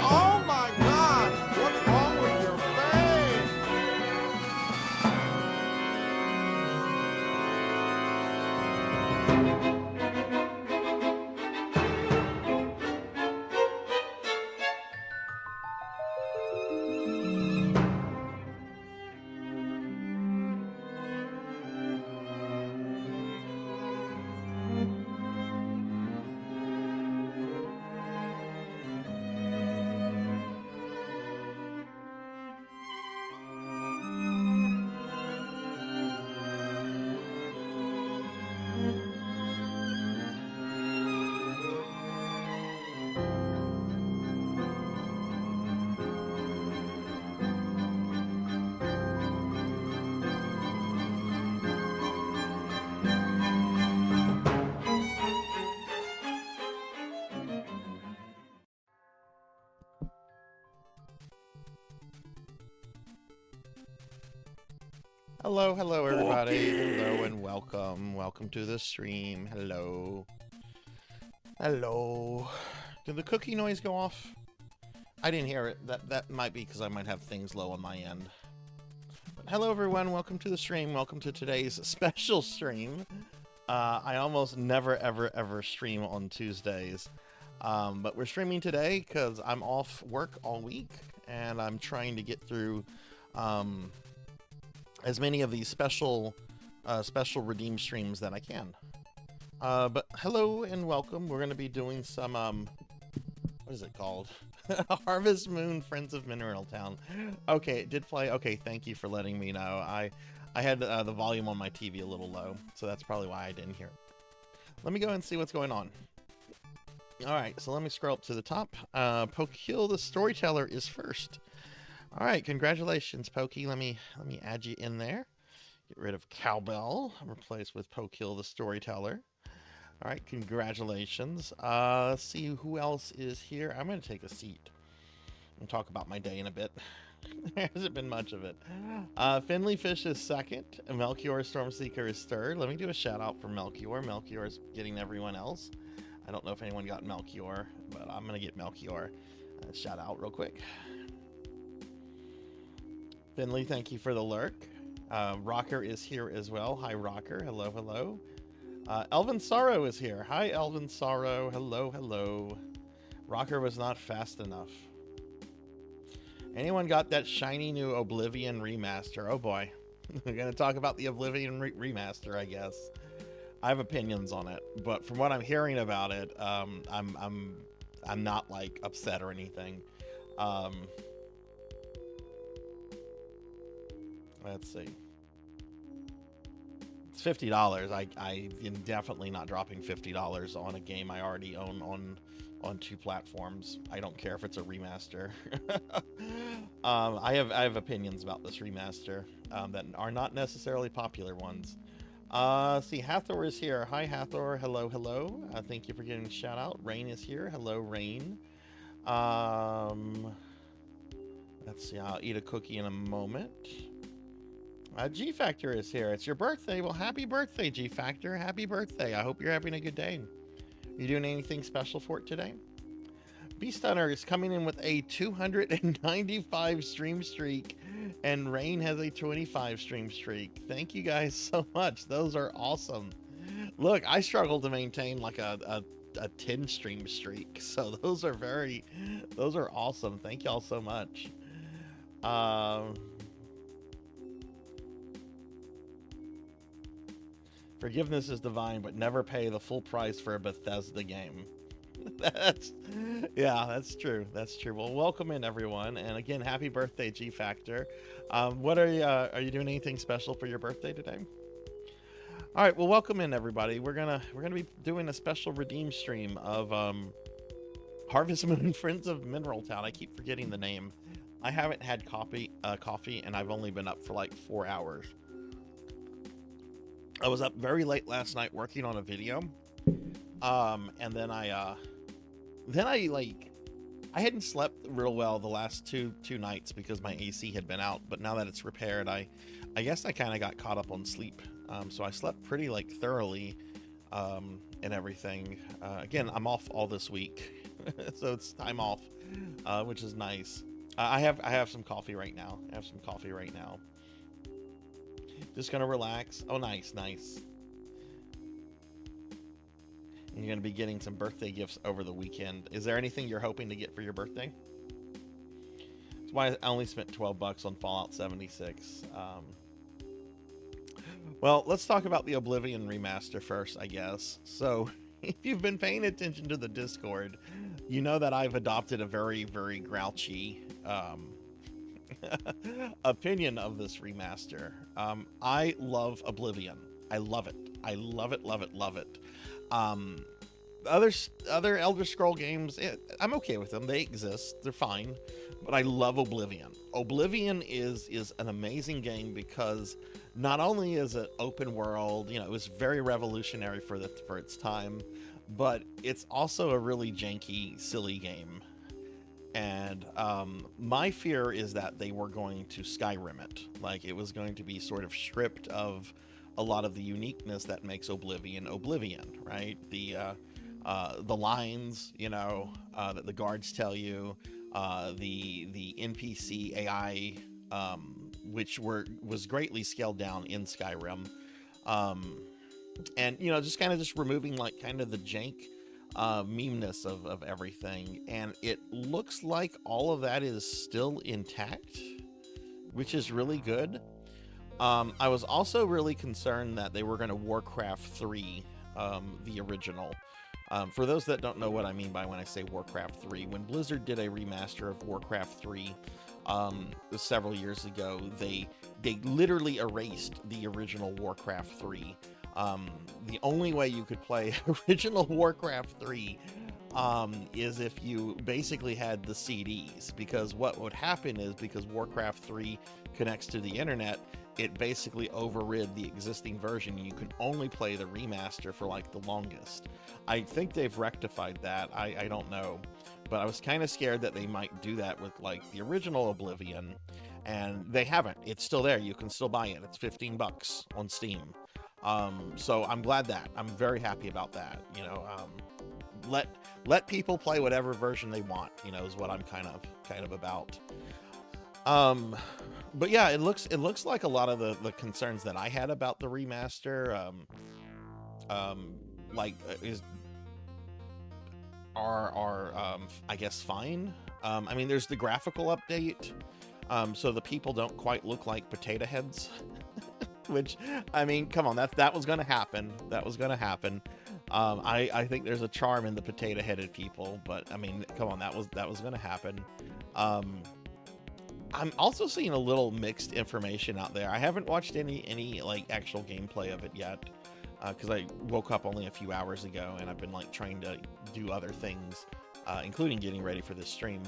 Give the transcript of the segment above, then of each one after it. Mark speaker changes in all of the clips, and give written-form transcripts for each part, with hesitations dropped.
Speaker 1: Oh my God! What's wrong with your face?
Speaker 2: Hello, hello everybody. Hello and welcome. Welcome to the stream. Hello. Hello. Did the cookie noise go off? I didn't hear it. That might be because I might have things low on my end. But hello everyone, welcome to the stream. Welcome to today's special stream. I almost never ever stream on Tuesdays. But we're streaming today because I'm off work all week and I'm trying to get through as many of these special redeem streams that I can. But hello and welcome. We're going to be doing some, what is it called? Harvest Moon Friends of Mineral Town. Okay, it did play. Okay, thank you for letting me know. I had the volume on my TV a little low, so that's probably why I didn't hear it. Let me go and see what's going on. Alright, so let me scroll up to the top. Pokekill the Storyteller is first. Alright, congratulations, Pokey. Let me add you in there. Get rid of Cowbell. Replace with Pokekill the Storyteller. Alright, congratulations. Let's see who else is here. I'm going to take a seat and talk about my day in a bit. There hasn't been much of it. Finley Fish is second. Melchior Stormseeker is third. Let me do a shout out for Melchior. Melchior is getting everyone else. I don't know if anyone got Melchior, but I'm going to get Melchior. Shout out real quick. Finley, thank you for the lurk. Rocker is here as well. Hi, Rocker. Hello, hello. Elvin Sorrow is here. Hi, Elvin Sorrow. Hello, hello. Rocker was not fast enough. Anyone got that shiny new Oblivion remaster? Oh boy. We're going to talk about the Oblivion remaster, I guess. I have opinions on it, but from what I'm hearing about it, I'm not like upset or anything. Let's see. It's $50. I am definitely not dropping $50 on a game I already own on 2 platforms. I don't care if it's a remaster. I have opinions about this remaster that are not necessarily popular ones. See, Hathor is here. Hi, Hathor. Hello, hello. Thank you for getting a shout out. Rain is here. Hello, Rain. Let's see. I'll eat a cookie in a moment. G Factor is here. It's your birthday. Well, happy birthday, G Factor. Happy birthday. I hope you're having a good day. You doing anything special for it today? Beastunner is coming in with a 295 stream streak, and Rain has a 25 stream streak. Thank you guys so much. Those are awesome. Look, I struggle to maintain like a 10 stream streak, so those are awesome. Thank y'all so much. Um, Forgiveness is divine, but never pay the full price for a Bethesda game. That's yeah, that's true. That's true. Well, welcome in everyone, and again, happy birthday, G Factor. What are you doing anything special for your birthday today? All right, well, welcome in everybody. We're gonna be doing a special redeem stream of Harvest Moon Friends of Mineral Town. I keep forgetting the name. I haven't had coffee, and I've only been up for like 4 hours. I was up very late last night working on a video, and then I hadn't slept real well the last two nights because my AC had been out. But now that it's repaired, I guess I kind of got caught up on sleep. So I slept pretty like thoroughly, and everything. Again, I'm off all this week, so it's time off, which is nice. I have some coffee right now. Just gonna relax. Oh, nice. And you're gonna be getting some birthday gifts over the weekend. Is there anything you're hoping to get for your birthday? That's why I only spent $12 on Fallout 76. Well, let's talk about the Oblivion remaster first, I guess. So, if you've been paying attention to the Discord, you know that I've adopted a very, very grouchy opinion of this remaster. I love Oblivion. I love it. Love it. Other Elder Scroll games, I'm okay with them. They exist. They're fine. But I love Oblivion. Oblivion is an amazing game because not only is it open world, it was very revolutionary for its time, but it's also a really janky, silly game. And my fear is that they were going to Skyrim it. Like, it was going to be sort of stripped of a lot of the uniqueness that makes Oblivion, right? The lines, that the guards tell you, the NPC AI, which was greatly scaled down in Skyrim, and just removing like kind of the jank memeness of everything, and it looks like all of that is still intact, which is really good. I was also really concerned that they were going to Warcraft 3 the original. For those that don't know what I mean by when I say Warcraft 3, when Blizzard did a remaster of Warcraft 3 several years ago, they literally erased the original Warcraft 3. The only way you could play original Warcraft 3 is if you basically had the CDs, because what would happen is, because Warcraft 3 connects to the internet, it basically overrid the existing version, and you can only play the remaster for like the longest. I think they've rectified that. I don't know, but I was kind of scared that they might do that with like the original Oblivion, and they haven't. It's still there. You can still buy it. It's $15 on Steam. So I'm glad that. I'm very happy about that. Let people play whatever version they want, is what I'm kind of about. But yeah, it looks like a lot of the concerns that I had about the remaster, are I guess fine. I mean, there's the graphical update, so the people don't quite look like potato heads. Which, I mean, come on, that was gonna happen. I think there's a charm in the potato-headed people, but I mean, come on, that was gonna happen. I'm also seeing a little mixed information out there. I haven't watched any like actual gameplay of it yet, because I woke up only a few hours ago, and I've been like trying to do other things, including getting ready for this stream.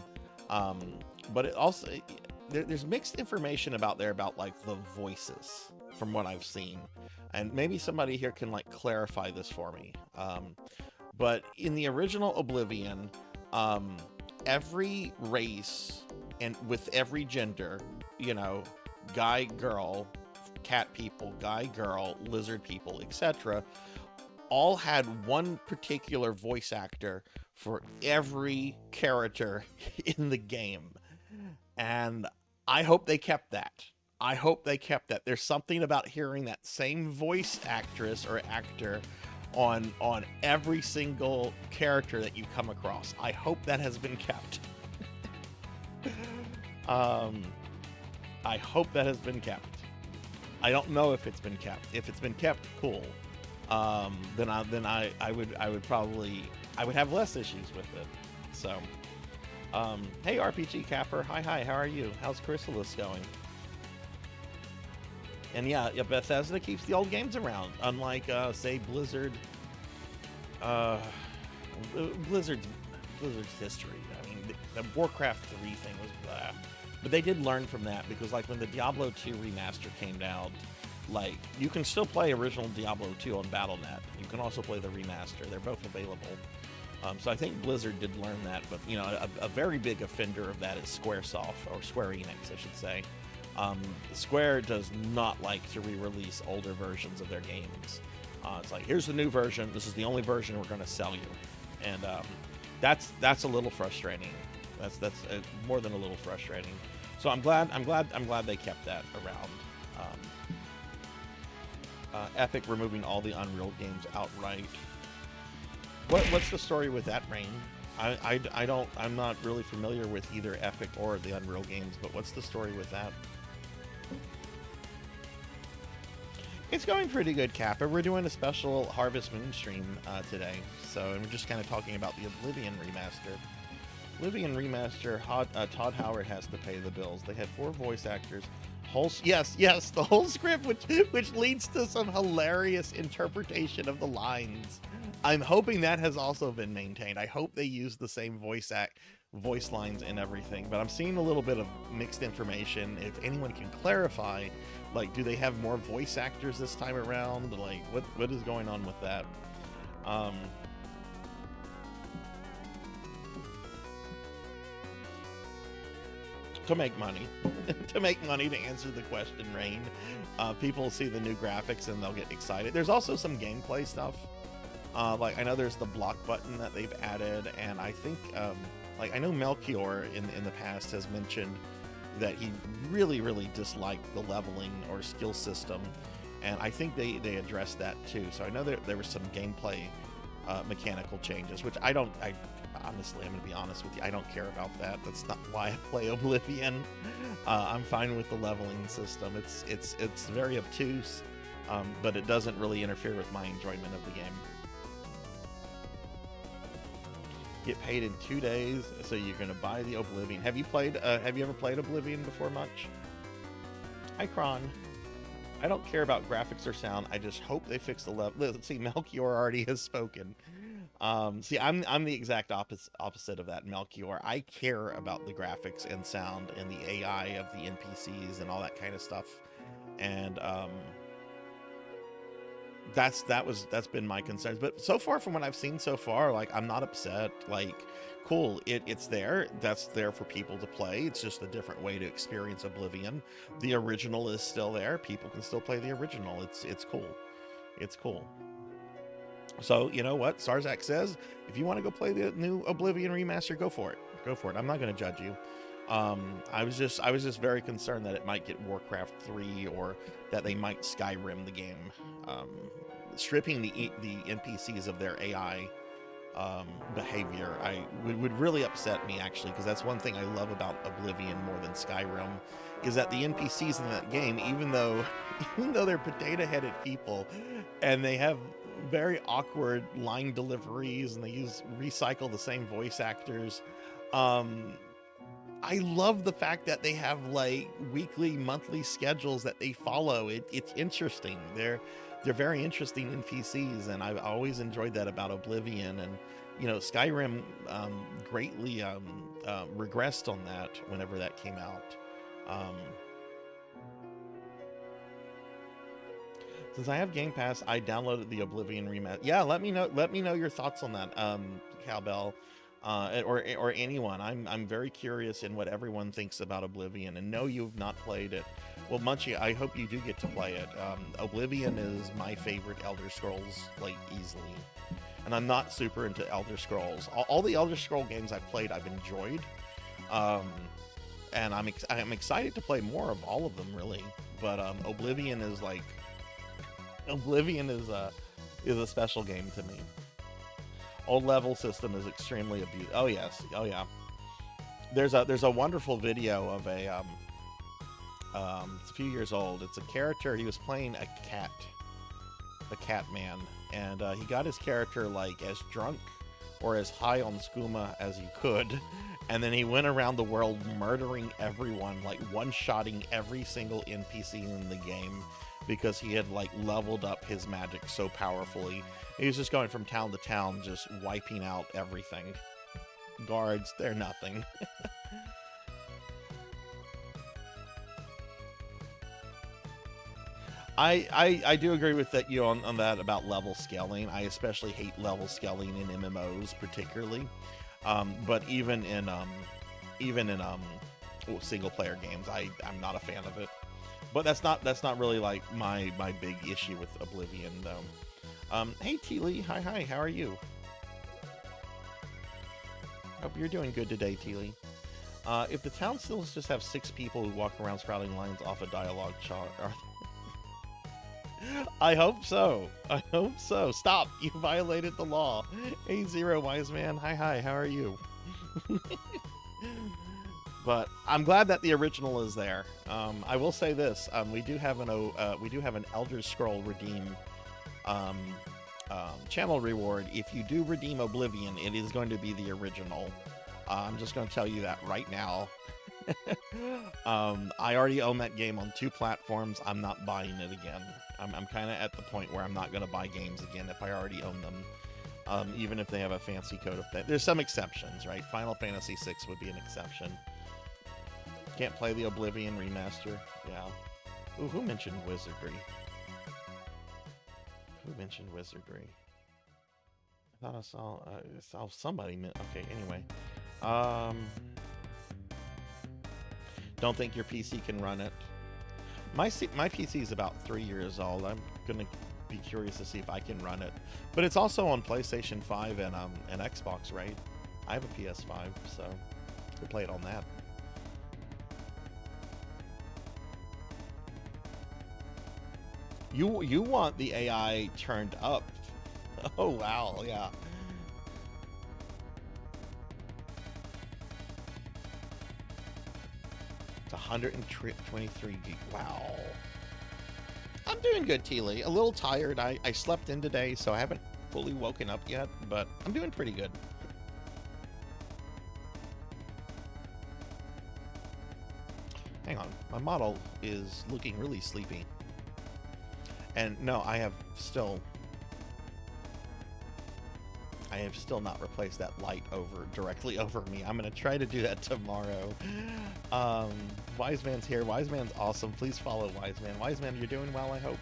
Speaker 2: But it also there's mixed information about like the voices from what I've seen, and maybe somebody here can like clarify this for me. But in the original Oblivion, every race and with every gender, guy, girl, cat people, guy, girl, lizard people, etc., all had one particular voice actor for every character in the game. And I hope they kept that. There's something about hearing that same voice actress or actor on every single character that you come across. I hope that has been kept. I hope that has been kept. I don't know if it's been kept. If it's been kept, cool. Then I would probably have less issues with it. So, hey RPG Capper, hi, how are you? How's Chrysalis going? And yeah, Bethesda keeps the old games around, unlike say Blizzard's history. I mean, the Warcraft 3 thing was blah. But they did learn from that, because like when the Diablo 2 remaster came out, like you can still play original Diablo 2 on Battle.net. You can also play the remaster. They're both available. So I think Blizzard did learn that, but you know, a very big offender of that is Squaresoft, or Square Enix, I should say. Square does not like to re-release older versions of their games. It's like, here's the new version. This is the only version we're going to sell you, and that's a little frustrating. That's more than a little frustrating. So I'm glad they kept that around. Epic removing all the Unreal games outright. What's the story with that, Rain? I'm not really familiar with either Epic or the Unreal games, but what's the story with that? It's going pretty good, Kappa. We're doing a special Harvest Moon stream today, so we're just kind of talking about the Oblivion remaster. Oblivion remaster, Todd Howard has to pay the bills. They had 4 voice actors. Yes, the whole script, which leads to some hilarious interpretation of the lines. I'm hoping that has also been maintained. I hope they use the same voice lines and everything, but I'm seeing a little bit of mixed information. If anyone can clarify, like, do they have more voice actors this time around? Like, what is going on with that? To make money. To make money, to answer the question, Rain. People see the new graphics and they'll get excited. There's also some gameplay stuff. Like, I know there's the block button that they've added, and I think, like, I know Melchior in the past has mentioned that he really disliked the leveling or skill system, and I think they addressed that too. So I know there was some gameplay mechanical changes, which honestly, I'm gonna be honest with you, I don't care about that. That's not why I play Oblivion. I'm fine with the leveling system. It's very obtuse, but it doesn't really interfere with my enjoyment of the game. Get paid in 2 days, so you're gonna buy the Oblivion. Have you ever played Oblivion before much? Hi, Kron. I don't care about graphics or sound. I just hope they fix the level. Let's see, Melchior already has spoken. See, I'm the exact opposite of that, Melchior. I care about the graphics and sound and the AI of the NPCs and all that kind of stuff. And that's been my concerns. But so far, from what I've seen so far, like, I'm not upset. Like, cool, it's there. That's there for people to play. It's just a different way to experience Oblivion. The original is still there. People can still play the original. It's cool. It's cool. So, you know what Sarzac says, if you want to go play the new Oblivion remaster, go for it. I'm not going to judge you. I was just very concerned that it might get Warcraft 3, or that they might Skyrim the game. Stripping the NPCs of their AI behavior would really upset me, actually, because that's one thing I love about Oblivion more than Skyrim, is that the NPCs in that game, even though they're potato-headed people and they have very awkward line deliveries and they recycle the same voice actors, I love the fact that they have like weekly, monthly schedules that they follow. It's interesting. They're very interesting NPCs, and I've always enjoyed that about Oblivion. And you know, Skyrim greatly regressed on that whenever that came out. Since I have Game Pass, I downloaded the Oblivion remaster. Yeah, let me know your thoughts on that, Cowbell, or anyone. I'm very curious in what everyone thinks about Oblivion. And no, you've not played it. Well, Munchie, I hope you do get to play it. Oblivion is my favorite Elder Scrolls, like, easily. And I'm not super into Elder Scrolls. All the Elder Scroll games I've played, I've enjoyed. And I'm excited to play more of all of them, really. But Oblivion is is a special game to me. Old level system is extremely abused. Oh yes, oh yeah. There's a wonderful video of it's a few years old. It's a character. He was playing a cat man, and he got his character like as drunk or as high on skooma as he could, and then he went around the world murdering everyone, like one-shotting every single NPC in the game, because he had like leveled up his magic so powerfully. He was just going from town to town, just wiping out everything. Guards, they're nothing. I do agree with that, you know, on that about level scaling. I especially hate level scaling in MMOs particularly. But even in single player games, I'm not a fan of it. But that's not really like my big issue with Oblivion though. Hey Teely, hi, how are you? Hope you're doing good today, Teely. If the town still just have 6 people who walk around sprouting lines off a dialogue chart, I hope so. I hope so. Stop! You violated the law. Hey Zero Wise Man, hi, how are you? But I'm glad that the original is there. I will say this: we do have an Elder Scroll redeem channel reward. If you do redeem Oblivion, it is going to be the original. I'm just going to tell you that right now. I already own that game on 2 platforms. I'm not buying it again. I'm kind of at the point where I'm not going to buy games again if I already own them, even if they have a fancy code of things. There's some exceptions, right? Final Fantasy VI would be an exception. Can't play the Oblivion remaster. Yeah. Ooh, who mentioned wizardry? Who mentioned wizardry? I thought I saw somebody. Okay, anyway. Don't think your PC can run it. My PC is about 3 years old. I'm gonna be curious to see if I can run it. But it's also on PlayStation 5 and Xbox, right? I have a PS5, so we'll play it on that. You want the AI turned up? Oh wow, yeah. It's 123 gig. Wow. I'm doing good, Teely. A little tired. I slept in today, so I haven't fully woken up yet, but I'm doing pretty good. Hang on. My model is looking really sleepy. And no, I have still not replaced that light directly over me. I'm gonna try to do that tomorrow. Wise Man's here. Wise Man's awesome. Please follow Wise Man. Wise Man, you're doing well, I hope.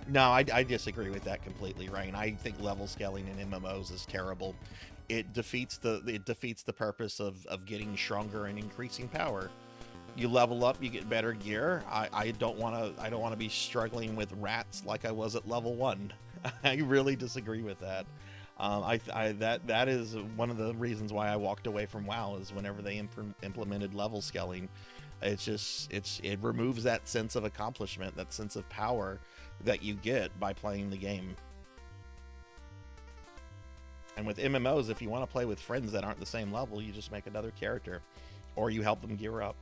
Speaker 2: No, I disagree with that completely, Ryan. I think level scaling in MMOs is terrible. It defeats the purpose of getting stronger and increasing power. You level up, you get better gear. I don't want to be struggling with rats like I was at level 1. I really disagree with that. That is one of the reasons why I walked away from WoW, is whenever they implemented level scaling. It removes that sense of accomplishment, that sense of power that you get by playing the game. And with MMOs, if you want to play with friends that aren't the same level, you just make another character, or you help them gear up.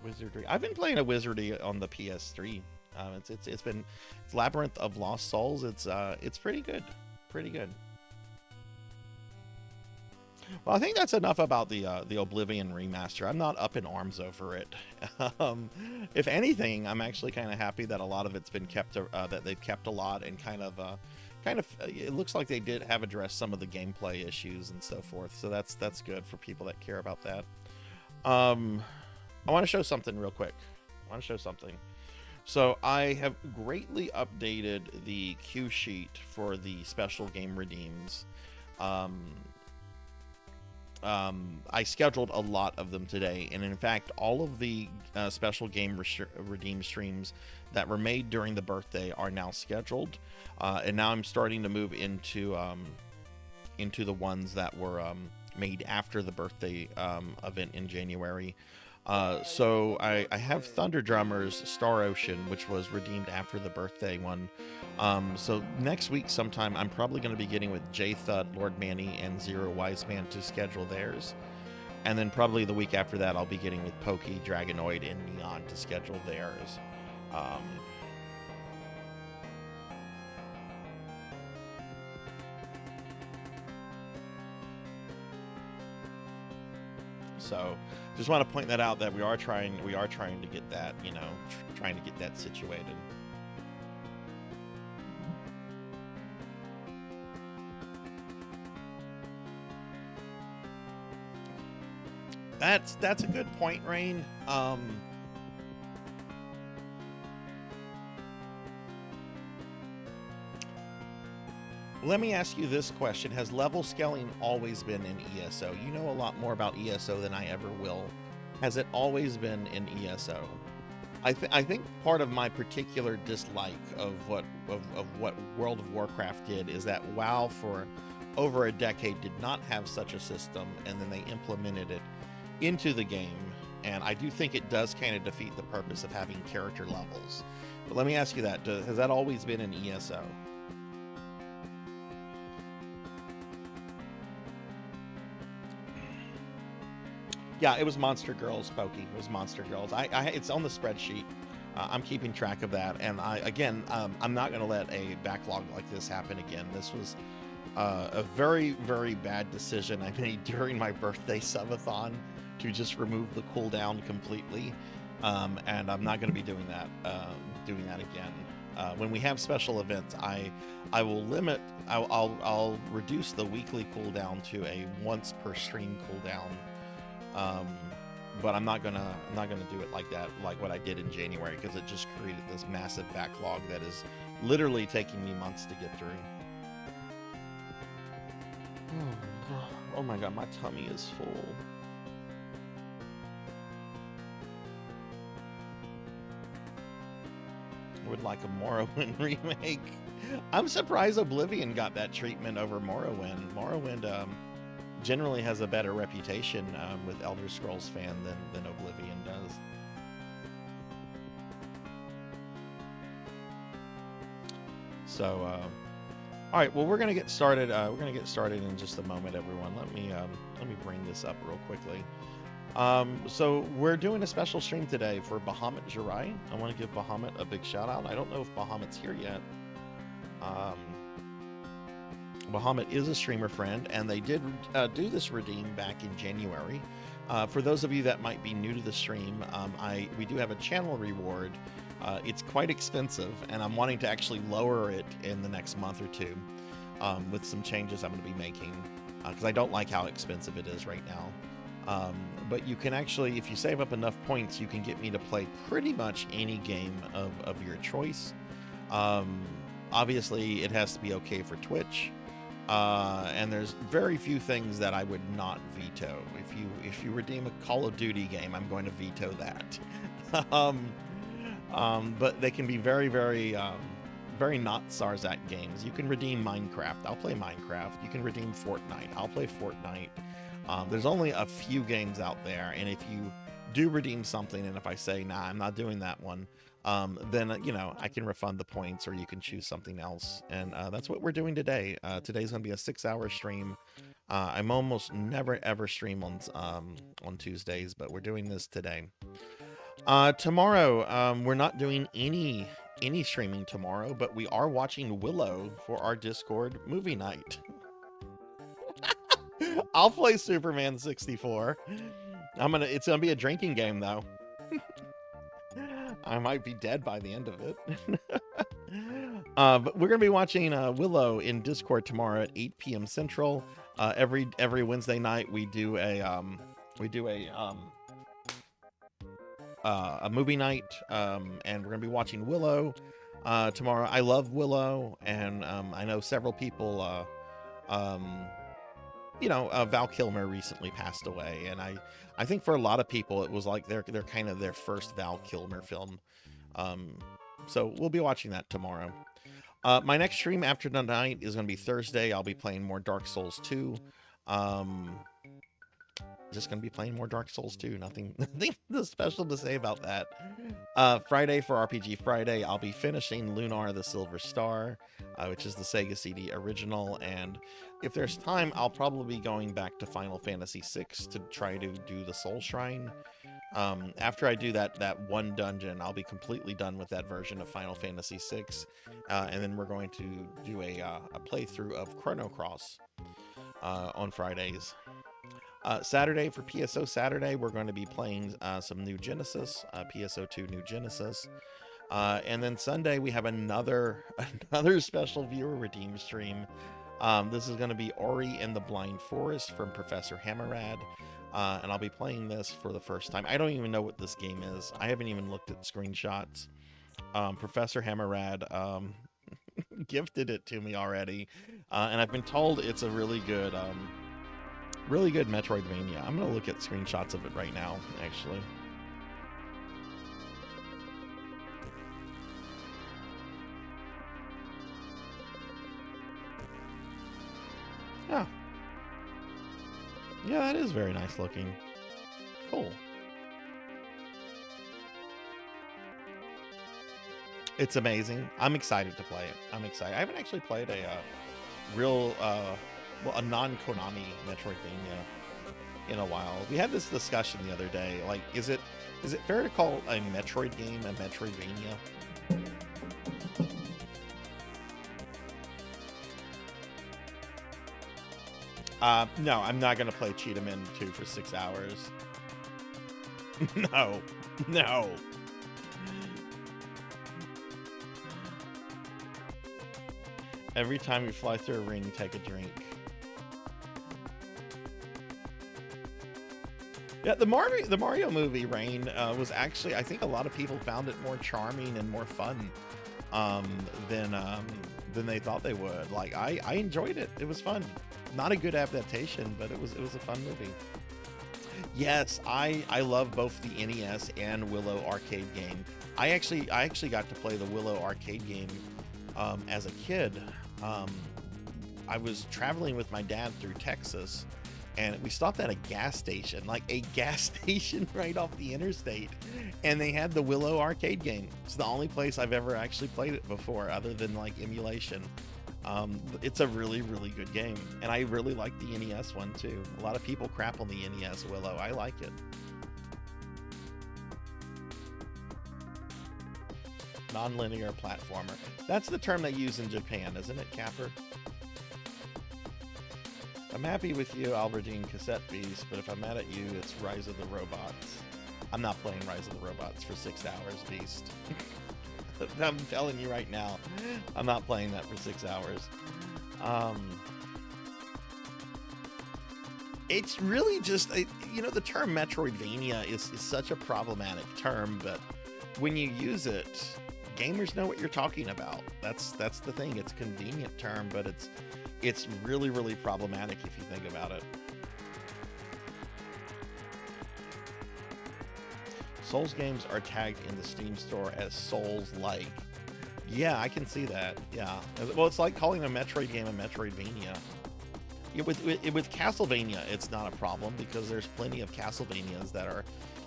Speaker 2: Wizardry. I've been playing a Wizardry on the PS3. It's Labyrinth of Lost Souls. It's pretty good. Pretty good. Well, I think that's enough about the Oblivion remaster. I'm not up in arms over it. If anything, I'm actually kind of happy that a lot of it's been kept. That they've kept a lot, and kind of it looks like they did have addressed some of the gameplay issues and so forth. So that's good for people that care about that. I want to show something real quick. So I have greatly updated the queue sheet for the special game redeems. I scheduled a lot of them today, and in fact, all of the special game redeem streams that were made during the birthday are now scheduled, and now I'm starting to move into the ones that were made after the birthday event in January. So I have Thunder Drummer's Star Ocean, which was redeemed after the birthday one. So next week sometime, I'm probably going to be getting with J Thud, Lord Manny, and Zero Wiseman to schedule theirs. And then probably the week after that, I'll be getting with Pokey, Dragonoid, and Neon to schedule theirs. So just want to point that out, that we are trying to get that, you know, trying to get that situated. That's a good point, Rain. Let me ask you this question. Has level scaling always been in ESO? You know a lot more about ESO than I ever will. Has it always been in ESO? I think part of my particular dislike of what World of Warcraft did is that WoW for over a decade did not have such a system, and then they implemented it into the game, and I do think it does kind of defeat the purpose of having character levels. But let me ask you that, has that always been in ESO? Yeah, it was Monster Girls, Pokey. It was Monster Girls. It's on the spreadsheet. I'm keeping track of that, and I'm not going to let a backlog like this happen again. This was a very, very bad decision I made during my birthday subathon to just remove the cooldown completely, and I'm not going to be doing that again. When we have special events, I will limit. I'll reduce the weekly cooldown to a once per stream cooldown. But I'm not gonna do it like that, like what I did in January, because it just created this massive backlog that is literally taking me months to get through. Oh my god, my tummy is full. I would like a Morrowind remake. I'm surprised Oblivion got that treatment over Morrowind. Morrowind, generally has a better reputation with Elder Scrolls fan than Oblivion does. So, all right. Well, we're gonna get started. We're gonna get started in just a moment, everyone. Let me bring this up real quickly. So we're doing a special stream today for Bahamut Jirai. I want to give Bahamut a big shout out. I don't know if Bahamut's here yet. Bahamut is a streamer friend, and they did do this redeem back in January. For those of you that might be new to the stream, we do have a channel reward. It's quite expensive, and I'm wanting to actually lower it in the next month or two with some changes I'm going to be making, because I don't like how expensive it is right now. But you can actually, if you save up enough points, you can get me to play pretty much any game of your choice. Obviously, it has to be okay for Twitch. And there's very few things that I would not veto. If you redeem a Call of Duty game, I'm going to veto that. But they can be very, very, very not Sarzac games. You can redeem Minecraft. I'll play Minecraft. You can redeem Fortnite. I'll play Fortnite. There's only a few games out there, and if you do redeem something, and if I say, nah, I'm not doing that one, then, you know, I can refund the points, or you can choose something else. And that's what we're doing today. Today's going to be a 6-hour stream. I'm almost never, ever stream on Tuesdays, but we're doing this today. Tomorrow, we're not doing any streaming tomorrow, but we are watching Willow for our Discord movie night. I'll play Superman 64. It's gonna be a drinking game, though. I might be dead by the end of it. But we're gonna be watching Willow in Discord tomorrow at 8 p.m. Central. Every Wednesday night we do a movie night, and we're gonna be watching Willow tomorrow. I love Willow, and I know several people. Val Kilmer recently passed away, and I think for a lot of people it was like they're kind of their first Val Kilmer film. So we'll be watching that tomorrow. My next stream after tonight is going to be Thursday. I'll be playing more Dark Souls 2. Just gonna be playing more Dark Souls 2. Nothing special to say about that. Friday for RPG Friday, I'll be finishing Lunar the Silver Star, which is the Sega CD original, and if there's time, I'll probably be going back to Final Fantasy VI to try to do the Soul Shrine. After I do that one dungeon, I'll be completely done with that version of Final Fantasy VI, and then we're going to do a playthrough of Chrono Cross on Fridays. Saturday for PSO Saturday, we're going to be playing some New Genesis, PSO2 New Genesis. And then Sunday, we have another special viewer redeem stream. This is going to be Ori and the Blind Forest from Professor Hammerad. And I'll be playing this for the first time. I don't even know what this game is. I haven't even looked at screenshots. Professor Hammerad gifted it to me already. And I've been told it's a really good Metroidvania. I'm going to look at screenshots of it right now, actually. Yeah. Yeah, that is very nice looking. Cool. It's amazing. I'm excited to play it. I'm excited. I haven't actually played a real, well, a non-Konami Metroidvania in a while. We had this discussion the other day. Like, is it fair to call a Metroid game a Metroidvania? No, I'm not going to play Cheetah Man 2 for 6 hours. No. No. Every time you fly through a ring, take a drink. Yeah, the Mario movie, Rain, was actually, I think a lot of people found it more charming and more fun than they thought they would. Like, I enjoyed it. It was fun. Not a good adaptation, but it was a fun movie. Yes, I love both the NES and Willow arcade game. I actually got to play the Willow arcade game as a kid. I was traveling with my dad through Texas, and we stopped at a gas station, like a gas station right off the interstate, and they had the Willow arcade game. It's the only place I've ever actually played it before, other than like emulation. It's a really, really good game, and I really like the NES one too. A lot of people crap on the NES Willow. I like it. Non-linear platformer. That's the term they use in Japan, isn't it, Capper? I'm happy with you, I'll redeem Cassette Beast, but if I'm mad at you, it's Rise of the Robots. I'm not playing Rise of the Robots for 6 hours, Beast. I'm telling you right now, I'm not playing that for 6 hours. It's really just, you know, the term Metroidvania is such a problematic term, but when you use it, gamers know what you're talking about. That's the thing. It's a convenient term, but it's really, really problematic if you think about it. Souls games are tagged in the Steam store as Souls-like. Yeah, I can see that. Yeah. Well, it's like calling a Metroid game a Metroidvania. With Castlevania, it's not a problem because there's plenty of Castlevanias that are,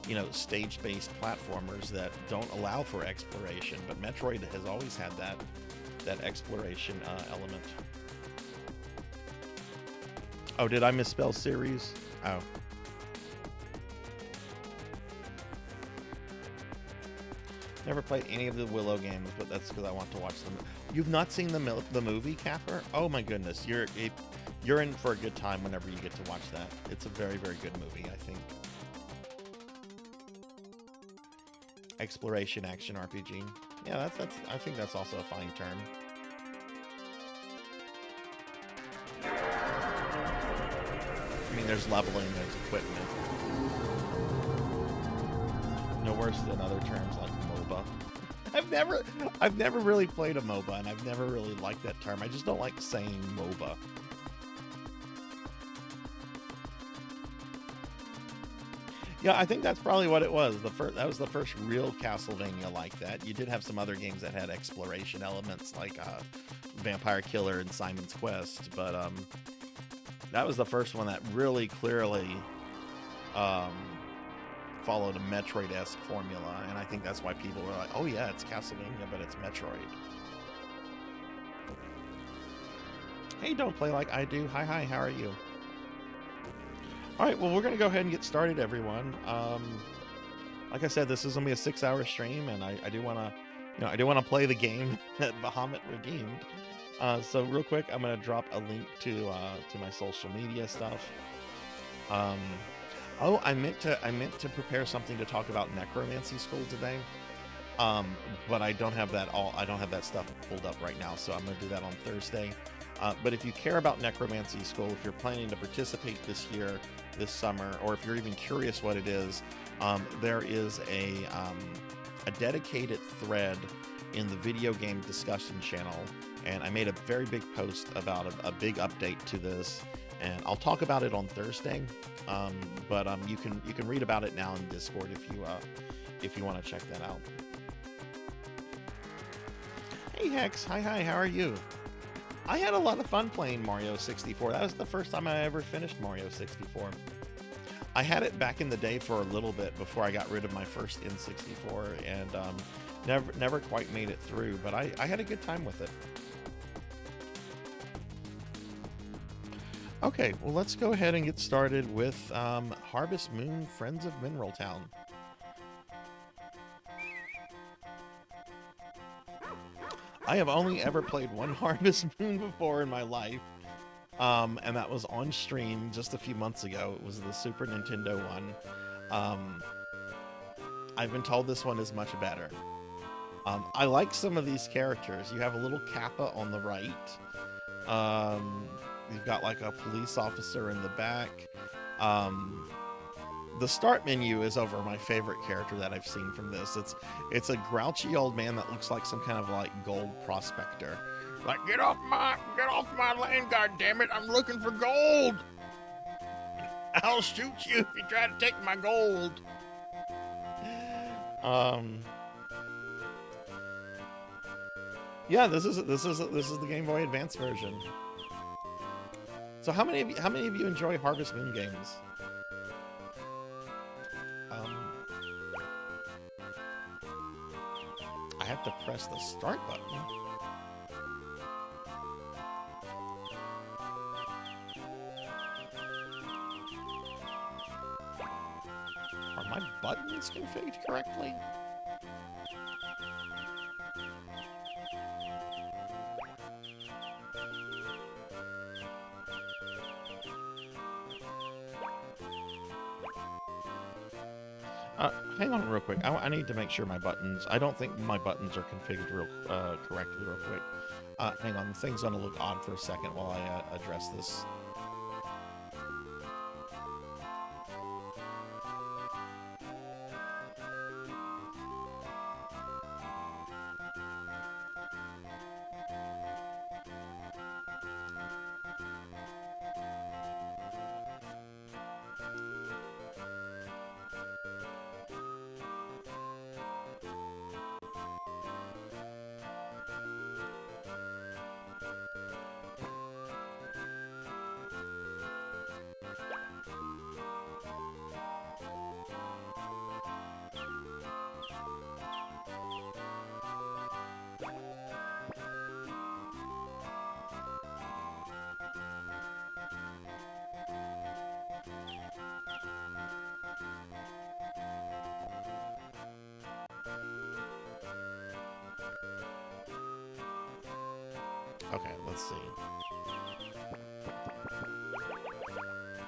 Speaker 2: you know, stage-based platformers that don't allow for exploration. But Metroid has always had that exploration element. Oh, did I misspell series? Oh. Never played any of the Willow games, but that's because I want to watch them. You've not seen the movie, Capper? Oh my goodness, you're in for a good time whenever you get to watch that. It's a very, very good movie, I think. Exploration action RPG. Yeah, that's I think that's also a fine term. I mean, there's leveling, there's equipment. No worse than other terms like MOBA. I've never really played a MOBA, and I've never really liked that term. I just don't like saying MOBA. Yeah, I think that's probably what it was. That was the first real Castlevania like that. You did have some other games that had exploration elements, like Vampire Killer and Simon's Quest, but that was the first one that really clearly um, followed a Metroid-esque formula, and I think that's why people were like, oh yeah, it's Castlevania, but it's Metroid. Hey, don't play like I do. Hi, how are you? All right, well, we're going to go ahead and get started, everyone. Like I said, this is going to be a 6-hour stream, and I do want to, I do want to play the game that Bahamut redeemed. So real quick, I'm going to drop a link to my social media stuff. Oh, I meant to prepare something to talk about Necromancy School today. But I don't have that stuff pulled up right now, so I'm going to do that on Thursday. But if you care about Necromancy School, if you're planning to participate this year, this summer, or if you're even curious what it is, there is a dedicated thread in the video game discussion channel, and I made a very big post about a big update to this, and I'll talk about it on Thursday. But you can read about it now in Discord if you want to check that out. Hey Hex, hi, how are you? I had a lot of fun playing Mario 64. That was the first time I ever finished Mario 64. I had it back in the day for a little bit before I got rid of my first N64, and never quite made it through, but I had a good time with it. Okay, well, let's go ahead and get started with Harvest Moon Friends of Mineral Town. I have only ever played one Harvest Moon before in my life, and that was on stream just a few months ago. It was the Super Nintendo one. I've been told this one is much better. I like some of these characters. You have a little Kappa on the right. You've got like a police officer in the back. The start menu is over my favorite character that I've seen from this. It's a grouchy old man that looks like some kind of like gold prospector. Like, get off my land, goddammit! I'm looking for gold. I'll shoot you if you try to take my gold. Yeah, this is the Game Boy Advance version. So how many of you enjoy Harvest Moon games? I have to press the start button. Are my buttons configured correctly? Hang on real quick. I need to make sure my buttons... I don't think my buttons are configured correctly real quick. Hang on. The thing's going to look odd for a second while I address this. Okay, let's see.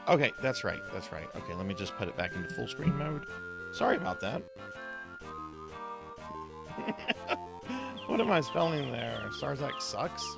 Speaker 2: Okay, that's right. Okay, let me just put it back into full screen mode. Sorry about that. What am I spelling there? Sarzac sucks?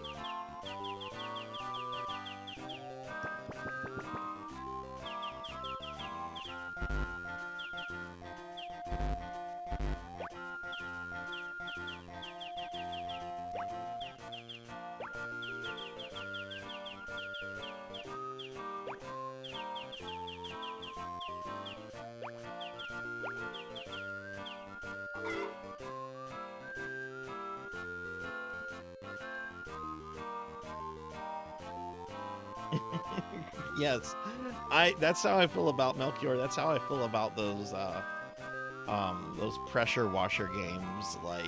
Speaker 2: Yes, that's how I feel about Melchior. That's how I feel about those pressure washer games. Like,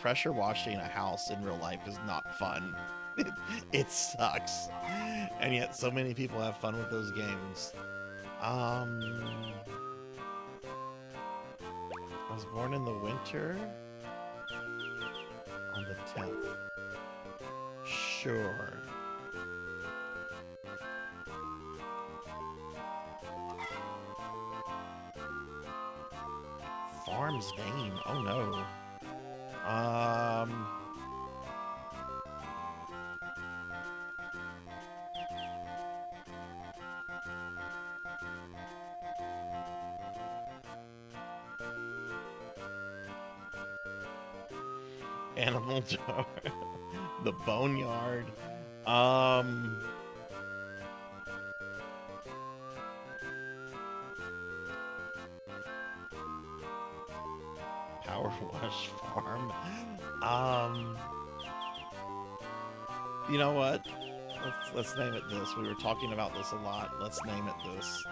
Speaker 2: pressure washing a house in real life is not fun. It sucks, and yet so many people have fun with those games. I was born in the winter on the 10th. Sure. Farm's name? Oh no. Animal Door. The Boneyard. Power Wash Farm. You know what? Let's name it this. We were talking about this a lot. Let's name it this.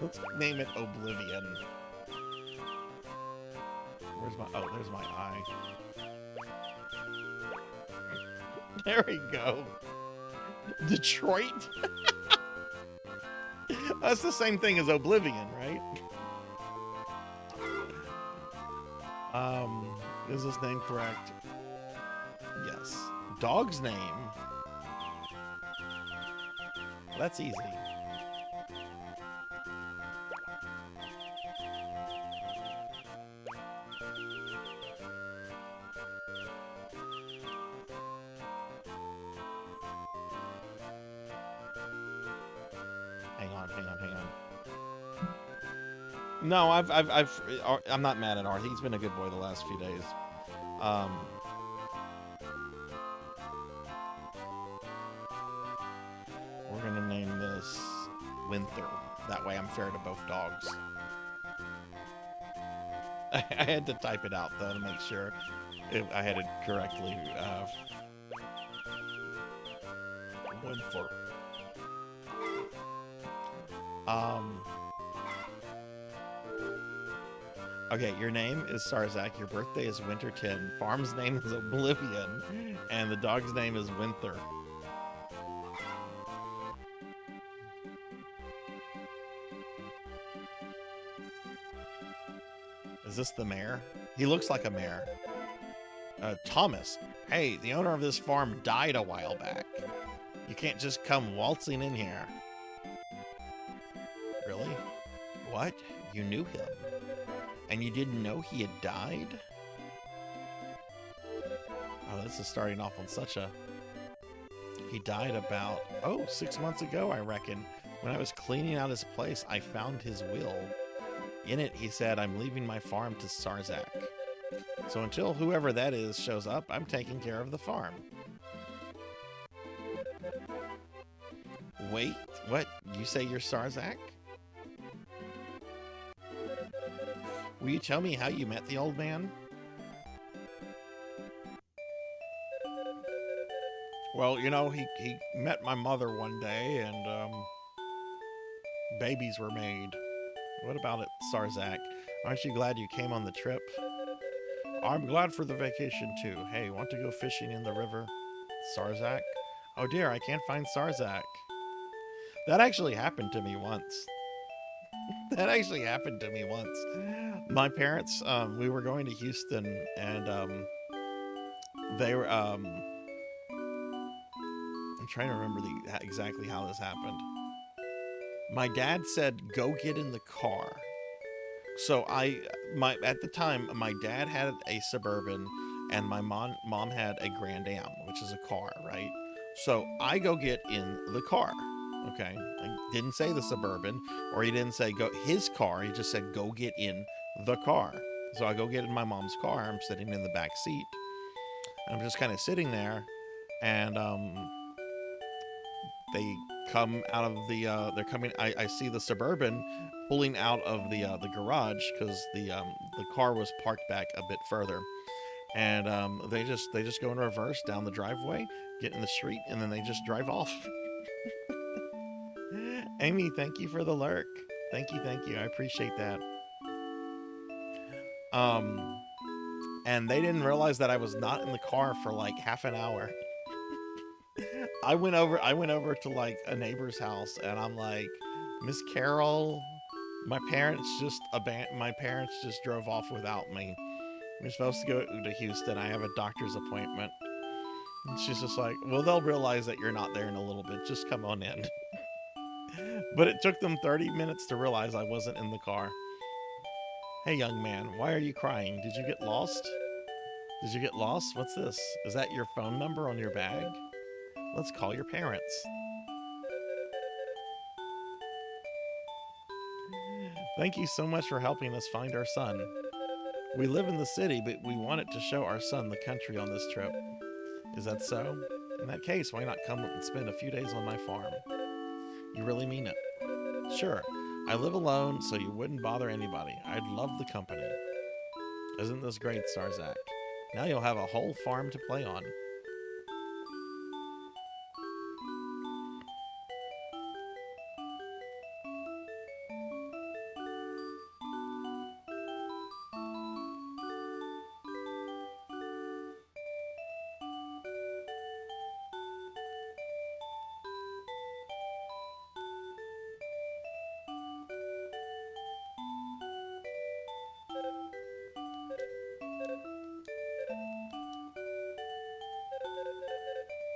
Speaker 2: Let's name it Oblivion. Where's my... Oh, there's my eye. There we go. Detroit? That's the same thing as Oblivion, right? Is this name correct? Yes. Dog's name? That's easy. Hang on. No, I'm not mad at Arthur. He's been a good boy the last few days. We're gonna name this Winther. That way I'm fair to both dogs. I had to type it out though to make sure I had it correctly. Winther. Okay, your name is Sarzac, your birthday is Winterton, farm's name is Oblivion, and the dog's name is Winther. Is this the mayor? He looks like a mayor. Thomas, hey, the owner of this farm died a while back. You can't just come waltzing in here. Really? What? You knew him? And you didn't know he had died? Oh, this is starting off on such a... He died about, 6 months ago, I reckon. When I was cleaning out his place, I found his will. In it, he said, I'm leaving my farm to Sarzac. So until whoever that is shows up, I'm taking care of the farm. Wait, what? You say you're Sarzac? Will you tell me how you met the old man? Well, you know, he met my mother one day, and, babies were made. What about it, Sarzac? Aren't you glad you came on the trip? I'm glad for the vacation, too. Hey, want to go fishing in the river? Sarzac? Oh dear, I can't find Sarzac. That actually happened to me once. My parents, we were going to Houston, and they were, I'm trying to remember exactly how this happened. My dad said, go get in the car. So at the time, my dad had a Suburban, and my mom had a Grand Am, which is a car, right? So I go get in the car. Okay, I didn't say the Suburban, or he didn't say go his car. He just said go get in the car. So I go get in my mom's car. I'm sitting in the back seat. I'm just kind of sitting there, and they come out of the they're coming. I see the Suburban pulling out of the garage because the car was parked back a bit further, and they just go in reverse down the driveway, get in the street, and then they just drive off. Amy, thank you for the lurk. Thank you, I appreciate that. And they didn't realize that I was not in the car for like half an hour. I went over to like a neighbor's house, and I'm like, Miss Carol, my parents just drove off without me. We're supposed to go to Houston. I have a doctor's appointment. And she's just like, well, they'll realize that you're not there in a little bit. Just come on in. But it took them 30 minutes to realize I wasn't in the car. Hey, young man, why are you crying? Did you get lost? Did you get lost? What's this? Is that your phone number on your bag? Let's call your parents. Thank you so much for helping us find our son. We live in the city, but we wanted to show our son the country on this trip. Is that so? In that case, why not come and spend a few days on my farm? You really mean it? Sure. I live alone, so you wouldn't bother anybody. I'd love the company. Isn't this great, Sarzac? Now you'll have a whole farm to play on.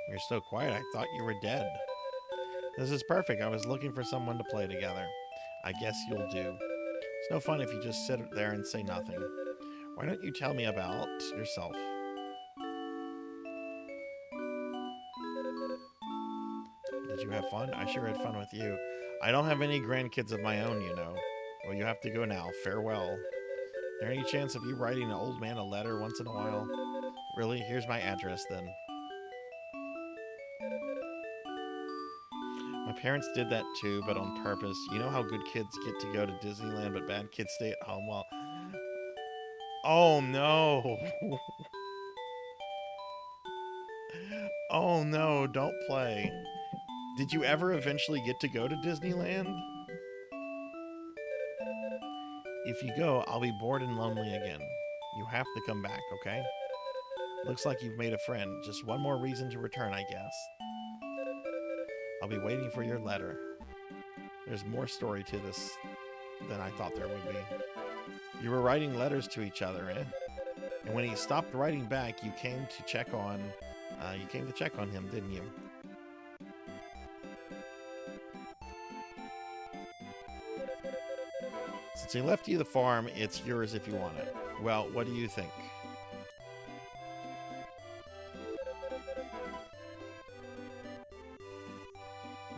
Speaker 2: You're so quiet, I thought you were dead. This is perfect. I was looking for someone to play together. I guess you'll do. It's no fun if you just sit there and say nothing. Why don't you tell me about yourself? Did you have fun? I sure had fun with you. I don't have any grandkids of my own, you know. Well, you have to go now. Farewell. Is there any chance of you writing an old man a letter once in a while? Really? Here's my address, then. My parents did that too, but on purpose. You know how good kids get to go to Disneyland, but bad kids stay at home while... Oh, no. Oh, no, don't play. Did you ever eventually get to go to Disneyland? If you go, I'll be bored and lonely again. You have to come back, okay? Looks like you've made a friend. Just one more reason to return, I guess. I'll be waiting for your letter. There's more story to this than I thought there would be. You were writing letters to each other, eh? And when he stopped writing back, you came to check on him, didn't you? Since he left you the farm, it's yours if you want it. Well, what do you think?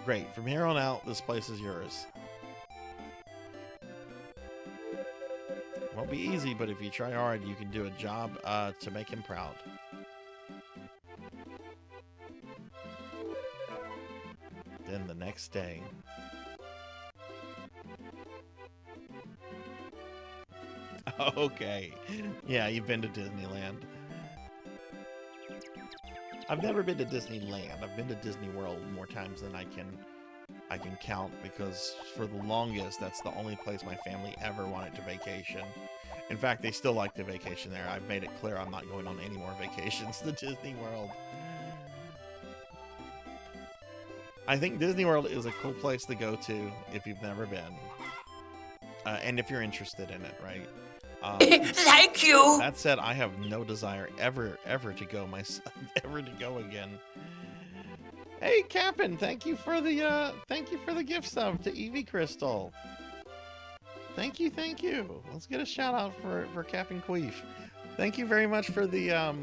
Speaker 2: Great. From here on out, this place is yours. Won't be easy, but if you try hard, you can do a job to make him proud. Then the next day... Okay. Yeah, you've been to Disneyland. I've never been to Disneyland. I've been to Disney World more times than I can count, because for the longest, that's the only place my family ever wanted to vacation. In fact, they still like to vacation there. I've made it clear I'm not going on any more vacations to Disney World. I think Disney World is a cool place to go to if you've never been. And if you're interested in it, right?
Speaker 3: Thank you.
Speaker 2: That said, I have no desire ever to go again. Hey, Cap'n, thank you for the gift sub to Evie Crystal. Thank you. Let's get a shout out for Cap'n Queef. Thank you very much for the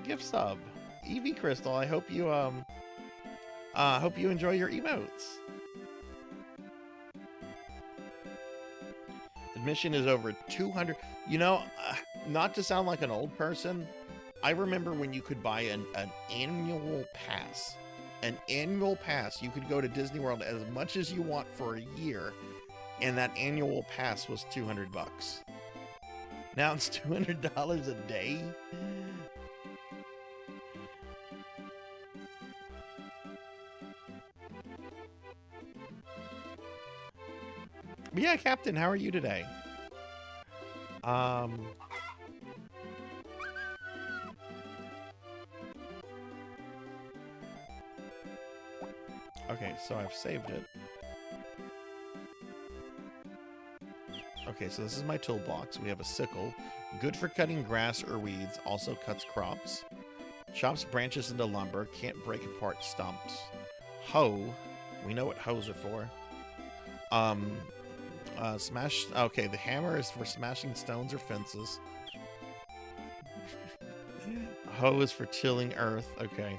Speaker 2: gift sub, Evie Crystal. I hope you enjoy your emotes. Admission is over 200. You know, not to sound like an old person, I remember when you could buy an annual pass. an annual pass. You could go to Disney World as much as you want for a year, and that annual pass was $200. Now it's $200 a day. But yeah, Captain, how are you today? Okay, so I've saved it. Okay, so this is my toolbox. We have a sickle, good for cutting grass or weeds, also cuts crops. Chops branches into lumber, can't break apart stumps. Hoe, we know what hoes are for. Smash, okay, the hammer is for smashing stones or fences. Hoe is for tilling earth, okay.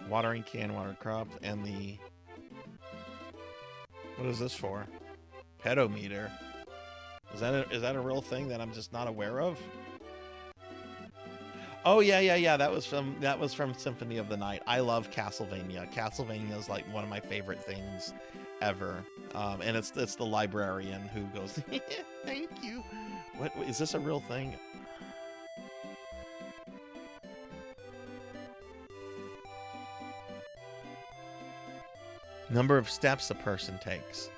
Speaker 2: Watering can, water crops, and the... What is this for? Pedometer. Is that a real thing that I'm just not aware of? Oh yeah. That was from Symphony of the Night. I love Castlevania. Castlevania is like one of my favorite things ever. And it's the librarian who goes, "Thank you." What is this a real thing? Number of steps a person takes.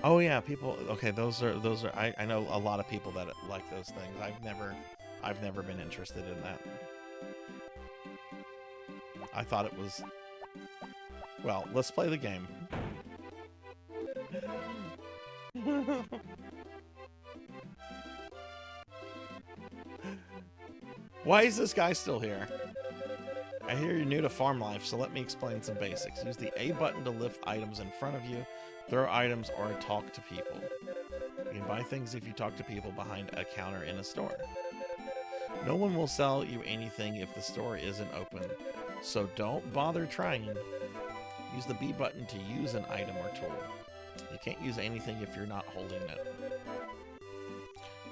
Speaker 2: Oh yeah, people. Okay, those are. I know a lot of people that like those things. I've never been interested in that. I thought it was. Well, let's play the game. Why is this guy still here? I hear you're new to farm life, so let me explain some basics. Use the A button to lift items in front of you, throw items, or talk to people. You can buy things if you talk to people behind a counter in a store. No one will sell you anything if the store isn't open, so don't bother trying. Use the B button to use an item or tool. You can't use anything if you're not holding it.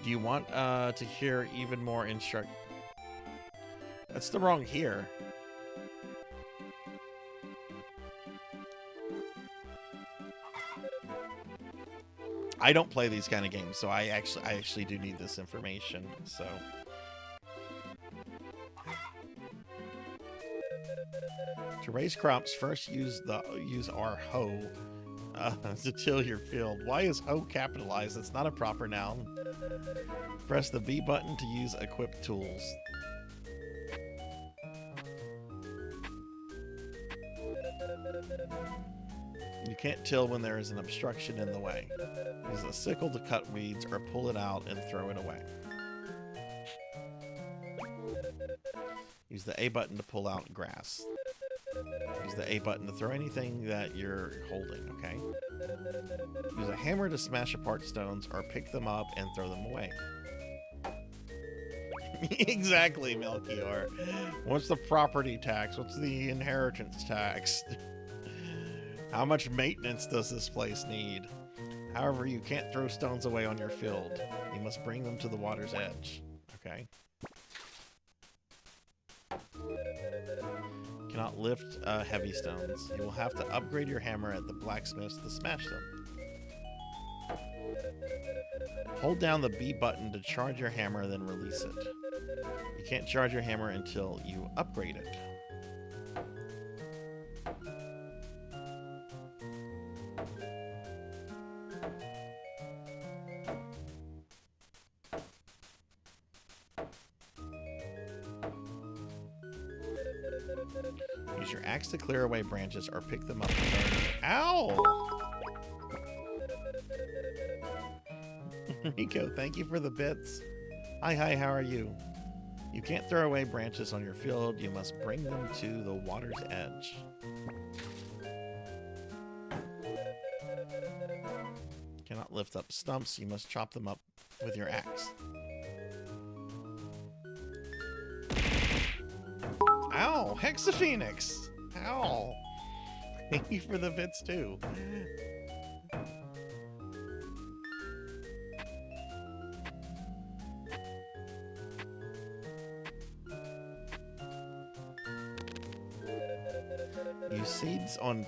Speaker 2: Do you want to hear even more That's the wrong here. I don't play these kind of games, so I actually do need this information. So to raise crops, first use our hoe to till your field. Why is hoe capitalized? It's not a proper noun. Press the B button to use equip tools. You can't till when there is an obstruction in the way. Use a sickle to cut weeds or pull it out and throw it away. Use the A button to pull out grass. Use the A button to throw anything that you're holding, okay? Use a hammer to smash apart stones or pick them up and throw them away. Exactly, Melchior. What's the property tax? What's the inheritance tax? How much maintenance does this place need? However, you can't throw stones away on your field. You must bring them to the water's edge. Okay. Cannot lift heavy stones. You will have to upgrade your hammer at the blacksmiths to smash them. Hold down the B button to charge your hammer, then release it. You can't charge your hammer until you upgrade it. Use your axe to clear away branches or pick them up. Ow! Rico, thank you for the bits. Hi, how are you? You can't throw away branches on your field. You must bring them to the water's edge. Cannot lift up stumps. You must chop them up with your axe. Ow! Hexaphoenix! Ow! Thank you for the bits too. Use seeds on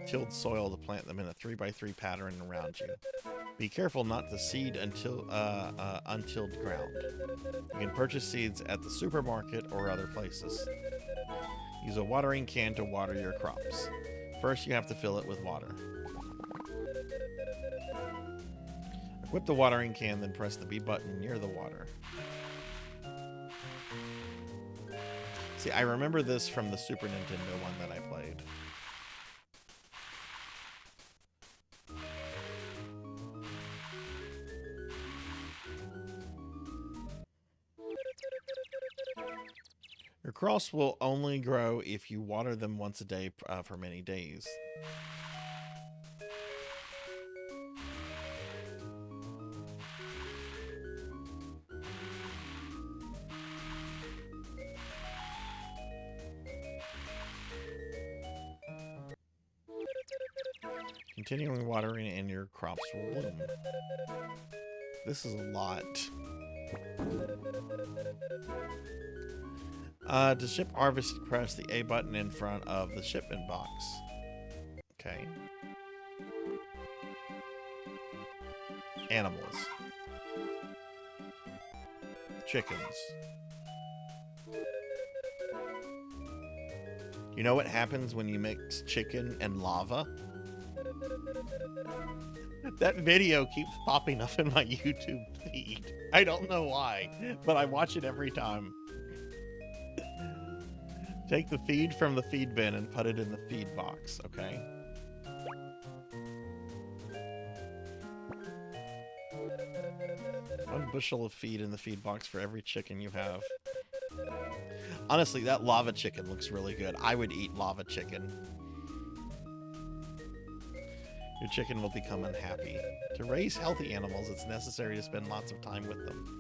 Speaker 2: tilled soil to plant them in a 3x3 pattern around you. Be careful not to seed until untilled ground. You can purchase seeds at the supermarket or other places. Use a watering can to water your crops. First, you have to fill it with water. Equip the watering can, then press the B button near the water. See, I remember this from the Super Nintendo one that I played. Your crops will only grow if you water them once a day for many days. Continuing watering and your crops will bloom. This is a lot. To ship harvest, press the A button in front of the shipment box. Okay. Animals. Chickens. You know what happens when you mix chicken and lava? That video keeps popping up in my YouTube feed. I don't know why, but I watch it every time. Take the feed from the feed bin and put it in the feed box, okay? One bushel of feed in the feed box for every chicken you have. Honestly, that lava chicken looks really good. I would eat lava chicken. Your chicken will become unhappy. To raise healthy animals, it's necessary to spend lots of time with them.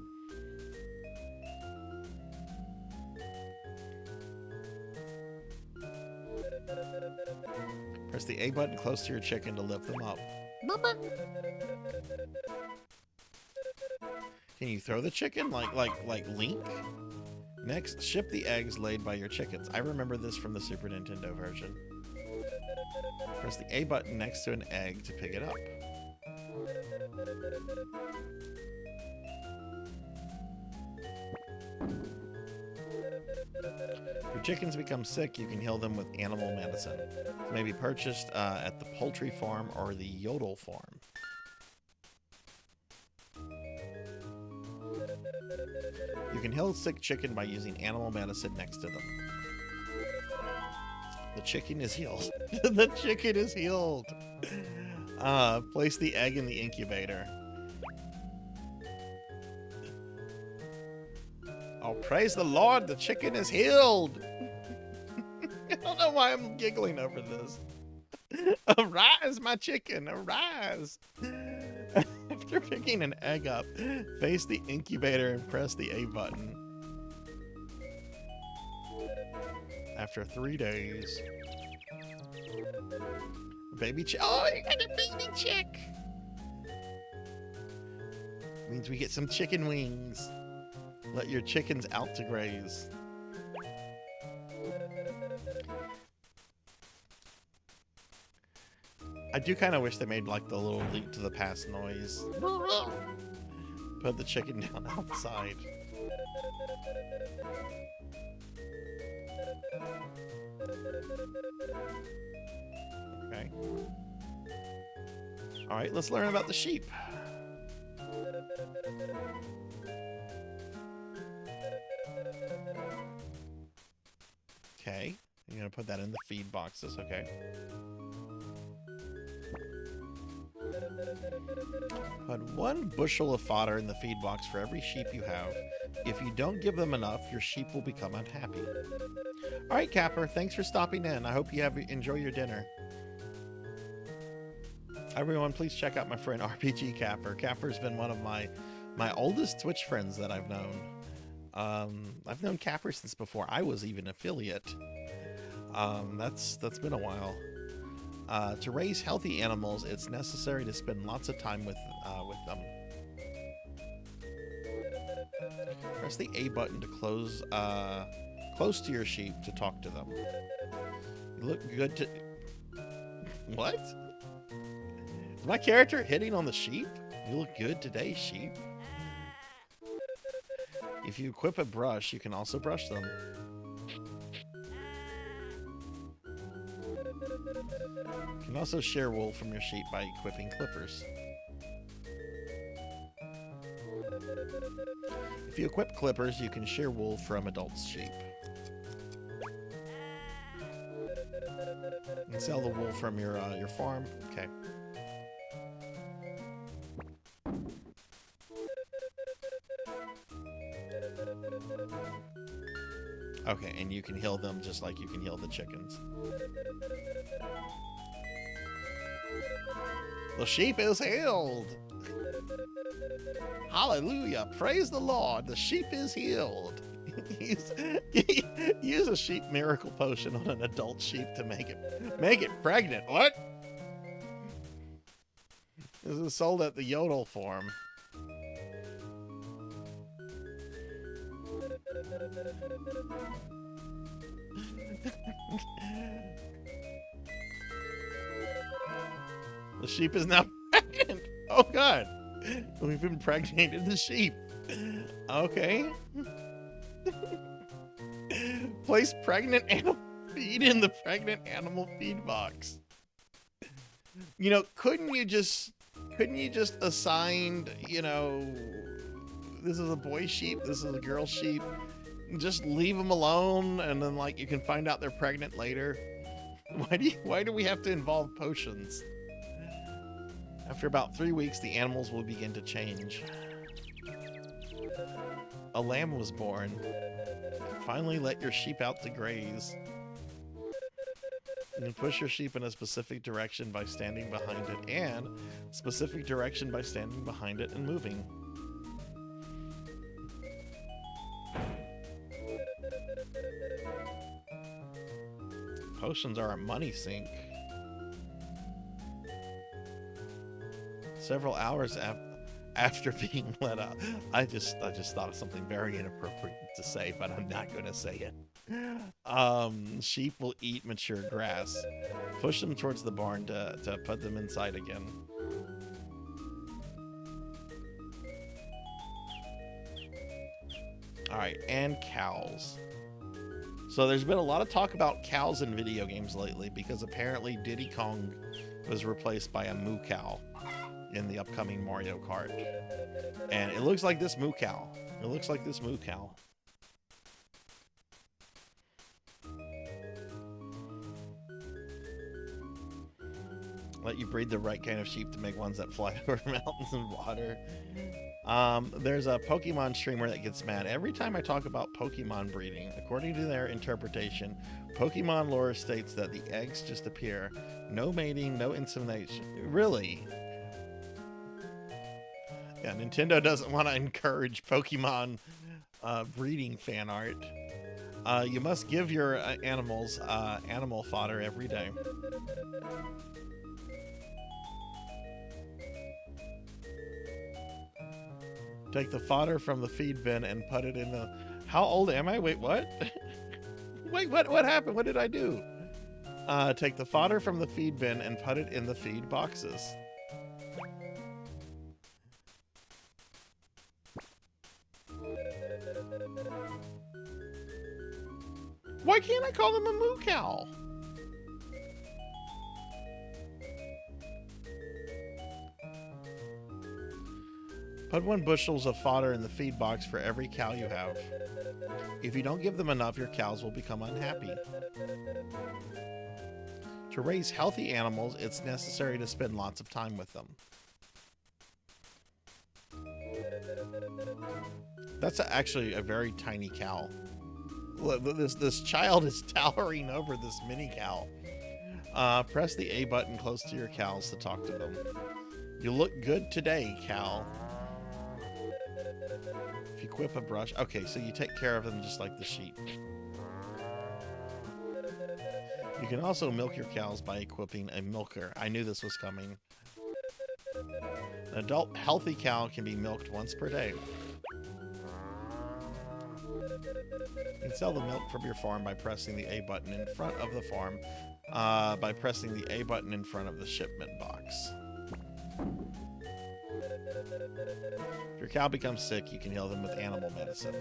Speaker 2: Press the A button close to your chicken to lift them up. Can you throw the chicken like Link? Next, ship the eggs laid by your chickens. I remember this from the Super Nintendo version. Press the A button next to an egg to pick it up. If your chickens become sick, you can heal them with animal medicine. It may be purchased at the poultry farm or the Yodel farm. You can heal a sick chicken by using animal medicine next to them. The chicken is healed. The chicken is healed. Place the egg in the incubator. Oh, praise the Lord, the chicken is healed. I don't know why I'm giggling over this. Arise, my chicken, arise. After picking an egg up, face the incubator and press the A button. After 3 days, baby chick. Oh, you got a baby chick. Means we get some chicken wings. Let your chickens out to graze. I do kind of wish they made like the little Link to the Past noise. Put the chicken down outside. Okay. All right, let's learn about the sheep. Okay, you're gonna put that in the feed boxes, okay. Put 1 bushel of fodder in the feed box for every sheep you have. If you don't give them enough, your sheep will become unhappy. All right, Capper, thanks for stopping in. I hope you enjoy your dinner. Everyone, please check out my friend RPG Capper. Capper's been one of my oldest Twitch friends that I've known. I've known Capper since before I was even affiliate. That's been a while. To raise healthy animals, it's necessary to spend lots of time with them. Press the A button to close close to your sheep to talk to them. You look good to... What? Is my character hitting on the sheep? You look good today, sheep. If you equip a brush, you can also brush them. You can also share wool from your sheep by equipping clippers. If you equip clippers, you can share wool from adult sheep. You can sell the wool from your farm. Okay. Okay, and you can heal them just like you can heal the chickens. The sheep is healed. Hallelujah. Praise the Lord. The sheep is healed. Use a sheep miracle potion on an adult sheep to make it pregnant. What? This is sold at the Yodel form. The sheep is now pregnant. Oh god. We've impregnated the sheep. Okay. Place pregnant animal feed in the pregnant animal feed box. You know, couldn't you just assign, you know, this is a boy sheep, this is a girl sheep, just leave them alone, and then like you can find out they're pregnant later? Why do we have to involve potions? After about 3 weeks, the animals will begin to change. A lamb was born. Finally, let your sheep out to graze. You can push your sheep in a specific direction by standing behind it, and specific direction by standing behind it and moving. Potions are a money sink. Several hours after being let out. I just thought of something very inappropriate to say, but I'm not going to say it. Sheep will eat mature grass. Push them towards the barn to put them inside again. All right, and cows. So there's been a lot of talk about cows in video games lately because apparently Diddy Kong was replaced by a moo cow in the upcoming Mario Kart. And it looks like this moo cow. It looks like this moo cow. Let you breed the right kind of sheep to make ones that fly over mountains and water. There's a Pokemon streamer that gets mad every time I talk about Pokemon breeding. According to their interpretation, Pokemon lore states that the eggs just appear. No mating, no insemination. Really? Yeah, Nintendo doesn't want to encourage Pokemon breeding fan art. You must give your animals animal fodder every day. Take the fodder from the feed bin and put it in the... How old am I? Wait, what? Wait, what happened? What did I do? Take the fodder from the feed bin and put it in the feed boxes. Why can't I call them a moo cow? Put 1 bushel of fodder in the feed box for every cow you have. If you don't give them enough, your cows will become unhappy. To raise healthy animals, it's necessary to spend lots of time with them. That's actually a very tiny cow. This child is towering over this mini cow. Press the A button close to your cows to talk to them. You look good today, cow. If you equip a brush... Okay, so you take care of them just like the sheep. You can also milk your cows by equipping a milker. I knew this was coming. An adult healthy cow can be milked once per day. You can sell the milk from your farm by pressing the A button in front of the farm, by pressing the A button in front of the shipment box. If your cow becomes sick, you can heal them with animal medicine.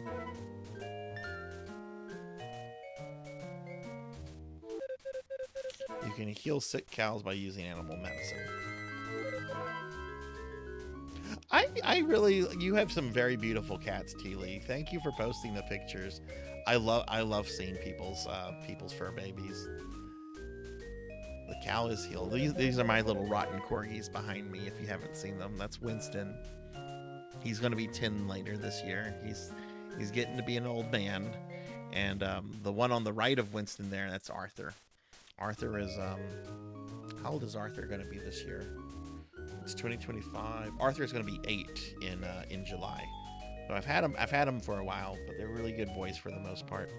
Speaker 2: You can heal sick cows by using animal medicine. I really, you have some very beautiful cats, Teely. Thank you for posting the pictures. I love seeing people's fur babies. The cow is healed. These are my little rotten corgis behind me. If you haven't seen them, that's Winston. He's going to be 10 later this year. He's getting to be an old man. And the one on the right of Winston there, that's Arthur. Arthur is how old is Arthur going to be this year? It's 2025. Arthur is going to be 8 in July. So I've had him for a while, but they're really good boys for the most part.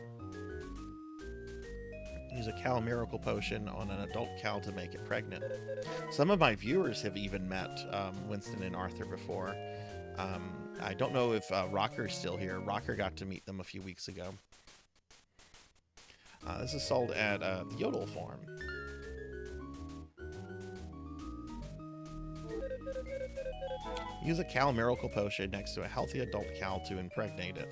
Speaker 2: Use a cow miracle potion on an adult cow to make it pregnant. Some of my viewers have even met Winston and Arthur before. I don't know if Rocker's still here. Rocker got to meet them a few weeks ago. This is sold at the Yodel farm. Use a cow miracle potion next to a healthy adult cow to impregnate it.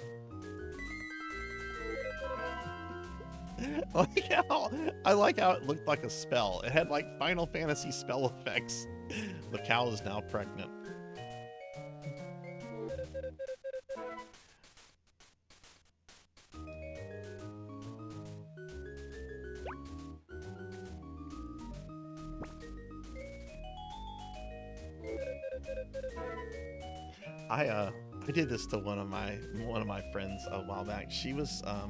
Speaker 2: I like how it looked like a spell. It had like Final Fantasy spell effects. The cow is now pregnant. I did this to one of my friends a while back. She was I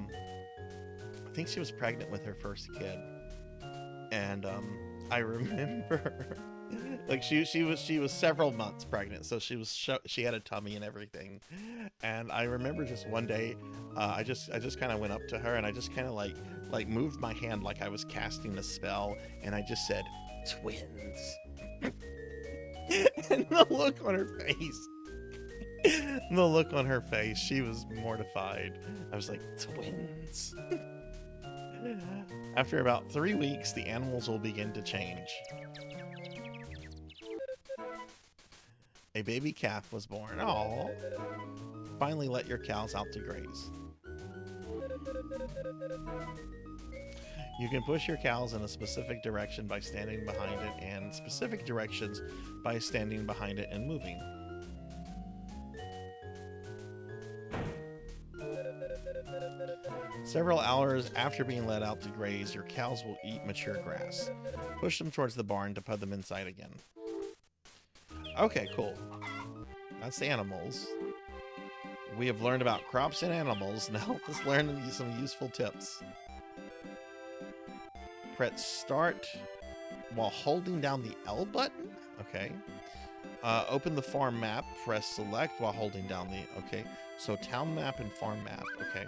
Speaker 2: think she was pregnant with her first kid, and I remember like she was several months pregnant, so she had a tummy and everything. And I remember just one day I just kind of went up to her and I just kind of like moved my hand like I was casting a spell, and I just said twins. And the look on her face, she was mortified. I was like, twins. After about 3 weeks, the animals will begin to change. A baby calf was born. Aww. Finally let your cows out to graze. You can push your cows in a specific direction by standing behind it, and specific directions by standing behind it and moving. Several hours after being let out to graze, your cows will eat mature grass. Push them towards the barn to put them inside again. Okay, cool. That's the animals. We have learned about crops and animals. Now let's learn some useful tips. Press start while holding down the L button. Okay. Open the farm map. Press select while holding down the... Okay. So town map and farm map. Okay.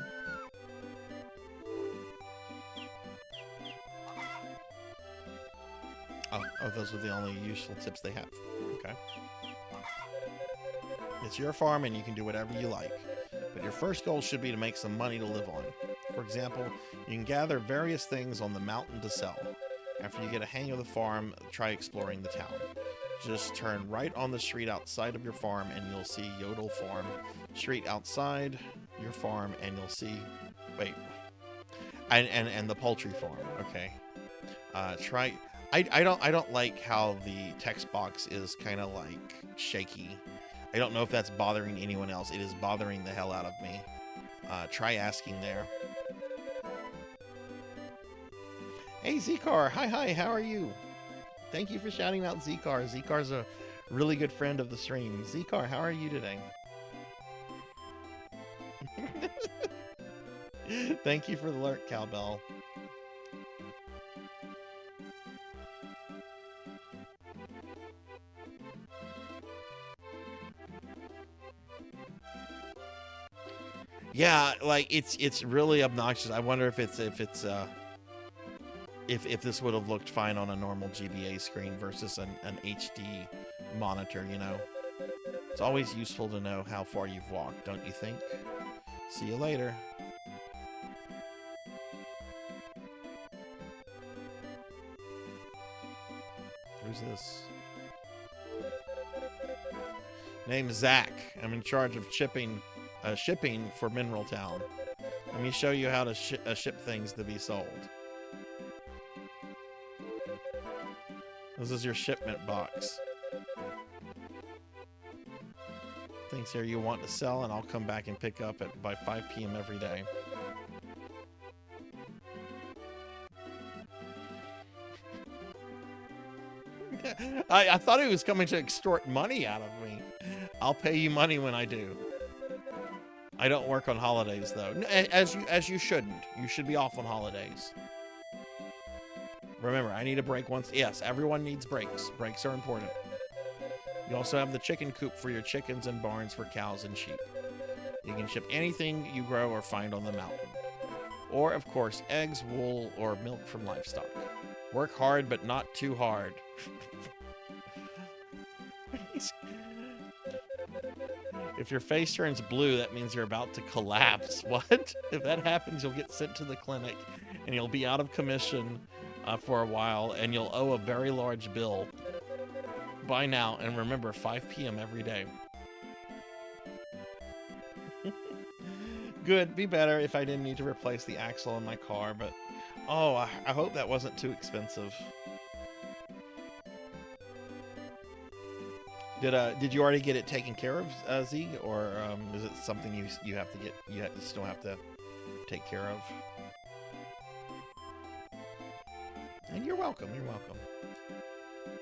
Speaker 2: Oh, those are the only useful tips they have. Okay. It's your farm and you can do whatever you like. But your first goal should be to make some money to live on. For example, you can gather various things on the mountain to sell. After you get a hang of the farm, try exploring the town. Just turn right on the street outside of your farm and you'll see Yodel Farm. Street outside your farm and you'll see... Wait. And the poultry farm. Okay. Try... I don't like how the text box is kind of like shaky. I don't know if that's bothering anyone else. It is bothering the hell out of me. Try asking there. Hey, Zcar. Hi, how are you? Thank you for shouting out Zcar. Zcar's a really good friend of the stream. Zcar, how are you today? Thank you for the lurk, Cowbell. Yeah, like it's really obnoxious. I wonder if this would have looked fine on a normal GBA screen versus an HD monitor, you know. It's always useful to know how far you've walked, don't you think? See you later. Who's this? Name's Zach. I'm in charge of shipping for Mineral Town. Let me show you how to ship things to be sold. This is your shipment box. Things here you want to sell, and I'll come back and pick up by 5 p.m. every day. I thought he was coming to extort money out of me. I'll pay you money when I do. I don't work on holidays, though. As you shouldn't. You should be off on holidays. Remember, I need a break once. Yes, everyone needs breaks. Breaks are important. You also have the chicken coop for your chickens and barns for cows and sheep. You can ship anything you grow or find on the mountain. Or, of course, eggs, wool, or milk from livestock. Work hard, but not too hard. If your face turns blue, that means you're about to collapse. What? If that happens, you'll get sent to the clinic, and you'll be out of commission for a while, and you'll owe a very large bill. Bye now, and remember, 5 p.m. every day. Good, be better if I didn't need to replace the axle in my car, but oh, I hope that wasn't too expensive. Did you already get it taken care of, Z, or is it something you have to get? You still have to take care of. And you're welcome. You're welcome.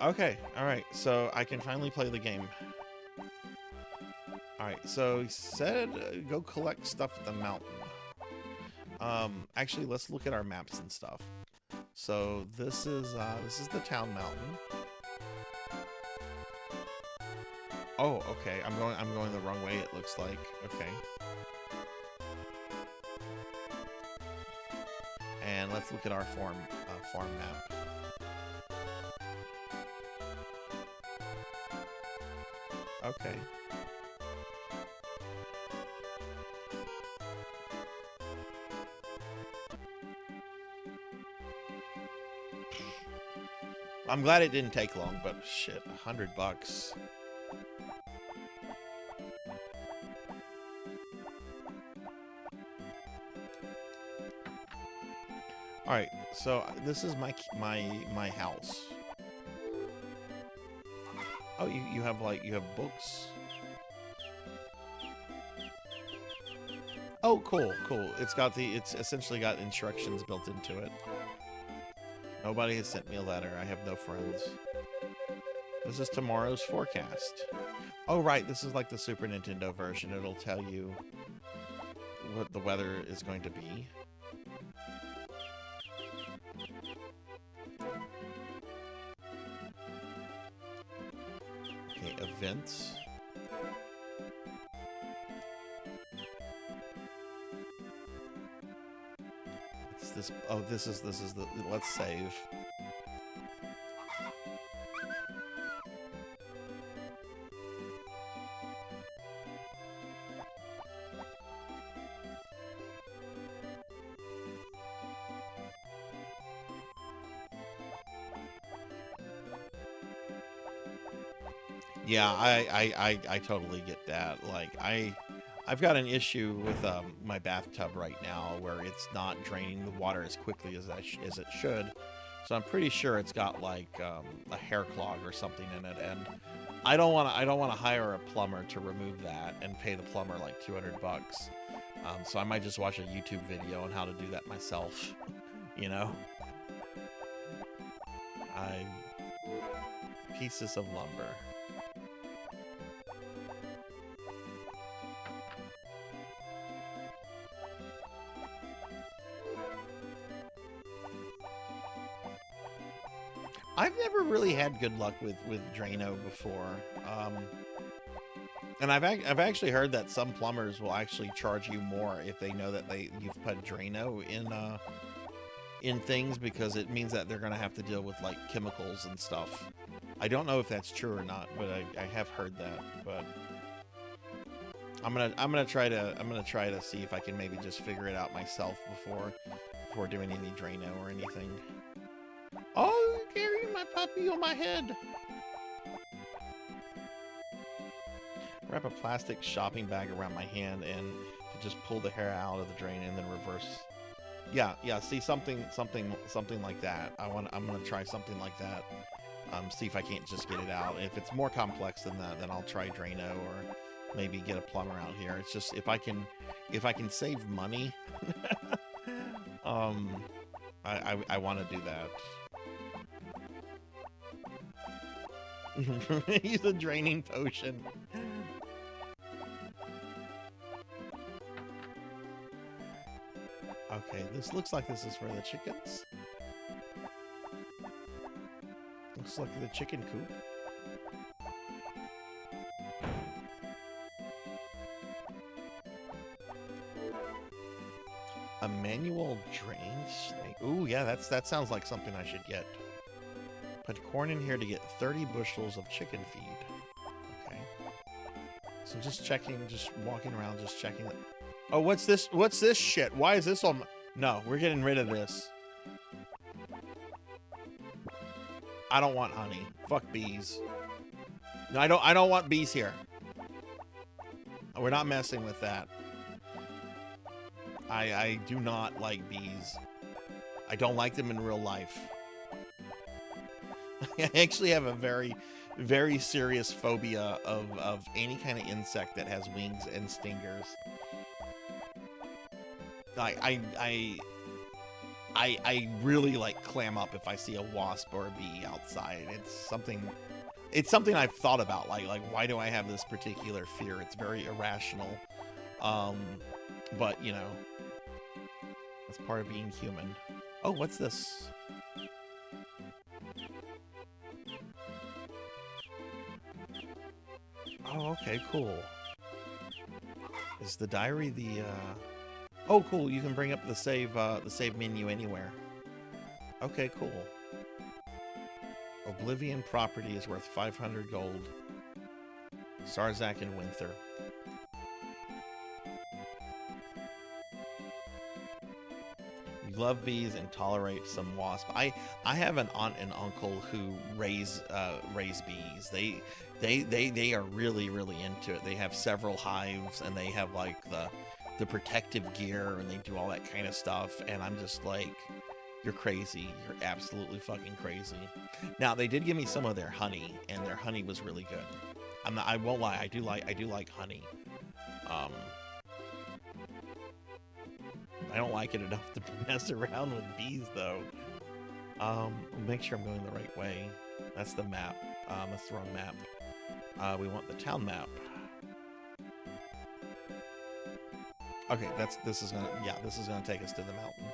Speaker 2: Okay. All right. So I can finally play the game. All right. So he said go collect stuff at the mountain. Actually, let's look at our maps and stuff. So this is the town mountain. Oh, okay. I'm going the wrong way, it looks like. Okay. And let's look at our farm map. Okay. I'm glad it didn't take long, but shit, $100. All right, so this is my house. Oh, you have books. Oh, cool. It's essentially got instructions built into it. Nobody has sent me a letter. I have no friends. This is tomorrow's forecast. Oh, right. This is like the Super Nintendo version. It'll tell you what the weather is going to be. Okay, events. What's this? Oh, this is the, let's save. Yeah, I totally get that. Like, I've got an issue with my bathtub right now where it's not draining the water as quickly as it should. So I'm pretty sure it's got like a hair clog or something in it, and I don't want to hire a plumber to remove that and pay the plumber like $200. So I might just watch a YouTube video on how to do that myself. You know, pieces of lumber. I've never really had good luck with Drano before, and I've actually heard that some plumbers will actually charge you more if they know that you've put Drano in things, because it means that they're gonna have to deal with like chemicals and stuff. I don't know if that's true or not, but I have heard that. But I'm gonna try to see if I can maybe just figure it out myself before doing any Drano or anything. Oh, carrying my puppy on my head. Wrap a plastic shopping bag around my hand and just pull the hair out of the drain and then reverse. Yeah, see, something like that. I'm gonna try something like that. See if I can't just get it out. If it's more complex than that, then I'll try Drano or maybe get a plumber out here. It's just if I can save money, I want to do that. Use a draining potion. Okay, this looks like this is for the chickens. Looks like the chicken coop. A manual drain snake. Ooh, yeah, that sounds like something I should get. Put corn in here to get 30 bushels of chicken feed. Okay. So just checking, just walking around, just checking it. Oh, what's this? What's this shit? Why is this on? No, we're getting rid of this. I don't want honey. Fuck bees. No, I don't want bees here. We're not messing with that. I do not like bees. I don't like them in real life. I actually have a very, very serious phobia of any kind of insect that has wings and stingers. I really like clam up if I see a wasp or a bee outside. It's something I've thought about. Like why do I have this particular fear? It's very irrational. But you know, that's part of being human. Oh, what's this? Oh, okay, cool. Is the diary the Oh, cool. You can bring up the save menu anywhere. Okay, cool. Oblivion property is worth 500 gold. Sarzac and Winter. You love bees and tolerate some wasp. I have an aunt and uncle who raise bees. They are really into it. They have several hives and they have like the protective gear and they do all that kind of stuff, and I'm just like, you're crazy. You're absolutely fucking crazy. Now they did give me some of their honey, and their honey was really good. I won't lie, I do like honey. I don't like it enough to mess around with bees though. Make sure I'm going the right way. That's the map. That's the wrong map. We want the town map. Okay, this is gonna take us to the mountain.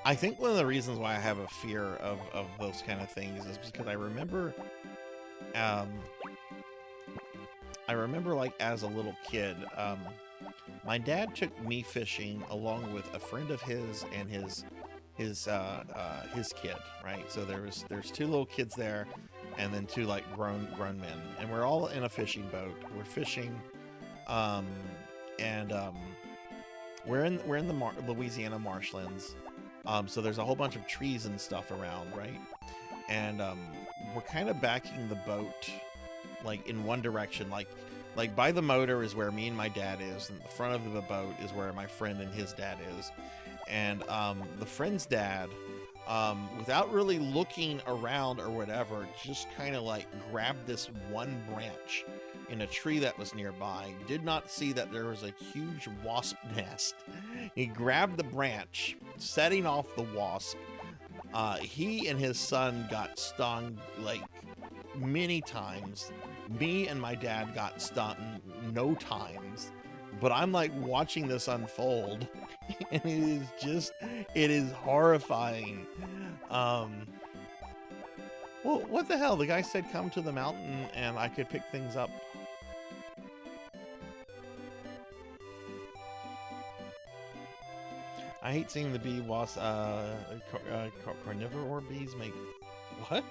Speaker 2: I think one of the reasons why I have a fear of those kind of things is because I remember like as a little kid, my dad took me fishing along with a friend of his and his kid, right? So there's two little kids there, and then two like grown men, and we're all in a fishing boat. We're fishing, we're in the Louisiana marshlands. So there's a whole bunch of trees and stuff around, right? And we're kind of backing the boat like in one direction, like by the motor is where me and my dad is, and the front of the boat is where my friend and his dad is. And the friend's dad, without really looking around or whatever, just kind of like grabbed this one branch in a tree that was nearby, did not see that there was a huge wasp nest. He grabbed the branch, setting off the wasp. He and his son got stung like many times. Me and my dad got stung no times. But I'm like watching this unfold, and it is horrifying. Well, what the hell? The guy said come to the mountain and I could pick things up. I hate seeing the bee wasp, carnivore bees make, what?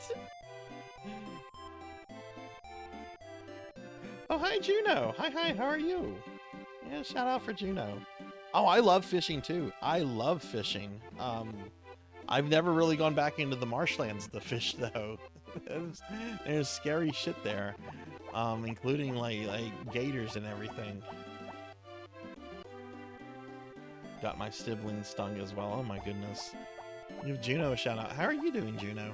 Speaker 2: Oh, hi, Juno. Hi, how are you? Yeah, shout out for Juno. Oh, I love fishing too. I love fishing. I've never really gone back into the marshlands to fish though. There's scary shit there, including like gators and everything. Got my sibling stung as well. Oh my goodness. Give Juno a shout out. How are you doing, Juno?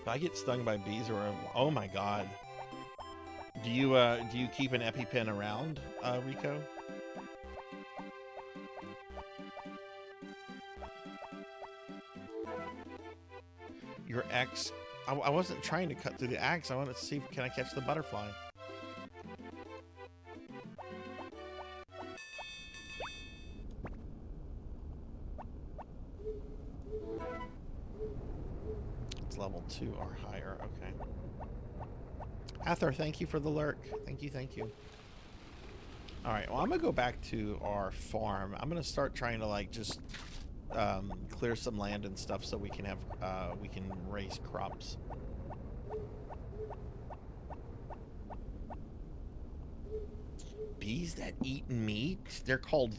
Speaker 2: If I get stung by bees or oh my god. Do you keep an EpiPen around, Rico? Your ex. I wasn't trying to cut through the axe. I wanted to see, can I catch the butterfly? It's level 2 or higher. Okay. Hathor, thank you for the lurk. Thank you. All right. Well, I'm gonna go back to our farm. I'm gonna start trying to like just clear some land and stuff so we can have we can raise crops. Bees that eat meat? They're called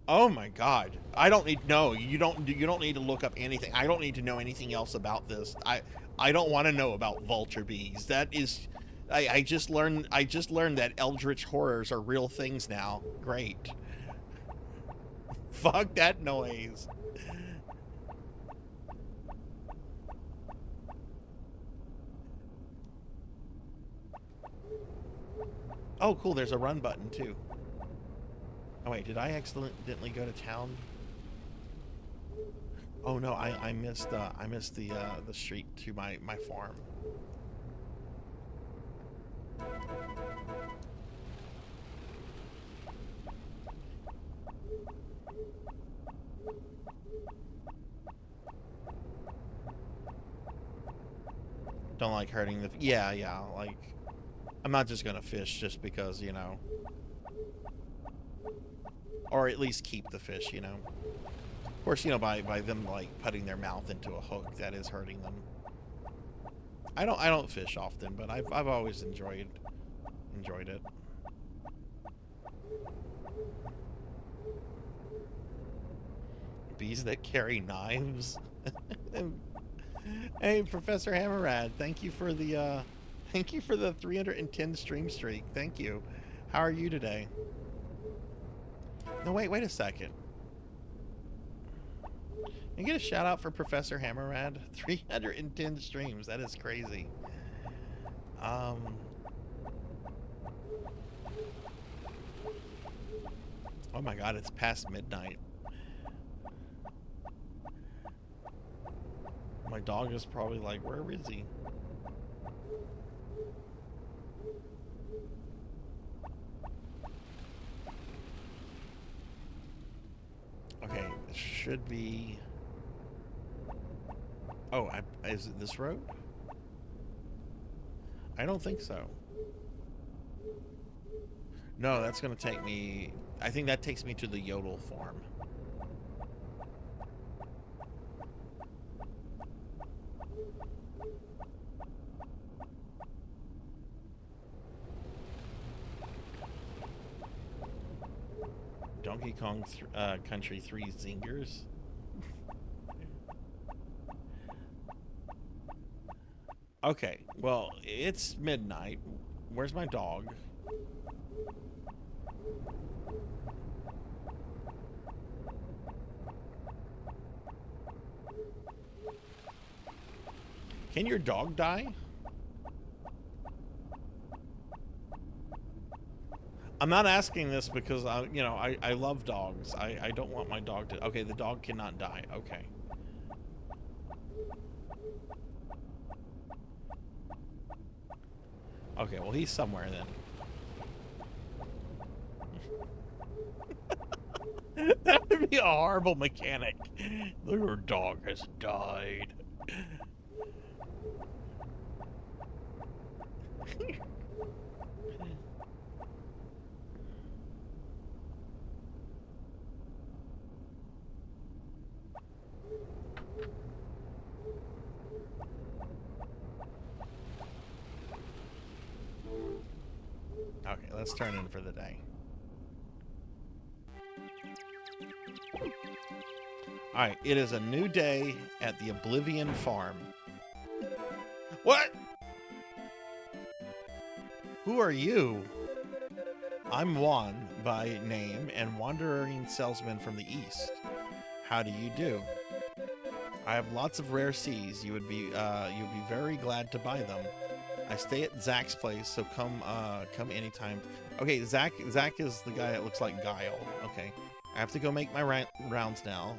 Speaker 2: Oh my god. I don't need you don't need to look up anything. I don't need to know anything else about this. I don't want to know about vulture bees. That is I just learned that eldritch horrors are real things now. Great. Fuck that noise. Oh, cool. There's a run button too. Oh wait, did I accidentally go to town? Oh no, I missed the street to my farm. Don't like hurting the... Yeah, like... I'm not just gonna fish just because, you know... Or at least keep the fish, you know? Of course, you know, by them, like, putting their mouth into a hook, that is hurting them. I don't fish often, but I've always enjoyed it. Bees that carry knives? Hey, Professor Hammerrad, thank you for the 310 stream streak. Thank you. How are you today? No, wait a second. You get a shout out for Professor Hammerrad. 310 streams. That is crazy. Oh my god, it's past midnight. My dog is probably like, where is he? Okay, it should be... Oh, is it this road? I don't think so. No, that's gonna take me... I think that takes me to the Yodel farm. Donkey Kong Country 3 Zingers. Okay, well, it's midnight. Where's my dog? Can your dog die? I'm not asking this because I love dogs. I don't want my dog to... Okay, the dog cannot die. Okay. Okay, well, he's somewhere then. That would be a horrible mechanic. Your dog has died. Okay, let's turn in for the day. Alright, it is a new day at the Oblivion Farm. What? Who are you? I'm Juan by name and wandering salesman from the east. How do you do? I have lots of rare seeds. You'd be very glad to buy them. I stay at Zach's place, so come anytime. Okay, Zach is the guy that looks like Guile. Okay, I have to go make my rounds now.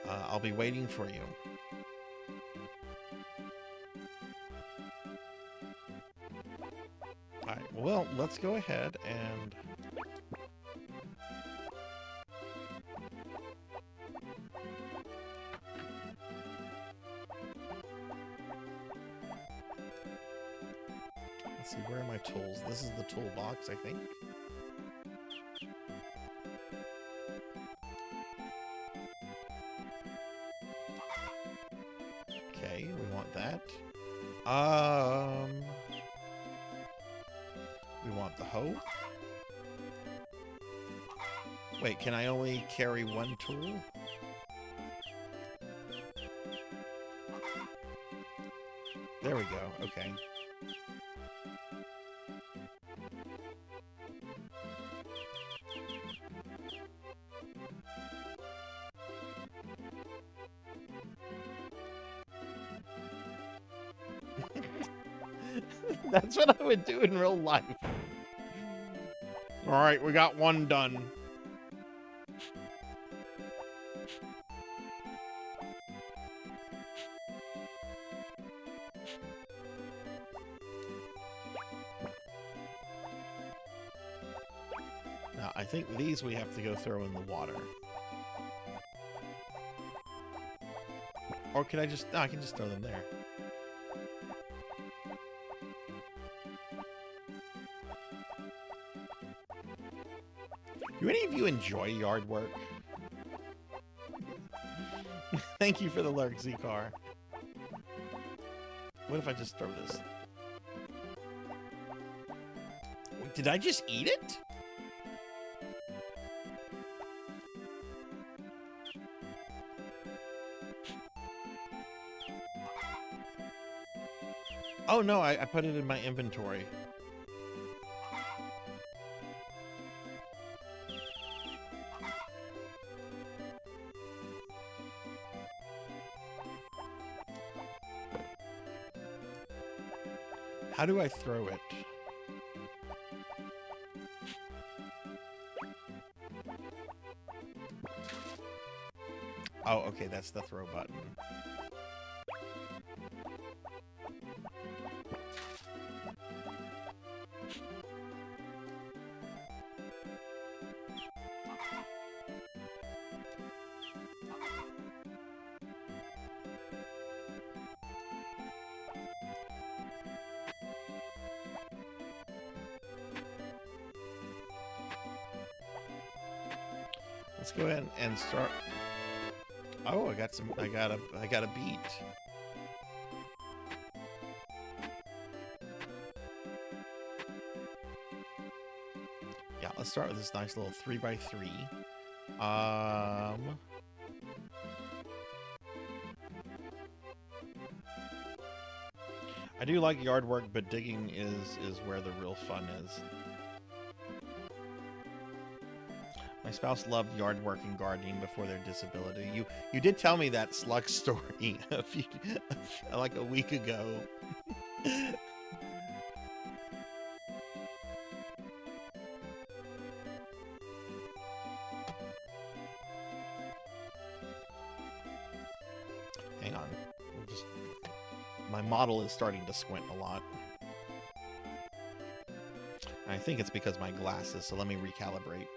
Speaker 2: I'll be waiting for you. All right. Well, let's go ahead and. Let's see, where are my tools? This is the toolbox, I think. Okay, we want that. We want the hoe. Wait, can I only carry one tool? There we go, okay. That's what I would do in real life. All right, we got one done. Now, I think these we have to go throw in the water. Or can I just... No, I can just throw them there. Do any of you enjoy yard work? Thank you for the lurk, Z-Car. What if I just throw this? Wait, did I just eat it? Oh no, I put it in my inventory. How do I throw it? Oh, okay, that's the throw button. Let's go ahead and start. Oh, I got a beet. Yeah, let's start with this nice little 3x3. I do like yard work, but digging is where the real fun is. My spouse loved yard work and gardening before their disability. You did tell me that slug story like a week ago. Hang on. My model is starting to squint a lot. I think it's because of my glasses, so let me recalibrate.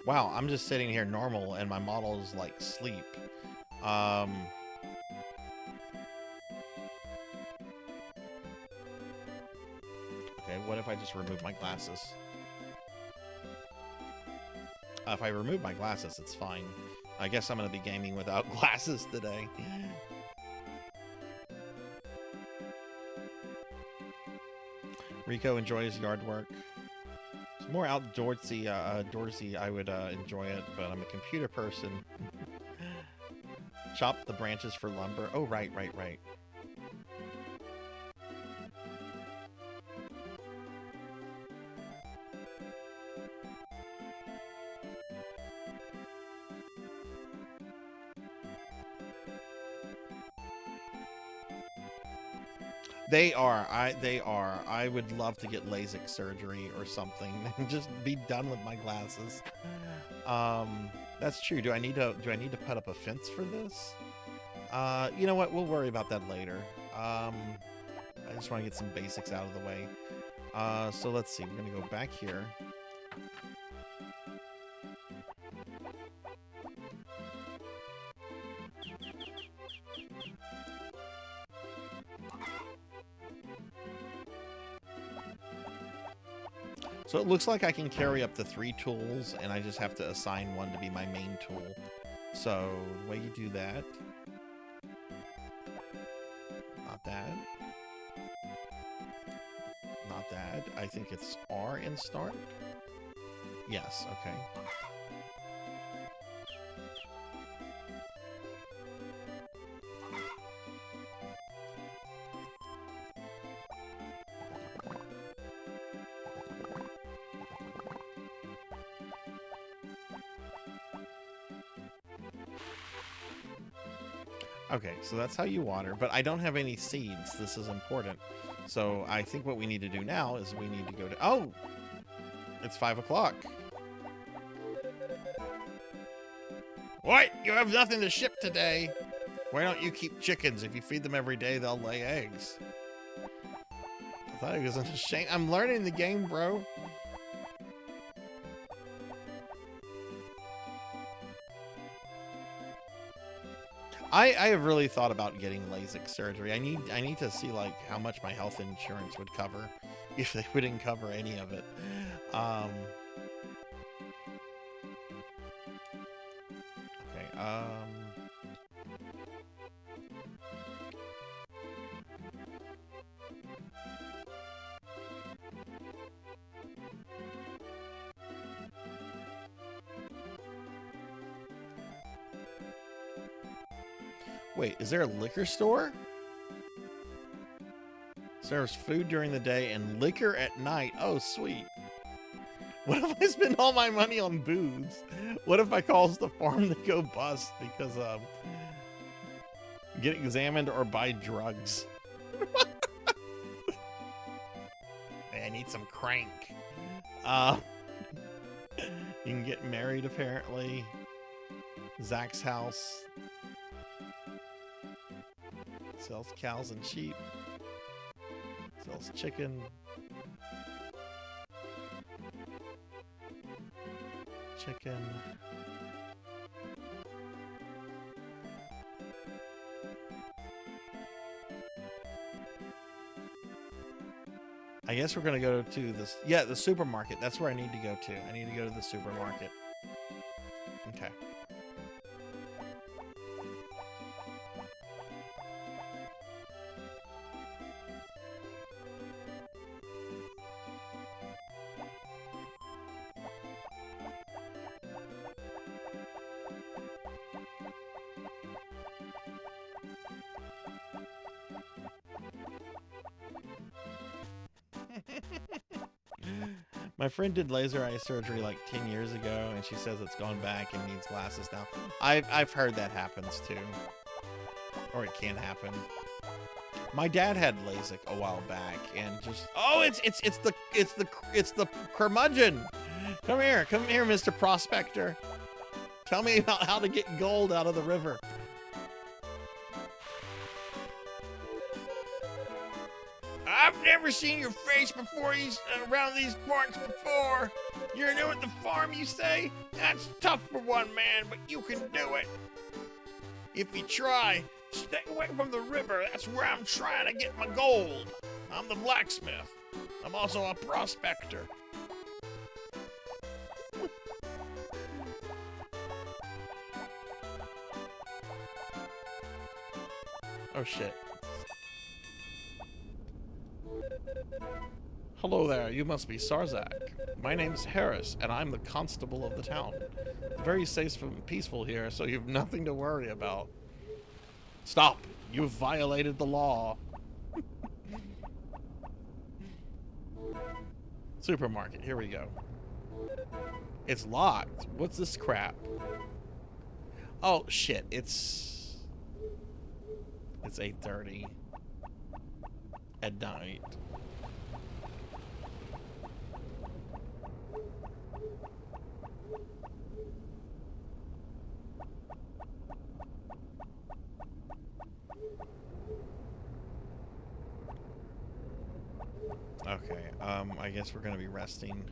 Speaker 2: Wow, I'm just sitting here normal and my model is like sleep. Okay, what if I just remove my glasses? If I remove my glasses, it's fine. I guess I'm going to be gaming without glasses today. Rico enjoys yard work. It's more outdoorsy, I would enjoy it, but I'm a computer person. Chop the branches for lumber. Oh, right. They are. I would love to get LASIK surgery or something and just be done with my glasses. That's true. Do I need to put up a fence for this? You know what? We'll worry about that later. I just want to get some basics out of the way. So let's see. We're going to go back here. So it looks like I can carry up to 3 tools, and I just have to assign one to be my main tool. So the way you do that... Not that. Not that. I think it's R in start? Yes, okay. Okay, so that's how you water, but I don't have any seeds. This is important. So I think what we need to do now is we need to go to... Oh! It's 5 o'clock. What? You have nothing to ship today? Why don't you keep chickens? If you feed them every day, they'll lay eggs. I thought it was a shame. I'm learning the game, bro. I have really thought about getting LASIK surgery. I need to see like how much my health insurance would cover, if they wouldn't cover any of it. Okay. Wait, is there a liquor store? Serves food during the day and liquor at night. Oh, sweet. What if I spend all my money on booze? What if I cause the farm to go bust because get examined or buy drugs? Hey, I need some crank. You can get married apparently. Zach's house. Sells cows and sheep. Sells chicken. Chicken. I guess we're gonna go to this. Yeah, the supermarket. That's where I need to go to. I need to go to the supermarket. Okay. My friend did laser eye surgery like 10 years ago, and she says it's gone back and needs glasses now. I've heard that happens too, or it can happen. My dad had LASIK a while back, and just it's the curmudgeon. Come here, Mr. Prospector. Tell me about how to get gold out of the river. I've never seen your face before around these parts before. You're new at the farm, you say? That's tough for one man, but you can do it. If you try, stay away from the river. That's where I'm trying to get my gold. I'm the blacksmith. I'm also a prospector. Oh shit. Hello there, you must be Sarzac. My name's Harris, and I'm the constable of the town. Very safe and peaceful here, so you've nothing to worry about. Stop! You've violated the law. Supermarket, here we go. It's locked. What's this crap? Oh shit, it's 8:30 at night. Okay, I guess we're gonna be resting.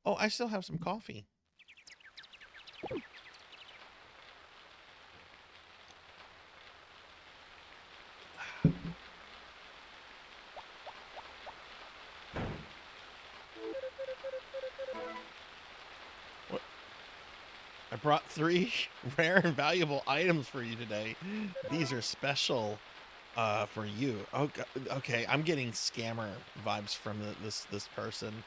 Speaker 2: Oh, I still have some coffee. What? I brought 3 rare and valuable items for you today. These are special for you. Oh, okay, I'm getting scammer vibes from this person.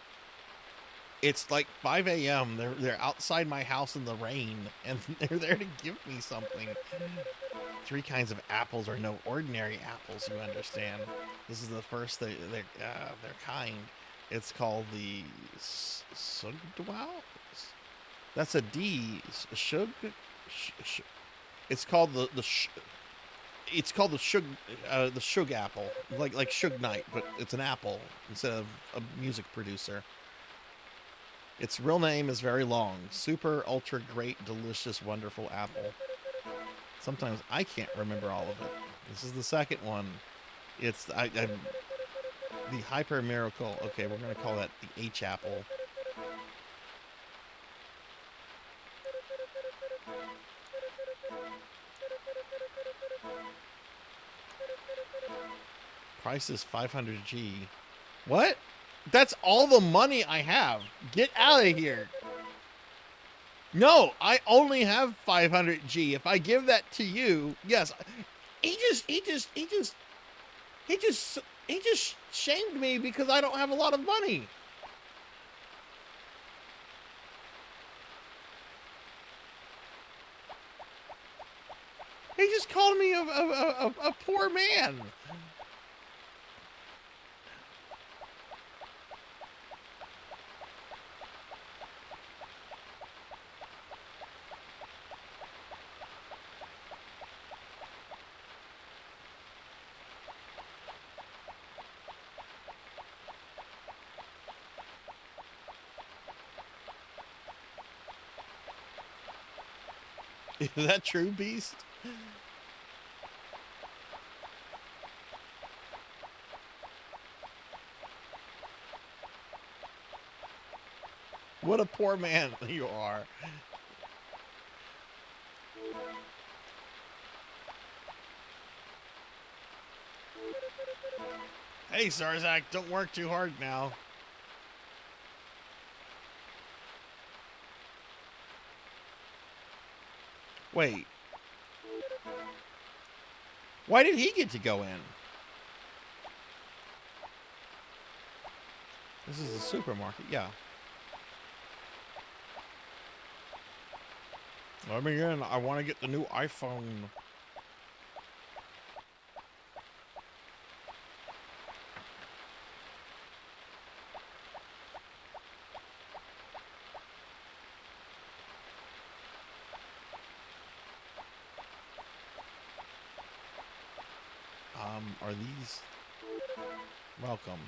Speaker 2: It's like 5 a.m. They're outside my house in the rain, and they're there to give me something. 3 kinds of apples are no ordinary apples, you understand. This is the first their kind. It's called the Sugdwal. That's a D. Shug. It's called it's called the Shug apple, like Suge Knight, but it's an apple instead of a music producer. Its real name is very long. Super, ultra, great, delicious, wonderful apple. Sometimes I can't remember all of it. This is the second one. It's the Hyper Miracle. Okay, we're going to call that the H apple. Price is 500G. What? That's all the money I have. Get out of here. No, I only have 500G. If I give that to you, yes. He just shamed me because I don't have a lot of money. He just called me a poor man. Is that true, Beast? What a poor man you are. Hey, Sarzac, don't work too hard now. Wait. Why did he get to go in? This is the supermarket, yeah. Let me in. I want to get the new iPhone. Are these... Welcome.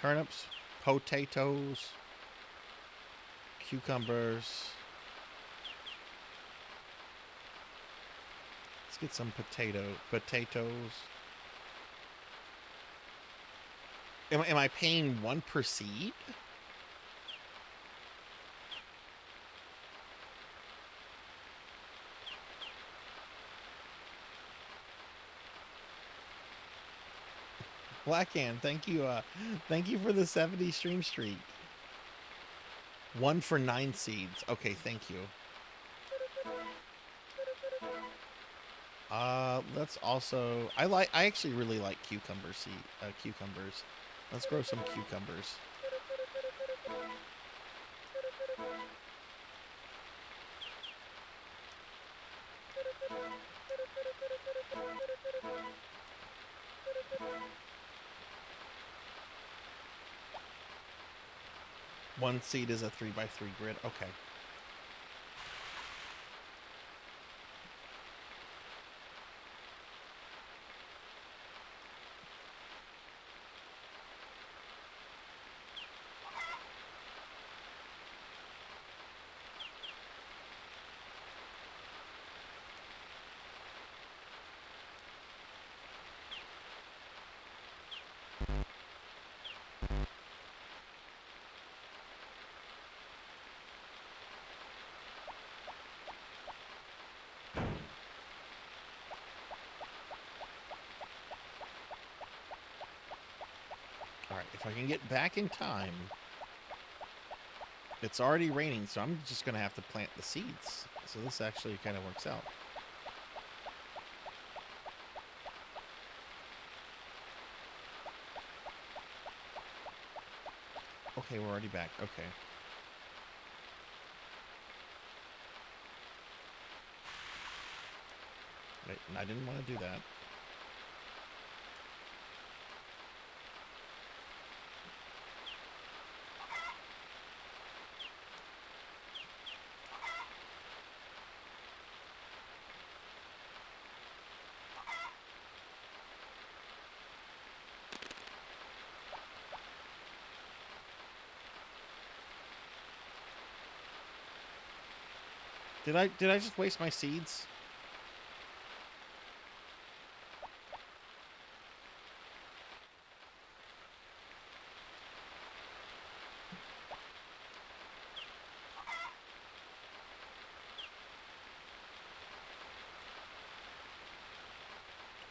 Speaker 2: Turnips, potatoes, cucumbers. Let's get some potatoes. Am I paying 1 per seed? Blackhand, thank you. Thank you for the 70 stream streak. 1 for 9 seeds. Okay, thank you. Let's also. I actually really like cucumbers. Let's grow some cucumbers. One seed is a 3x3 grid. Okay. Alright, if I can get back in time. It's already raining, so I'm just going to have to plant the seeds. So this actually kind of works out. Okay, we're already back. Okay. Wait, I didn't want to do that. Did I just waste my seeds?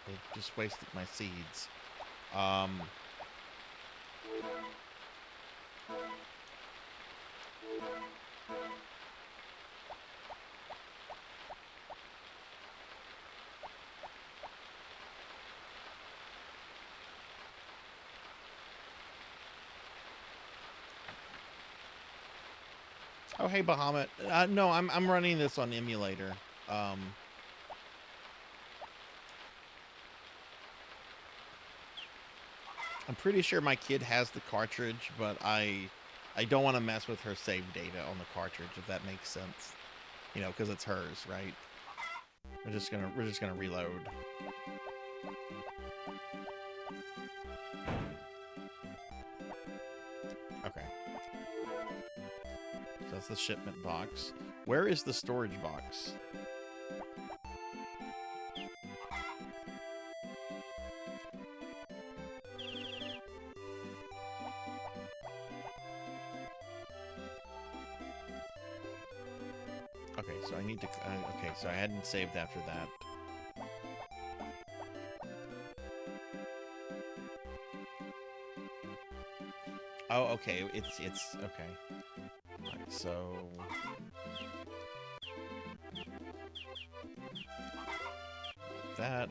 Speaker 2: I just wasted my seeds. Oh, hey, Bahamut. No, I'm running this on emulator. I'm pretty sure my kid has the cartridge, but I don't want to mess with her save data on the cartridge, if that makes sense. You know, because it's hers, right? We're just gonna reload. Okay. So that's the shipment box. Where is the storage box? Okay, so I need to... okay, so I hadn't saved after that. Oh, okay, it's okay. Alright, so... that...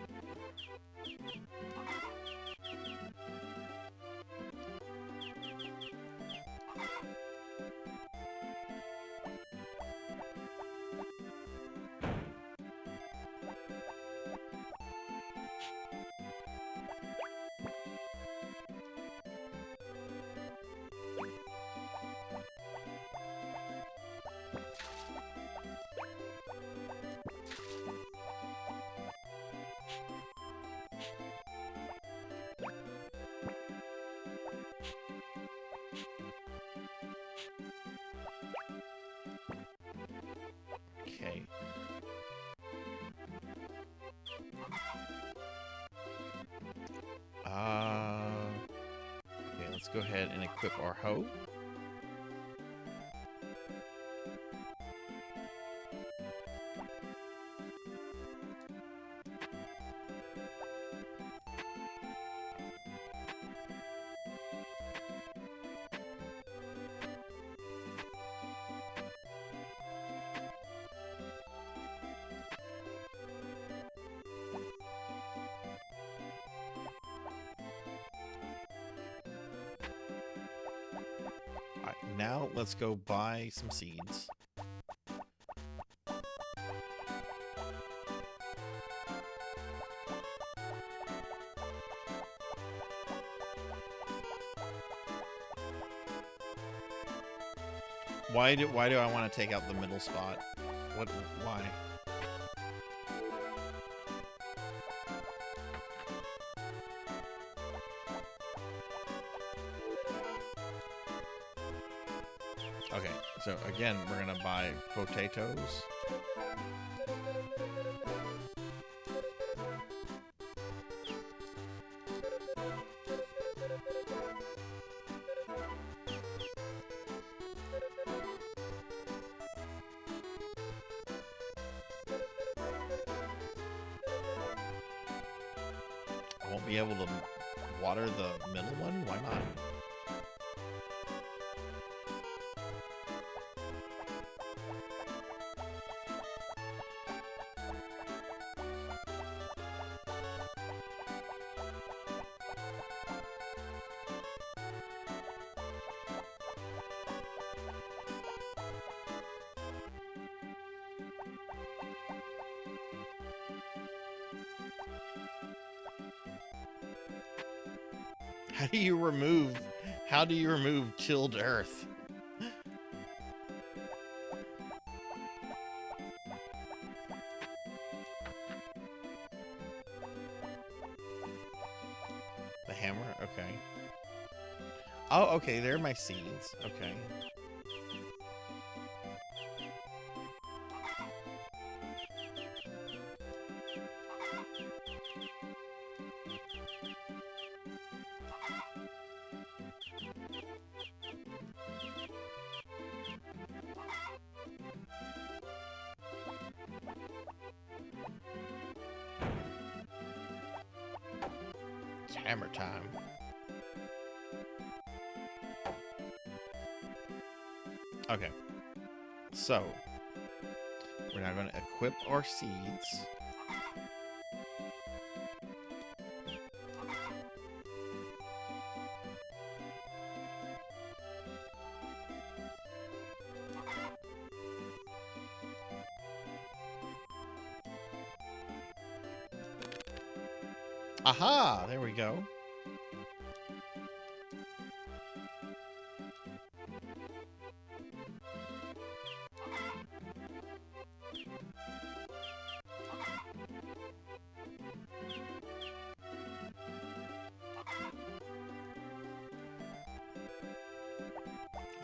Speaker 2: go ahead and equip our hoe. Alright, now let's go buy some seeds. Why do I want to take out the middle spot? Why? Okay, so again, we're gonna buy potatoes. I won't be able to water the middle one? Why not? How do you remove tilled earth? The hammer? Okay. Oh, okay, there are my seeds. Okay. It's hammer time. Okay. So, we're now going to equip our seeds. Aha! There we go.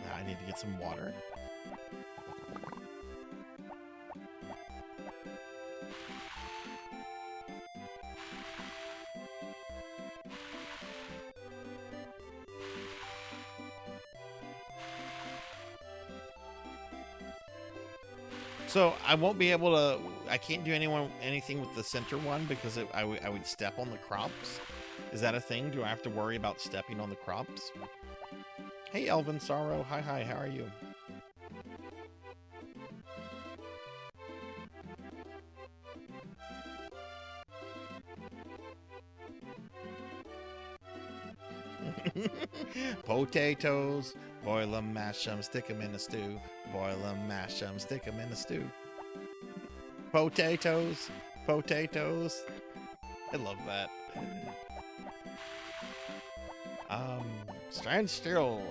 Speaker 2: Now I need to get some water. So I won't be able to. I can't do anything with the center one because I would step on the crops. Is that a thing? Do I have to worry about stepping on the crops? Hey, Elvin Sorrow. Hi, how are you? Potatoes, boil them, mash them, stick them in a stew. Boil them, mash them, stick them in a stew. Potatoes, potatoes. I love that. Stand still.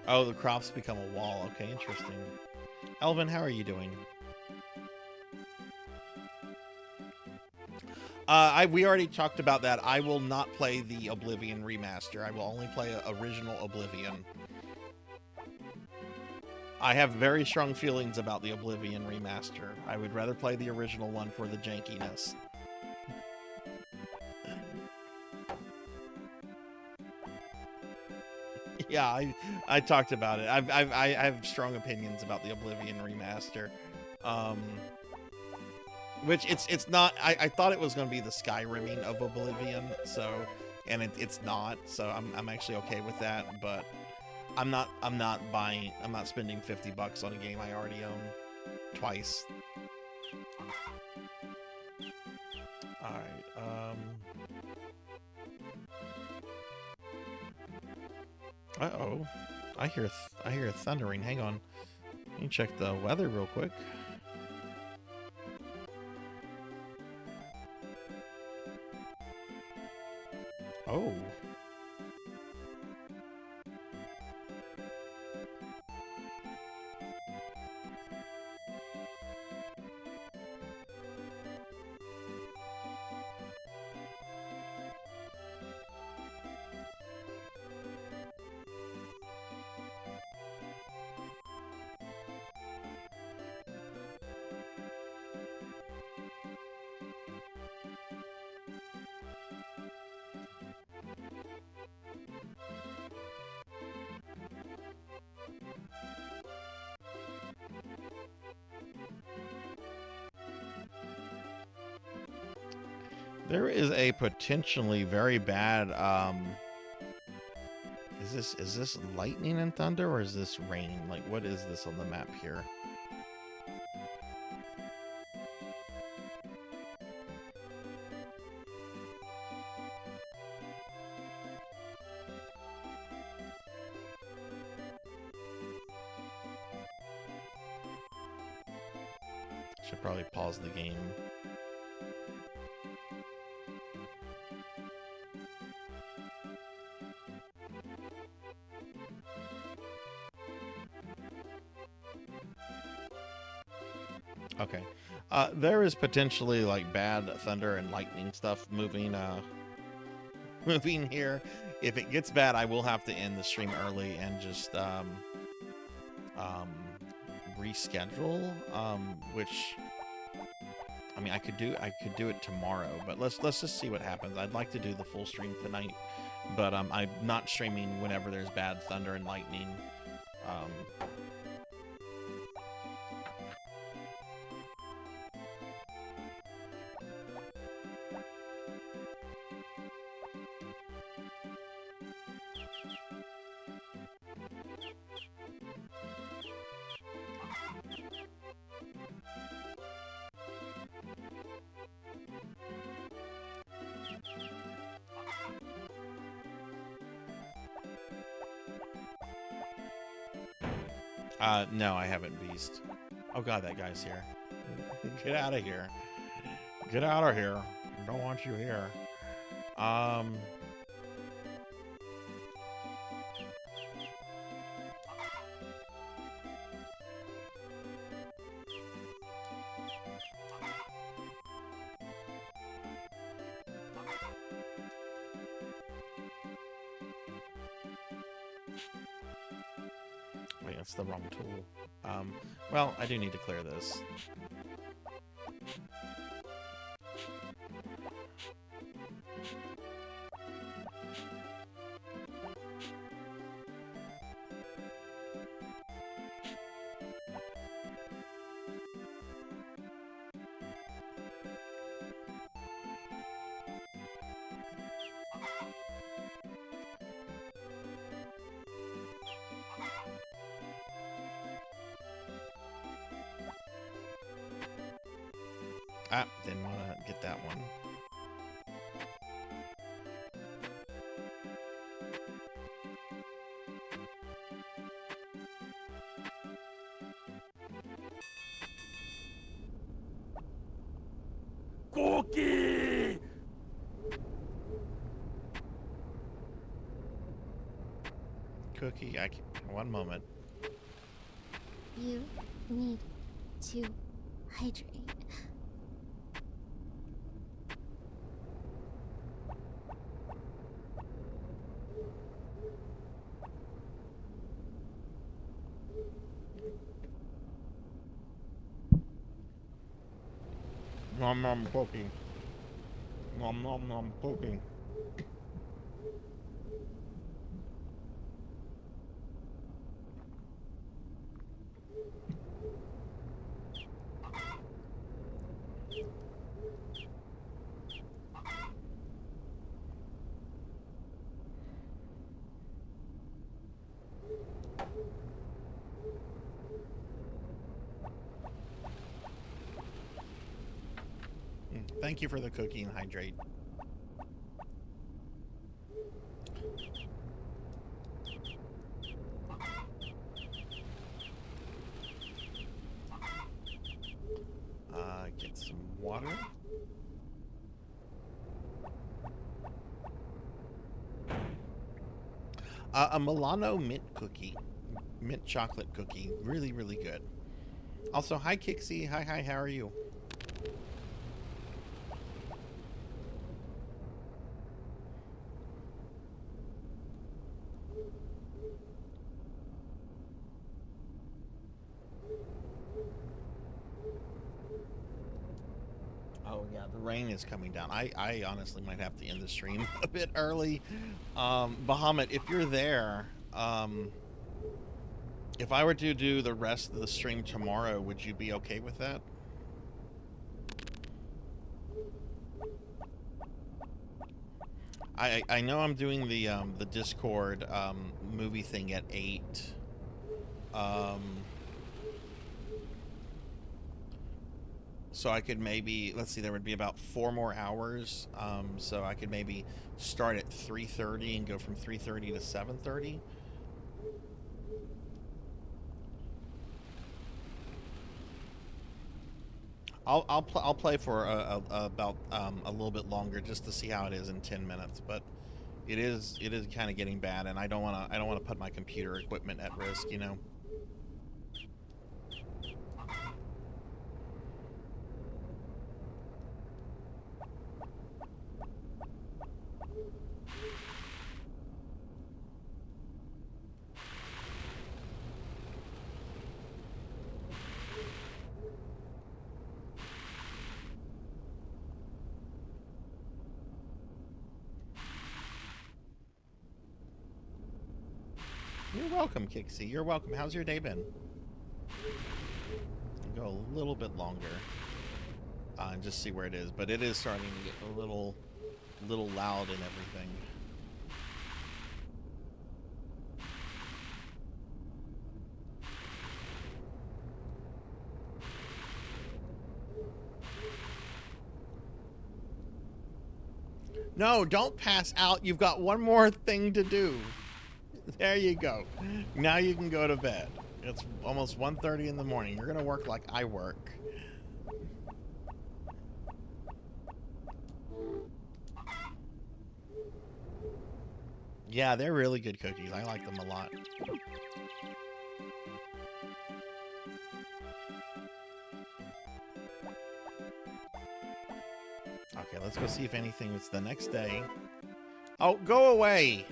Speaker 2: Oh, the crops become a wall. Okay, interesting. Elvin, how are you doing? We already talked about that. I will not play the Oblivion remaster. I will only play original Oblivion. I have very strong feelings about the Oblivion remaster. I would rather play the original one for the jankiness. Yeah, I talked about it. I have strong opinions about the Oblivion remaster. Which it's not. I thought it was going to be the Skyriming of Oblivion, so it's not. So I'm actually okay with that. But I'm not spending $50 on a game I already own twice. All right. Uh-oh. I hear thundering. Hang on. Let me check the weather real quick. Oh. There is a potentially very bad, is this lightning and thunder, or is this rain? Like, what is this on the map here? Should probably pause the game. Okay. There is potentially like bad thunder and lightning stuff moving moving here. If it gets bad, I will have to end the stream early and just reschedule. Which I mean, I could do it tomorrow, but let's just see what happens. I'd like to do the full stream tonight, but I'm not streaming whenever there's bad thunder and lightning. No, I haven't beast. Oh god, that guy's here. Get out of here. Get out of here. I don't want you here. Wait, that's the wrong tool. Well, I do need to clear this. Ah, didn't want to get that one.
Speaker 3: Cookie!
Speaker 2: Cookie, I can, one moment.
Speaker 4: You need to hydrate.
Speaker 2: Nom nom cookie. Nom nom nom cookie. Thank you for the cookie and hydrate. Get some water. A Milano mint cookie. Mint chocolate cookie. Really, really good. Also, hi Kixie. Hi, how are you? Oh yeah, the rain is coming down. I honestly might have to end the stream a bit early. Bahamut, if you're there, if I were to do the rest of the stream tomorrow, would you be okay with that? I know I'm doing the Discord movie thing at 8. So I could maybe, let's see, there would be about 4 more hours. So I could maybe start at 3:30 and go from 3:30 to 7:30. I'll play for about a little bit longer just to see how it is in 10 minutes, but it is kind of getting bad, and I don't want to put my computer equipment at risk, you know. You're welcome, Kixie. You're welcome. How's your day been? I'll go a little bit longer and just see where it is, but it is starting to get a little loud and everything. No, don't pass out. You've got one more thing to do. There you go. Now you can go to bed. It's almost 1:30 in the morning. You're going to work like I work. Yeah, they're really good cookies. I like them a lot. Okay, let's go see if anything is the next day. Oh, go away!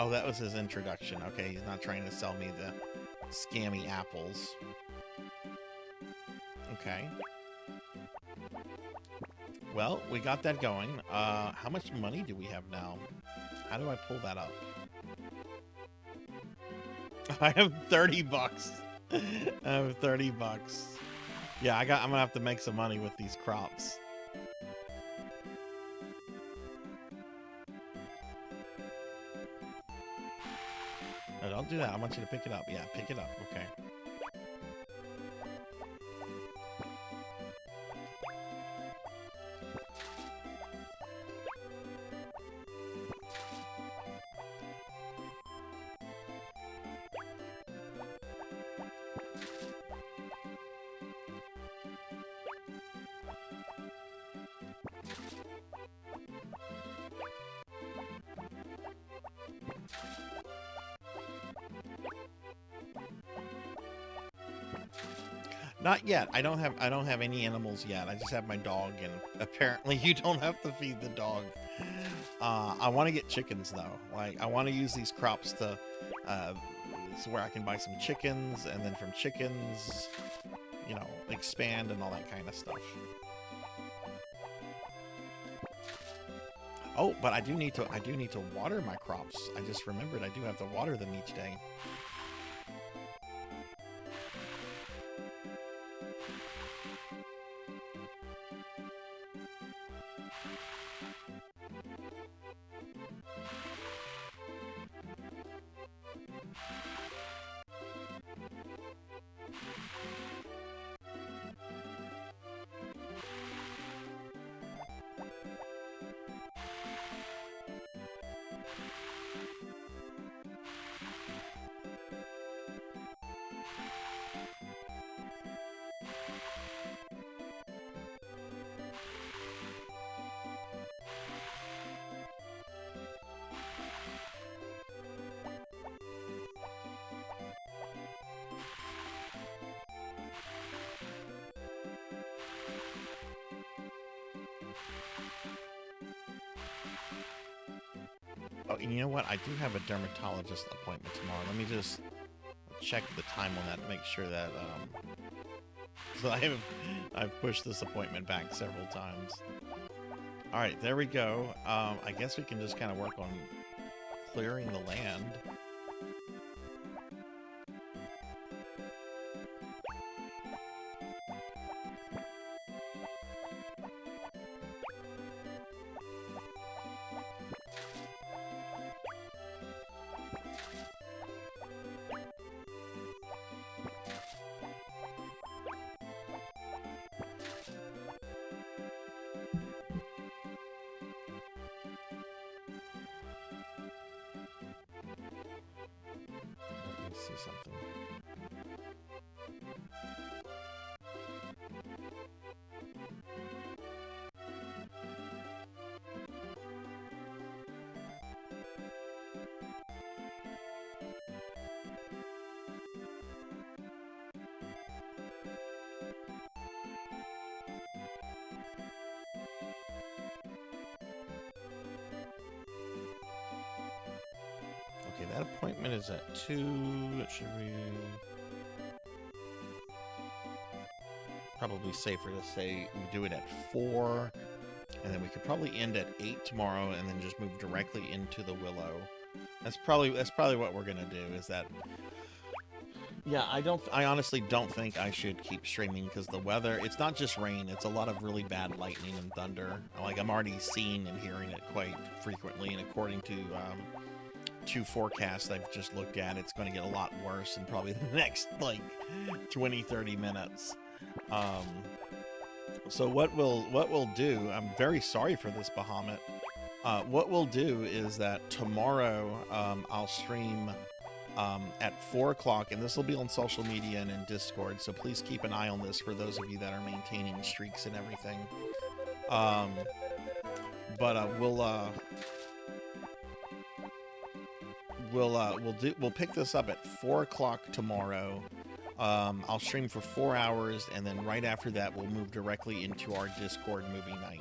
Speaker 2: Oh, that was his introduction. Okay, he's not trying to sell me the scammy apples. Okay. Well, we got that going. How much money do we have now? How do I pull that up? I have 30 bucks. I have 30 bucks. Yeah, I'm gonna have to make some money with these crops. No, don't do that. I want you to pick it up. Yeah, pick it up. Okay. Not yet. I don't have any animals yet. I just have my dog, and apparently you don't have to feed the dog. I want to get chickens though. Like I want to use these crops to so where I can buy some chickens, and then from chickens, you know, expand and all that kind of stuff. Oh, but I do need to water my crops. I just remembered I do have to water them each day. Oh, and you know what? I do have a dermatologist appointment tomorrow. Let me just check the time on that to make sure that so I've pushed this appointment back several times. All right, there we go. I guess we can just kind of work on clearing the land. See something. Okay, that appointment is at 2. Should we... Probably safer to say we do it at 4, and then we could probably end at 8 tomorrow, and then just move directly into the Willow. That's probably what we're gonna do. Is that? Yeah, I honestly don't think I should keep streaming because the weather. It's not just rain. It's a lot of really bad lightning and thunder. Like I'm already seeing and hearing it quite frequently, and according to 2 forecasts I've just looked at, it's going to get a lot worse in probably the next like 20-30 minutes. So what we'll do, I'm very sorry for this, Bahamut. What we'll do is that tomorrow I'll stream at 4 o'clock, and this will be on social media and in Discord, so please keep an eye on this for those of you that are maintaining streaks and everything. We'll pick this up at 4 o'clock tomorrow. I'll stream for 4 hours, and then right after that, we'll move directly into our Discord movie night.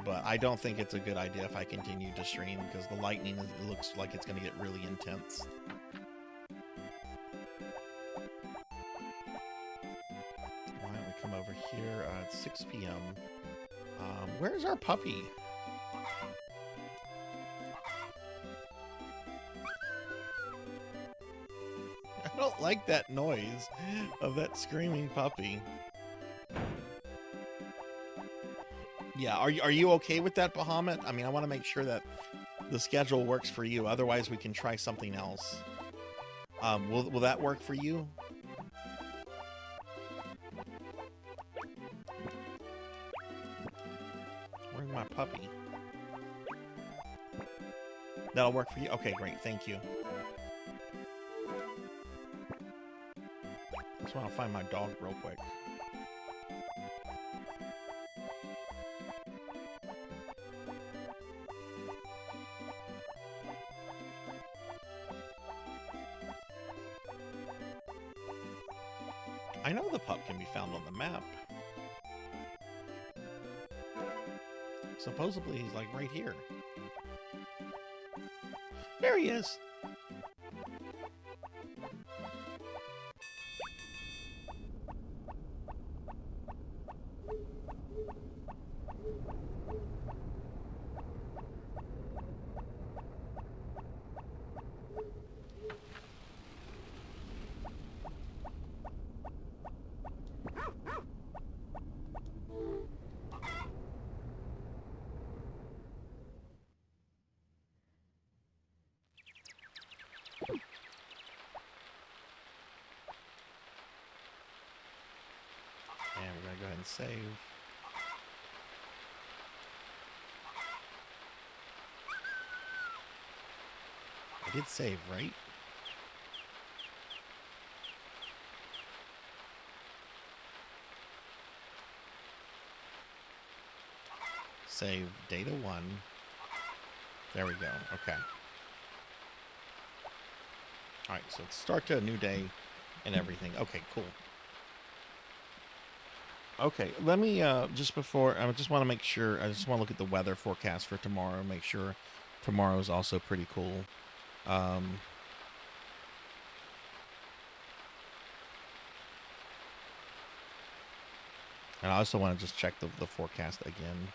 Speaker 2: But I don't think it's a good idea if I continue to stream, because the lightning, it looks like it's going to get really intense. Why don't we come over here at 6 p.m. Where's our puppy? I don't like that noise of that screaming puppy. Yeah, are you okay with that, Bahamut? I mean, I want to make sure that the schedule works for you. Otherwise, we can try something else. Will that work for you? Where's my puppy? That'll work for you? Okay, great. Thank you. Just want to find my dog real quick. I know the pup can be found on the map. Supposedly he's like right here. There he is. And we're going to go ahead and save. I did save, right? Save data 1. There we go. Okay. Alright, so let's start to a new day and everything. Okay, cool. Okay, let me, just before, I just want to make sure, I just want to look at the weather forecast for tomorrow, make sure tomorrow's also pretty cool. And I also want to just check the forecast again.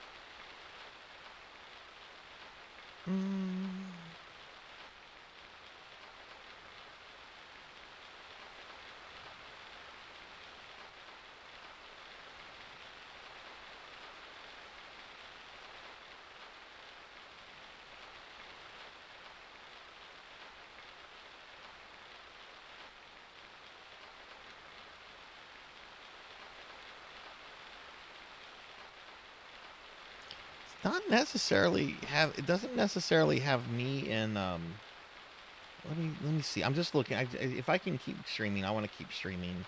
Speaker 2: Not necessarily have, it doesn't necessarily have me in, let me see. I'm just looking. If I can keep streaming, I want to keep streaming.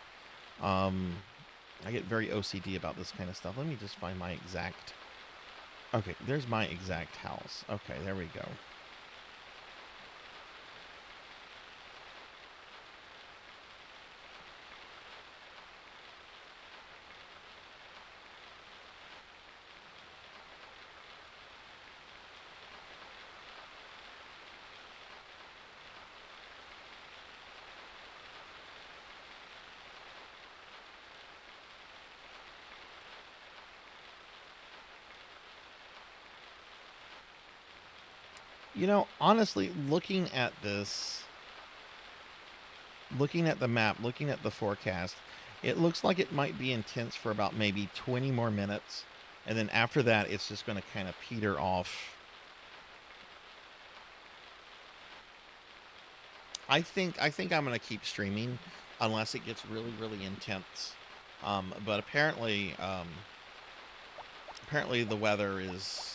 Speaker 2: I get very OCD about this kind of stuff. Let me just find my exact. Okay, there's my exact house. Okay, there we go. You know, honestly, looking at this, looking at the map, looking at the forecast, it looks like it might be intense for about maybe 20 more minutes. And then after that, it's just going to kind of peter off. I think I'm going to keep streaming unless it gets really, really intense. But apparently the weather is,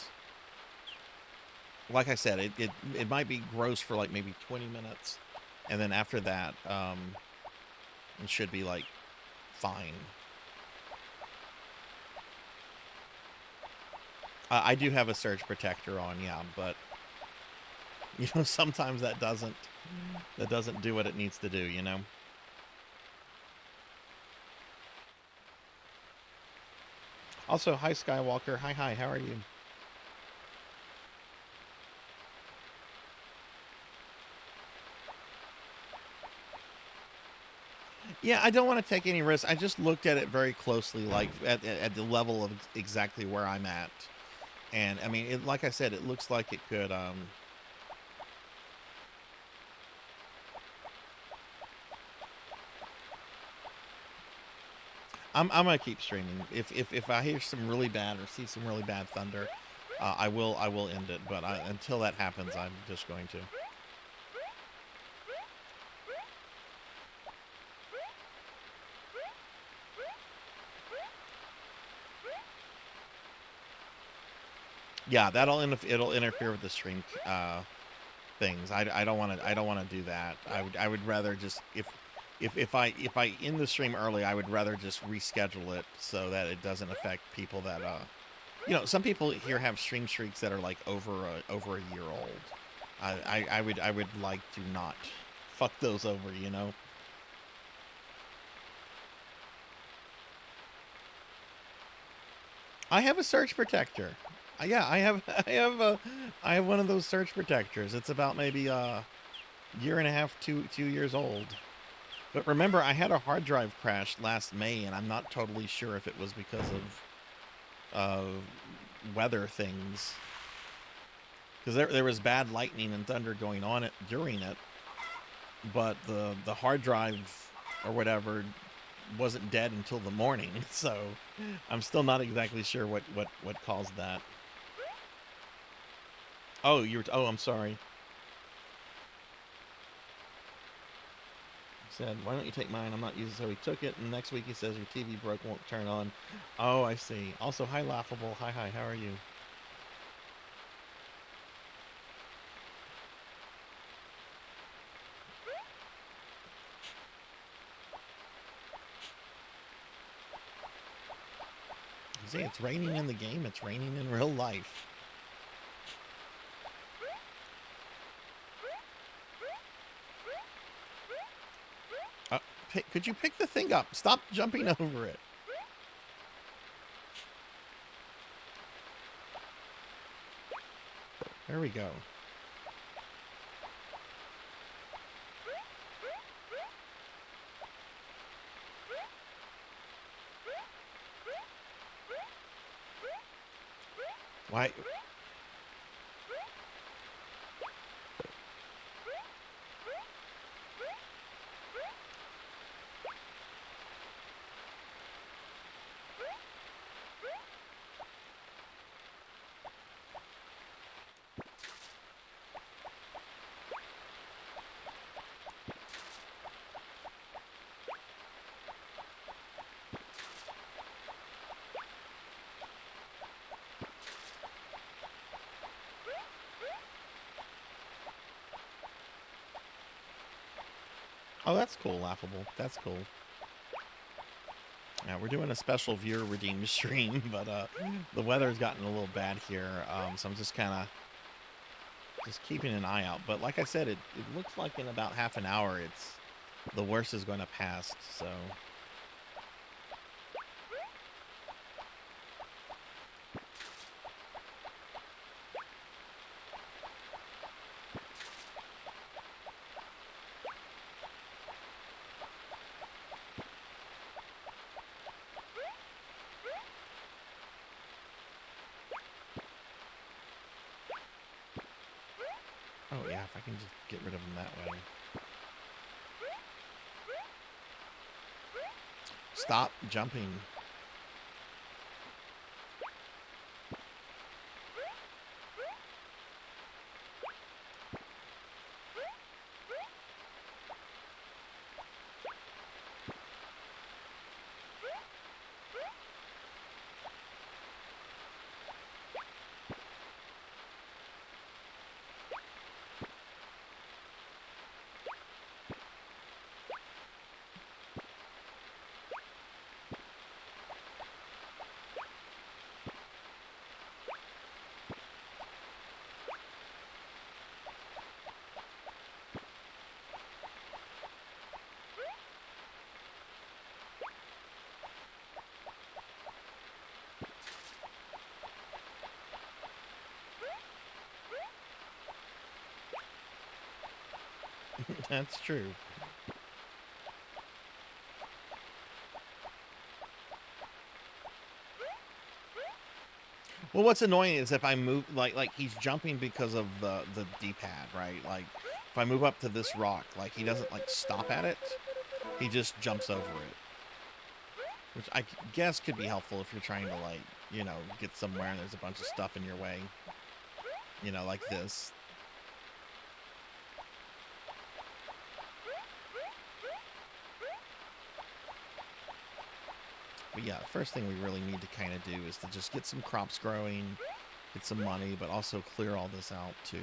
Speaker 2: like I said, it might be gross for like maybe 20 minutes. And then after that, it should be like fine. I do have a surge protector on, yeah, but you know, sometimes that doesn't do what it needs to do, you know. Also, hi Skywalker. Hi, how are you? Yeah, I don't want to take any risks. I just looked at it very closely, like at the level of exactly where I'm at. And I mean, like I said, it looks like it could, I'm gonna keep streaming. If I hear some really bad or see some really bad thunder, I will end it. But until that happens, I'm just going to. Yeah, it'll interfere with the stream things. I don't want to do that. I would rather just if I end the stream early, I would rather just reschedule it so that it doesn't affect people that you know, some people here have stream streaks that are like over a year old. I would like to not fuck those over, you know. I have a surge protector. Yeah, I have one of those surge protectors. It's about maybe a year and a half, 2 years old. But remember, I had a hard drive crash last May, and I'm not totally sure if it was because of weather things. Because there was bad lightning and thunder going on during it, but the hard drive or whatever wasn't dead until the morning. So I'm still not exactly sure what caused that. Oh, oh, I'm sorry. He said, why don't you take mine? I'm not using it. So he took it, and next week he says your TV broke, won't turn on. Oh, I see. Also, hi, Laughable. Hi, how are you? See, it's raining in the game. It's raining in real life. Could you pick the thing up? Stop jumping over it. There we go. Why? Oh, that's cool, Laughable. That's cool. Yeah, we're doing a special viewer redeemed stream, but the weather's gotten a little bad here, so I'm just kind of keeping an eye out. But like I said, it looks like in about half an hour, the worst is going to pass. So. Oh yeah, if I can just get rid of them that way. Stop jumping. That's true. Well, what's annoying is if I move, like he's jumping because of the D-pad, right? Like, if I move up to this rock, like, he doesn't, like, stop at it. He just jumps over it. Which I guess could be helpful if you're trying to, like, you know, get somewhere and there's a bunch of stuff in your way. You know, like this. But yeah, the first thing we really need to kind of do is to just get some crops growing, get some money, but also clear all this out too.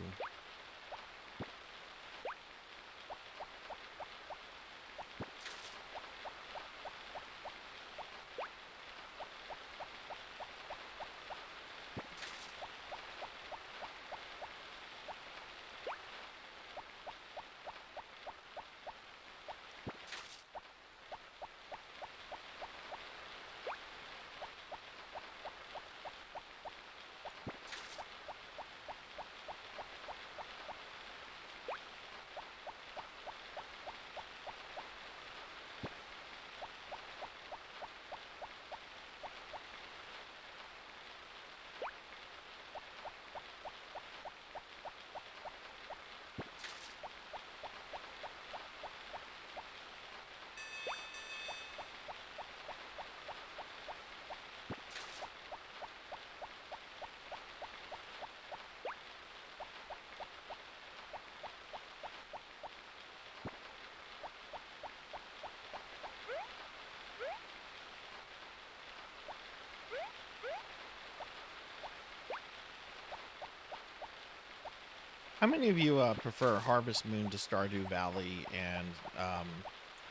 Speaker 2: How many of you prefer Harvest Moon to Stardew Valley, and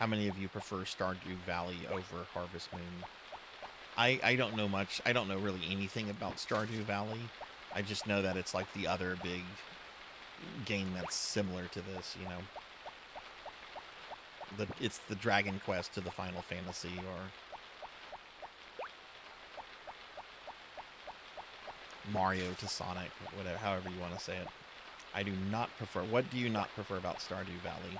Speaker 2: how many of you prefer Stardew Valley over Harvest Moon? I don't know much. I don't know really anything about Stardew Valley. I just know that it's like the other big game that's similar to this, you know. It's the Dragon Quest to the Final Fantasy, or Mario to Sonic, whatever, however you want to say it. I do not prefer. What do you not prefer about Stardew Valley?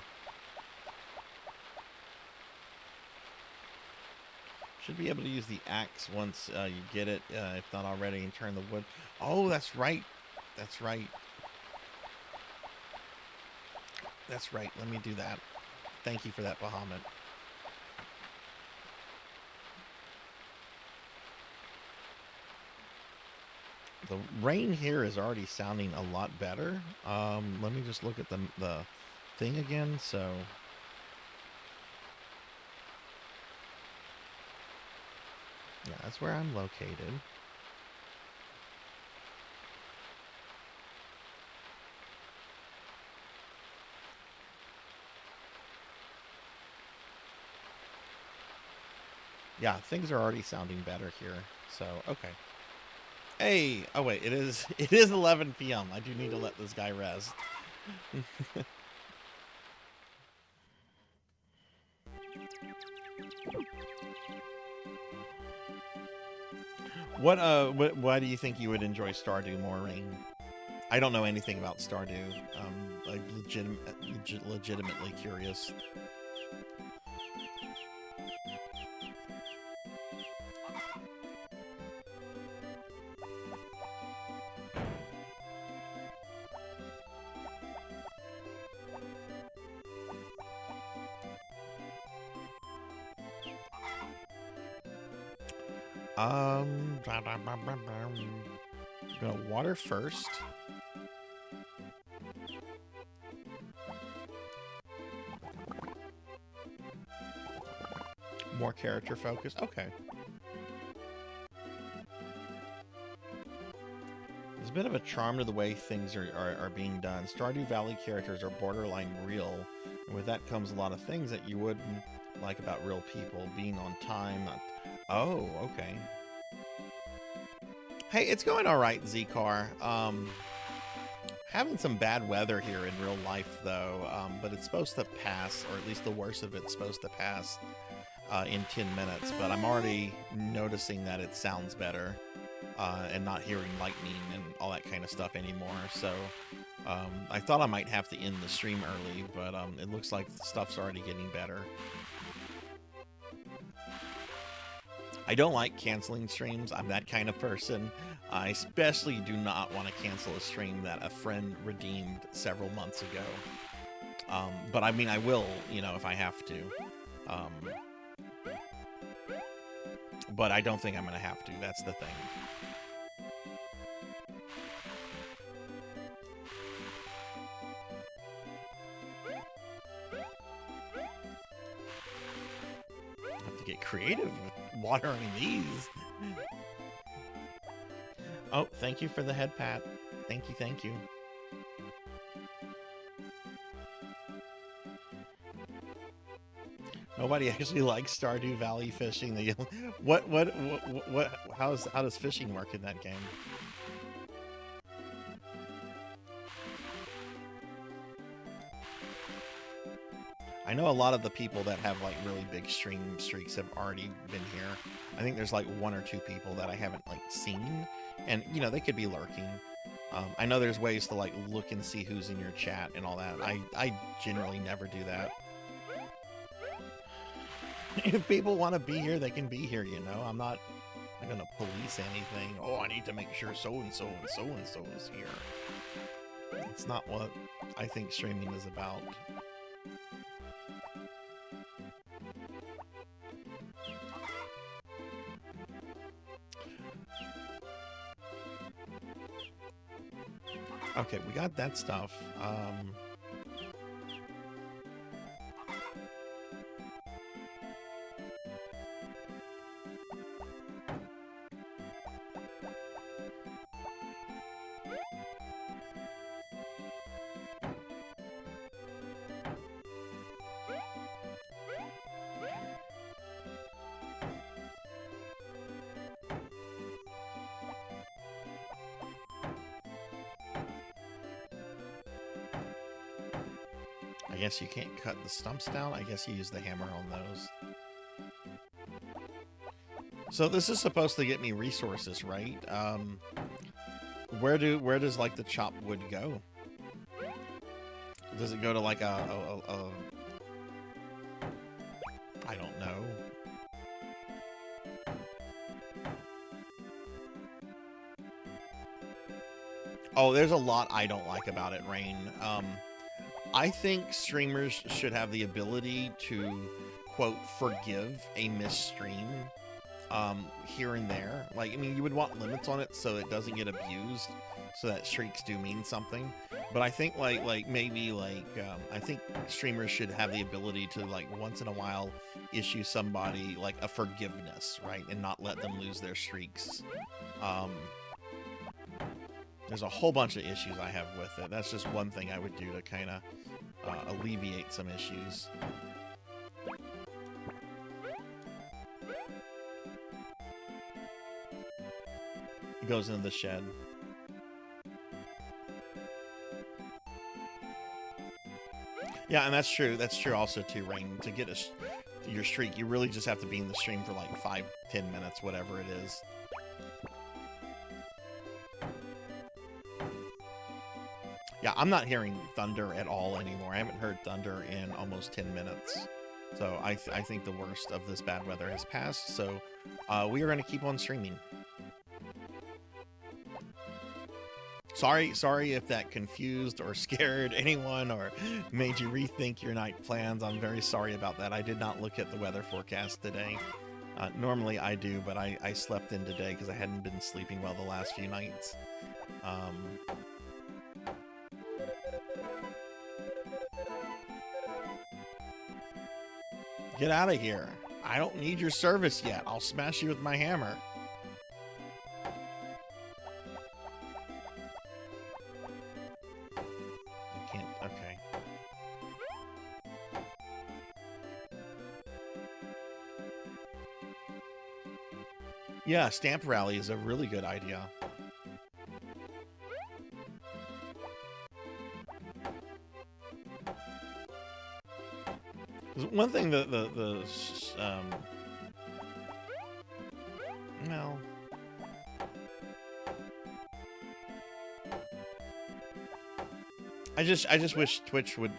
Speaker 2: Should be able to use the axe once you get it, if not already, and turn the wood. Oh, that's right. That's right. That's right. Let me do that. Thank you for that, Bahamut. The rain here is already sounding a lot better. Let me just look at the thing again. So, yeah, that's where I'm located. Yeah, things are already sounding better here. So, okay. Hey, oh wait, it is 11 p.m. I do need to let this guy rest. Why do you think you would enjoy Stardew more, Rain? I don't know anything about Stardew. I'm legitimately curious. Gonna water first. More character focus. Okay. There's a bit of a charm to the way things are being done. Stardew Valley characters are borderline real, and with that comes a lot of things that you wouldn't like about real people. Being on time, not... Oh, okay. Hey, it's going alright, Z-Car. Having some bad weather here in real life, though, but it's supposed to pass, or at least the worst of it's supposed to pass in 10 minutes, but I'm already noticing that it sounds better, and not hearing lightning and all that kind of stuff anymore, so I thought I might have to end the stream early, but it looks like the stuff's already getting better. I don't like canceling streams. I'm that kind of person. I especially do not want to cancel a stream that a friend redeemed several months ago. But I mean, I will, you know, if I have to. But I don't think I'm going to have to. That's the thing. I have to get creative with watering these. Oh, thank you for the head pat. Thank you, thank you. Nobody actually likes Stardew Valley fishing. How does fishing work in that game? I know a lot of the people that have like really big stream streaks have already been here. I think there's like 1 or 2 people that I haven't like seen, and you know, they could be lurking. I know there's ways to like look and see who's in your chat and all that. I generally never do that. If people want to be here, they can be here, you know. I'm not gonna police anything. Oh, I need to make sure so-and-so and so-and-so is here. It's not what I think streaming is about. Okay, we got that stuff. guess you can't cut the stumps down. I guess you use the hammer on those. So this is supposed to get me resources, right? Where does like the chopped wood go? Does it go to like a I don't know. Oh, there's a lot I don't like about it, Rain. I think streamers should have the ability to, quote, forgive a missed stream here and there. Like, I mean, you would want limits on it so it doesn't get abused, so that streaks do mean something. But I think maybe I think streamers should have the ability to, like, once in a while issue somebody like a forgiveness, right, and not let them lose their streaks. There's a whole bunch of issues I have with it. That's just one thing I would do to kind of alleviate some issues. It goes into the shed. Yeah, and that's true. That's true also too, Rain. To get your streak, you really just have to be in the stream for like 5-10 minutes, whatever it is. Yeah, I'm not hearing thunder at all anymore. I haven't heard thunder in almost 10 minutes. So I think the worst of this bad weather has passed. So we are going to keep on streaming. Sorry if that confused or scared anyone or made you rethink your night plans. I'm very sorry about that. I did not look at the weather forecast today. Normally I do, but I slept in today because I hadn't been sleeping well the last few nights. Get out of here. I don't need your service yet. I'll smash you with my hammer. I can't, okay. Yeah, stamp rally is a really good idea. One thing that well, I just wish Twitch would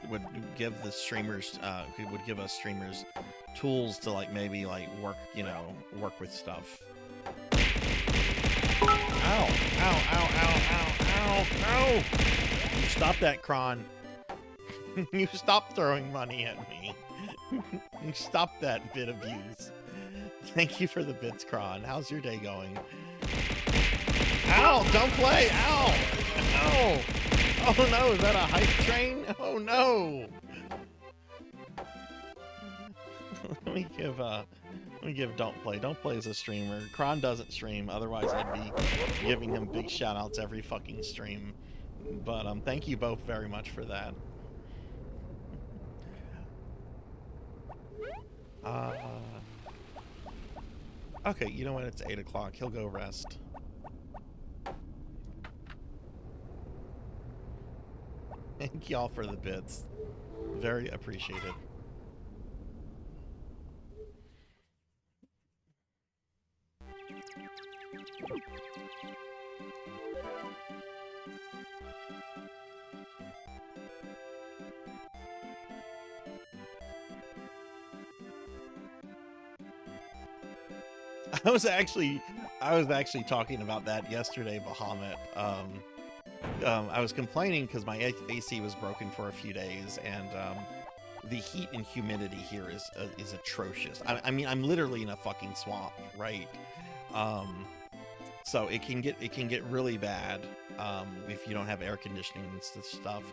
Speaker 2: give the streamers would give us streamers tools to like maybe like work with stuff. Ow! Ow! Ow! Ow! Ow! Ow! Ow! You stop that, Kron. You stop throwing money at me. You stop that bit abuse. Thank you for the bits, Kron. How's your day going? Ow! Don't play! Ow! Ow! Oh no! Is that a hype train? Oh no! Let me give Don't Play. Don't Play as a streamer. Kron doesn't stream. Otherwise, I'd be giving him big shout outs every fucking stream. But thank you both very much for that. Okay, you know what? It's 8 o'clock. He'll go rest. Thank y'all for the bits. Very appreciated. I was actually talking about that yesterday, Bahamut. I was complaining because my AC was broken for a few days, and the heat and humidity here is atrocious. I mean, I'm literally in a fucking swamp, right? So it can get really bad if you don't have air conditioning and stuff.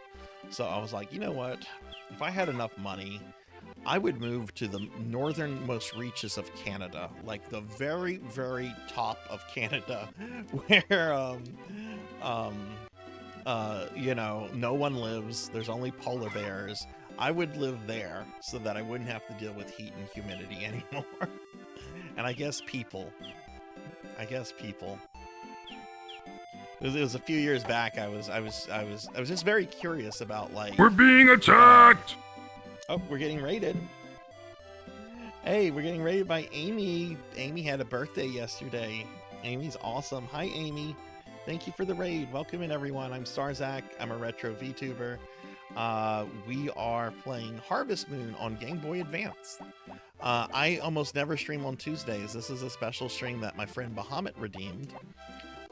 Speaker 2: So I was like, you know what? If I had enough money, I would move to the northernmost reaches of Canada, like the very, very top of Canada, where you know, no one lives. There's only polar bears. I would live there so that I wouldn't have to deal with heat and humidity anymore. And I guess people. It was a few years back. I was just very curious about, like,
Speaker 3: We're being attacked!
Speaker 2: Oh, we're getting raided. Hey, we're getting raided by Amy. Amy had a birthday yesterday. Amy's awesome. Hi, Amy. Thank you for the raid. Welcome in, everyone. I'm Sarzac. I'm a retro VTuber. We are playing Harvest Moon on Game Boy Advance. I almost never stream on Tuesdays. This is a special stream that my friend Bahamut redeemed.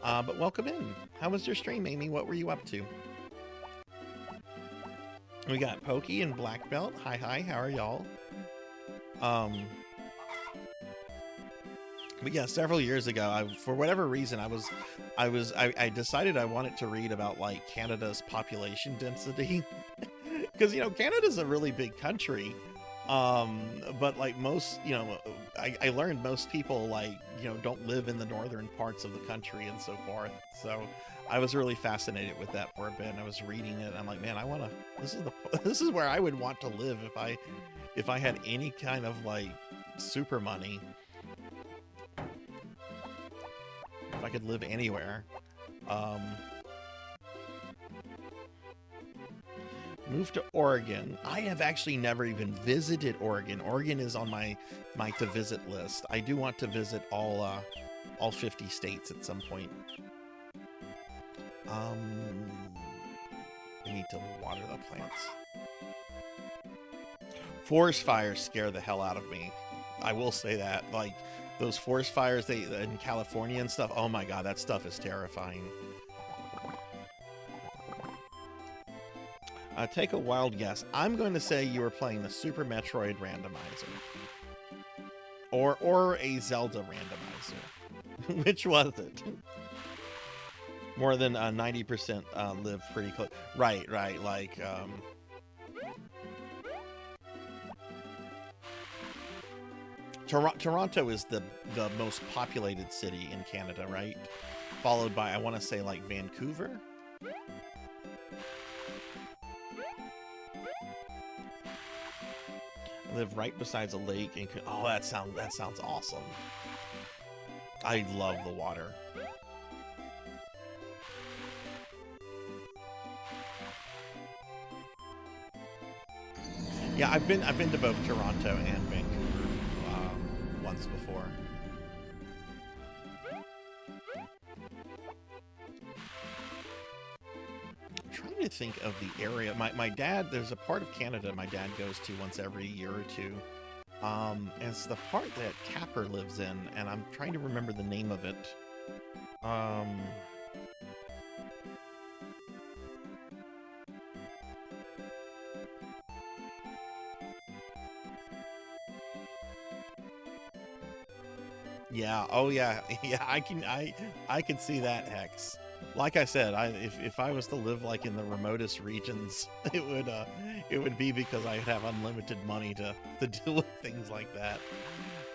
Speaker 2: But welcome in. How was your stream, Amy? What were you up to? We got Pokey and Black Belt. Hi, how are y'all? But yeah, several years ago, for whatever reason, I decided I wanted to read about like Canada's population density, because you know Canada's a really big country, but like most, you know, I learned most people like don't live in the northern parts of the country and so forth. So I was really fascinated with that for a bit. And I was reading it, and I'm like, man, I want to. This is where I would want to live if I had any kind of like super money. If I could live anywhere. Move to Oregon. I have actually never even visited Oregon. Oregon is on my to visit list. I do want to visit all 50 states at some point. We need to water the plants. Forest fires scare the hell out of me. I will say that. Like those forest fires in California and stuff. Oh my god, that stuff is terrifying. Take a wild guess. I'm going to say you were playing the Super Metroid randomizer. Or a Zelda randomizer. Which was it? More than 90% live pretty close. Right. Like, Toronto is the most populated city in Canada, right? Followed by, I want to say, like Vancouver. I live right beside a lake, and oh, that sounds awesome. I love the water. Yeah, I've been to both Toronto and Vancouver once before. I'm trying to think of the area. My dad, there's a part of Canada my dad goes to once every year or two. And it's the part that Capper lives in, and I'm trying to remember the name of it. Yeah. Oh, yeah. Yeah. I can see that, Hex. Like I said, if I was to live like in the remotest regions, it would be because I have unlimited money to deal with things like that.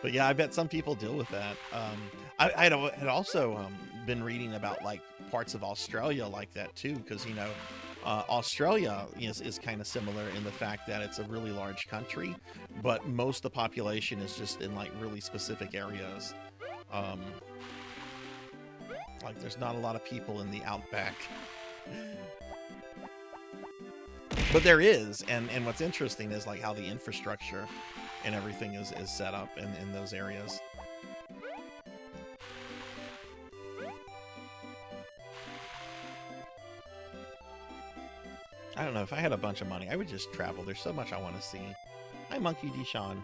Speaker 2: But yeah, I bet some people deal with that. I had also been reading about like parts of Australia like that too, because you know, Australia is kind of similar in the fact that it's a really large country, but most of the population is just in like really specific areas. Like there's not a lot of people in the outback. But there is, and what's interesting is like how the infrastructure and everything is set up in those areas. I don't know, if I had a bunch of money, I would just travel. There's so much I want to see. Hi, Monkey Deshawn.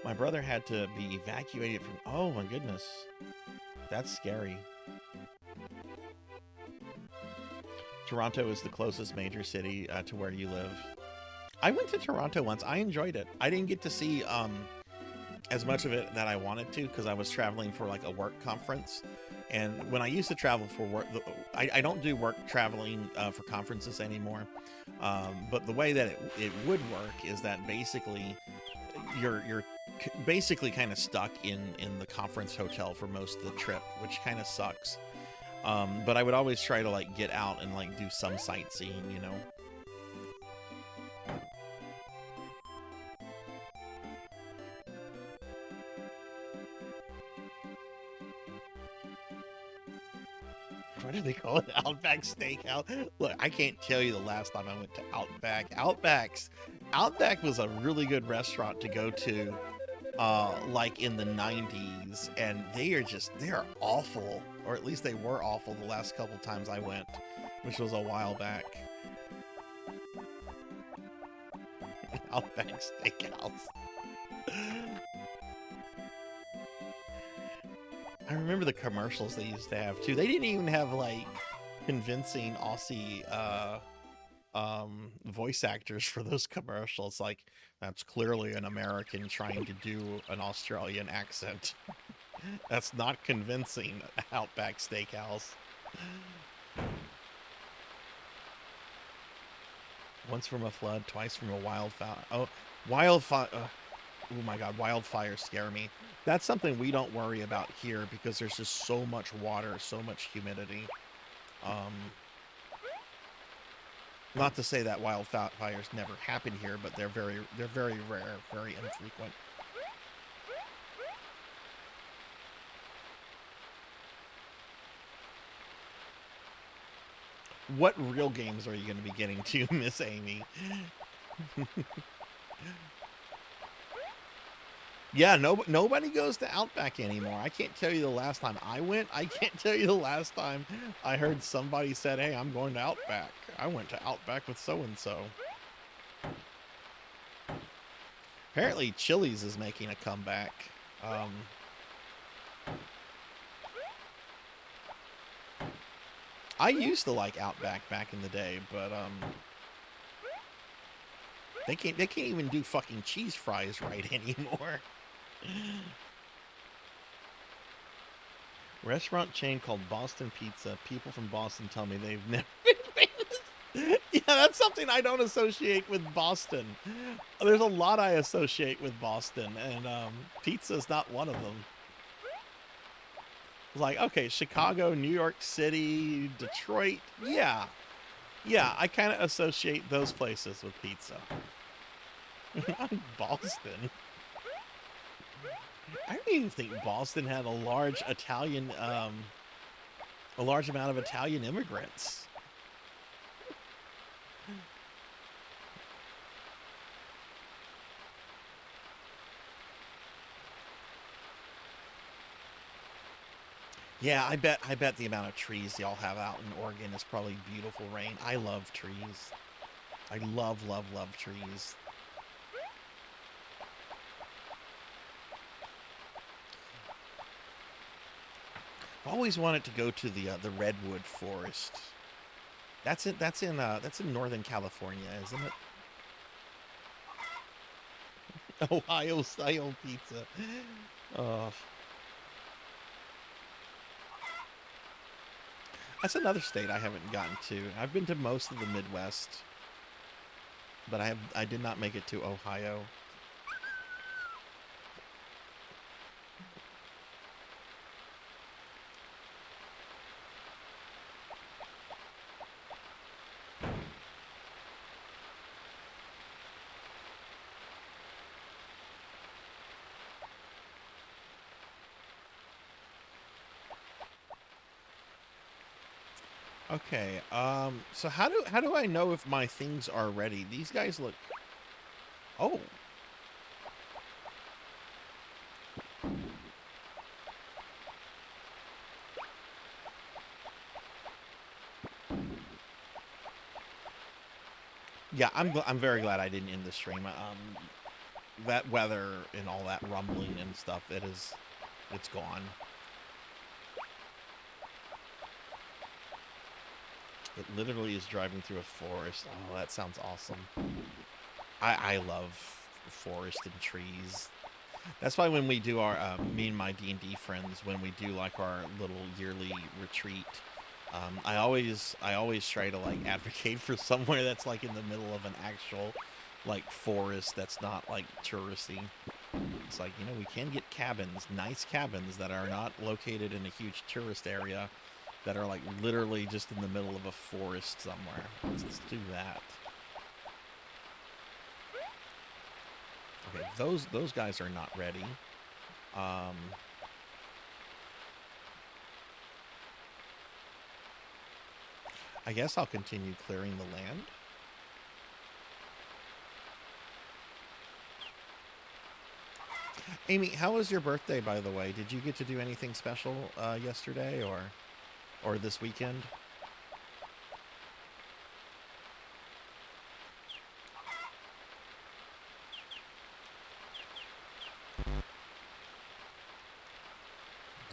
Speaker 2: My brother had to be evacuated from... Oh, my goodness. That's scary. Toronto is the closest major city to where you live. I went to Toronto once. I enjoyed it. I didn't get to see as much of it that I wanted to because I was traveling for like a work conference. And when I used to travel for work, I don't do work traveling for conferences anymore. But the way that it would work is that basically you're basically kind of stuck in the conference hotel for most of the trip, which kind of sucks. But I would always try to like get out and like do some sightseeing, you know. What do they call it? Outback Steakhouse. Look, I can't tell you the last time I went to Outback. Outback was a really good restaurant to go to, like in the 90s, and they are awful, or at least they were awful the last couple times I went, which was a while back. Outback Steakhouse. I remember the commercials they used to have too. They didn't even have like convincing Aussie voice actors for those commercials. Like, that's clearly an American trying to do an Australian accent. That's not convincing. Outback Steakhouse. Once from a flood, twice from a wildfire. Oh, wildfire. Oh my god, wildfires scare me. That's something we don't worry about here because there's just so much water, so much humidity. Not to say that wildfires never happen here, but they're very rare, very infrequent. What real games are you going to be getting to, Miss Amy? Yeah, nobody goes to Outback anymore. I can't tell you the last time I went. I can't tell you the last time I heard somebody said, hey, I'm going to Outback. I went to Outback with so-and-so. Apparently, Chili's is making a comeback. I used to like Outback back in the day, but they can't even do fucking cheese fries right anymore. Restaurant chain called Boston Pizza. People from Boston tell me they've never been famous. Yeah, that's something I don't associate with Boston. There's a lot I associate with Boston, and pizza's not one of them. Like, okay, Chicago, New York City, Detroit. Yeah, I kind of associate those places with pizza. Not Boston. I don't even think Boston had a large amount of Italian immigrants. Yeah, I bet the amount of trees y'all have out in Oregon is probably beautiful rain. I love trees. I love trees. I've always wanted to go to the redwood forest. That's in Northern California, isn't it? Ohio style pizza. That's another state I haven't gotten to. I've been to most of the Midwest, but I did not make it to Ohio. Okay, so how do I know if my things are ready? These guys look... Oh. Yeah, I'm very glad I didn't end the stream. That weather and all that rumbling and stuff, it's gone. It literally is driving through a forest. Oh, that sounds awesome. I love forest and trees. That's why when we do our, me and my D&D friends, when we do like our little yearly retreat, I always try to like advocate for somewhere that's like in the middle of an actual like forest that's not like touristy. It's like, you know, we can get cabins, nice cabins that are not located in a huge tourist area, that are like literally just in the middle of a forest somewhere. Let's do that. Okay, those guys are not ready. I guess I'll continue clearing the land. Amy, how was your birthday, by the way? Did you get to do anything special yesterday or this weekend?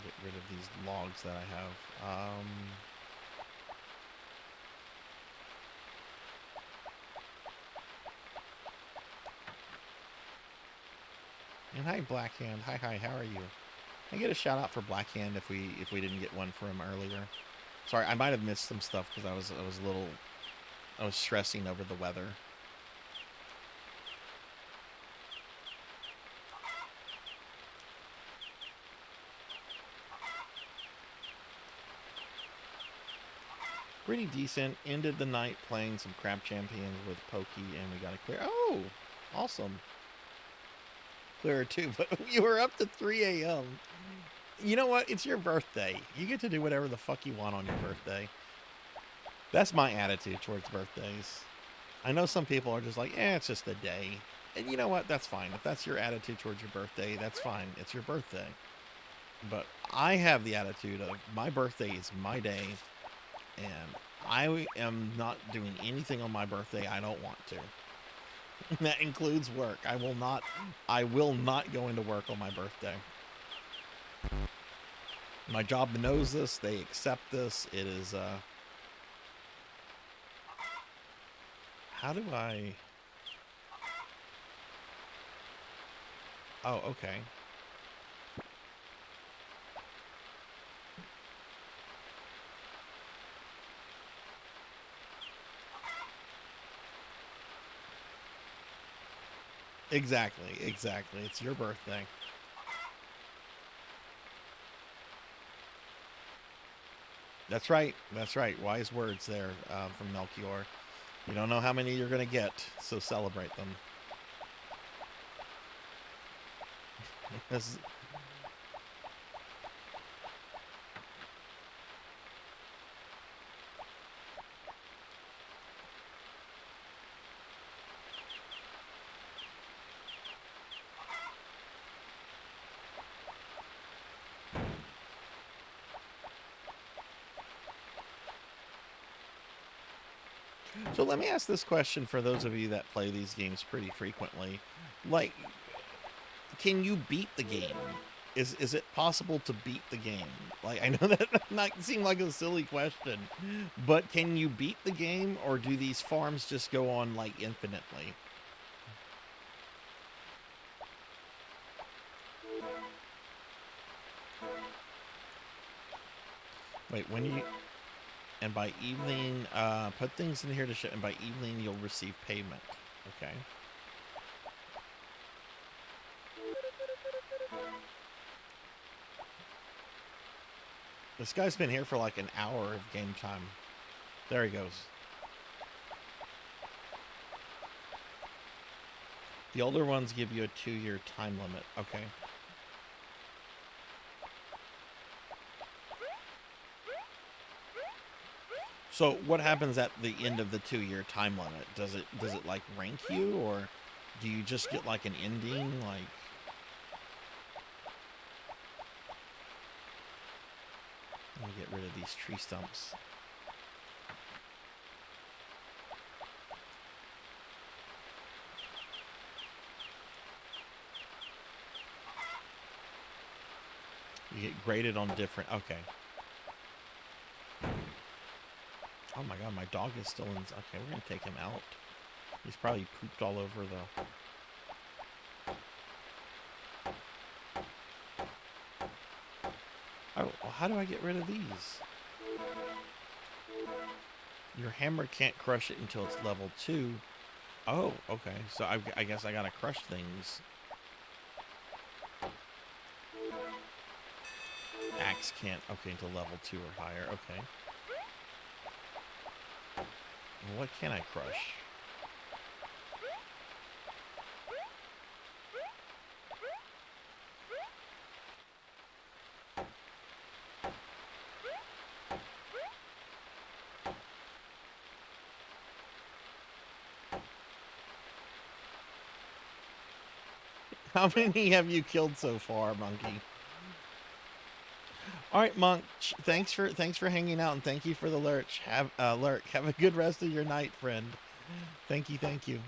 Speaker 2: Get rid of these logs that I have. And hi, Blackhand. Hi, how are you? Can I get a shout out for Blackhand if we didn't get one for him earlier? Sorry, I might have missed some stuff because I was stressing over the weather. Pretty decent. Ended the night playing some Crab Champions with Pokey, and we got a clear. Oh, awesome. Clearer too, but you were up to 3 a.m. You know what? It's your birthday. You get to do whatever the fuck you want on your birthday. That's my attitude towards birthdays. I know some people are just like, it's just a day. And you know what? That's fine. If that's your attitude towards your birthday, that's fine. It's your birthday. But I have the attitude of my birthday is my day, and I am not doing anything on my birthday I don't want to. That includes work. I will not go into work on my birthday. My job knows this. They accept this. It is, how do I... Oh, okay. Exactly. It's your birthday. That's right. Wise words there from Melchior. You don't know how many you're going to get, so celebrate them. So let me ask this question for those of you that play these games pretty frequently. Like, can you beat the game? Is it possible to beat the game? Like, I know that might seem like a silly question, but can you beat the game, or do these farms just go on, like, infinitely? Wait, when you... And by evening, put things in here to ship, and by evening you'll receive payment. Okay. This guy's been here for like an hour of game time. There he goes. The older ones give you a 2-year time limit. Okay. So what happens at the end of the 2-year time limit? Does it like rank you, or do you just get like an ending? Like, let me get rid of these tree stumps. You get graded on different. Okay. Oh my god, my dog is still in... Okay, we're gonna take him out. He's probably pooped all over the... Oh, well, how do I get rid of these? Your hammer can't crush it until it's level 2. Oh, okay. So I guess I gotta crush things. Axe can't... Okay, until level 2 or higher. Okay. What can I crush? How many have you killed so far, Monkey? All right, Monk. Thanks for hanging out, and thank you for the lurk. Have a good rest of your night, friend. Thank you, thank you.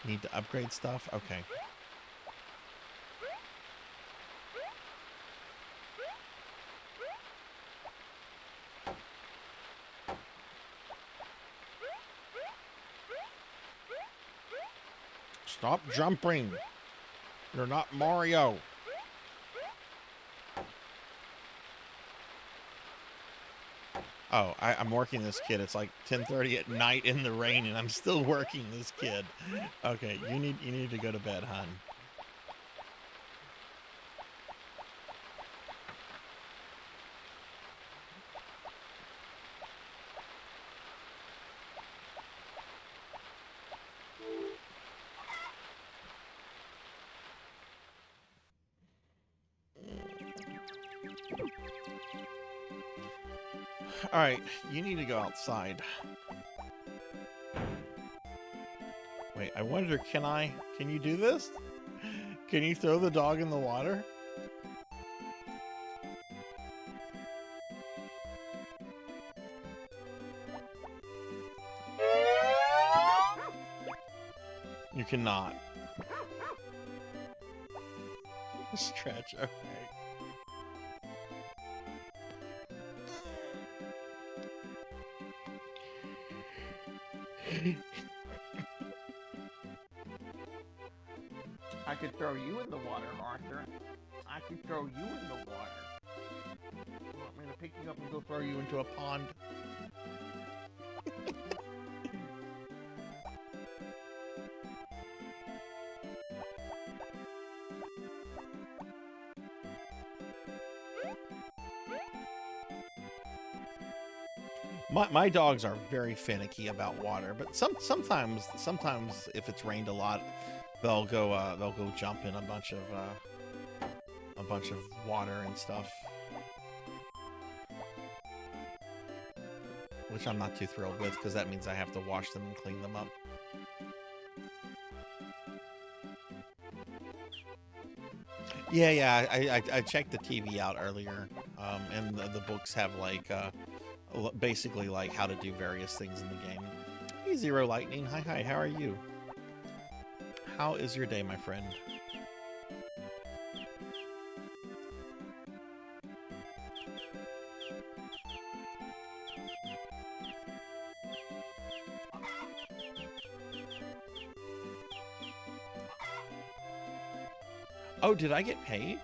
Speaker 2: Need to upgrade stuff? Okay. Stop jumping. You're not Mario. Oh, I'm working this kid. It's like 10:30 at night in the rain, and I'm still working this kid. Okay, you need to go to bed, hon. All right, you need to go outside. Wait, I wonder, can you do this? Can you throw the dog in the water? You cannot. Stretch, okay. I could throw you in the water, Arthur. I could throw you in the water. You want me to pick you up and go throw you into a pond? My dogs are very finicky about water, but sometimes if it's rained a lot, they'll go jump in a bunch of water and stuff, which I'm not too thrilled with because that means I have to wash them and clean them up. Yeah, I checked the TV out earlier, and the books have like basically like how to do various things in the game. Hey, Zero Lightning. Hi, how are you? How is your day, my friend? Oh, did I get paid?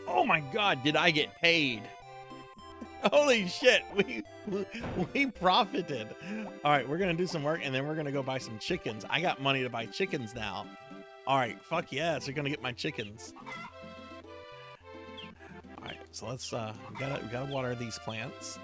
Speaker 2: Oh my god, did I get paid? Holy shit, we profited. All right, we're gonna do some work and then we're gonna go buy some chickens. I got money to buy chickens now. All right, fuck yes, we're gonna get my chickens. All right, so let's we gotta water these plants.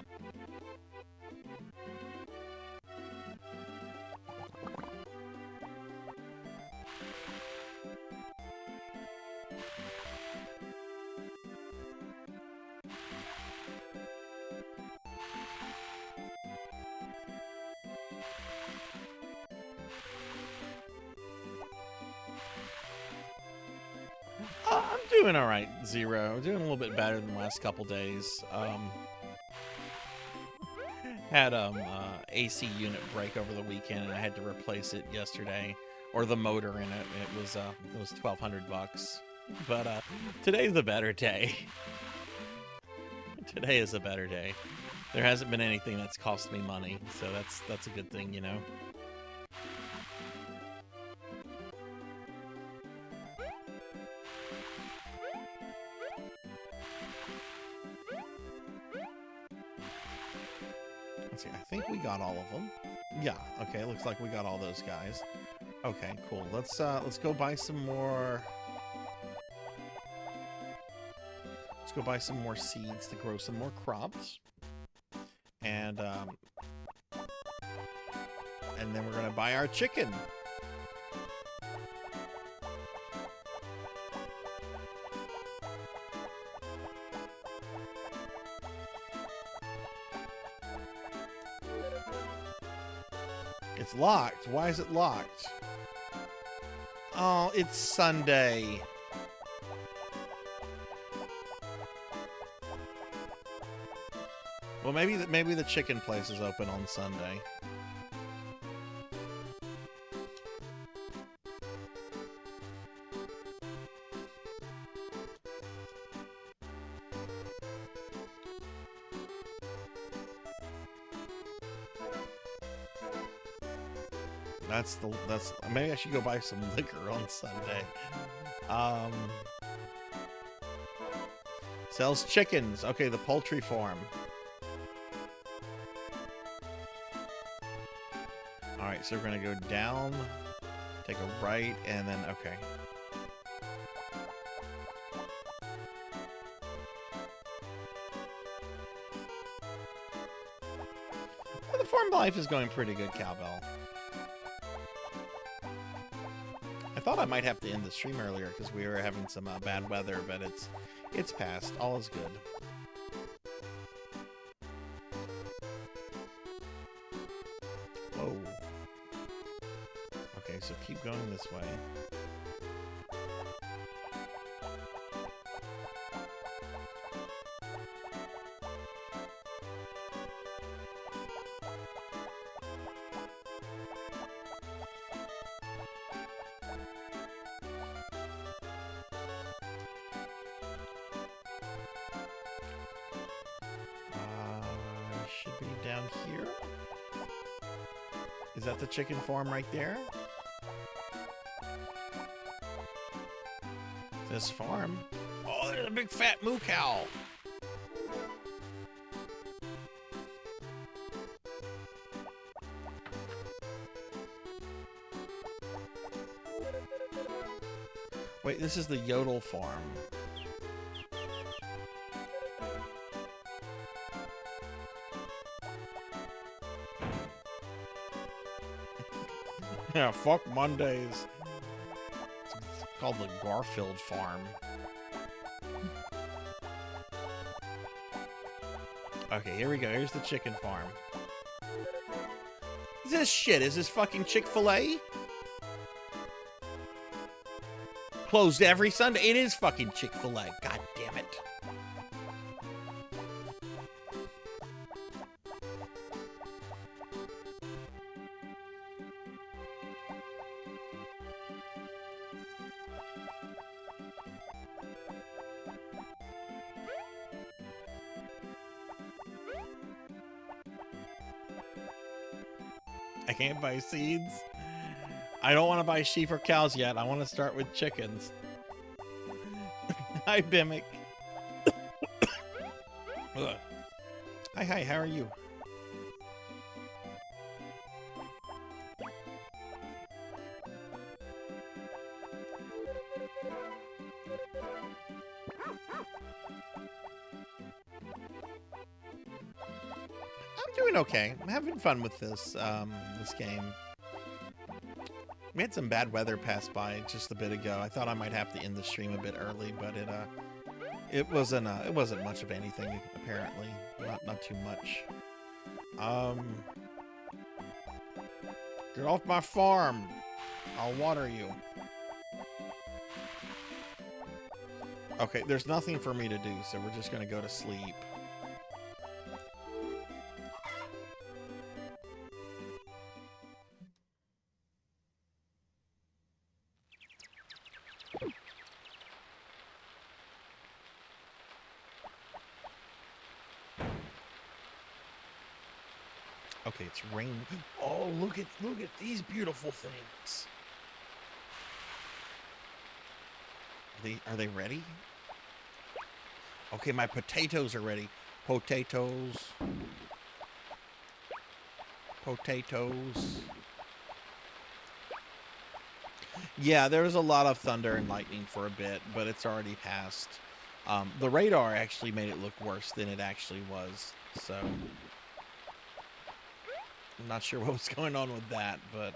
Speaker 2: I'm doing all right, Zero. Doing a little bit better than the last couple days. Had AC unit break over the weekend, and I had to replace it yesterday, or the motor in it. It was $1,200. But today's a better day. Today is a better day. There hasn't been anything that's cost me money, so that's a good thing, you know. Let's see, I think we got all of them. Yeah, okay, looks like we got all those guys. Okay, cool. Let's go buy some more. Let's go buy some more seeds to grow some more crops. And then we're gonna buy our chicken. It's locked. Why is it locked? Oh, it's Sunday. Well, maybe the chicken place is open on Sunday. That's maybe I should go buy some liquor on Sunday. Sells chickens. Okay, the poultry farm. All right, so we're gonna go down, take a right, and then okay. Well, the farm life is going pretty good, Cowbell. I thought I might have to end the stream earlier because we were having some bad weather, but it's passed. All is good. Oh. Okay, so keep going this way. Should be down here. Is that the chicken farm right there? This farm? Oh, there's a big fat moo cow. Wait, this is the Yodel farm. Yeah, fuck Mondays. It's called the Garfield Farm. Okay, here we go. Here's the chicken farm. Is this shit? Is this fucking Chick-fil-A? Closed every Sunday. It is fucking Chick-fil-A. God damn it. I can't buy seeds. I don't want to buy sheep or cows yet. I want to start with chickens. Hi, Bimic. Hi, how are you? I'm doing okay. I'm having fun with this this game. We had some bad weather pass by just a bit ago. I thought I might have to end the stream a bit early, but it wasn't much of anything apparently. Not too much. Get off my farm. I'll water you. Okay, there's nothing for me to do, so we're just gonna go to sleep. Okay, it's rain. Oh, look at these beautiful things. Are they ready? Okay, my potatoes are ready. Potatoes. Potatoes. Yeah, there was a lot of thunder and lightning for a bit, but it's already passed. The radar actually made it look worse than it actually was, so I'm not sure what was going on with that, but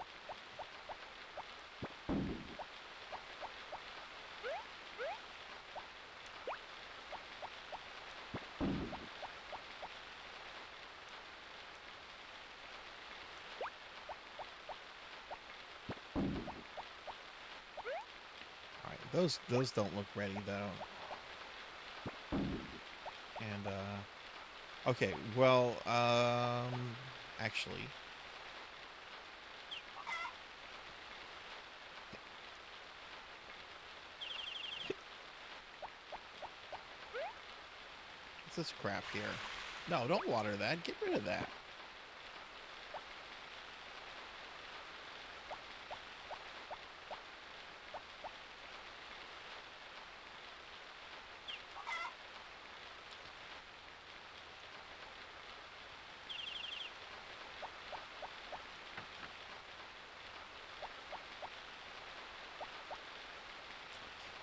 Speaker 2: Those don't look ready though. And okay, well, actually, what's this crap here? No, don't water that. Get rid of that.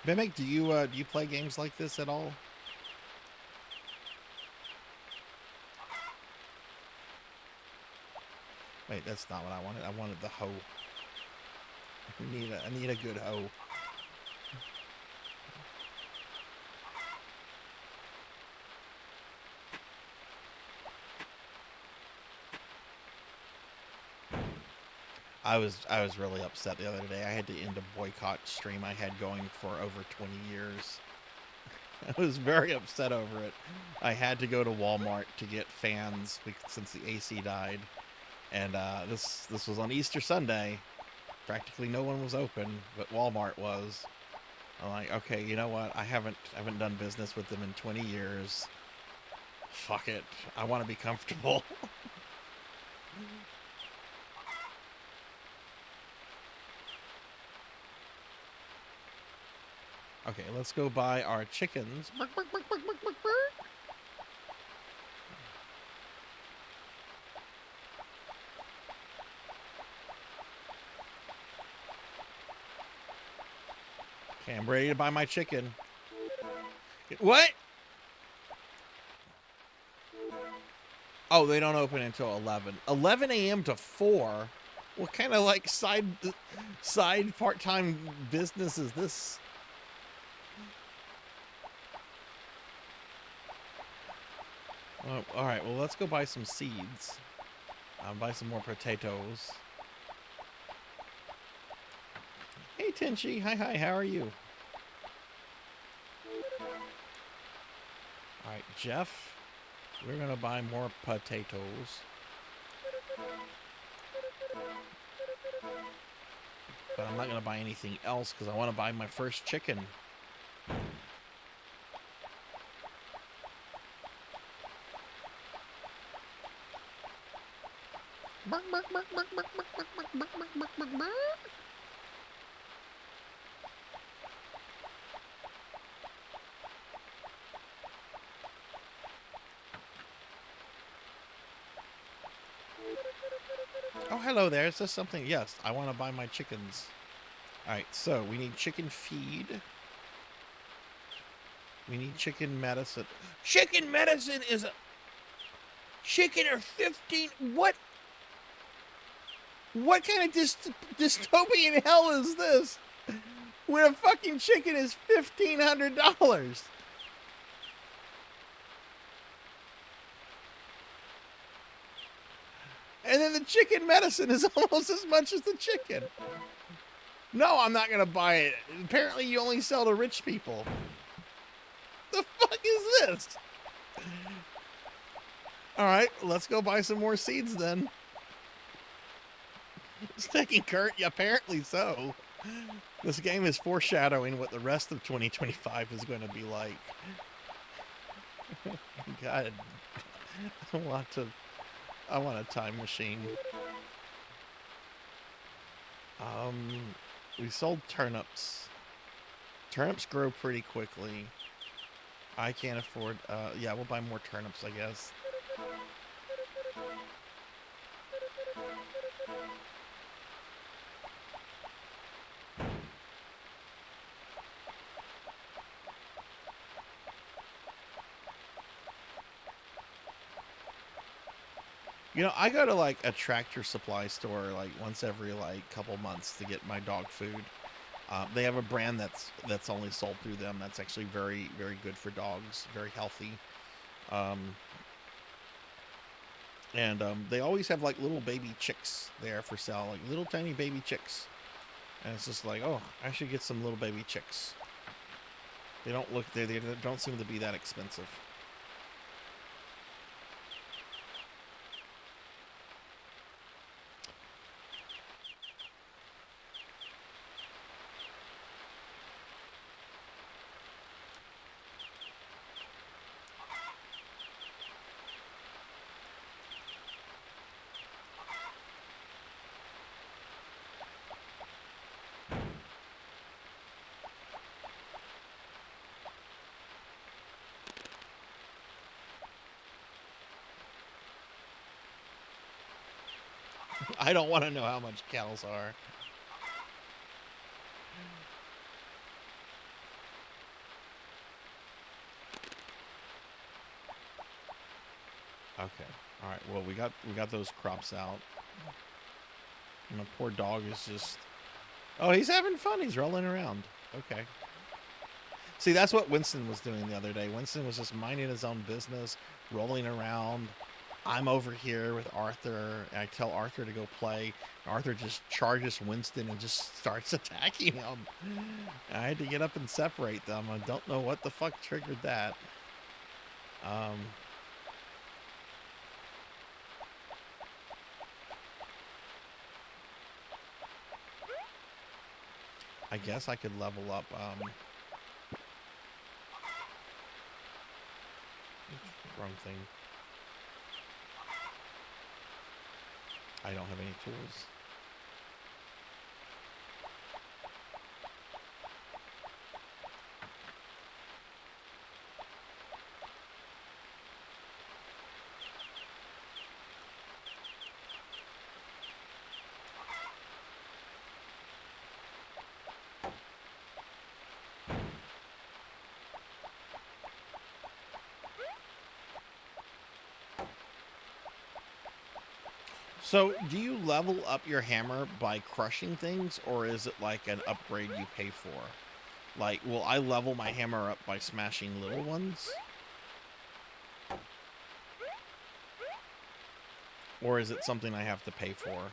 Speaker 2: Mimic, do you play games like this at all? Wait, that's not what I wanted. I wanted the hoe. I need a good hoe. I was really upset the other day. I had to end a boycott stream I had going for over 20 years. I was very upset over it. I had to go to Walmart to get fans since the AC died. And this was on Easter Sunday. Practically no one was open, but Walmart was. I'm like, okay, you know what? I haven't done business with them in 20 years. Fuck it. I want to be comfortable. Okay, let's go buy our chickens. Bark, bark, bark, bark, bark, bark, bark. Okay, I'm ready to buy my chicken. What? Oh, they don't open until 11. 11 a.m. to 4? What kind of like side part-time business is this? All right, well, let's go buy some seeds. Buy some more potatoes. Hey, Tenchi. Hi, how are you? All right, Jeff, we're going to buy more potatoes. But I'm not going to buy anything else because I want to buy my first chicken. Oh, hello there. Is this something? Yes, I want to buy my chickens. Alright, so we need chicken feed. We need chicken medicine. Chicken medicine is a... Chicken are 15... What? What kind of dystopian hell is this? When a fucking chicken is $1,500. And then the chicken medicine is almost as much as the chicken. No, I'm not going to buy it. Apparently you only sell to rich people. The fuck is this? Alright, let's go buy some more seeds then. It's taking Kurt? Yeah, apparently so. This game is foreshadowing what the rest of 2025 is going to be like. God. I want a time machine. We sold turnips. Turnips grow pretty quickly. I can't afford, yeah, we'll buy more turnips, I guess. You know, I go to like a Tractor Supply store like once every like couple months to get my dog food. They have a brand that's only sold through them. That's actually very, very good for dogs. Very healthy. And they always have like little baby chicks there for sale, like little tiny baby chicks. And it's just like, oh, I should get some little baby chicks. They don't look. They don't seem to be that expensive. I don't want to know how much cows are. Okay. All right. Well, we got those crops out. And the poor dog is just. Oh, he's having fun. He's rolling around. Okay. See, that's what Winston was doing the other day. Winston was just minding his own business, rolling around. I'm over here with Arthur, and I tell Arthur to go play. And Arthur just charges Winston and just starts attacking him. I had to get up and separate them. I don't know what the fuck triggered that. I guess I could level up, wrong thing. I don't have any tools. So, do you level up your hammer by crushing things, or is it like an upgrade you pay for? Like, will I level my hammer up by smashing little ones? Or is it something I have to pay for?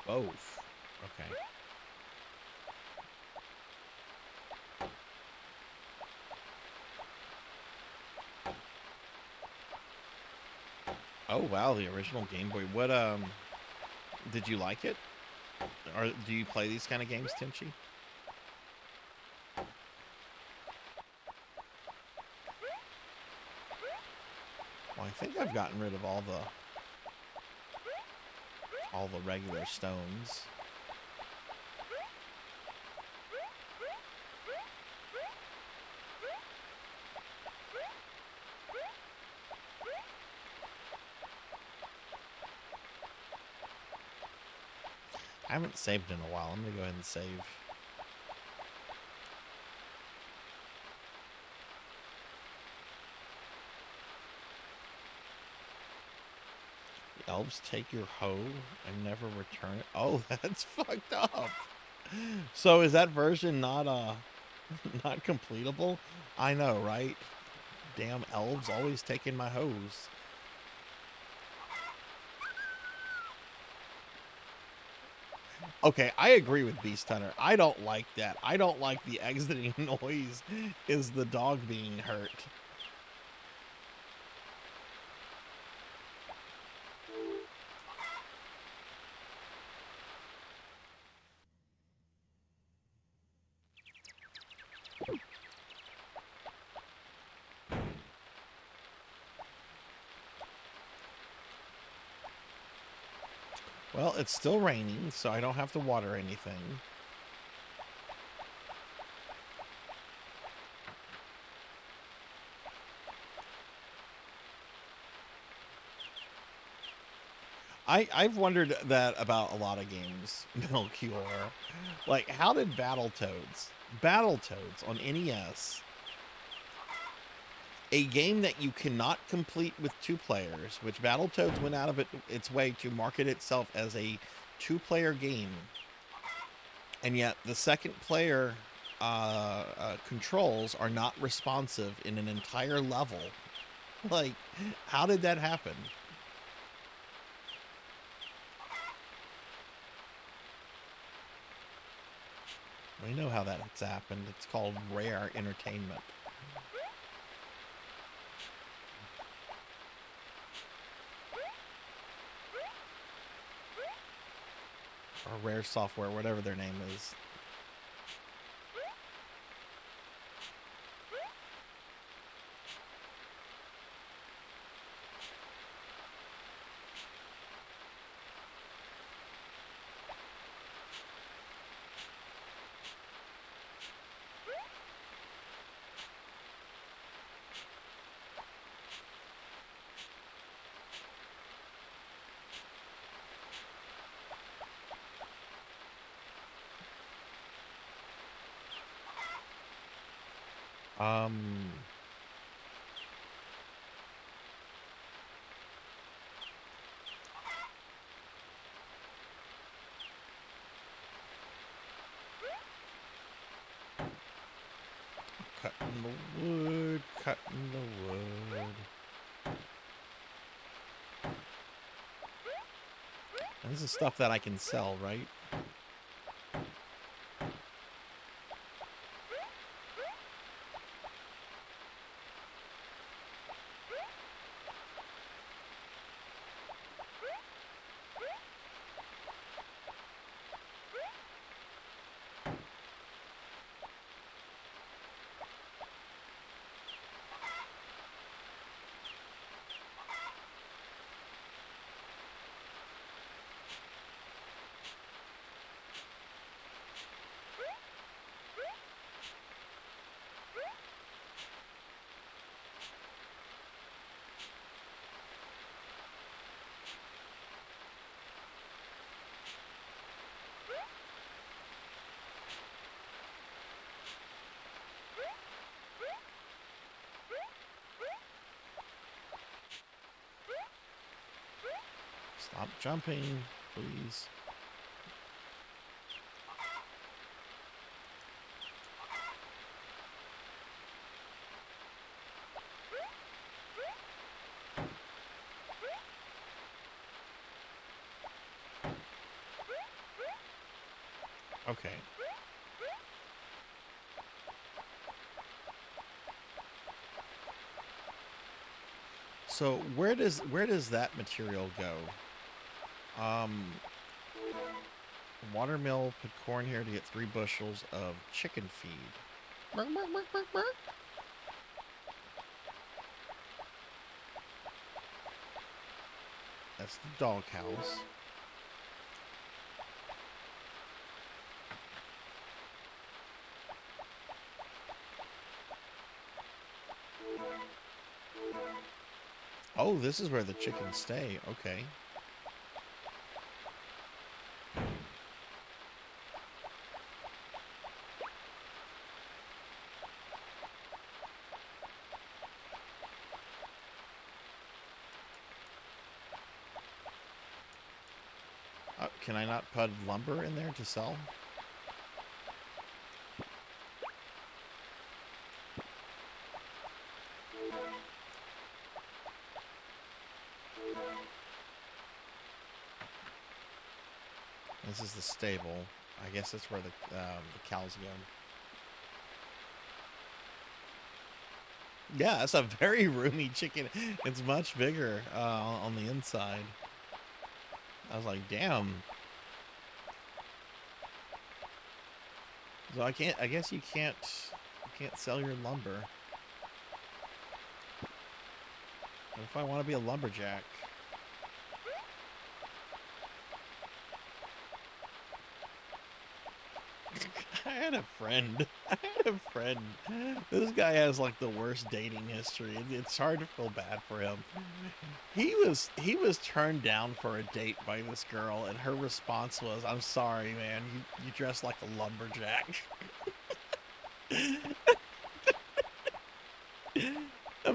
Speaker 2: Both. Okay. Oh wow, the original Game Boy. What did you like it? Or do you play these kind of games, Timchi? Well, I think I've gotten rid of all the regular stones. I haven't saved in a while. I'm gonna go ahead and save. The elves take your hoe and never return it. Oh, that's fucked up. So is that version not not completable? I know, right? Damn elves always taking my hose. Okay, I agree with Beast Hunter. I don't like that. I don't like the exiting noise is the dog being hurt. Well, it's still raining, so I don't have to water anything. I've wondered that about a lot of games, Melchior. Like, how did Battletoads Battletoads on NES, a game that you cannot complete with 2 players, which Battletoads went out of its way to market itself as a 2-player game, and yet the second player controls are not responsive in an entire level. Like, how did that happen? We know how that's happened. It's called rare entertainment. Or rare software, whatever their name is. Um, cutting the wood, cutting the wood. And this is stuff that I can sell, right? Stop jumping, please. Okay. So where does that material go? Watermill put corn here to get 3 bushels of chicken feed. That's the dog house. Oh, this is where the chickens stay. Okay. Can I not put lumber in there to sell? This is the stable. I guess that's where the cows go. Yeah, that's a very roomy chicken. It's much bigger on the inside. I was like, damn. So I guess you can't sell your lumber. What if I want to be a lumberjack? I had a friend. This guy has like the worst dating history. It's hard to feel bad for him. He was turned down for a date by this girl, and her response was, "I'm sorry, man. You dress like a lumberjack."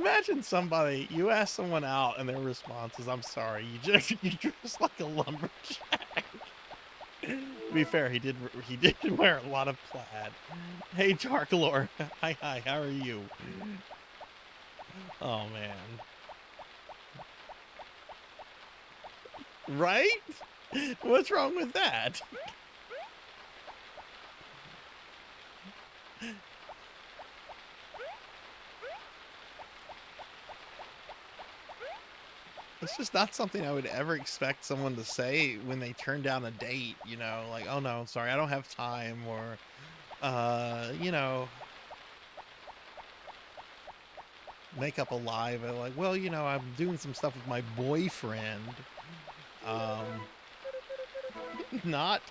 Speaker 2: Imagine somebody, you ask someone out and their response is, I'm sorry, you dress like a lumberjack. To be fair, he did wear a lot of plaid. Hey, Darklore. Hi, how are you? Oh, man. Right? What's wrong with that? It's just not something I would ever expect someone to say when they turn down a date, you know, like, oh no, sorry, I don't have time, or, you know, make up a lie, but like, well, you know, I'm doing some stuff with my boyfriend. Not,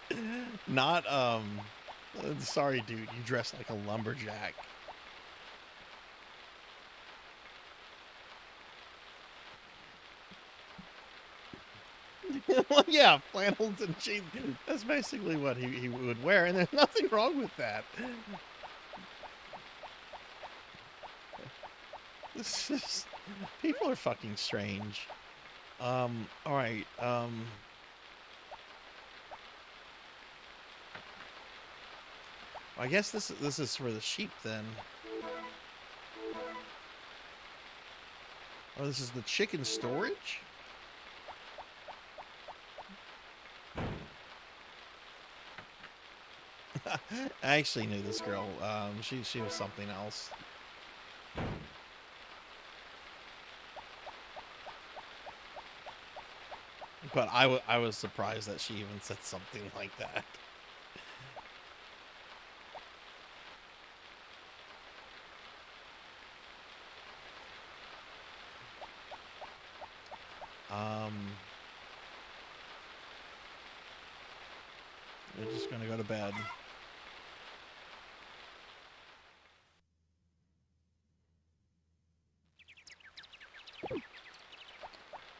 Speaker 2: sorry, dude, you dress like a lumberjack. Well, yeah, flannels and jeans. That's basically what he would wear, and there's nothing wrong with that. This is, people are fucking strange. Alright, I guess this is for the sheep then. Oh, this is the chicken storage? I actually knew this girl. She was something else. But I was surprised that she even said something like that. We're just gonna go to bed.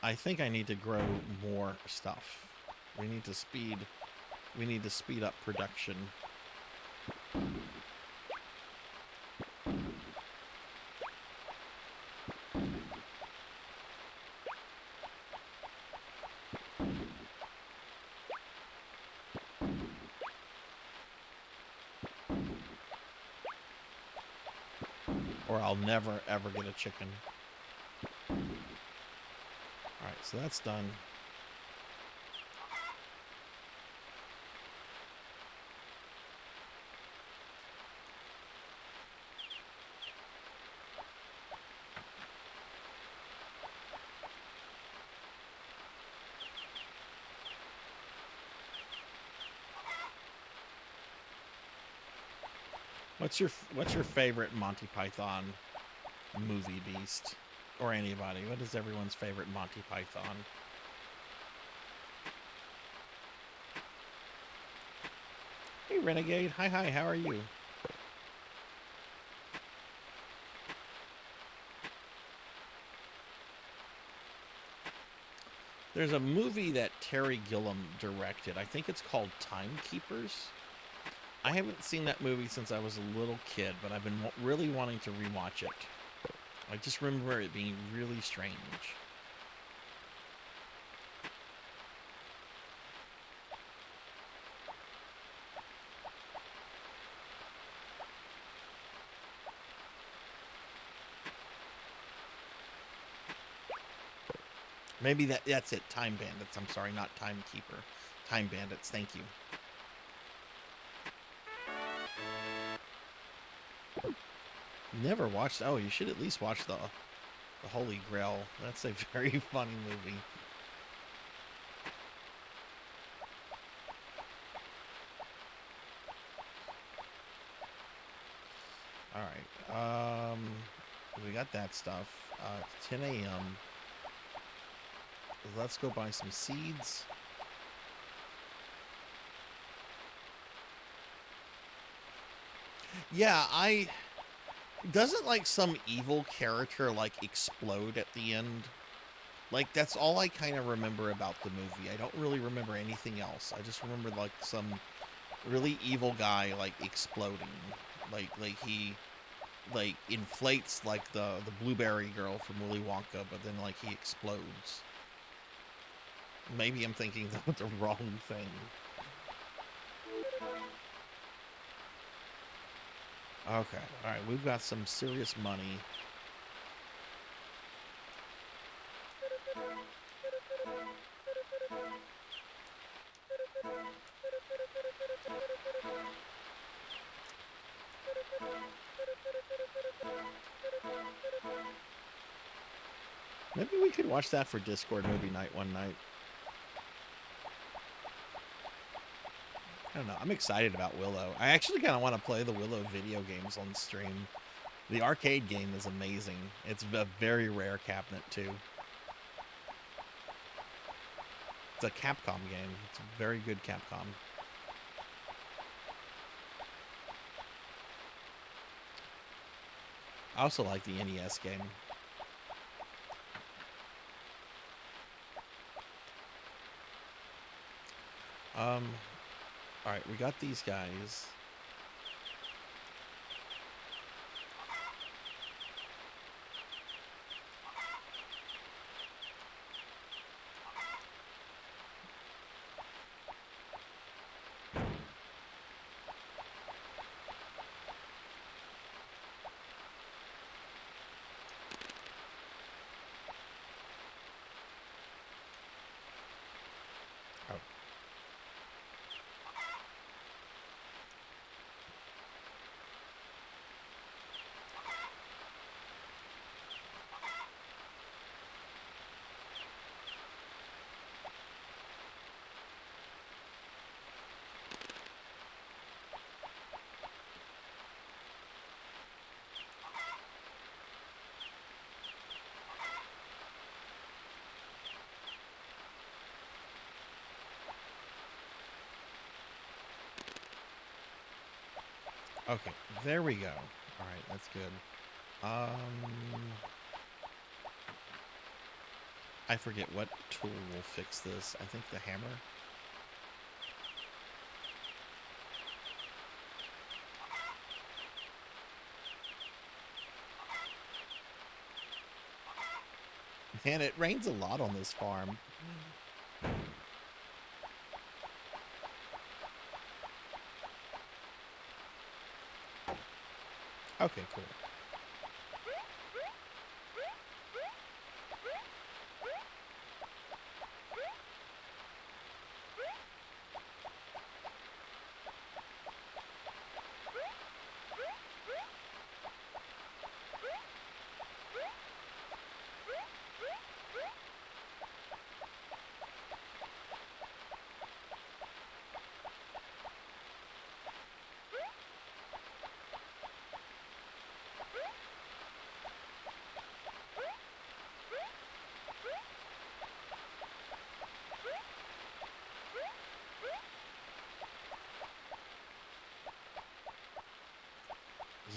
Speaker 2: I think I need to grow more stuff. We need to speed up production. Or I'll never ever get a chicken. Alright, so that's done. What's your favorite Monty Python movie, Beast? Or anybody? What is everyone's favorite Monty Python? Hey, Renegade. Hi, how are you? There's a movie that Terry Gilliam directed. I think it's called Timekeepers. I haven't seen that movie since I was a little kid, but I've been really wanting to rewatch it. I just remember it being really strange. Maybe that's it. Time Bandits. I'm sorry, not Timekeeper. Time Bandits. Thank you. Never watched. Oh, you should at least watch the Holy Grail. That's a very funny movie. All right. We got that stuff. It's 10 a.m. Let's go buy some seeds. Yeah, doesn't like some evil character like explode at the end? Like that's all I kind of remember about the movie. I don't really remember anything else. I just remember like some really evil guy like exploding. Like he like inflates like the blueberry girl from Willy Wonka, but then like he explodes. Maybe I'm thinking the wrong thing. Okay, all right, we've got some serious money. Maybe we could watch that for Discord movie night one night. I don't know. I'm excited about Willow. I actually kind of want to play the Willow video games on stream. The arcade game is amazing. It's a very rare cabinet, too. It's a Capcom game. It's a very good Capcom. I also like the NES game. Alright, we got these guys. Okay, there we go. All right, that's good. I forget what tool will fix this. I think the hammer. Man, it rains a lot on this farm. Okay, cool.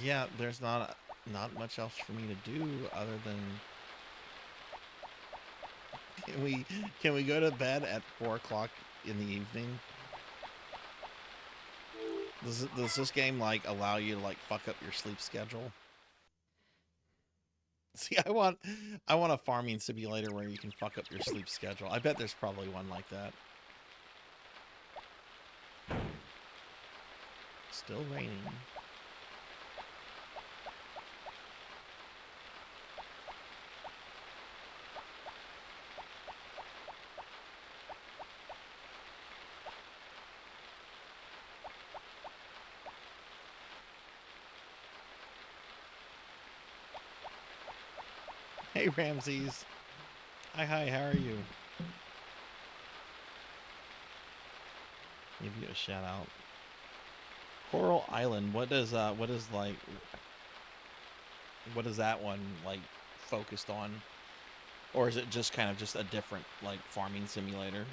Speaker 2: Yeah, there's not much else for me to do other than can we go to bed at 4 o'clock in the evening? Does this game like allow you to like fuck up your sleep schedule? See, I want a farming simulator where you can fuck up your sleep schedule. I bet there's probably one like that. Still raining. Hey, Ramses. Hi, how are you? Give you a shout out. Coral Island. What is that one like focused on? Or is it just kind of just a different like farming simulator?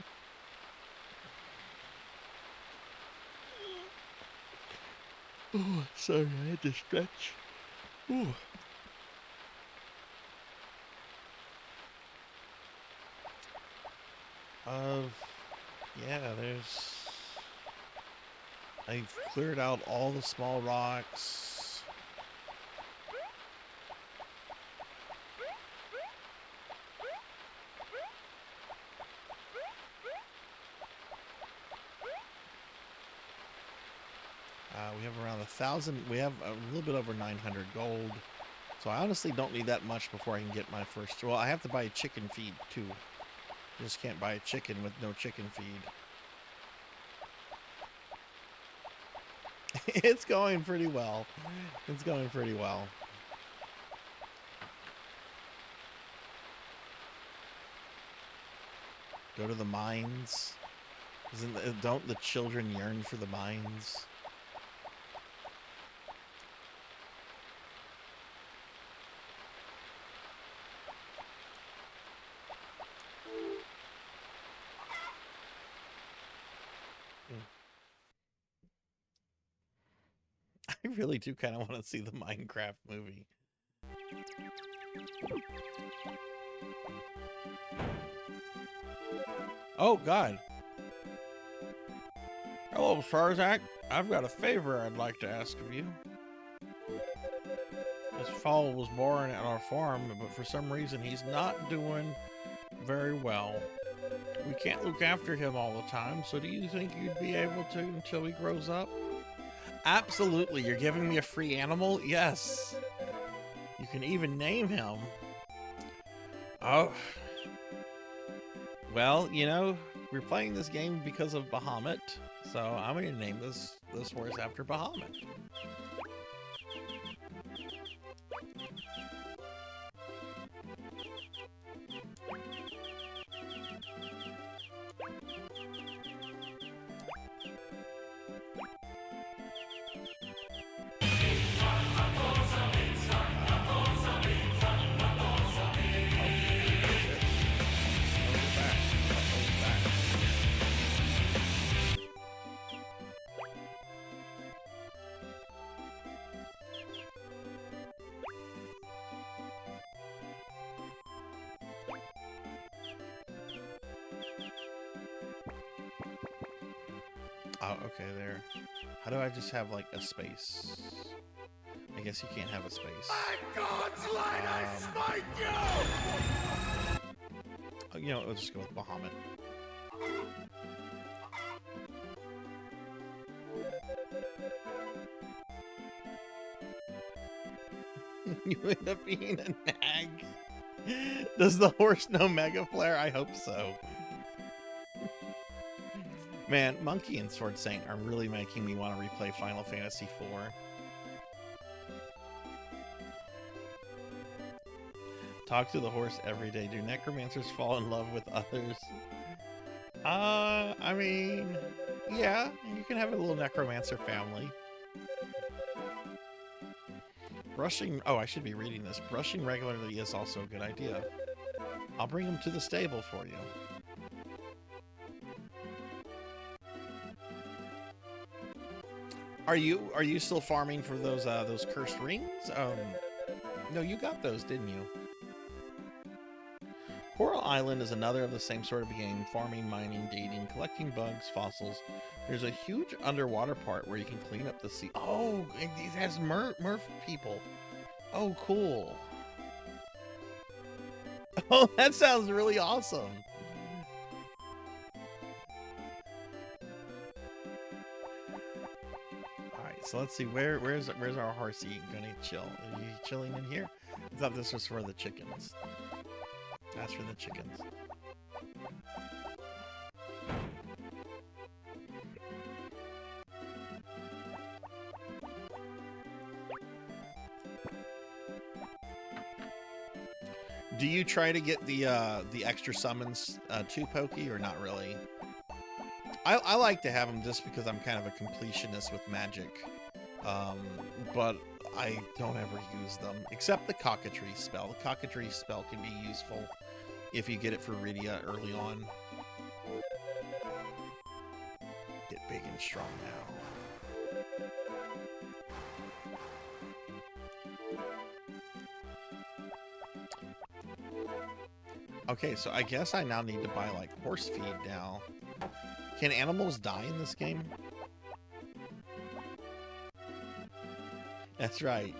Speaker 2: Oh, sorry, I had to stretch. Ooh. Yeah, I've cleared out all the small rocks. We have around 1,000. We have a little bit over 900 gold. So I honestly don't need that much before I can get my first. Well, I have to buy a chicken feed too. Just can't buy a chicken with no chicken feed. It's going pretty well. It's going pretty well. Go to the mines. Don't the children yearn for the mines? I really do kind of want to see the Minecraft movie. Oh, God. Hello, Sarzac. I've got a favor I'd like to ask of you. This fowl was born at our farm, but for some reason he's not doing very well. We can't look after him all the time, so do you think you'd be able to until he grows up? Absolutely. You're giving me a free animal? Yes. You can even name him. Oh. Well, you know, we're playing this game because of Bahamut, so I'm going to name this horse after Bahamut. Oh, okay, there. How do I just have, like, a space? I guess you can't have a space.
Speaker 1: By God's light, I smite you!
Speaker 2: Oh, you know, let's just go with Bahamut. You end up being a nag. Does the horse know Mega Flare? I hope so. Man, Monkey and Sword Saint are really making me want to replay Final Fantasy IV. Talk to the horse every day. Do necromancers fall in love with others? I mean, yeah, you can have a little necromancer family. Brushing, oh, I should be reading this. Brushing regularly is also a good idea. I'll bring him to the stable for you. Are you still farming for those cursed rings? No, you got those, didn't you? Coral Island is another of the same sort of game: farming, mining, dating, collecting bugs, fossils. There's a huge underwater part where you can clean up the sea. Oh, it has Murph people. Oh, cool. Oh, that sounds really awesome. So let's see, where's our horsey gonna chill? Are you chilling in here? I thought this was for the chickens. That's for the chickens. Do you try to get the extra summons to Pokey or not really? I like to have them just because I'm kind of a completionist with magic. But I don't ever use them, except the Cockatrice spell. The Cockatrice spell can be useful if you get it for Rydia early on. Get big and strong now. Okay, so I guess I now need to buy, like, horse feed now. Can animals die in this game? That's right.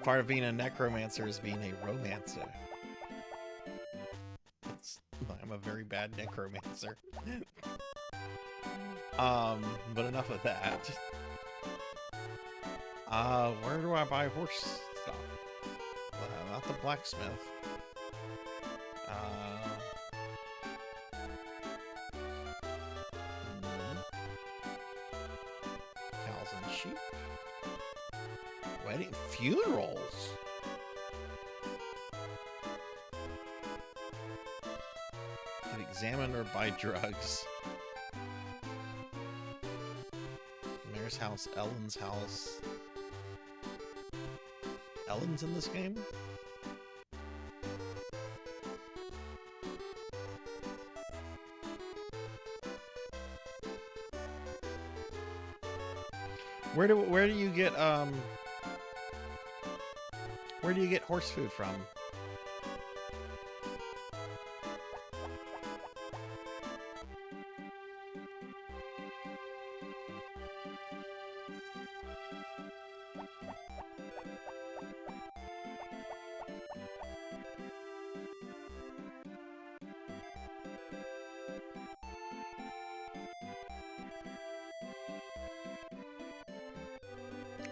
Speaker 2: Part of being a necromancer is being a romancer. I'm a very bad necromancer. But enough of that. Where do I buy horse stuff? Not the blacksmith. Cows and sheep. Wedding funerals. Can examine or buy drugs. Mayor's house, Ellen's house. Ellen's in this game? Where do you get where do you get horse food from?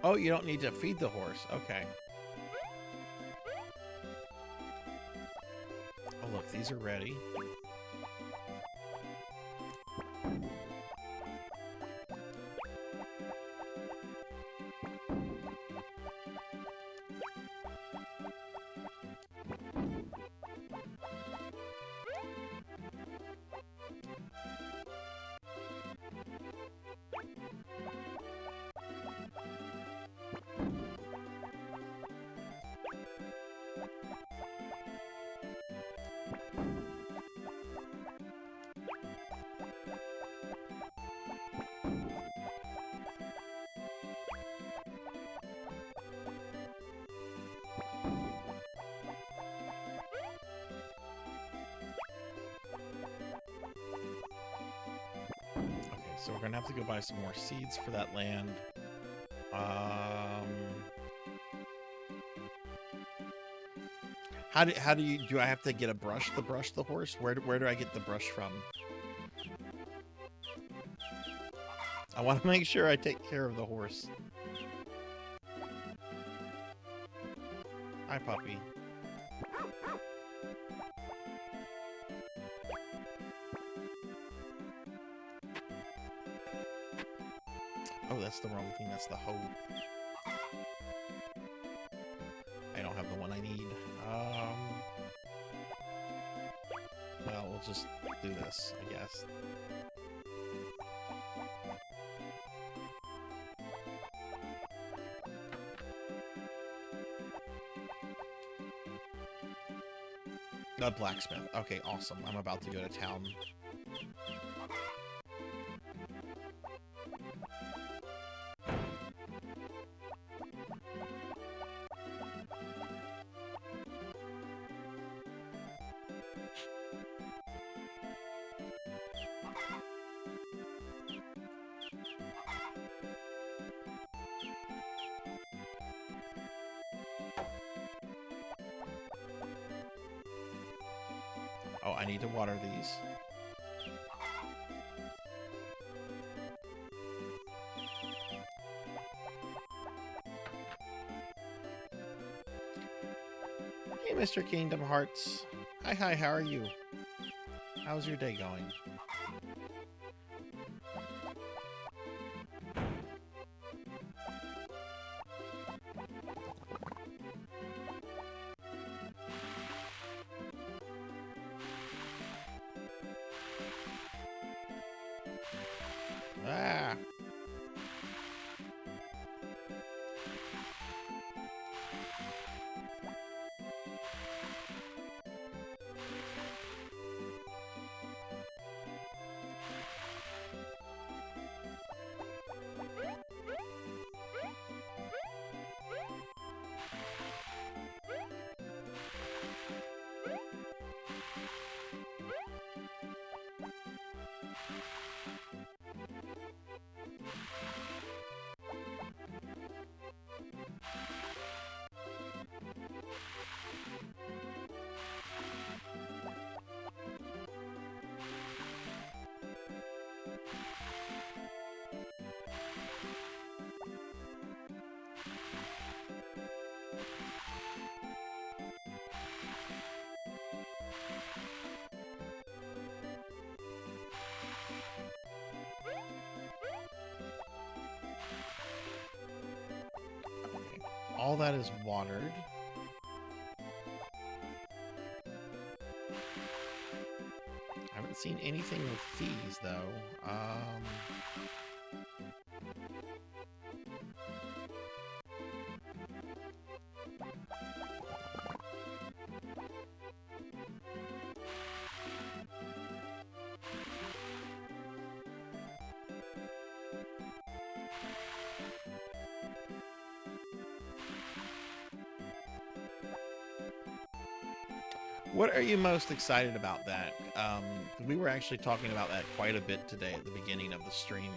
Speaker 2: Oh, you don't need to feed the horse. Okay. Oh, look, these are ready. So we're gonna have to go buy some more seeds for that land. How do you do? I have to get a brush to brush the horse? Where do I get the brush from? I want to make sure I take care of the horse. Hi, puppy. Oh, that's the wrong thing. That's the hoe. I don't have the one I need. Well, we'll just do this, I guess. The blacksmith. Okay, awesome. I'm about to go to town. Oh, I need to water these. Hey, Mr. Kingdom Hearts. Hi, how are you? How's your day going? Ah! all that is watered. I haven't seen anything with these though. What are you most excited about that? We were actually talking about that quite a bit today at the beginning of the stream.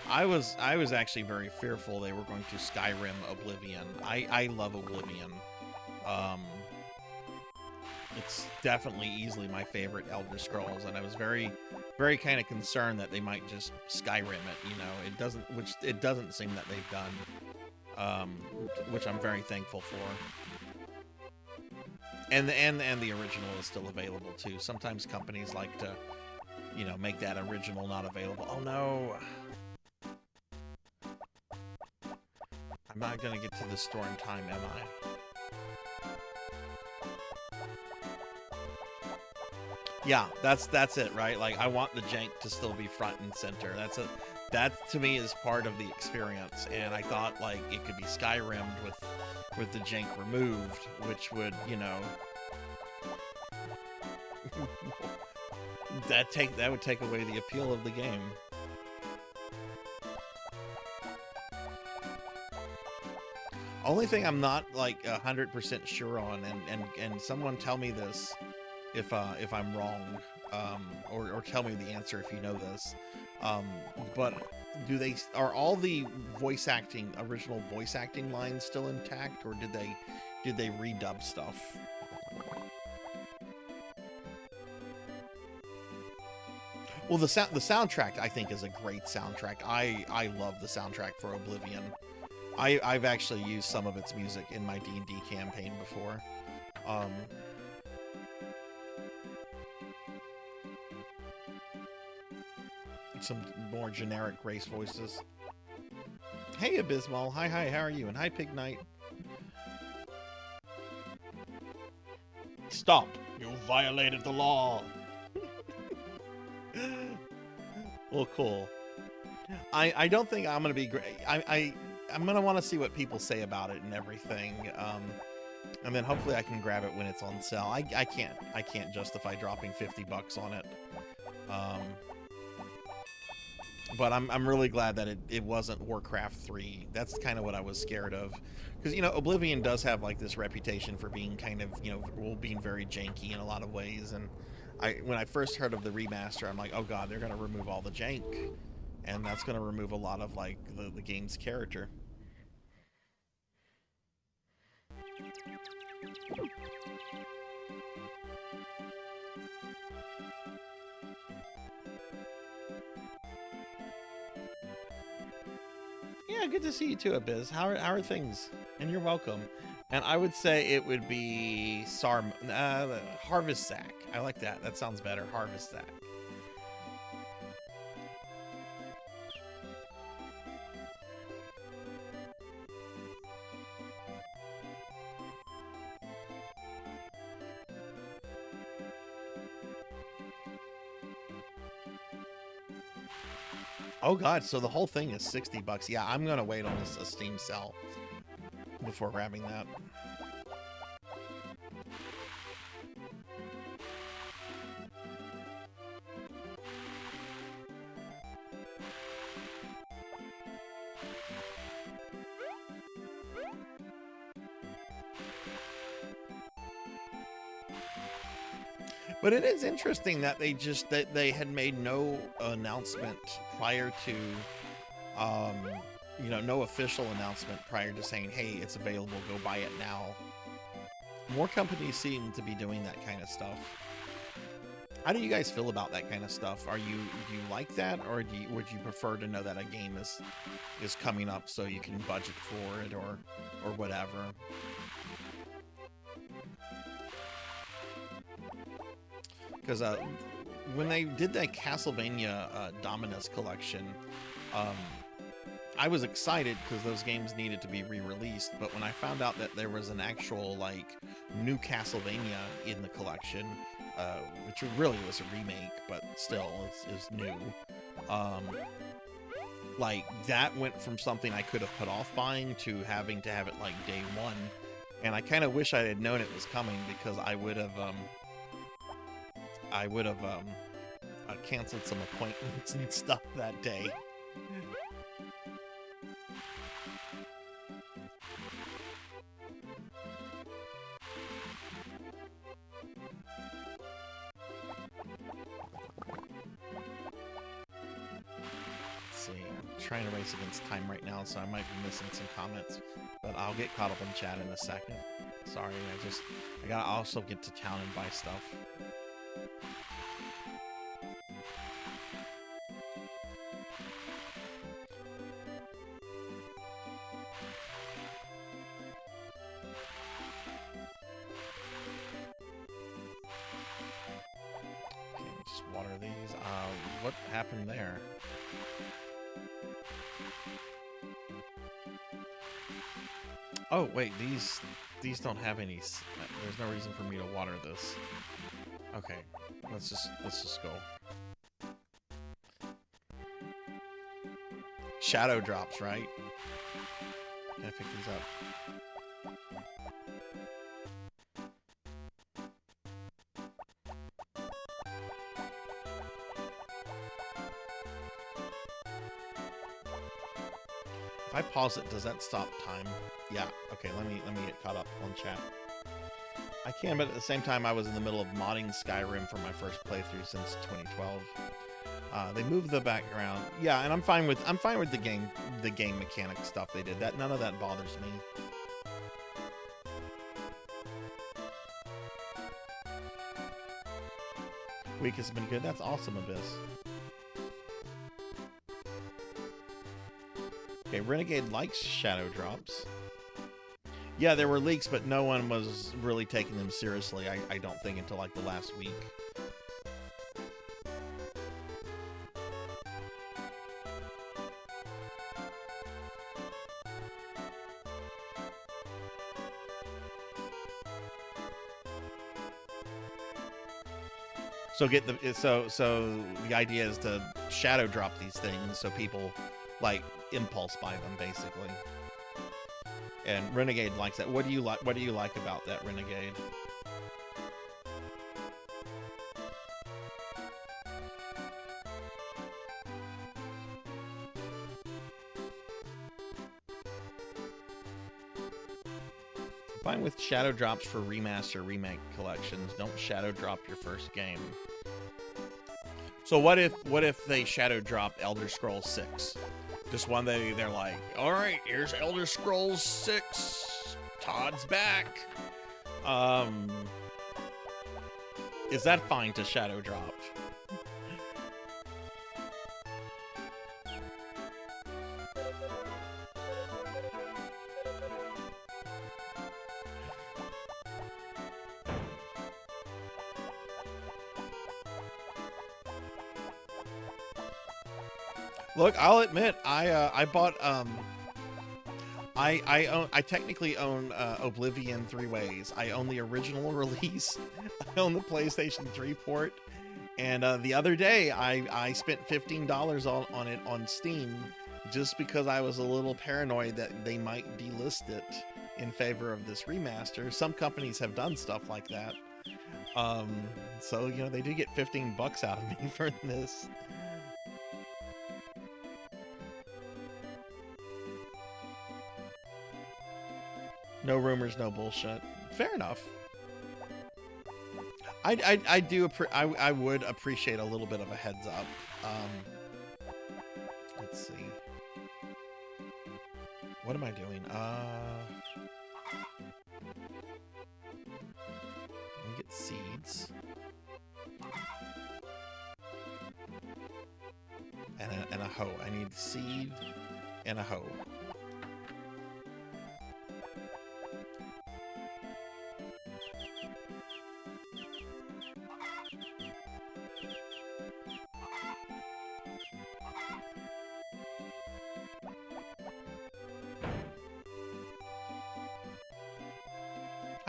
Speaker 2: I was actually very fearful they were going to Skyrim Oblivion. I love Oblivion. It's definitely easily my favorite Elder Scrolls, and I was very kind of concerned that they might just Skyrim it. You know, it doesn't seem that they've done, which I'm very thankful for. And the original is still available too. Sometimes companies like to, you know, make that original not available. Oh no. I'm not gonna get to the store in time, am I? Yeah, that's it, right? Like, I want the jank to still be front and center. That to me is part of the experience. And I thought like it could be Skyrimmed with the jank removed, which would, you know, that would take away the appeal of the game. Only thing I'm not like 100% sure on, and someone tell me this if I'm wrong, or tell me the answer if you know this. But are all the original voice acting lines still intact, or did they redub stuff? Well, the soundtrack I think is a great soundtrack. I love the soundtrack for Oblivion. I've actually used some of its music in my D&D campaign before. Some more generic race voices. Hey Abysmal, hi, how are you? And hi Pig Knight. Stop! You violated the law! Well, cool. I don't think I'm gonna be great. I'm gonna want to see what people say about it and everything. And then hopefully I can grab it when it's on sale. I can't justify dropping $50 on it. But I'm really glad that it wasn't Warcraft 3. That's kind of what I was scared of. Because, you know, Oblivion does have, like, this reputation for being kind of, you know, being very janky in a lot of ways. And when I first heard of the remaster, I'm like, oh god, they're going to remove all the jank. And that's going to remove a lot of, like, the game's character. Yeah, good to see you too, Abiz. How are things? And you're welcome. And I would say it would be Harvest Sack. I like that. That sounds better. Harvest Sack. Oh god, so the whole thing is $60. Yeah, I'm gonna wait on a Steam sale before grabbing that. But it is interesting that they had made no announcement prior to, you know, no official announcement prior to saying, hey, it's available, go buy it now. More companies seem to be doing that kind of stuff. How do you guys feel about that kind of stuff? Do you like that, or would you prefer to know that a game is coming up so you can budget for it or whatever? Because when they did that Castlevania Dominus collection, I was excited because those games needed to be re-released, but when I found out that there was an actual like new Castlevania in the collection, which really was a remake, but still is new. Like that went from something I could have put off buying to having to have it like day one, and I kind of wish I had known it was coming because I would have canceled some appointments and stuff that day. Let's see, I'm trying to race against time right now, so I might be missing some comments, but I'll get caught up in chat in a second. Sorry, I gotta also get to town and buy stuff. Okay, just water these. What happened there? Oh wait, these don't have any. There's no reason for me to water this. Okay, let's just go. Shadow drops, right? Can I pick these up? If I pause it, does that stop time? Yeah. Okay, let me get caught up on chat. I can, but at the same time, I was in the middle of modding Skyrim for my first playthrough since 2012. They moved the background. Yeah, and I'm fine with the game mechanic stuff they did. None of that bothers me. Week has been good. That's awesome, Abyss. Okay, Renegade likes shadow drops. Yeah, there were leaks, but no one was really taking them seriously, I don't think, until like the last week. So so the idea is to shadow drop these things so people like impulse buy them basically. And Renegade likes that. What do you like about that, Renegade? Fine with shadow drops for remaster remake collections. Don't shadow drop your first game. So what if they shadow drop Elder Scrolls 6? Just one day they're like, all right, here's Elder Scrolls 6. Todd's back. Is that fine to shadow drop? Look, I'll admit, I bought I technically own Oblivion 3 ways. I own the original release, I own the PlayStation 3 port, and the other day I spent $15 on it on Steam just because I was a little paranoid that they might delist it in favor of this remaster. Some companies have done stuff like that. So, you know, they did get 15 bucks out of me for this. No rumors, no bullshit. Fair enough. I would appreciate a little bit of a heads up. Let's see. What am I doing? Let me get seeds. And a hoe. I need seed and a hoe.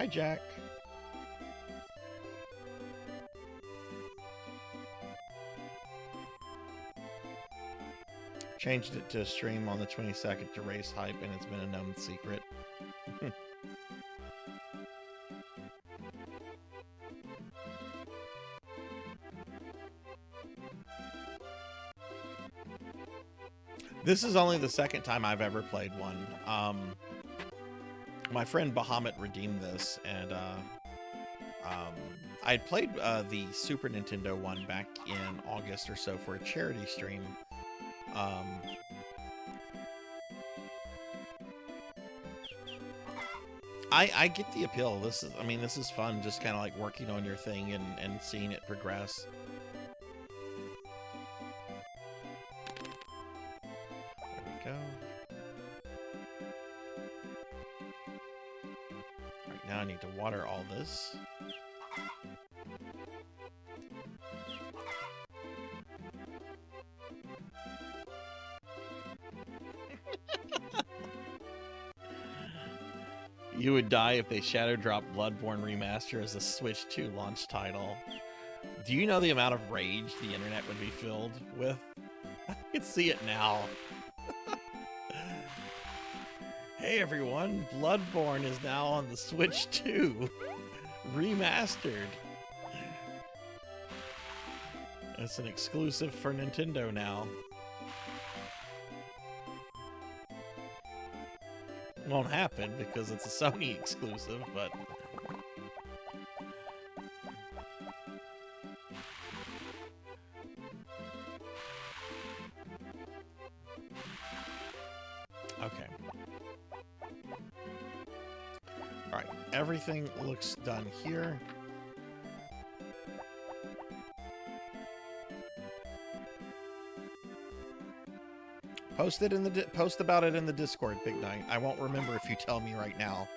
Speaker 2: Hi, Jack. Changed it to stream on the 22nd to race hype, and it's been a known secret. This is only the second time I've ever played one. My friend Bahamut redeemed this, and I had played the Super Nintendo one back in August or so for a charity stream. I get the appeal. This is fun, just kind of like working on your thing and seeing it progress. There we go. Right now I need to water all this. You would die if they shadow drop Bloodborne Remaster as a Switch 2 launch title. Do you know the amount of rage the internet would be filled with? I can see it now. Hey everyone, Bloodborne is now on the Switch 2. Remastered. It's an exclusive for Nintendo now. Won't happen because it's a Sony exclusive, but okay. All right, everything looks done here. Post about it in the Discord, Big Night. I won't remember if you tell me right now.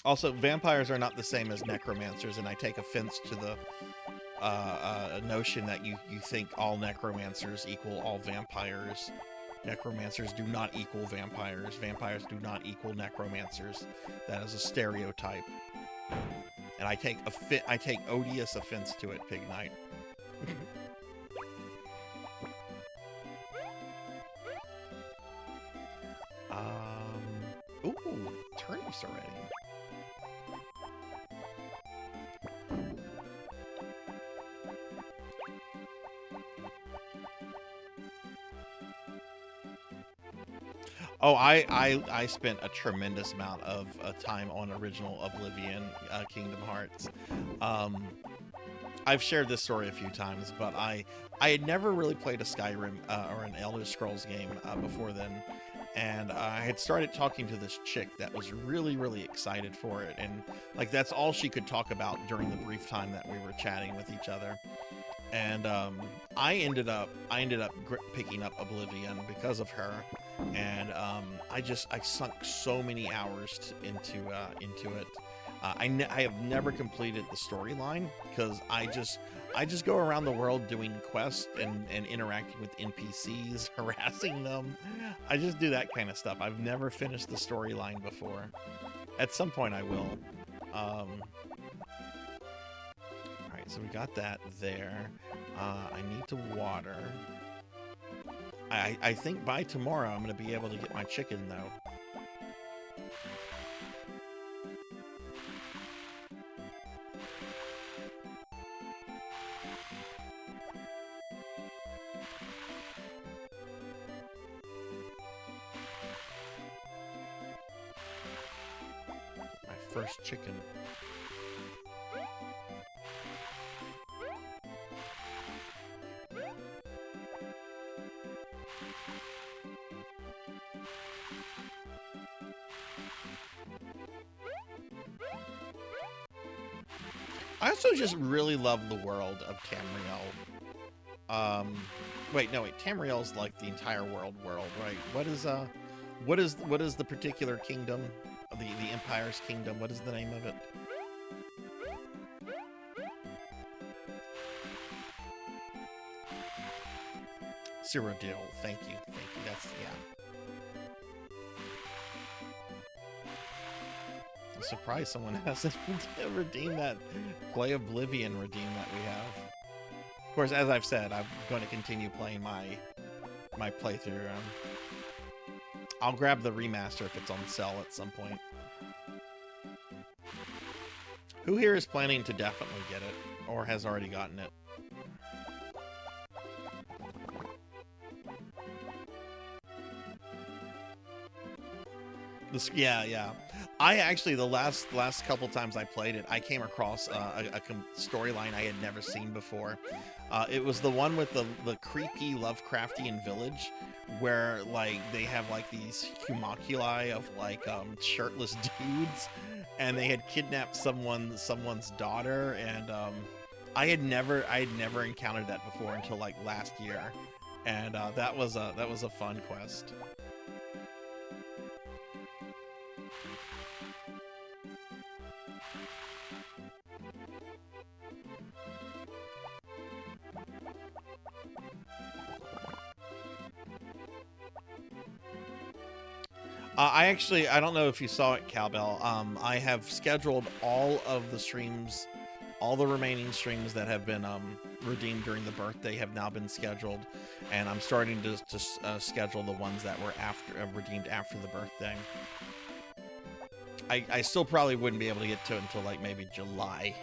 Speaker 2: Also, vampires are not the same as necromancers, and I take offense to the notion that you think all necromancers equal all vampires. Necromancers do not equal vampires. Vampires do not equal necromancers. That is a stereotype. And I take odious offense to it, Pig Knight. Ooh, turnips already. Oh, I spent a tremendous amount of time on original Oblivion Kingdom Hearts. I've shared this story a few times, but I had never really played a Skyrim or an Elder Scrolls game before then, and I had started talking to this chick that was really, really excited for it, and like that's all she could talk about during the brief time that we were chatting with each other. And I ended up picking up Oblivion because of her, and I sunk so many hours into it. I have never completed the storyline because I just go around the world doing quests and interacting with NPCs, harassing them. I just do that kind of stuff. I've never finished the storyline before. At some point I will. Alright, so we got that there. I need to water. I think by tomorrow I'm going to be able to get my chicken, though. My first chicken. I also just really love the world of Tamriel. Wait, Tamriel's like the entire world, right? What is the particular kingdom? The Empire's kingdom. What is the name of it? Cyrodiil. Thank you. That's, yeah. surprised someone hasn't redeemed that Play Oblivion redeem that we have. Of course, as I've said, I'm going to continue playing my playthrough. I'll grab the remaster if it's on sale at some point. Who here is planning to definitely get it, or has already gotten it? Yeah. I actually, the last couple times I played it, I came across a storyline I had never seen before. It was the one with the creepy Lovecraftian village, where like they have like these homunculi of like shirtless dudes, and they had kidnapped someone's daughter, and I had never encountered that before until like last year, and that was a fun quest. I don't know if you saw it, Cowbell. I have scheduled all of the streams, all the remaining streams that have been redeemed during the birthday have now been scheduled, and I'm starting to schedule the ones that were redeemed after the birthday. I still probably wouldn't be able to get to it until like maybe July,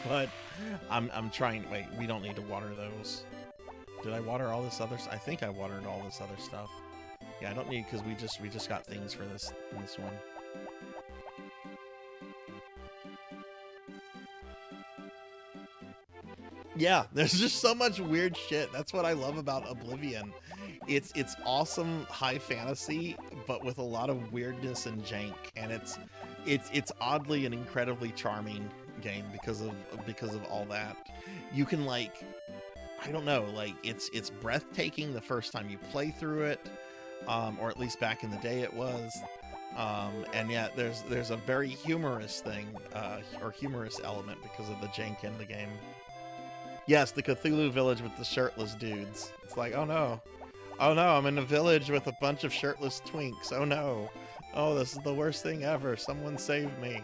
Speaker 2: but I'm trying. Wait, we don't need to water those. Did I water all this other? I think I watered all this other stuff. Yeah, I don't need, because we just got things for this one. Yeah, there's just so much weird shit. That's what I love about Oblivion. It's awesome high fantasy, but with a lot of weirdness and jank, and it's oddly an incredibly charming game because of all that. You can like, I don't know, like it's breathtaking the first time you play through it. Or at least back in the day it was, and yet there's a very humorous thing, or humorous element because of the jank in the game. Yes, the Cthulhu village with the shirtless dudes. It's like, oh no, I'm in a village with a bunch of shirtless twinks. Oh no, oh, this is the worst thing ever. Someone save me.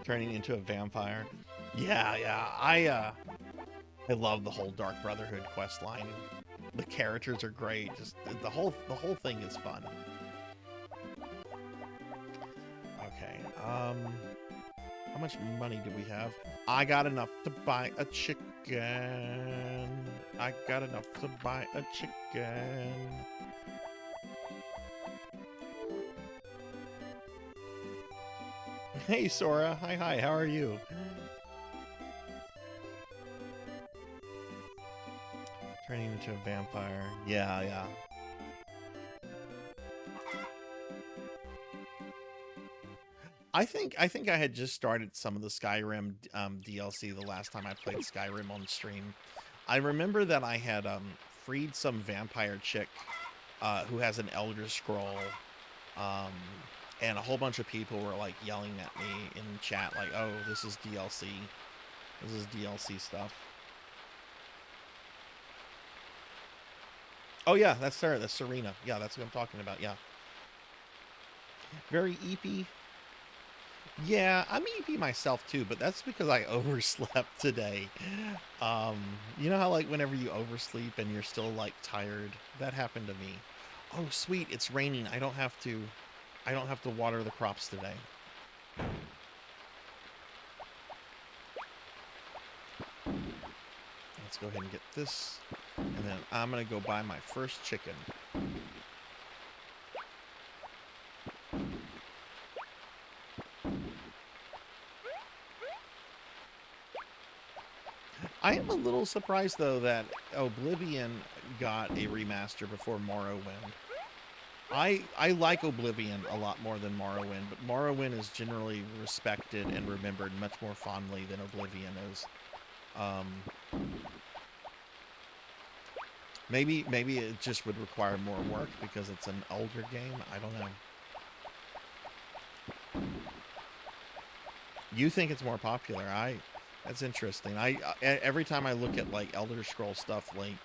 Speaker 2: Turning into a vampire. Yeah, I love the whole Dark Brotherhood quest line. The characters are great. Just the whole thing is fun. Okay. How much money do we have? I got enough to buy a chicken. I got enough to buy a chicken. Hey Sora. Hi. How are you? Turning into a vampire. Yeah. I think I had just started some of the Skyrim DLC the last time I played Skyrim on stream. I remember that I had freed some vampire chick who has an Elder Scroll, and a whole bunch of people were like yelling at me in chat like, "Oh, this is DLC. This is DLC stuff." Oh yeah, that's Sarah. That's Serena. Yeah, that's what I'm talking about. Yeah. Very eepy. Yeah, I'm eepy myself too, but that's because I overslept today. You know how like whenever you oversleep and you're still like tired? That happened to me. Oh sweet, it's raining. I don't have to water the crops today. Let's go ahead and get this. And then I'm going to go buy my first chicken. I am a little surprised, though, that Oblivion got a remaster before Morrowind. I like Oblivion a lot more than Morrowind, but Morrowind is generally respected and remembered much more fondly than Oblivion is. Maybe it just would require more work because it's an older game. I don't know. You think it's more popular? That's interesting. Every time I look at like Elder Scrolls stuff, like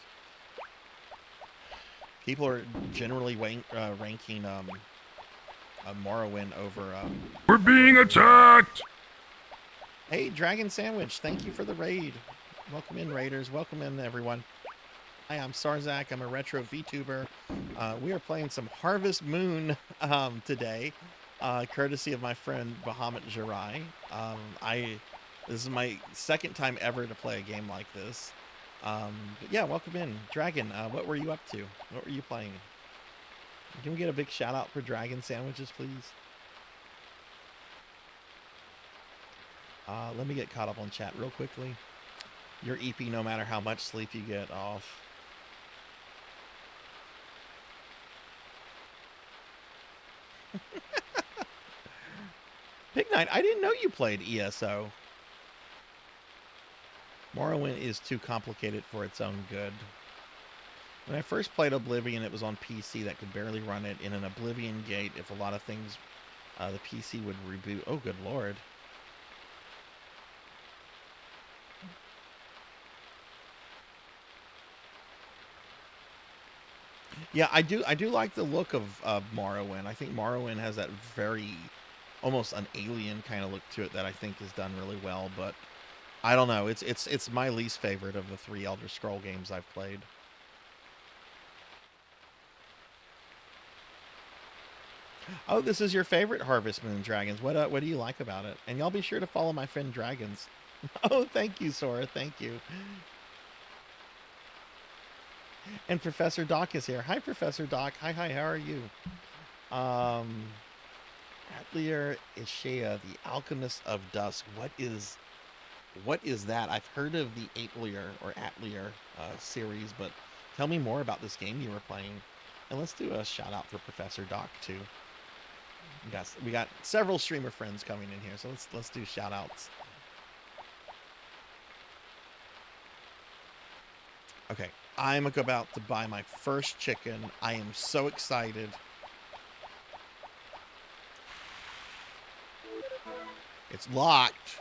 Speaker 2: People are generally ranking Morrowind over.
Speaker 3: We're being attacked!
Speaker 2: Hey, Dragon Sandwich, thank you for the raid. Welcome in, raiders. Welcome in, everyone. Hi, I'm Sarzac. I'm a retro VTuber. We are playing some Harvest Moon today, courtesy of my friend Bahamut Jirai. This is my second time ever to play a game like this. But yeah, welcome in. Dragon, what were you up to? What were you playing? Can we get a big shout out for Dragon Sandwiches, please? Let me get caught up on chat real quickly. You're EP no matter how much sleep you get off. Big Night, I didn't know you played ESO. Morrowind is too complicated for its own good. When I first played Oblivion, it was on PC that could barely run it. In an Oblivion gate, if a lot of things, the PC would reboot. Oh, good lord. Yeah, I do like the look of Morrowind. I think Morrowind has that very, almost an alien kind of look to it that I think is done really well, but I don't know. It's my least favorite of the 3 Elder Scroll games I've played. Oh, this is your favorite Harvest Moon, Dragons. What do you like about it? And y'all be sure to follow my friend Dragons. Oh, thank you, Sora. Thank you. And Professor Doc is here. Hi, Professor Doc. Hi, how are you? Atelier Ishea, the Alchemist of Dusk. What is that? I've heard of the Atelier series, but tell me more about this game you were playing. And let's do a shout out for Professor Doc too. We got several streamer friends coming in here, so let's do shout outs. Okay, I'm about to buy my first chicken. I am so excited. It's locked.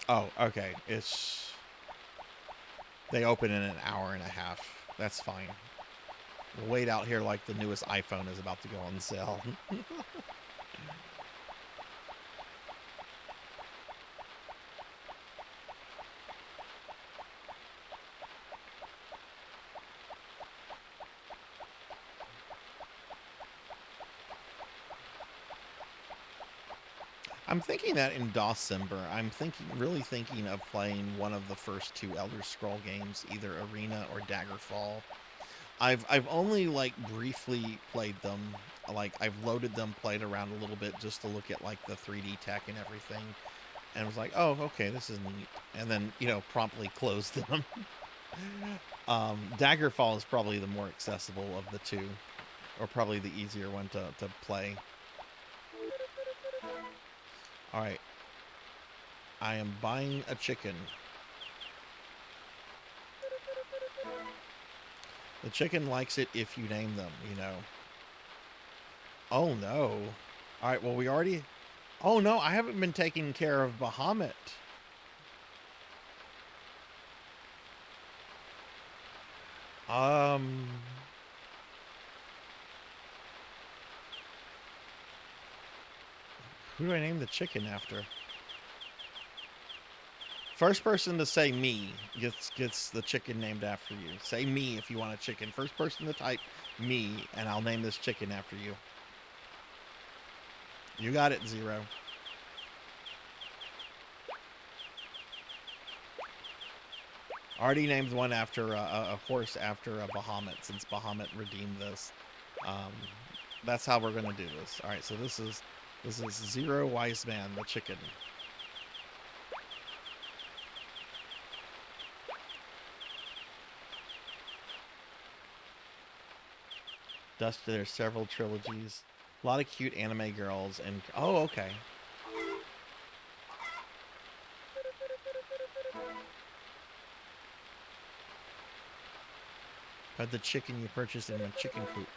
Speaker 2: Oh, okay. They open in an hour and a half. That's fine. We'll wait out here like the newest iPhone is about to go on sale. I'm thinking that in December, I'm really thinking of playing one of the first 2 Elder Scroll games, either Arena or Daggerfall. I've only like briefly played them. Like I've loaded them, played around a little bit just to look at like the 3D tech and everything. And was like, oh, okay, this is neat. And then, promptly closed them. Daggerfall is probably the more accessible of the 2, or probably the easier one to play. All right. I am buying a chicken. The chicken likes it if you name them, Oh, no. All right, well, we already... Oh, no, I haven't been taking care of Bahamut. Who do I name the chicken after? First person to say me gets the chicken named after you. Say me if you want a chicken. First person to type me, and I'll name this chicken after you. You got it, Zero. Already named one after a horse after a Bahamut, since Bahamut redeemed this. That's how we're gonna do this. All right, so this is Zero Wise Man, the chicken. Dust, there's several trilogies. A lot of cute anime girls and... Oh, okay. But the chicken you purchased in my chicken coop.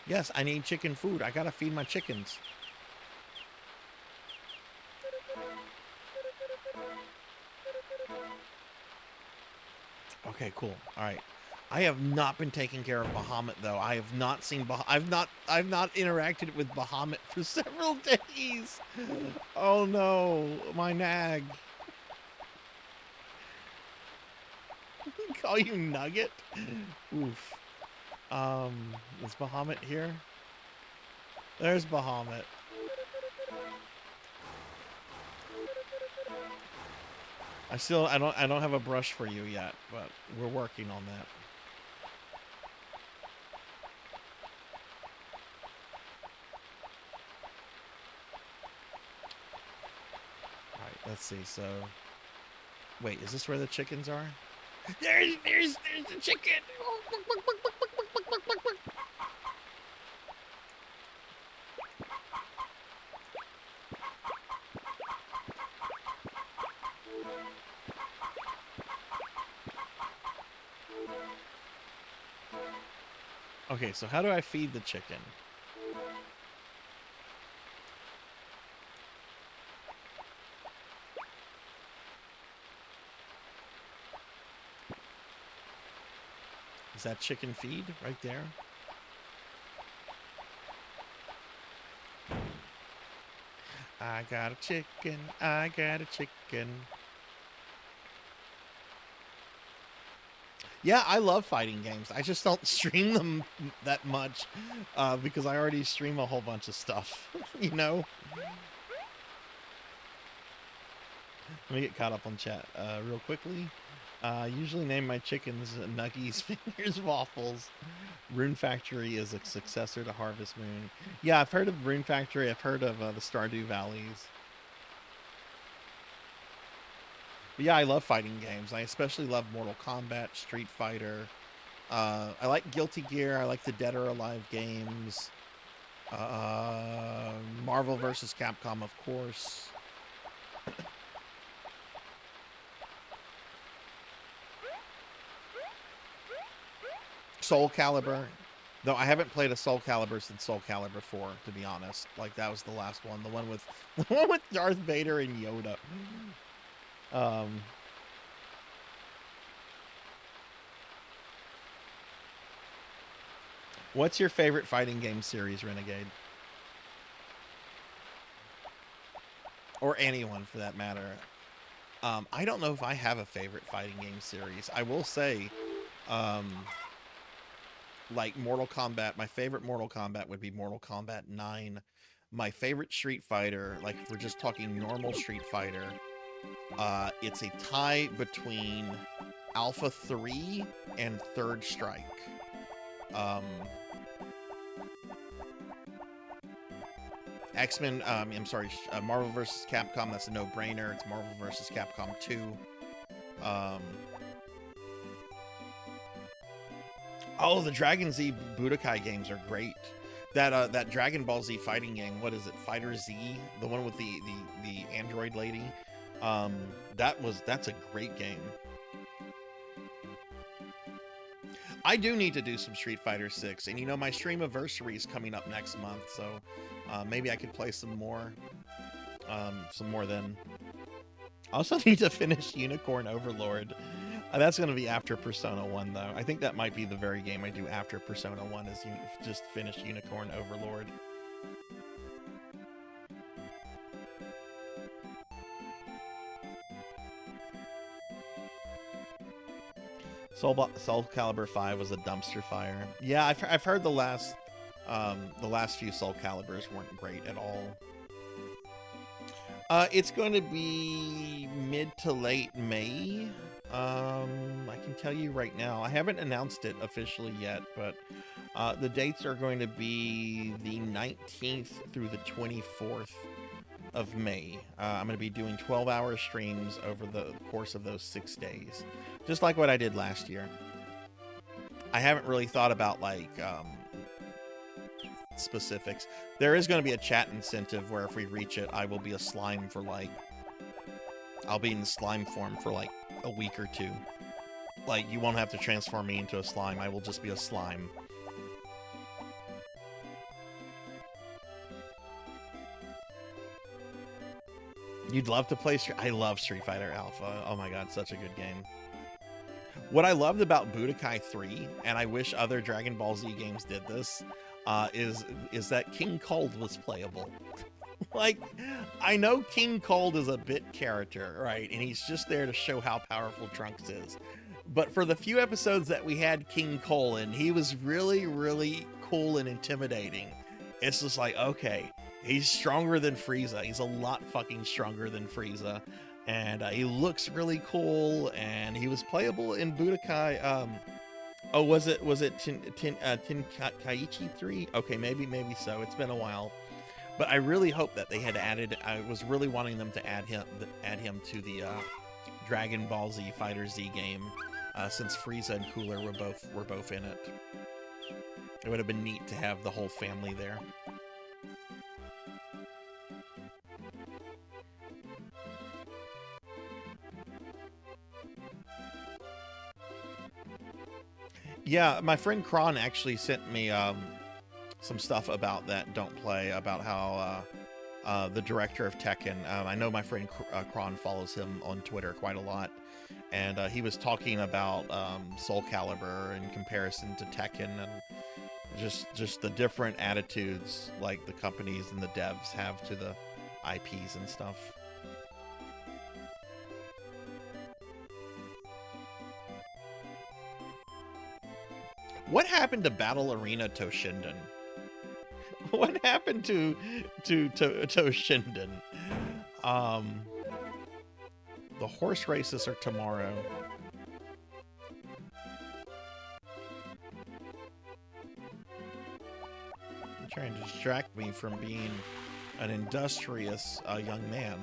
Speaker 2: Yes, I need chicken food. I gotta feed my chickens. Okay, cool. All right. I have not been taking care of Bahamut though. I have not seen I've not interacted with Bahamut for several days. Oh no, my nag. Call you Nugget? Oof. Is Bahamut here? There's Bahamut. I don't have a brush for you yet, but we're working on that. All right, let's see. So, wait, is this where the chickens are? There's the chicken. Okay, so how do I feed the chicken? Is that chicken feed right there? I got a chicken, I got a chicken. Yeah, I love fighting games. I just don't stream them that much because I already stream a whole bunch of stuff, you know? Let me get caught up on chat real quickly. Usually name my chickens Nuggies, Fingers, Waffles. Rune Factory is a successor to Harvest Moon. Yeah, I've heard of Rune Factory. I've heard of the Stardew Valleys. But yeah, I love fighting games. I especially love Mortal Kombat, Street Fighter. I like Guilty Gear. I like the Dead or Alive games. Marvel vs. Capcom, of course. Soul Calibur. Though I haven't played a Soul Calibur since Soul Calibur 4, to be honest. Like, that was the last one. The one with Darth Vader and Yoda. What's your favorite fighting game series, Renegade? Or anyone, for that matter. I don't know if I have a favorite fighting game series. I will say, like Mortal Kombat, my favorite Mortal Kombat would be Mortal Kombat 9. My favorite Street Fighter, like if we're just talking normal Street Fighter, it's a tie between Alpha 3 and Third Strike. X-Men, I'm sorry, Marvel vs. Capcom, that's a no-brainer. It's Marvel vs. Capcom 2. Oh, the Dragon Z Budokai games are great. That Dragon Ball Z fighting game, what is it? Fighter Z, the one with the android lady. That's a great game. I do need to do some Street Fighter 6, and you know my stream anniversary is coming up next month, so maybe I could play some more then. I also need to finish Unicorn Overlord. That's going to be after Persona 1, though. I think that might be the very game I do after Persona 1 is just finish Unicorn Overlord. Soul Calibur 5 was a dumpster fire. Yeah, I've heard the last few Soul Caliburs weren't great at all. It's going to be mid to late May. I can tell you right now. I haven't announced it officially yet, but the dates are going to be the 19th through the 24th of May. I'm going to be doing 12-hour streams over the course of those 6 days, just like what I did last year. I haven't really thought about like specifics. There is going to be a chat incentive where if we reach it, I will be a slime for like, I'll be in slime form for like a week or two. Like, you won't have to transform me into a slime. I will just be a slime. You'd love to play I love Street Fighter Alpha. Oh my god, such a good game. What I loved about Budokai 3, and I wish other Dragon Ball Z games did this, is that King Cold was playable. Like, I know King Cold is a bit character, right? And he's just there to show how powerful Trunks is. But for the few episodes that we had King Cole in, he was really, really cool and intimidating. It's just like, okay, he's stronger than Frieza. He's a lot fucking stronger than Frieza. And he looks really cool, and he was playable in Budokai. Oh, was it Tenkaichi 3? Okay, maybe so. It's been a while. But I really hope that they had added. I was really wanting them to add him to the Dragon Ball Z Fighter Z game, since Frieza and Cooler were both in it. It would have been neat to have the whole family there. Yeah, my friend Kron actually sent me some stuff about that Don't Play, about how the director of Tekken, I know my friend Kron follows him on Twitter quite a lot, and he was talking about Soul Calibur in comparison to Tekken, and just the different attitudes like the companies and the devs have to the IPs and stuff. What happened to Battle Arena Toshinden? What happened to Toshinden? The horse races are tomorrow. You're trying to distract me from being an industrious young man.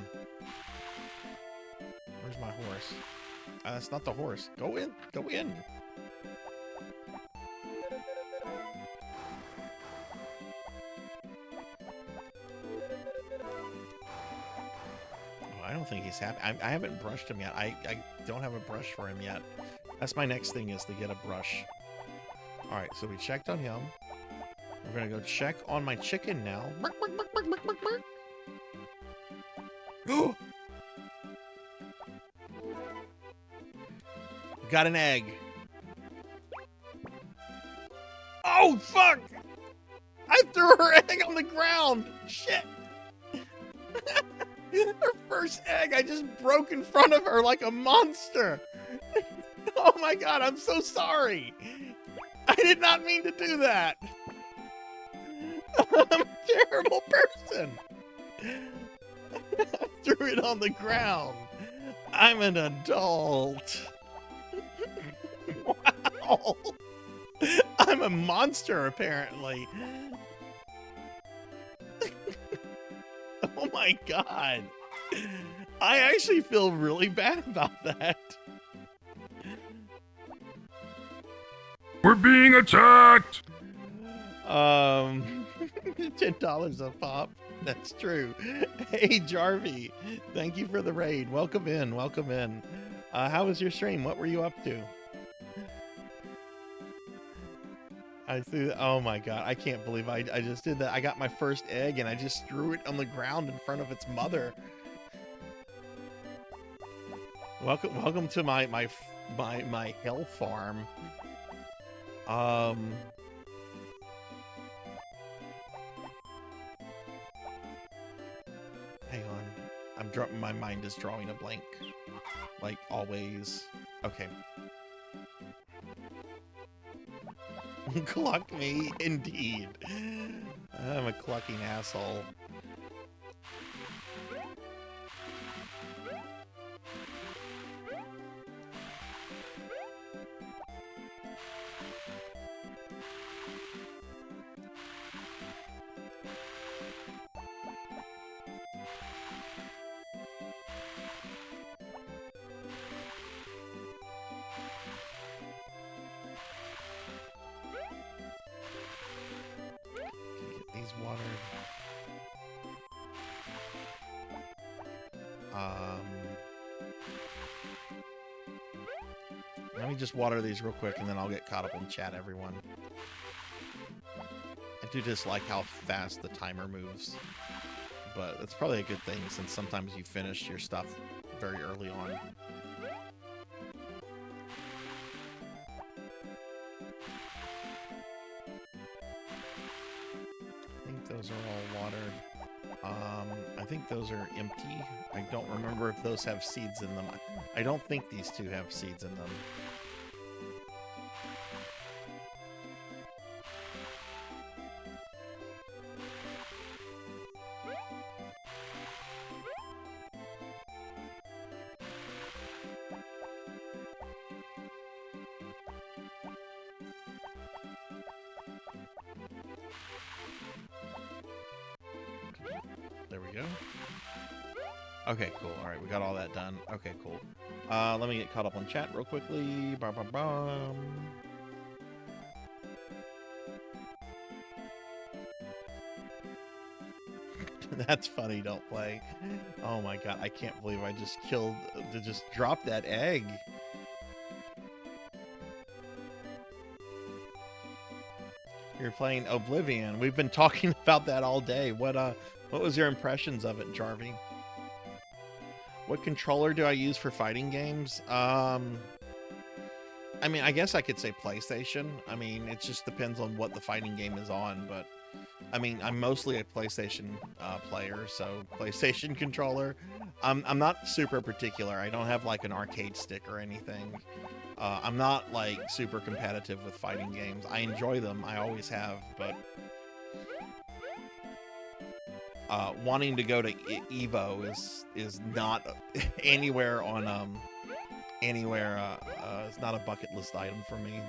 Speaker 2: Where's my horse? That's not the horse. Go in. Go in. I don't think he's happy. I haven't brushed him yet. I don't have a brush for him yet. That's my next thing, is to get a brush. All right, so we checked on him. We're gonna go check on my chicken now. Got an egg. Oh, fuck! I threw her egg on the ground. Shit. Her first egg, I just broke in front of her like a monster. Oh my god, I'm so sorry. I did not mean to do that. I'm a terrible person. I threw it on the ground. I'm an adult. Wow. I'm a monster, apparently. Oh my god. I actually feel really bad about that.
Speaker 3: We're being attacked!
Speaker 2: $10 a pop. That's true. Hey, Jarvie. Thank you for the raid. Welcome in. Welcome in. How was your stream? What were you up to? I threw. Oh my god! I can't believe I just did that. I got my first egg and I just threw it on the ground in front of its mother. Welcome to my hell farm. Hang on. My mind is drawing a blank, like always. Okay. Cluck me, indeed. I'm a clucking asshole. Watered. Let me just water these real quick and then I'll get caught up in chat, everyone. I do just like how fast the timer moves, but it's probably a good thing since sometimes you finish your stuff very early on. Those are all watered. I think those are empty. I don't remember if those have seeds in them. I don't think these two have seeds in them. There we go. Okay, cool. All right, we got all that done. Okay, cool. Let me get caught up on chat real quickly. Bum, bum, bum. That's funny, don't play. Oh my god, I can't believe I just just dropped that egg. You're playing Oblivion. We've been talking about that all day. What was your impressions of it, Jarvie? What controller do I use for fighting games? I mean, I guess I could say PlayStation. I mean, it just depends on what the fighting game is on, but I mean, I'm mostly a PlayStation player, so PlayStation controller. I'm not super particular. I don't have like an arcade stick or anything. I'm not like super competitive with fighting games. I enjoy them. I always have, but wanting to go to Evo is not anywhere on it's not a bucket list item for me.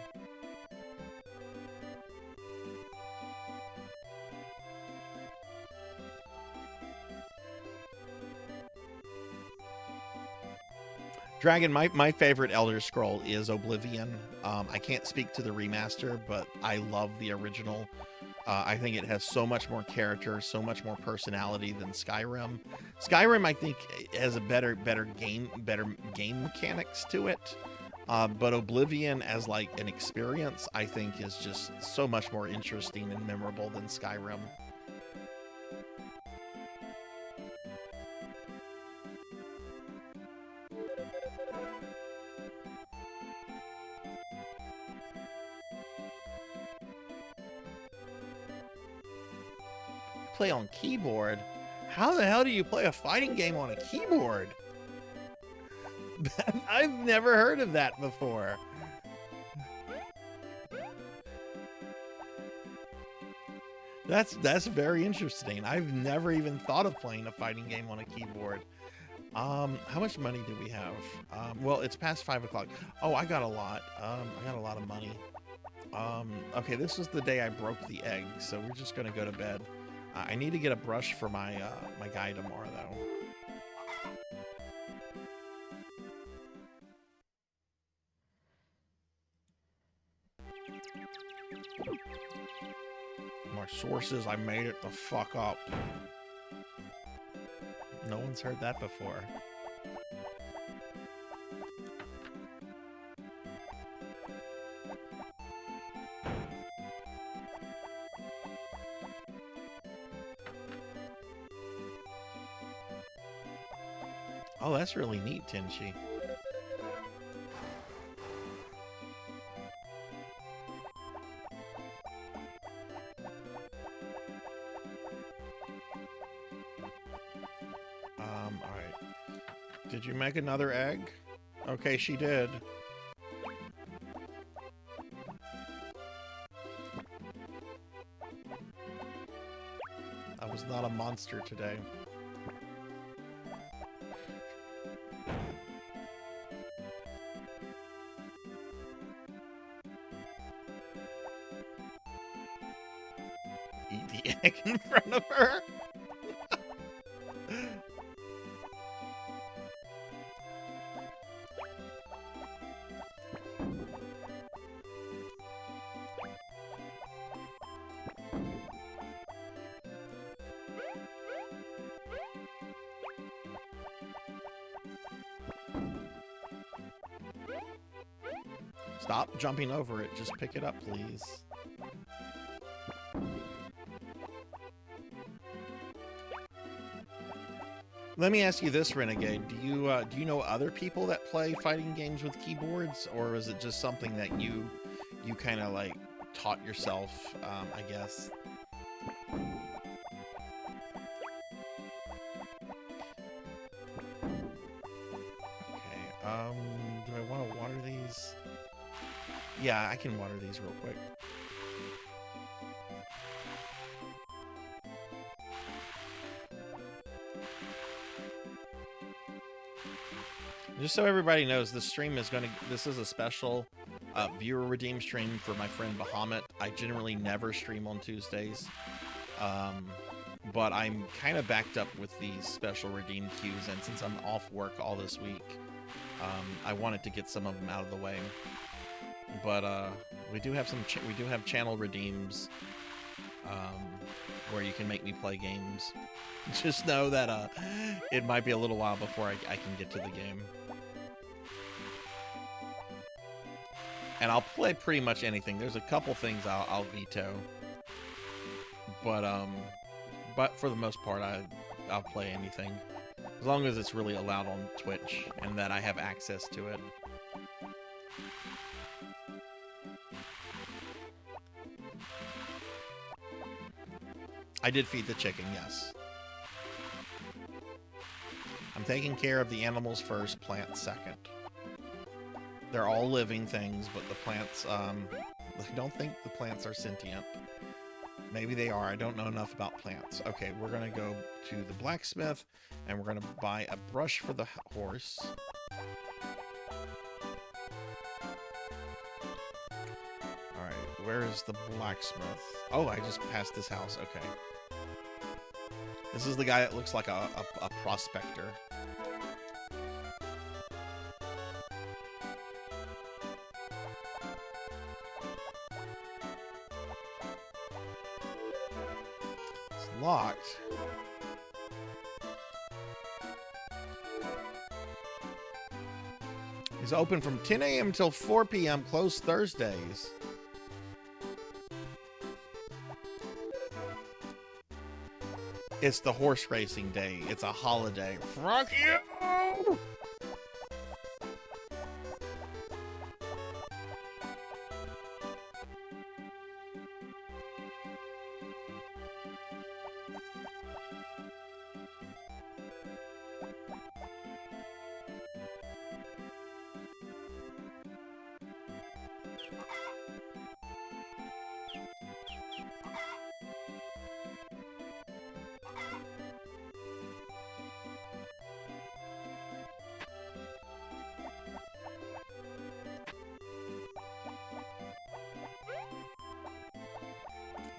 Speaker 2: Dragon, my favorite Elder Scroll is Oblivion. I can't speak to the remaster, but I love the original. I think it has so much more character, so much more personality than Skyrim. Skyrim, I think, has a better game mechanics to it. But Oblivion as like an experience, I think, is just so much more interesting and memorable than Skyrim. Play on keyboard? How the hell do you play a fighting game on a keyboard? I've never heard of that before. That's very interesting. I've never even thought of playing a fighting game on a keyboard. How much money do we have? Well, it's past 5 o'clock. Oh, I got a lot. I got a lot of money. Okay, this was the day I broke the egg, so we're just gonna go to bed. I need to get a brush for my my guy tomorrow, though. My sources, I made it the fuck up. No one's heard that before. Oh, that's really neat, Tenchi. Alright. Did you make another egg? Okay, she did. I was not a monster today. Eat the egg in front of her? Stop jumping over it. Just pick it up, please. Let me ask you this, Renegade. Do you know other people that play fighting games with keyboards, or is it just something that you kind of like taught yourself? I guess. Do I want to water these? Yeah, I can water these real quick. Just so everybody knows, this stream is this is a special viewer redeem stream for my friend Bahamut. I generally never stream on Tuesdays, but I'm kind of backed up with these special redeem queues, and since I'm off work all this week, I wanted to get some of them out of the way. But we do have we do have channel redeems where you can make me play games. Just know that it might be a little while before I can get to the game. And I'll play pretty much anything. There's a couple things I'll veto, but for the most part, I'll play anything as long as it's really allowed on Twitch and that I have access to it. I did feed the chicken, yes. I'm taking care of the animals first, plants second. They're all living things, but the plants, I don't think the plants are sentient. Maybe they are. I don't know enough about plants. Okay, we're going to go to the blacksmith, and we're going to buy a brush for the horse. Alright, where is the blacksmith? Oh, I just passed this house. Okay. This is the guy that looks like a prospector. Locked. It's open from 10 a.m. till 4 p.m. Closed Thursdays. It's the horse racing day. It's a holiday. Fuck you!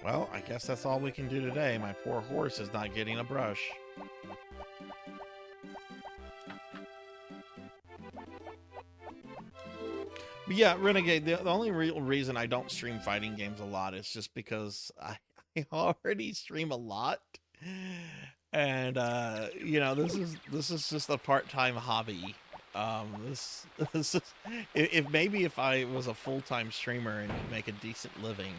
Speaker 2: Well, I guess that's all we can do today. My poor horse is not getting a brush. But yeah, Renegade, the only real reason I don't stream fighting games a lot is just because I already stream a lot. And, you know, this is just a part-time hobby. This is, if I was a full-time streamer and could make a decent living,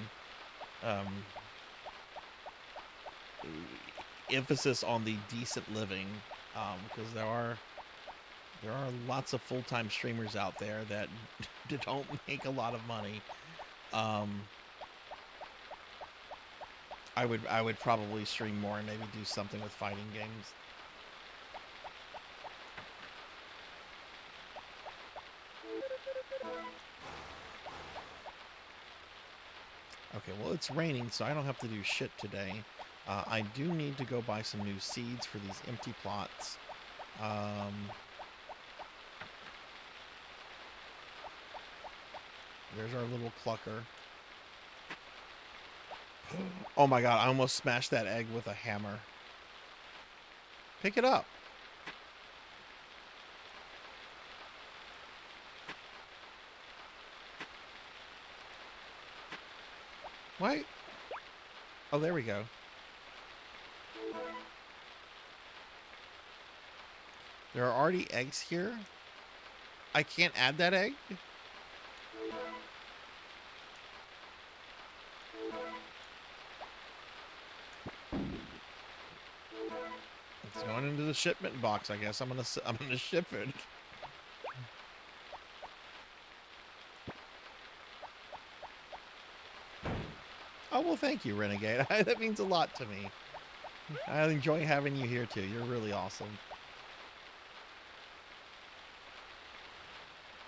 Speaker 2: emphasis on the decent living, because there are lots of full-time streamers out there that don't make a lot of money. I would probably stream more and maybe do something with fighting games. Okay, well, it's raining, so I don't have to do shit today. I do need to go buy some new seeds for these empty plots. There's our little clucker. Oh my god, I almost smashed that egg with a hammer. Pick it up. Wait. Oh, there we go. There are already eggs here. I can't add that egg? It's going into the shipment box, I guess. I'm gonna ship it. Oh, well, thank you, Renegade. That means a lot to me. I enjoy having you here, too. You're really awesome.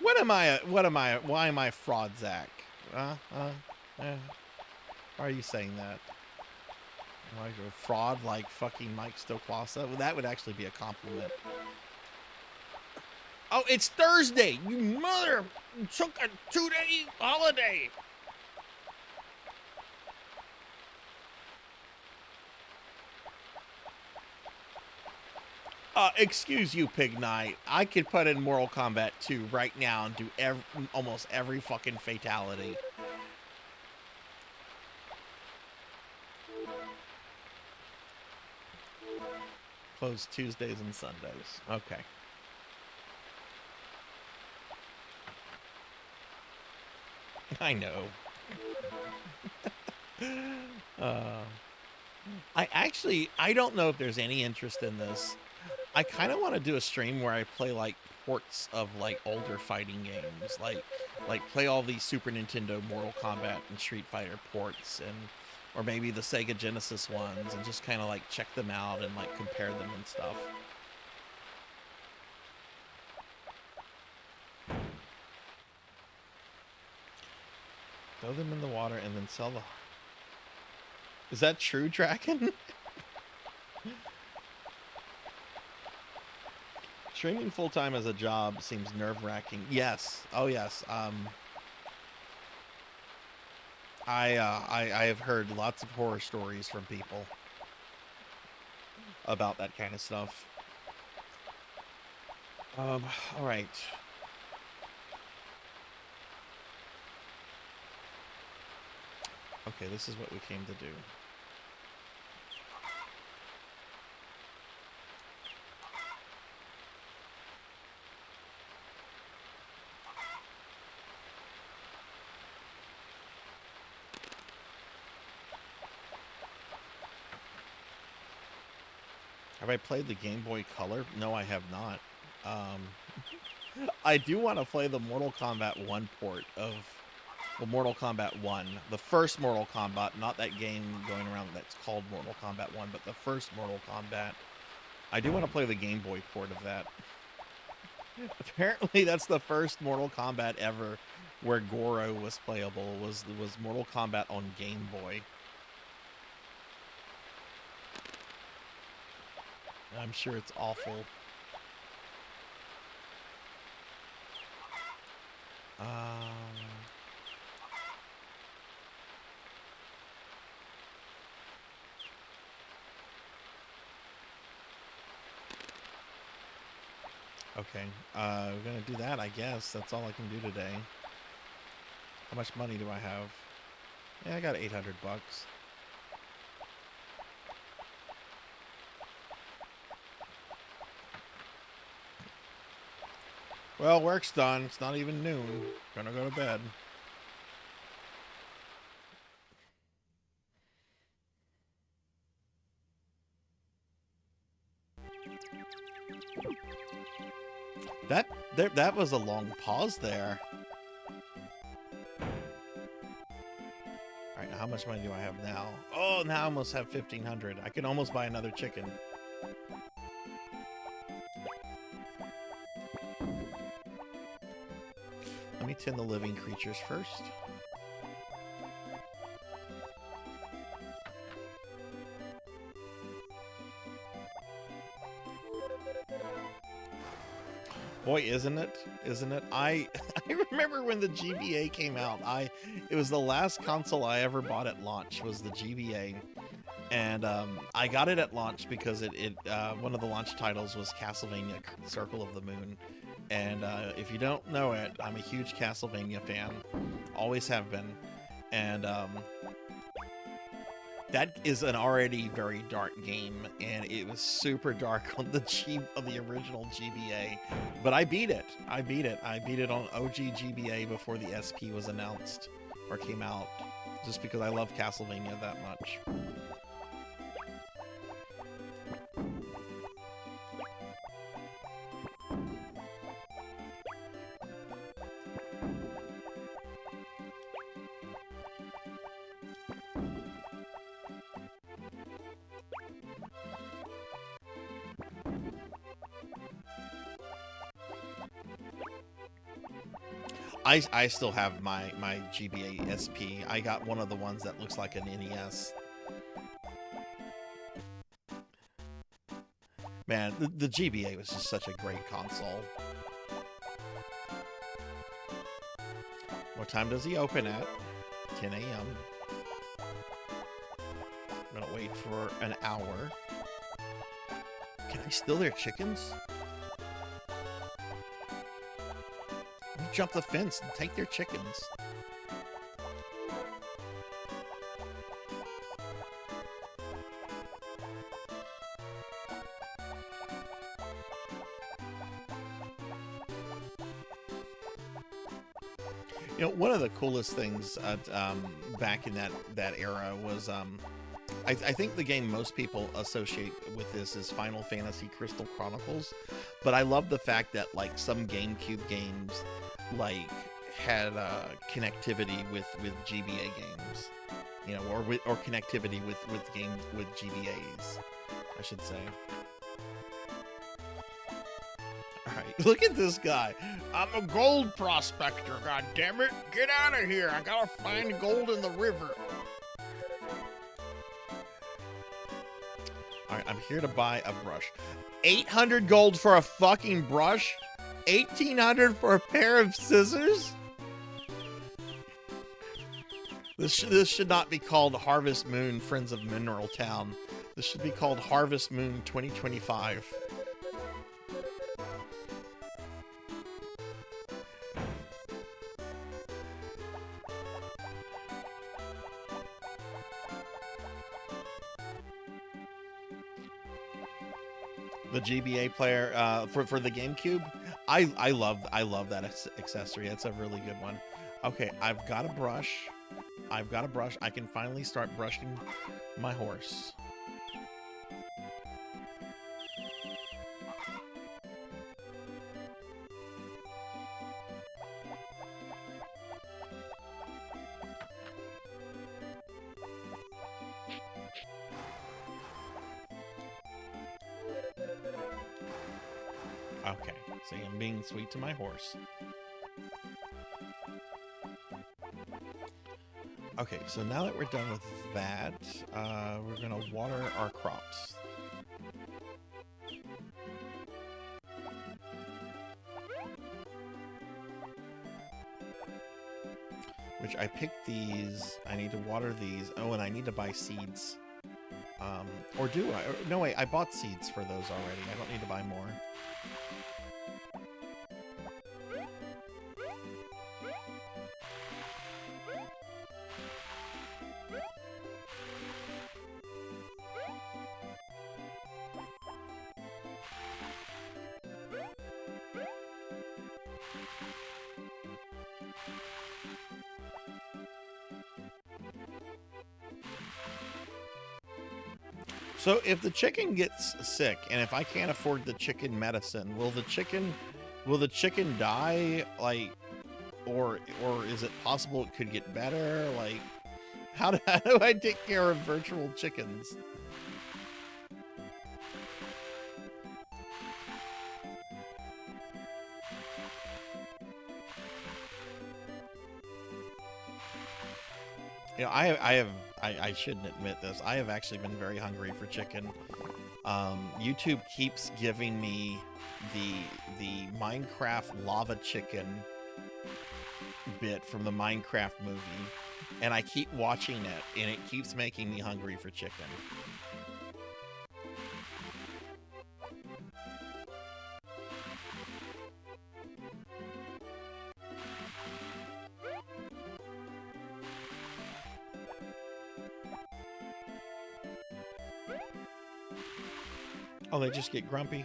Speaker 2: What am I? What am I? Why am I fraud, Zach? Why are you saying that? Am I a fraud like fucking Mike Stoklasa? Well, that would actually be a compliment. Oh, it's Thursday! You mother took a 2-day holiday! Excuse you, Pig Knight. I could put in Mortal Kombat 2 right now and do almost every fucking fatality. Closed Tuesdays and Sundays. Okay. I know. I don't know if there's any interest in this. I kind of want to do a stream where I play like ports of like older fighting games, like play all these Super Nintendo Mortal Kombat and Street Fighter ports, and or maybe the Sega Genesis ones, and just kind of like check them out and like compare them and stuff. Throw them in the water and then sell the... Is that true, Draken? Streaming full-time as a job seems nerve-wracking. Yes. Oh, yes. I have heard lots of horror stories from people about that kind of stuff. All right. Okay, this is what we came to do. Have I played the Game Boy Color? No, I have not. I do want to play the Mortal Kombat 1 port of... Well, Mortal Kombat 1. The first Mortal Kombat, not that game going around that's called Mortal Kombat 1, but the first Mortal Kombat. I do want to play the Game Boy port of that. Apparently, that's the first Mortal Kombat ever where Goro was playable, was Mortal Kombat on Game Boy. I'm sure it's awful. Okay, we're gonna do that, I guess. That's all I can do today. How much money do I have? Yeah, I got 800 bucks. Well, work's done. It's not even noon. Gonna go to bed. That was a long pause there. Alright, now how much money do I have now? Oh, now I almost have 1,500. I can almost buy another chicken. Let me tin the living creatures first. Boy, isn't it? Isn't it? I remember when the GBA came out. It was the last console I ever bought at launch was the GBA. And I got it at launch because one of the launch titles was Castlevania Circle of the Moon. And if you don't know it, I'm a huge Castlevania fan. Always have been. And that is an already very dark game, and it was super dark on the original GBA. But I beat it. I beat it on OG GBA before the SP was announced or came out, just because I love Castlevania that much. I still have my GBA SP. I got one of the ones that looks like an NES. Man, the GBA was just such a great console. What time does he open at? 10 a.m. I'm gonna wait for an hour. Can I steal their chickens? Let me jump the fence and take their chickens. You know, one of the coolest things back in that era was I think the game most people associate with this is Final Fantasy Crystal Chronicles, but I love the fact that like some GameCube games like had connectivity with GBA games, you know, or connectivity with GBAs, I should say. Alright, look at this guy. I'm a gold prospector, god damn it. Get out of here. I gotta find gold in the river. Alright, I'm here to buy a brush. 800 gold for a fucking brush? 1,800 for a pair of scissors? This should not be called Harvest Moon Friends of Mineral Town. This should be called Harvest Moon 2025. The GBA player for the GameCube, I love that accessory. It's a really good one. Okay, I've got a brush. I can finally start brushing my horse. Okay, see, I'm being sweet to my horse. Okay, so now that we're done with that, we're gonna water our crops. Which I picked these, I need to water these. Oh, and I need to buy seeds. Or do I? No, wait, I bought seeds for those already. I don't need to buy more. So if the chicken gets sick, and if I can't afford the chicken medicine, will the chicken die? Like, or is it possible it could get better? Like, how do I take care of virtual chickens? You know, I shouldn't admit this. I have actually been very hungry for chicken. YouTube keeps giving me the Minecraft lava chicken bit from the Minecraft movie, and I keep watching it, and it keeps making me hungry for chicken. Oh, they just get grumpy.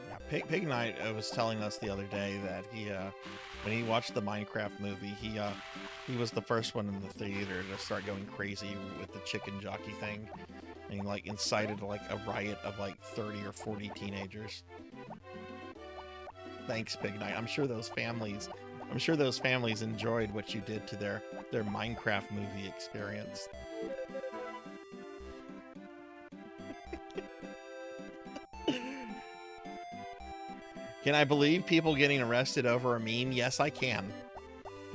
Speaker 2: Yeah, Pig Knight was telling us the other day that he, when he watched the Minecraft movie, he was the first one in the theater to start going crazy with the chicken jockey thing. And he like incited like a riot of like 30 or 40 teenagers. Thanks, Big Night. I'm sure those families enjoyed what you did to their Minecraft movie experience. Can I believe people getting arrested over a meme? Yes, I can.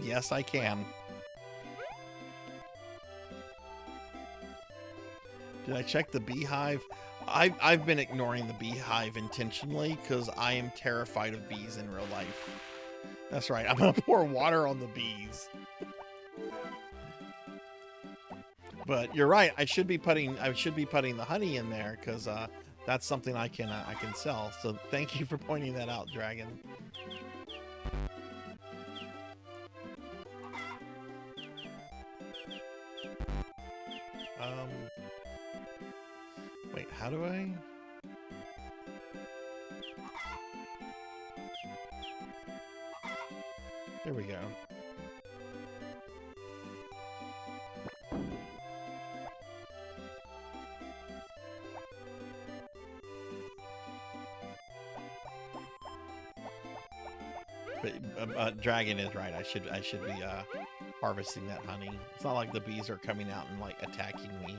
Speaker 2: Yes, I can. Did I check the beehive? I've been ignoring the beehive intentionally because I am terrified of bees in real life. That's right. I'm gonna pour water on the bees. But you're right. I should be putting the honey in there because that's something I can sell. So thank you for pointing that out, Dragon. Wait, how do I? There we go. But Dragon is right. I should be harvesting that honey. It's not like the bees are coming out and like attacking me.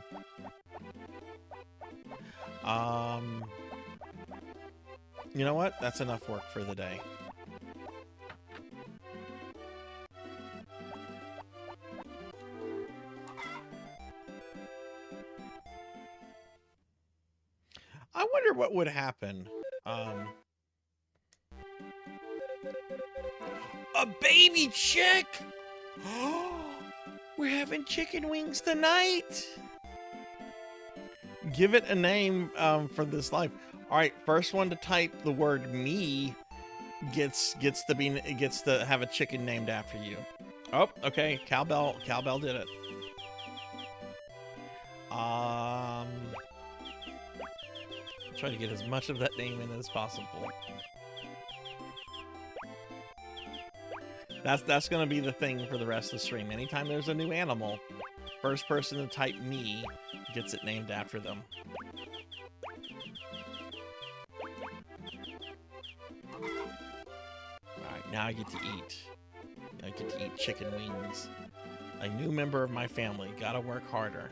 Speaker 2: You know what? That's enough work for the day. I wonder what would happen. A baby chick! We're having chicken wings tonight! Give it a name for this life. All right, first one to type the word "me" gets to have a chicken named after you. Oh, okay. Cowbell did it. Try to get as much of that name in as possible. That's gonna be the thing for the rest of the stream. Anytime there's a new animal, first person to type "me" gets it named after them. Alright, now I get to eat. I get to eat chicken wings. A new member of my family. Gotta work harder.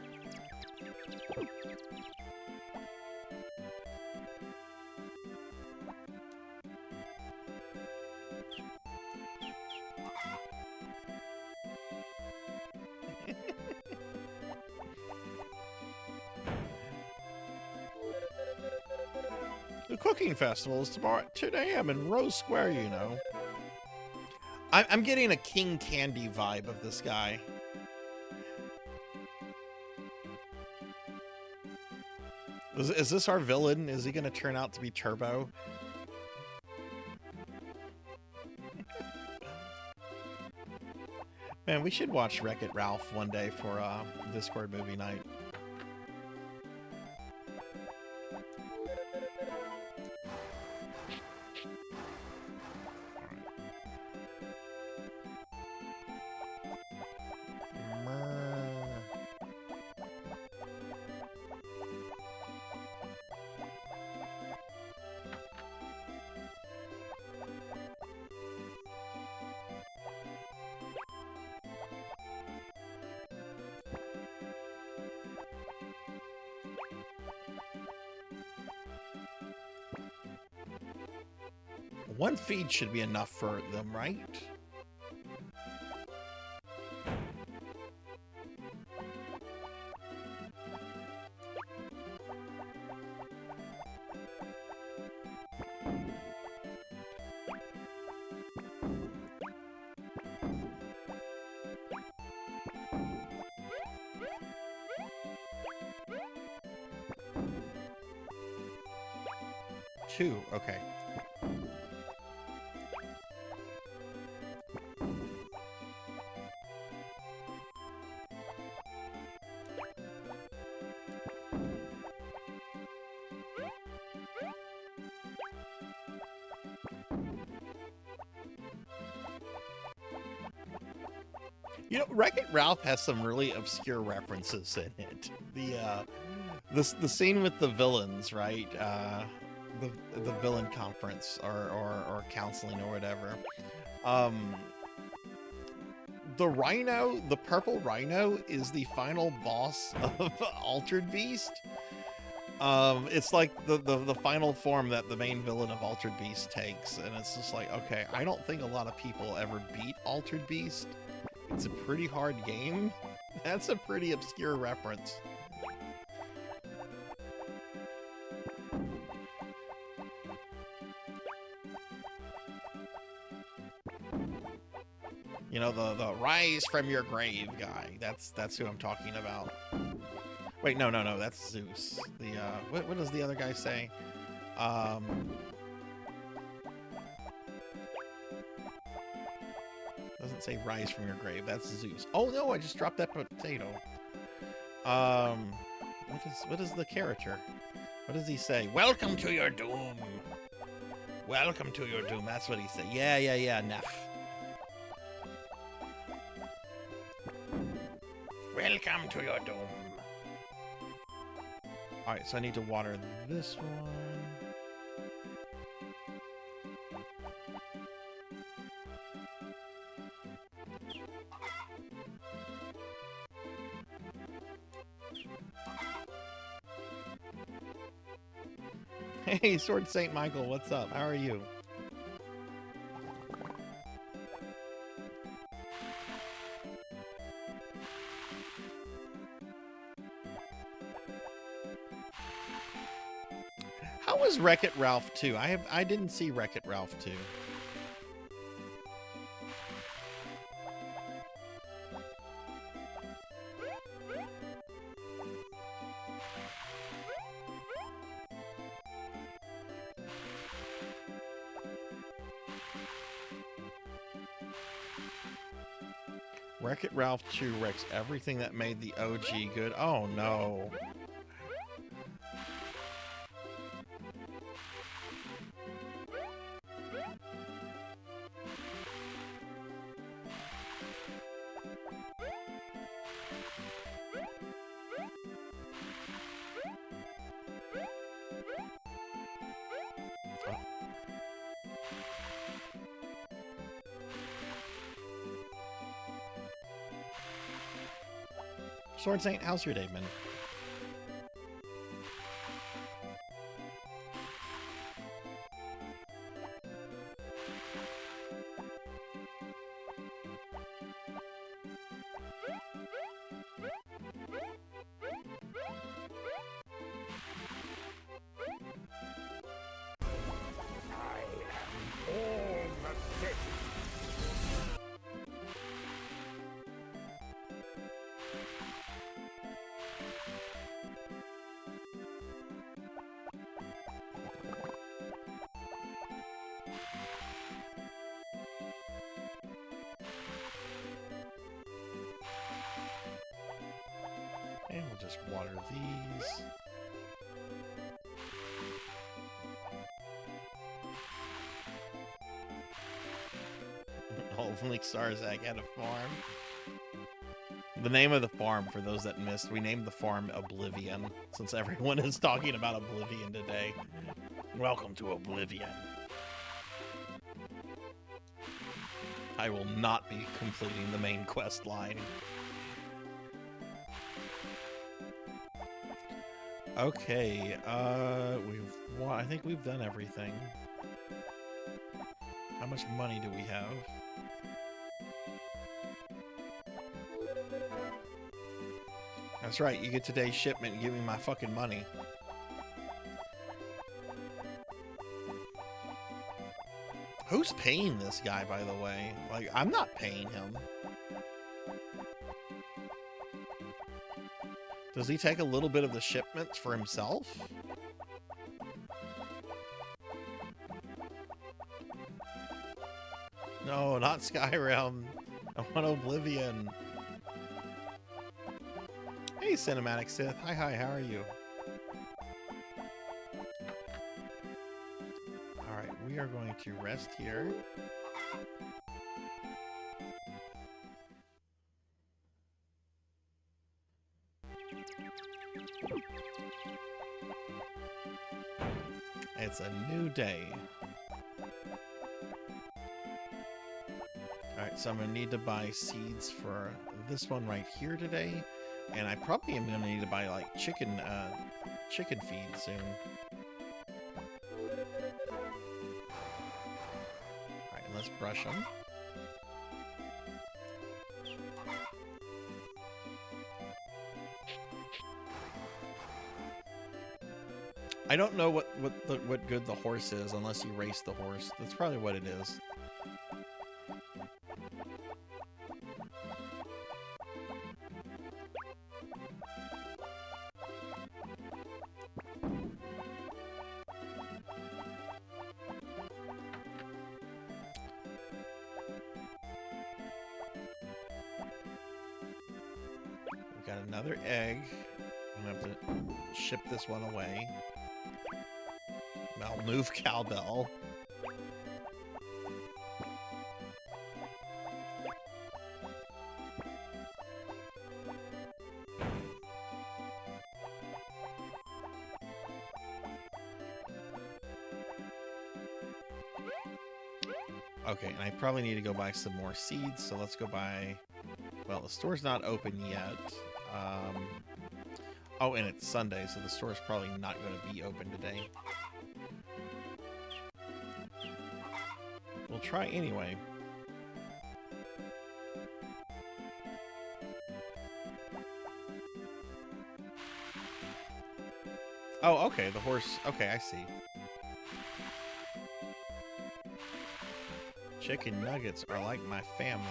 Speaker 2: The cooking festival is tomorrow at 10 a.m. in Rose Square, you know. I'm getting a King Candy vibe of this guy. Is this our villain? Is he going to turn out to be Turbo? Man, we should watch Wreck-It Ralph one day for Discord movie night. One feed should be enough for them, right? Two, okay. You know, Wreck-It Ralph has some really obscure references in it. the scene with the villains, right? The villain conference or counseling or whatever. The rhino, the purple rhino, is the final boss of Altered Beast. It's like the final form that the main villain of Altered Beast takes, and it's just like, okay, I don't think a lot of people ever beat Altered Beast. It's a pretty hard game. That's a pretty obscure reference. You know, the rise from your grave guy. That's who I'm talking about. Wait, no, that's Zeus. The what does the other guy say? Doesn't say rise from your grave. That's Zeus. Oh no, I just dropped that potato. What is the character? What does he say? Welcome to your doom. Welcome to your doom. That's what he said. Yeah, Neff. Welcome to your doom. Alright, so I need to water this one. Hey, Sword Saint Michael, what's up? How are you? How was Wreck-It Ralph 2? I didn't see Wreck-It Ralph 2. Wreck-It Ralph 2 wrecks everything that made the OG good. Oh no. Sword Saint, how's your day, man? And we'll just water these. Only Sarzac had a farm. The name of the farm, for those that missed, we named the farm Oblivion, since everyone is talking about Oblivion today. Welcome to Oblivion. I will not be completing the main quest line. Okay, I think we've done everything. How much money do we have? That's right, you get today's shipment and give me my fucking money. Who's paying this guy, by the way? Like, I'm not paying him. Does he take a little bit of the shipments for himself? No, not Skyrim. I want Oblivion. Hey, Cinematic Sith. Hi, how are you? Alright, we are going to rest here. It's a new day. Alright, so I'm going to need to buy seeds for this one right here today. And I probably am going to need to buy, like, chicken feed soon. Alright, let's brush them. I don't know what good the horse is unless you race the horse. That's probably what it is. We've got another egg. I'm gonna have to ship this one away. I'll move cowbell. Okay, and I probably need to go buy some more seeds, so let's go buy... Well, the store's not open yet. Oh, and it's Sunday, so the store's probably not going to be open today. We'll try anyway. Oh, okay, the horse... Okay, I see. Chicken nuggets are like my family.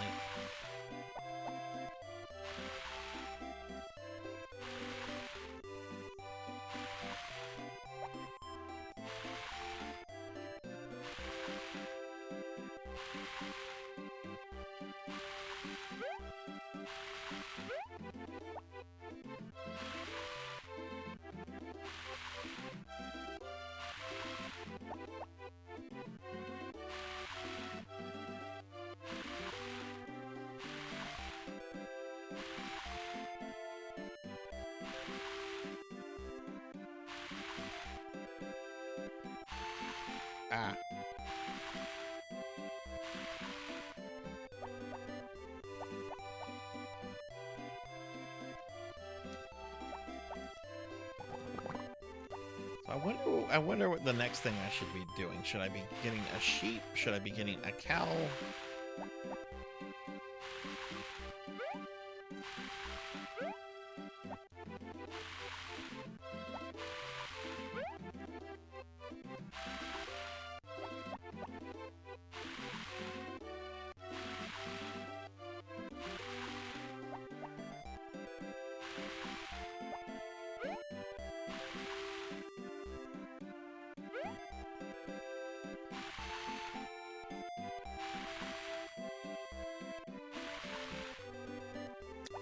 Speaker 2: Ah. So I wonder what the next thing I should be doing. Should I be getting a sheep? Should I be getting a cow?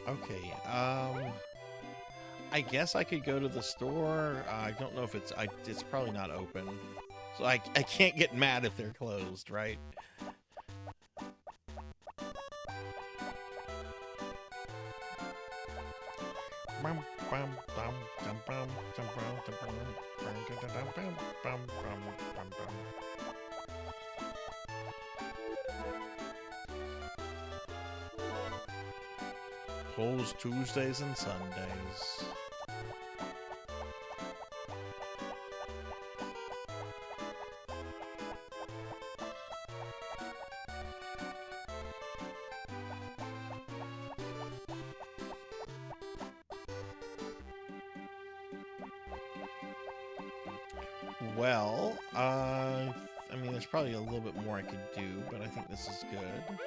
Speaker 2: Okay, I guess I could go to the store. I don't know if it's probably not open. So I can't get mad if they're closed, right? Closed Tuesdays and Sundays. Well, I mean, there's probably a little bit more I could do, but I think this is good.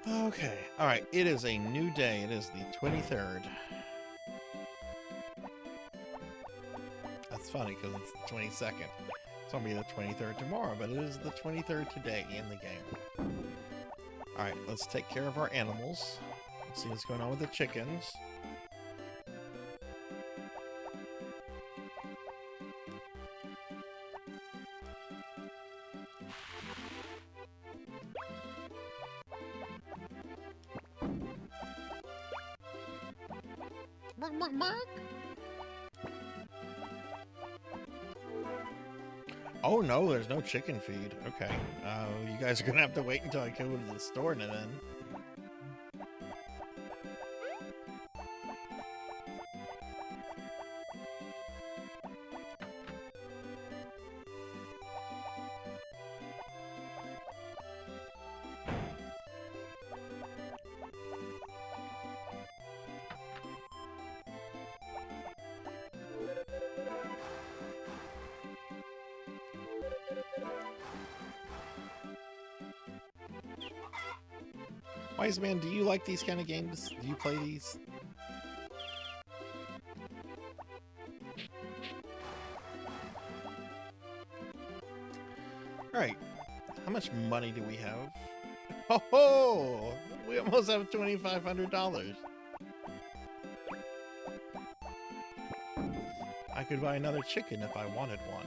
Speaker 2: Okay, alright, it is a new day. It is the 23rd. That's funny because it's the 22nd. It's gonna be the 23rd tomorrow, but it is the 23rd today in the game. Alright, let's take care of our animals. Let's see what's going on with the chickens. Oh no, there's no chicken feed. Okay. You guys are gonna have to wait until I go to the store then. Wise man, do you like these kind of games? Do you play these? Alright. How much money do we have? Oh ho! We almost have $2,500. I could buy another chicken if I wanted one.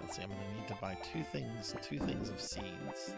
Speaker 2: Let's see, I'm gonna need to buy two things of seeds.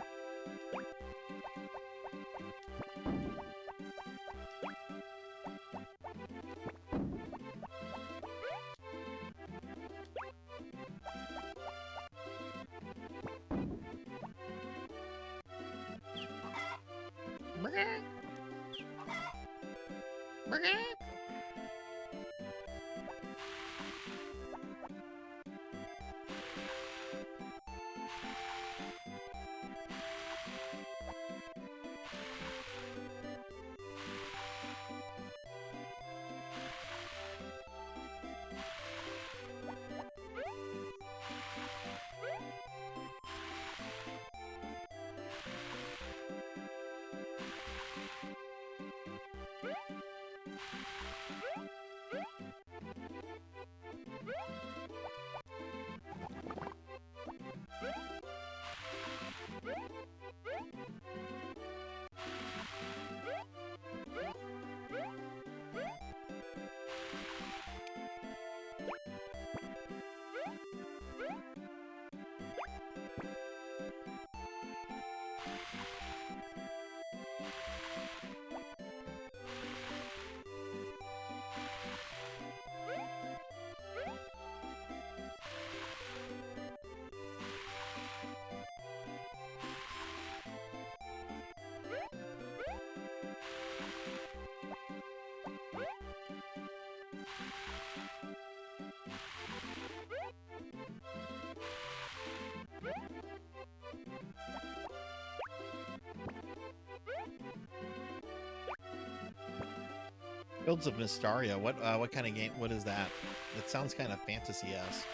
Speaker 2: Fields of Mystaria. What kind of game? What is that? It sounds kind of fantasy-esque.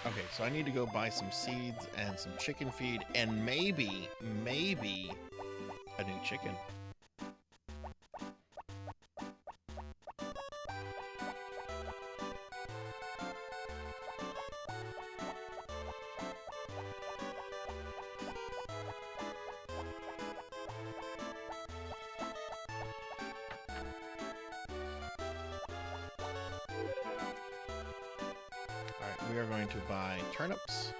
Speaker 2: Okay, so I need to go buy some seeds and some chicken feed and maybe a new chicken. Alright, we are going to buy turnips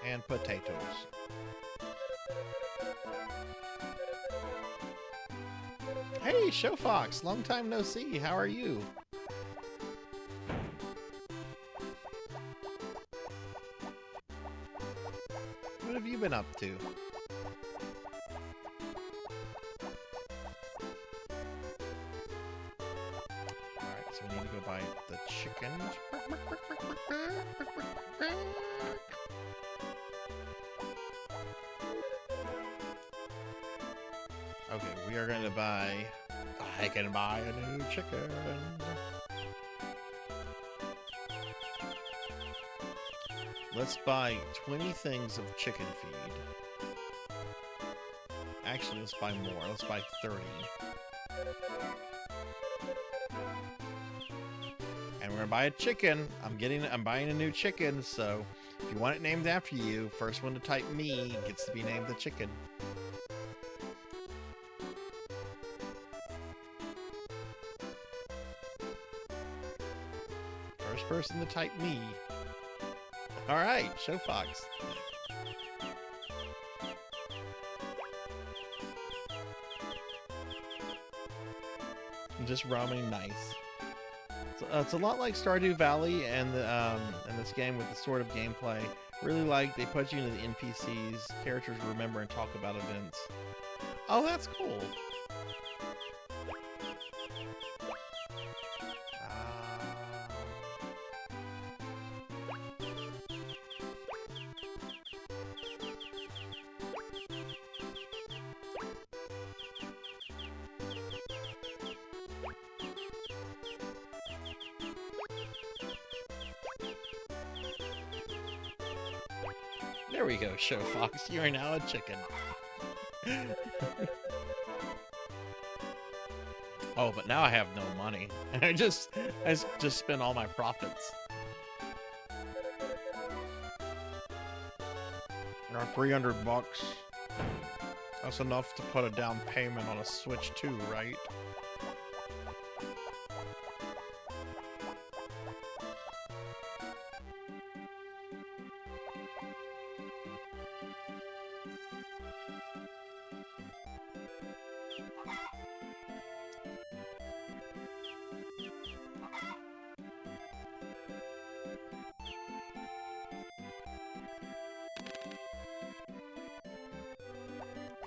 Speaker 2: and potatoes. Hey, Showfox! Long time no see. How are you? What have you been up to? Alright, so we need to go buy the chickens. Okay, we are going to buy... I can buy a new chicken. Let's buy 20 things of chicken feed. Actually, let's buy more. Let's buy 30. And we're gonna buy a chicken. I'm buying a new chicken, so if you want it named after you, first one to type me gets to be named the chicken. First person to type me. Alright, Show Fox. I'm just roaming nice. It's a lot like Stardew Valley and this game with the sort of gameplay. Really like they put you into the NPCs, characters remember and talk about events. Oh, that's cool. There we go, Show Fox. You are now a chicken. Oh, but now I have no money. I just spent all my profits. Now 300 bucks. That's enough to put a down payment on a Switch 2, right?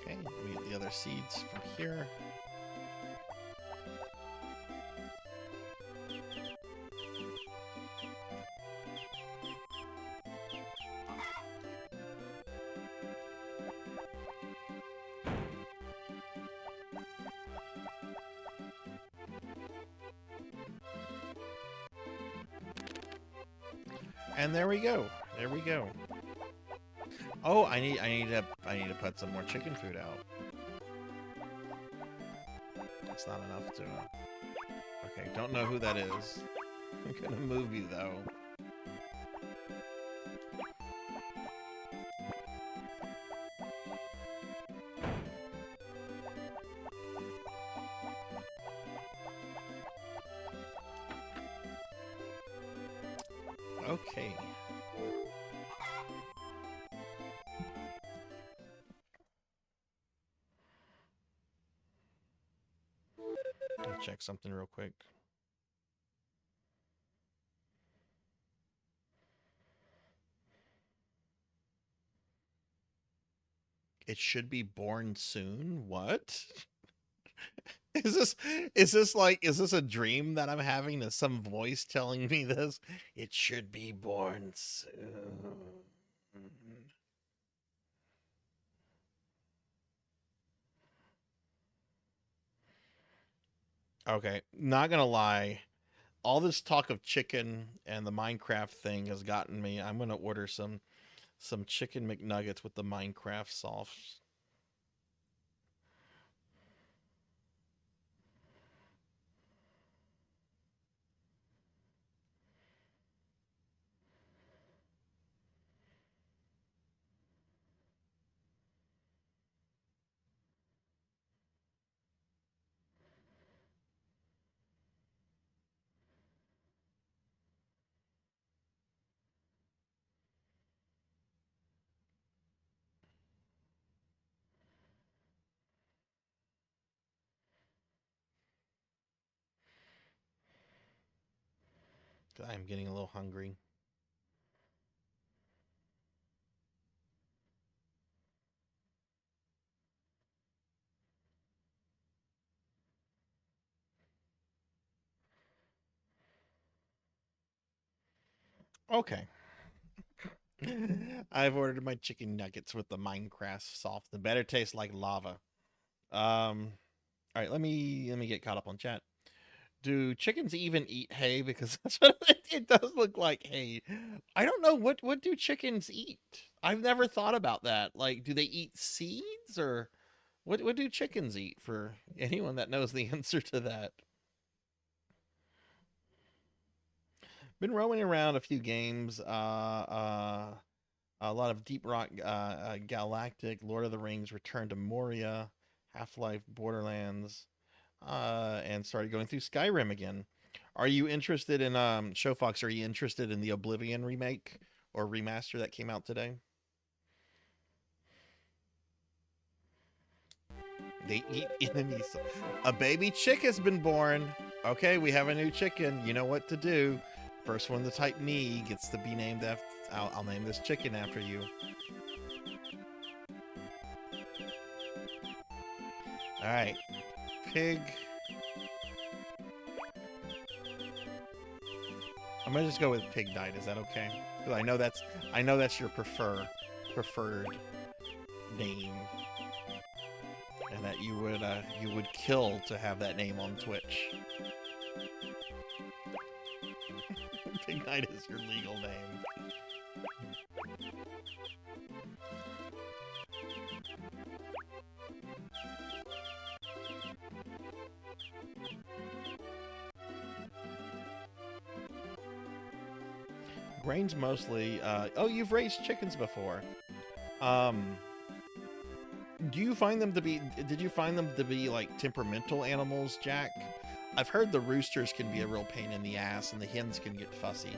Speaker 2: Okay, let me get the other seeds from here. And there we go. There we go. Oh, I need to put some more chicken food out. That's not enough to. Okay, don't know who that is. I'm gonna move you though. Okay. Let me check something real quick. It should be born soon. What? Is this a dream that I'm having? Is some voice telling me this? It should be born soon. Okay, not gonna lie. All this talk of chicken and the Minecraft thing has gotten me. I'm gonna order some chicken McNuggets with the Minecraft sauce. I'm getting a little hungry. Okay. I've ordered my chicken nuggets with the Minecraft sauce. They better taste like lava. All right, let me get caught up on chat. Do chickens even eat hay? Because that's what it does look like hay. I don't know what do chickens eat. I've never thought about that. Like, do they eat seeds or what do chickens eat? For anyone that knows the answer to that. Been roaming around a few games. A lot of Deep Rock Galactic, Lord of the Rings, Return to Moria, Half-Life, Borderlands, and started going through Skyrim again. Are you interested in Show Fox? Are you interested in the Oblivion remake or remaster that came out today? They eat enemies. A baby chick has been born. Okay, we have a new chicken. You know what to do. First one to type me gets to be named after. I'll name this chicken after you. All right, pig. I'm gonna just go with pig died. Is that okay? Because I know that's your preferred name, and that you would kill to have that name on Twitch. Pig Knight is your legal name. Grains mostly. Oh, you've raised chickens before. Do you find them to be? Did you find them to be like temperamental animals, Jack? I've heard the roosters can be a real pain in the ass, and the hens can get fussy.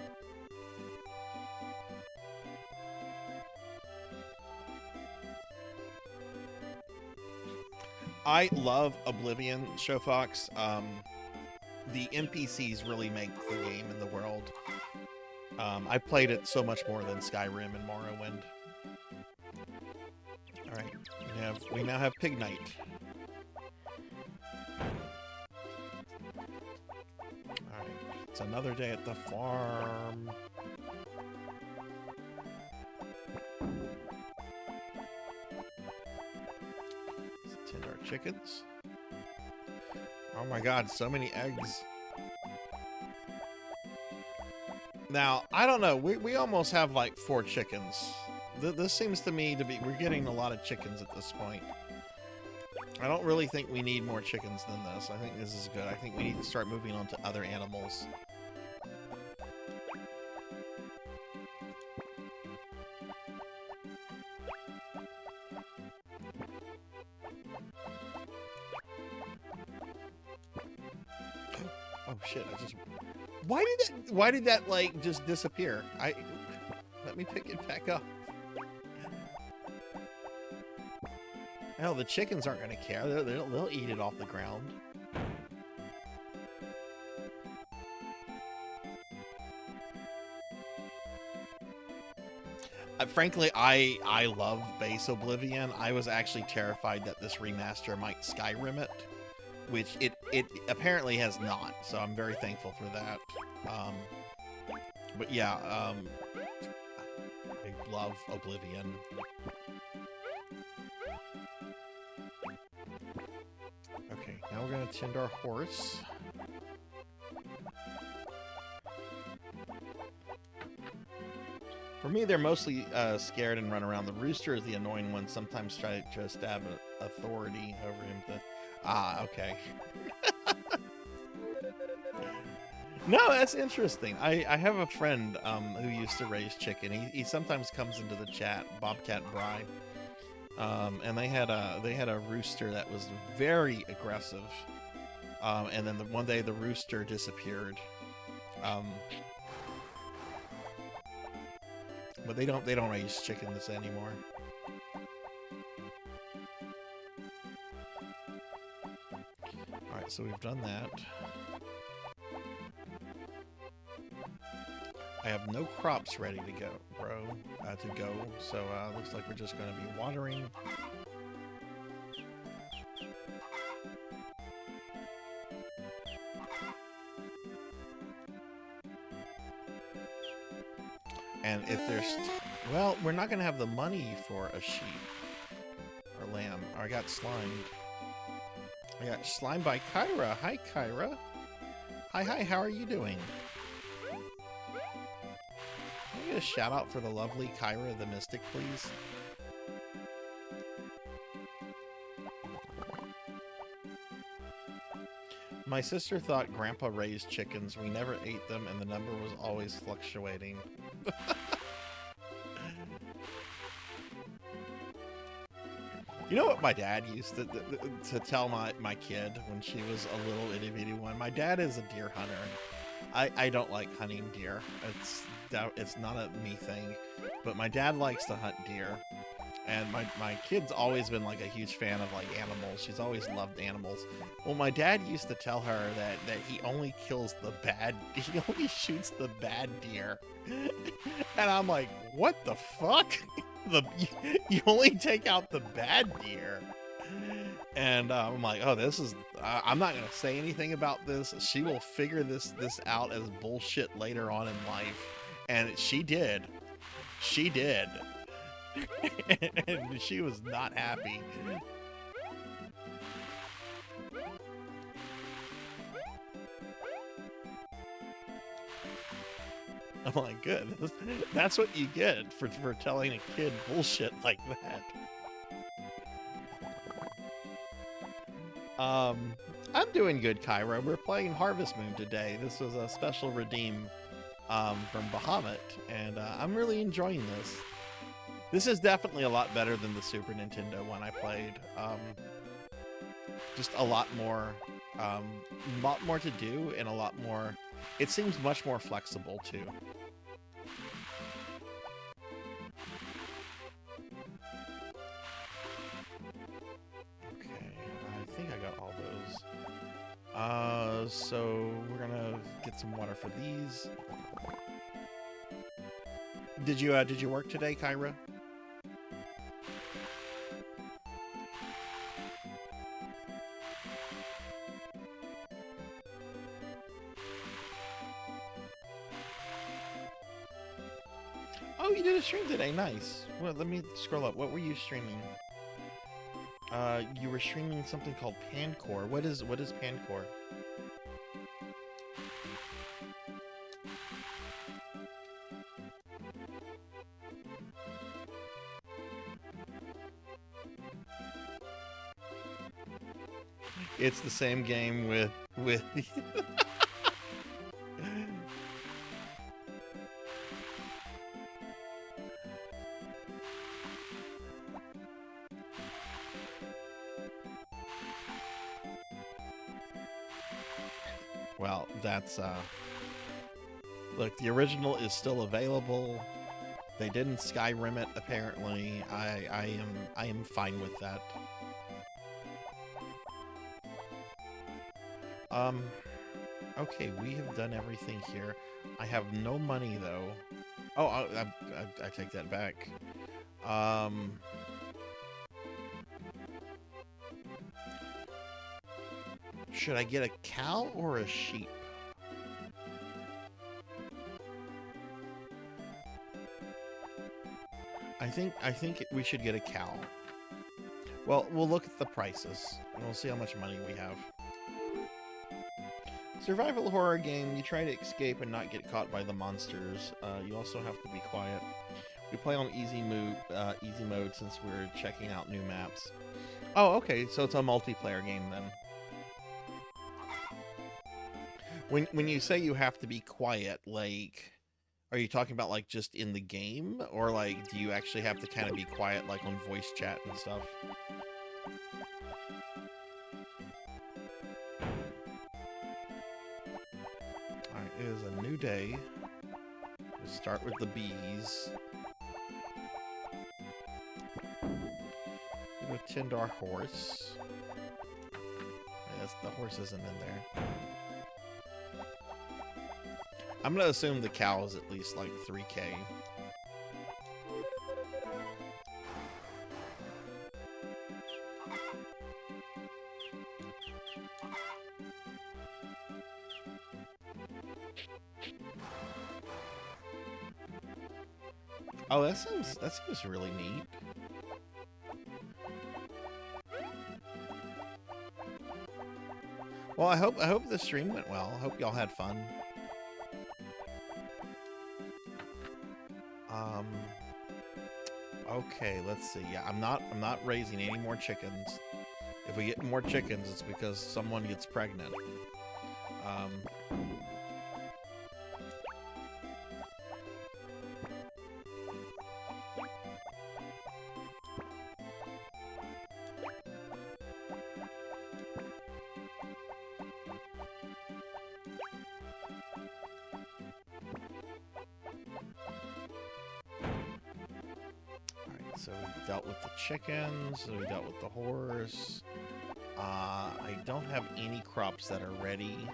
Speaker 2: I love Oblivion, Show Fox. The NPCs really make the game in the world. I played it so much more than Skyrim and Morrowind. All right, we now have Pig Knight. All right, it's another day at the farm. Let's tend our chickens. Oh my God, so many eggs. Now, I don't know. We almost have like 4 chickens. This seems to me to be... We're getting a lot of chickens at this point. I don't really think we need more chickens than this. I think this is good. I think we need to start moving on to other animals. Oh shit, I just... Why did that like just disappear? Let me pick it back up. Hell, the chickens aren't gonna care. They'll eat it off the ground. Frankly, I love base Oblivion. I was actually terrified that this remaster might Skyrim it, which it apparently has not. So I'm very thankful for that. But yeah, I love Oblivion. Okay, now we're gonna tend our horse. For me, they're mostly scared and run around. The rooster is the annoying one. Sometimes try to stab authority over him to... Ah, okay. No, that's interesting. I have a friend who used to raise chicken. He sometimes comes into the chat, Bobcat Bry. And they had a rooster that was very aggressive. And then one day the rooster disappeared. But they don't raise chickens anymore. All right, so we've done that. I have no crops ready to go, so looks like we're just going to be watering. And if there's... Well, we're not going to have the money for a sheep or lamb. I got slimed. I got slimed by Kyra. Hi, Kyra. Hi, how are you doing? Can I get a shout out for the lovely Kyra the Mystic, please? My sister thought Grandpa raised chickens. We never ate them, and the number was always fluctuating. You know what my dad used to tell my kid when she was a little itty bitty one? My dad is a deer hunter. I don't like hunting deer. It's not a me thing. But my dad likes to hunt deer. And my kid's always been like a huge fan of like animals. She's always loved animals. Well, my dad used to tell her that he only kills the bad, he only shoots the bad deer. And I'm like, what the fuck? You only take out the bad deer. And I'm like, oh, this is, I'm not going to say anything about this. She will figure this out as bullshit later on in life. And she did. She did. And she was not happy. I'm like, good. That's what you get for telling a kid bullshit like that. I'm doing good, Kyra. We're playing Harvest Moon today. This was a special redeem from Bahamut, and I'm really enjoying this. This is definitely a lot better than the Super Nintendo one I played. Just a lot more to do, and a lot more. It seems much more flexible too. Okay, I think I got all those. So we're gonna get some water for these. Did you work today, Kyra? Oh, you did a stream today. Nice. Well, let me scroll up. What were you streaming? You were streaming something called Pancore. What is Pancore? It's the same game with Well, that's look, the original is still available. They didn't Skyrim it, apparently. I am fine with that. Okay, we have done everything here. I have no money though. Oh, I take that back. Should I get a cow or a sheep? I think we should get a cow. Well, we'll look at the prices and we'll see how much money we have. Survival horror game, you try to escape and not get caught by the monsters. You also have to be quiet. We play on easy mode since we're checking out new maps. Oh, okay, so it's a multiplayer game then. When you say you have to be quiet, like, are you talking about like just in the game, or like do you actually have to kind of be quiet like on voice chat and stuff? Alright, it is a new day. Let's start with the bees. We'll tend to our horse. Yes, the horse isn't in there. I'm gonna assume the cow is at least like 3K. Oh, that seems really neat. Well, I hope the stream went well. I hope y'all had fun. Okay, let's see. Yeah, I'm not raising any more chickens. If we get more chickens, it's because someone gets pregnant. So we dealt with the chickens, we dealt with the horse. I don't have any crops that are ready,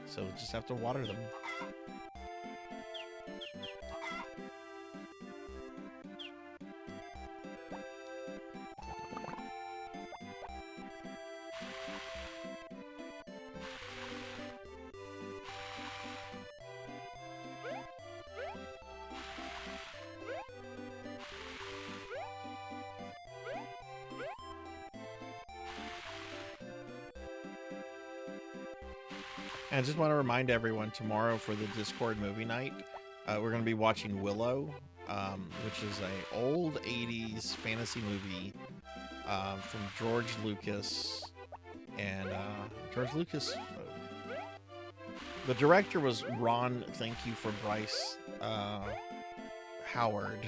Speaker 2: so just have to water them. And I just want to remind everyone, tomorrow for the Discord movie night, we're going to be watching Willow, which is a old 80s fantasy movie from George Lucas. And George Lucas, the director was Ron, thank you for Bryce Howard.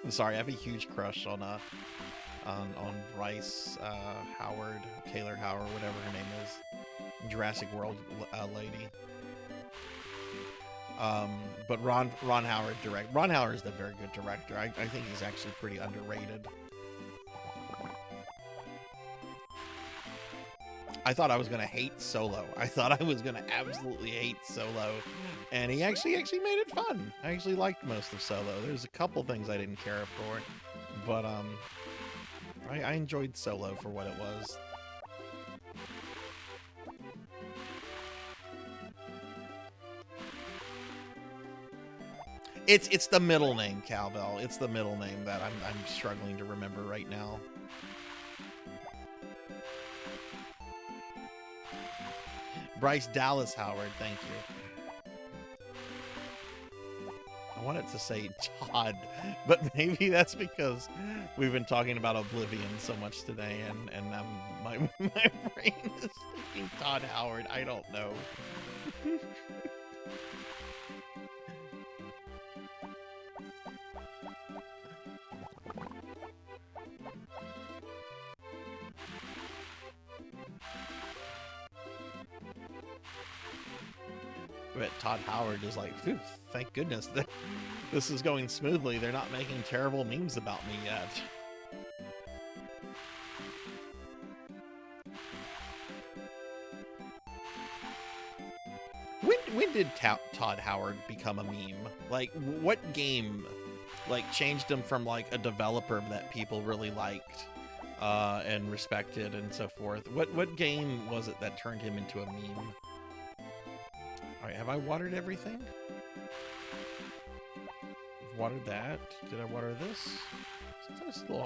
Speaker 2: I'm sorry, I have a huge crush on Bryce Howard, Taylor Howard, whatever her name is. Jurassic World lady. But Ron Howard direct. Ron Howard is a very good director. I think he's actually pretty underrated. I thought I was gonna hate Solo. I thought I was gonna absolutely hate Solo, and he actually made it fun. I actually liked most of Solo. There's a couple things I didn't care for, but I enjoyed Solo for what it was. It's the middle name, Cowbell. It's the middle name that I'm struggling to remember right now. Bryce Dallas Howard, thank you. I wanted to say Todd, but maybe that's because we've been talking about Oblivion so much today, and my brain is thinking Todd Howard. I don't know. But Todd Howard is like, phew, thank goodness that this is going smoothly. They're not making terrible memes about me yet. When did Todd Howard become a meme? Like, what game, like, changed him from, like, a developer that people really liked and respected and so forth? What game was it that turned him into a meme? Alright, have I watered everything? I've watered that. Did I water this?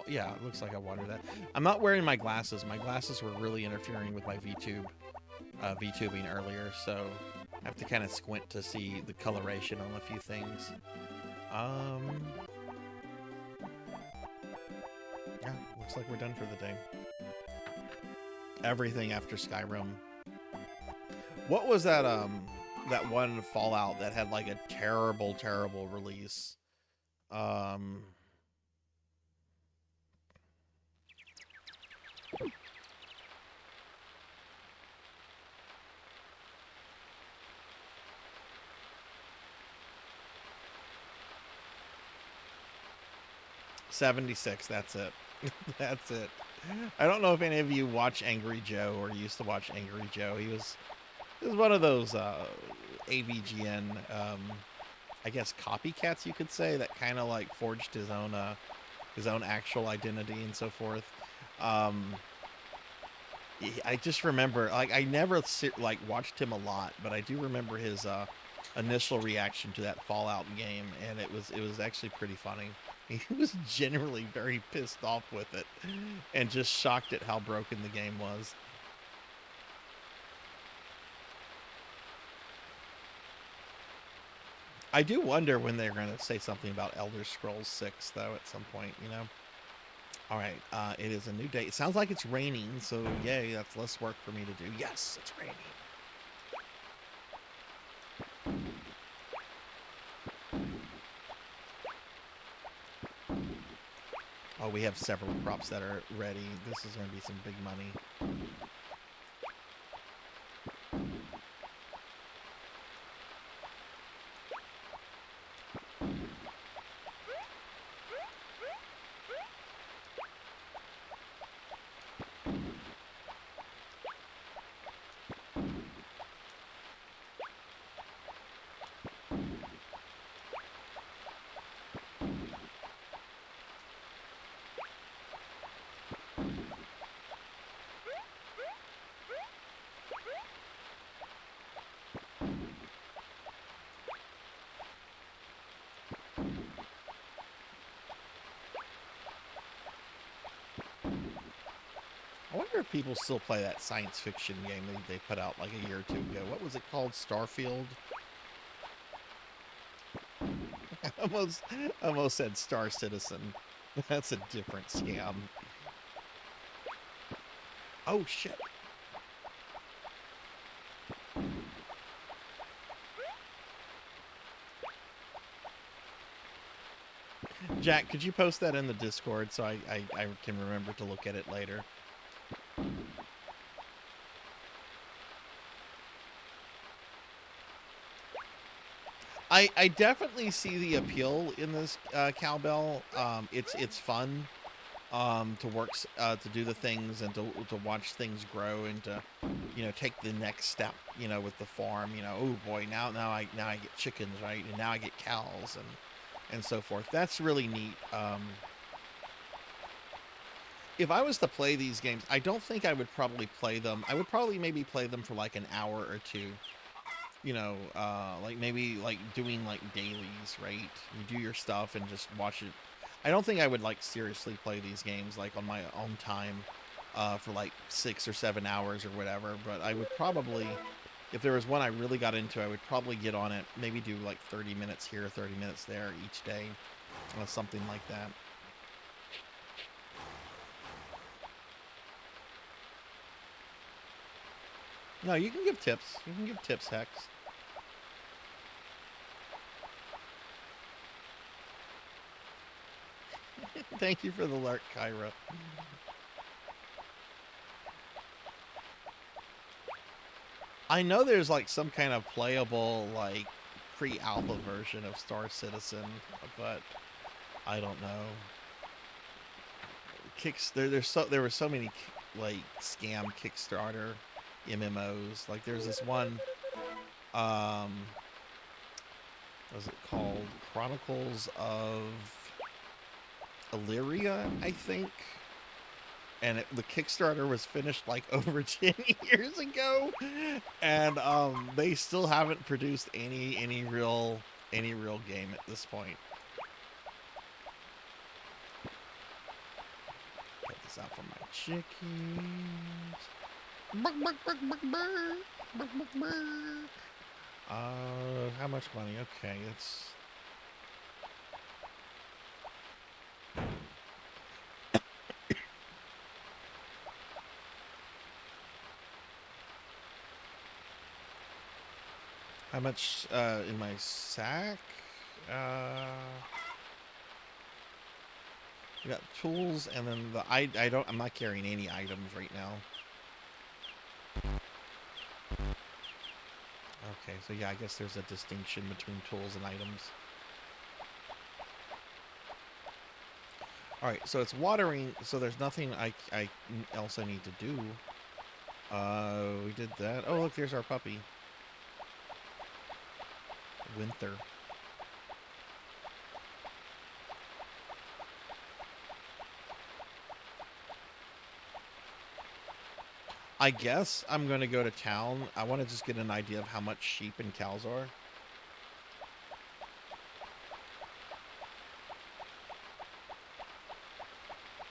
Speaker 2: Yeah, it looks like I watered that. I'm not wearing my glasses. My glasses were really interfering with my VTubing earlier, so I have to kind of squint to see the coloration on a few things. Yeah, looks like we're done for the day. Everything after Skyrim. What was that, that one Fallout that had like a terrible release? '76, that's it. That's it. I don't know if any of you watch Angry Joe or used to watch Angry Joe. He was one of those AVGN, I guess, copycats, you could say, that kind of like forged his own actual identity and so forth. I just remember, like, I never watched him a lot, but I do remember his initial reaction to that Fallout game, and it was actually pretty funny. He was generally very pissed off with it and just shocked at how broken the game was. I do wonder when they're going to say something about Elder Scrolls 6, though, at some point, you know? All right, it is a new day. It sounds like it's raining, so yay, that's less work for me to do. Yes, it's raining. Oh, we have several crops that are ready. This is going to be some big money. I wonder if people still play that science fiction game that they put out like a year or two ago. What was it called? Starfield? almost said Star Citizen. That's a different scam. Oh shit. Jack, could you post that in the Discord so I can remember to look at it later? I definitely see the appeal in this cowbell. It's fun to work to do the things and to watch things grow and to take the next step with the farm. Oh boy, now I get chickens, right, and now I get cows and so forth. That's really neat. If I was to play these games, I don't think I would probably play them. I would probably maybe play them for like an hour or two. Like maybe like doing like dailies, right? You do your stuff and just watch it. I don't think I would like seriously play these games like on my own time for like 6 or 7 hours or whatever. But I would probably, if there was one I really got into, I would probably get on it, maybe do like 30 minutes here, 30 minutes there each day, or something like that. No, you can give tips. You can give tips, Hex. Thank you for the lurk, Kyra. I know there's like some kind of playable like pre-alpha version of Star Citizen, but I don't know. There were so many like scam Kickstarter MMOs. Like there's this one what was it called? Chronicles of Illyria, I think. And the Kickstarter was finished like over 10 years ago, and they still haven't produced any real game at this point. Get this out for my chickens. How much money? Okay, it's. How much in my sack? We got tools, and then I'm not carrying any items right now. Okay, so yeah, I guess there's a distinction between tools and items. All right, so it's watering, so there's nothing else I need to do. We did that. Oh, look, there's our puppy. Winter. I guess I'm going to go to town. I want to just get an idea of how much sheep and cows are.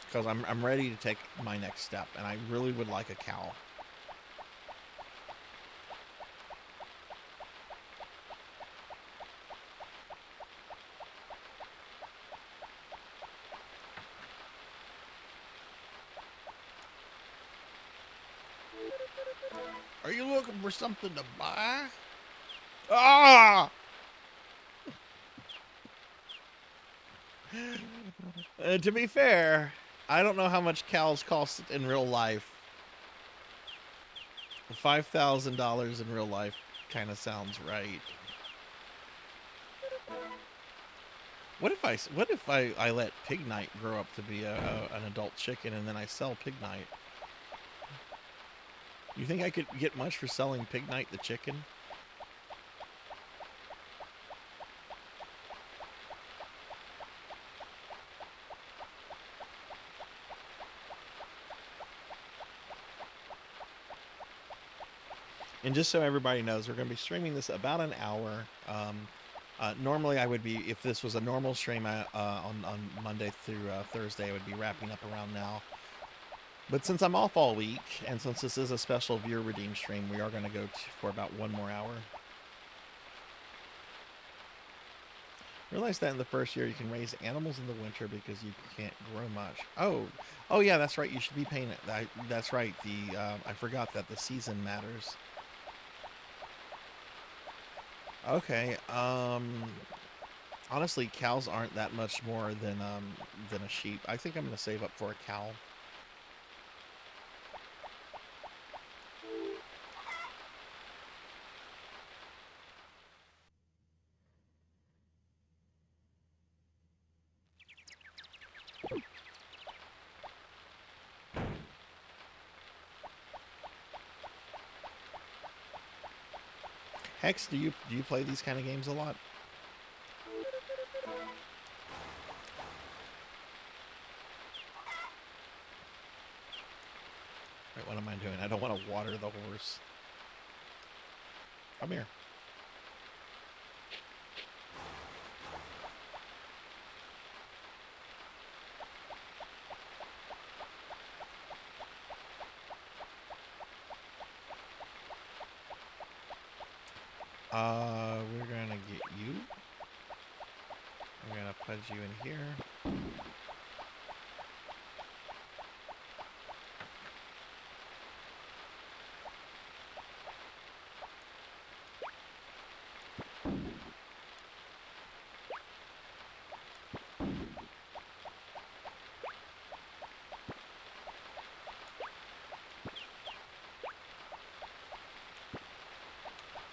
Speaker 2: Because I'm ready to take my next step, and I really would like a cow. Are you looking for something to buy? Ah! To be fair, I don't know how much cows cost in real life. $5,000 in real life kind of sounds right. What if I let Pig Night grow up to be an adult chicken and then I sell Pig Night? You think I could get much for selling Pig Night the chicken? And just so everybody knows, we're going to be streaming this about an hour. Normally, I would be, if this was a normal stream on Monday through Thursday, I would be wrapping up around now. But since I'm off all week, and since this is a special viewer redeem stream, we are going to go for about 1 more hour. Realize that in the first year you can raise animals in the winter because you can't grow much. Oh yeah, that's right. You should be paying it. That's right. I forgot that the season matters. Okay. Honestly, cows aren't that much more than a sheep. I think I'm gonna save up for a cow. Hex, do you play these kind of games a lot? Wait, what am I doing? I don't want to water the horse. Come here. We're gonna get you. We're gonna put you in here.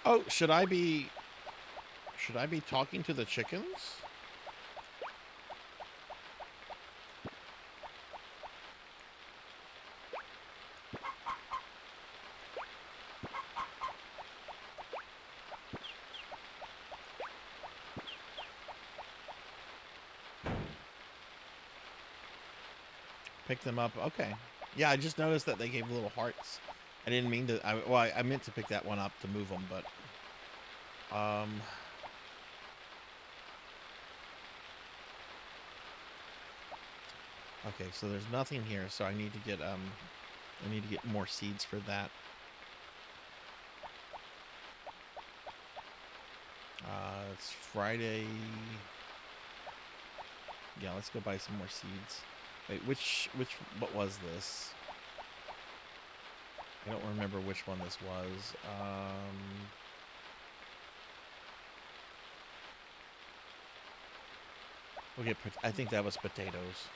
Speaker 2: Oh, should I be talking to the chickens? Pick them up. Okay. Yeah, I just noticed that they gave little hearts. I didn't mean to. I meant to pick that one up to move them, but okay, so there's nothing here, so I need to get more seeds for that. It's Friday. Yeah, let's go buy some more seeds. Wait, what was this? I don't remember which one this was. We'll get, I think that was potatoes.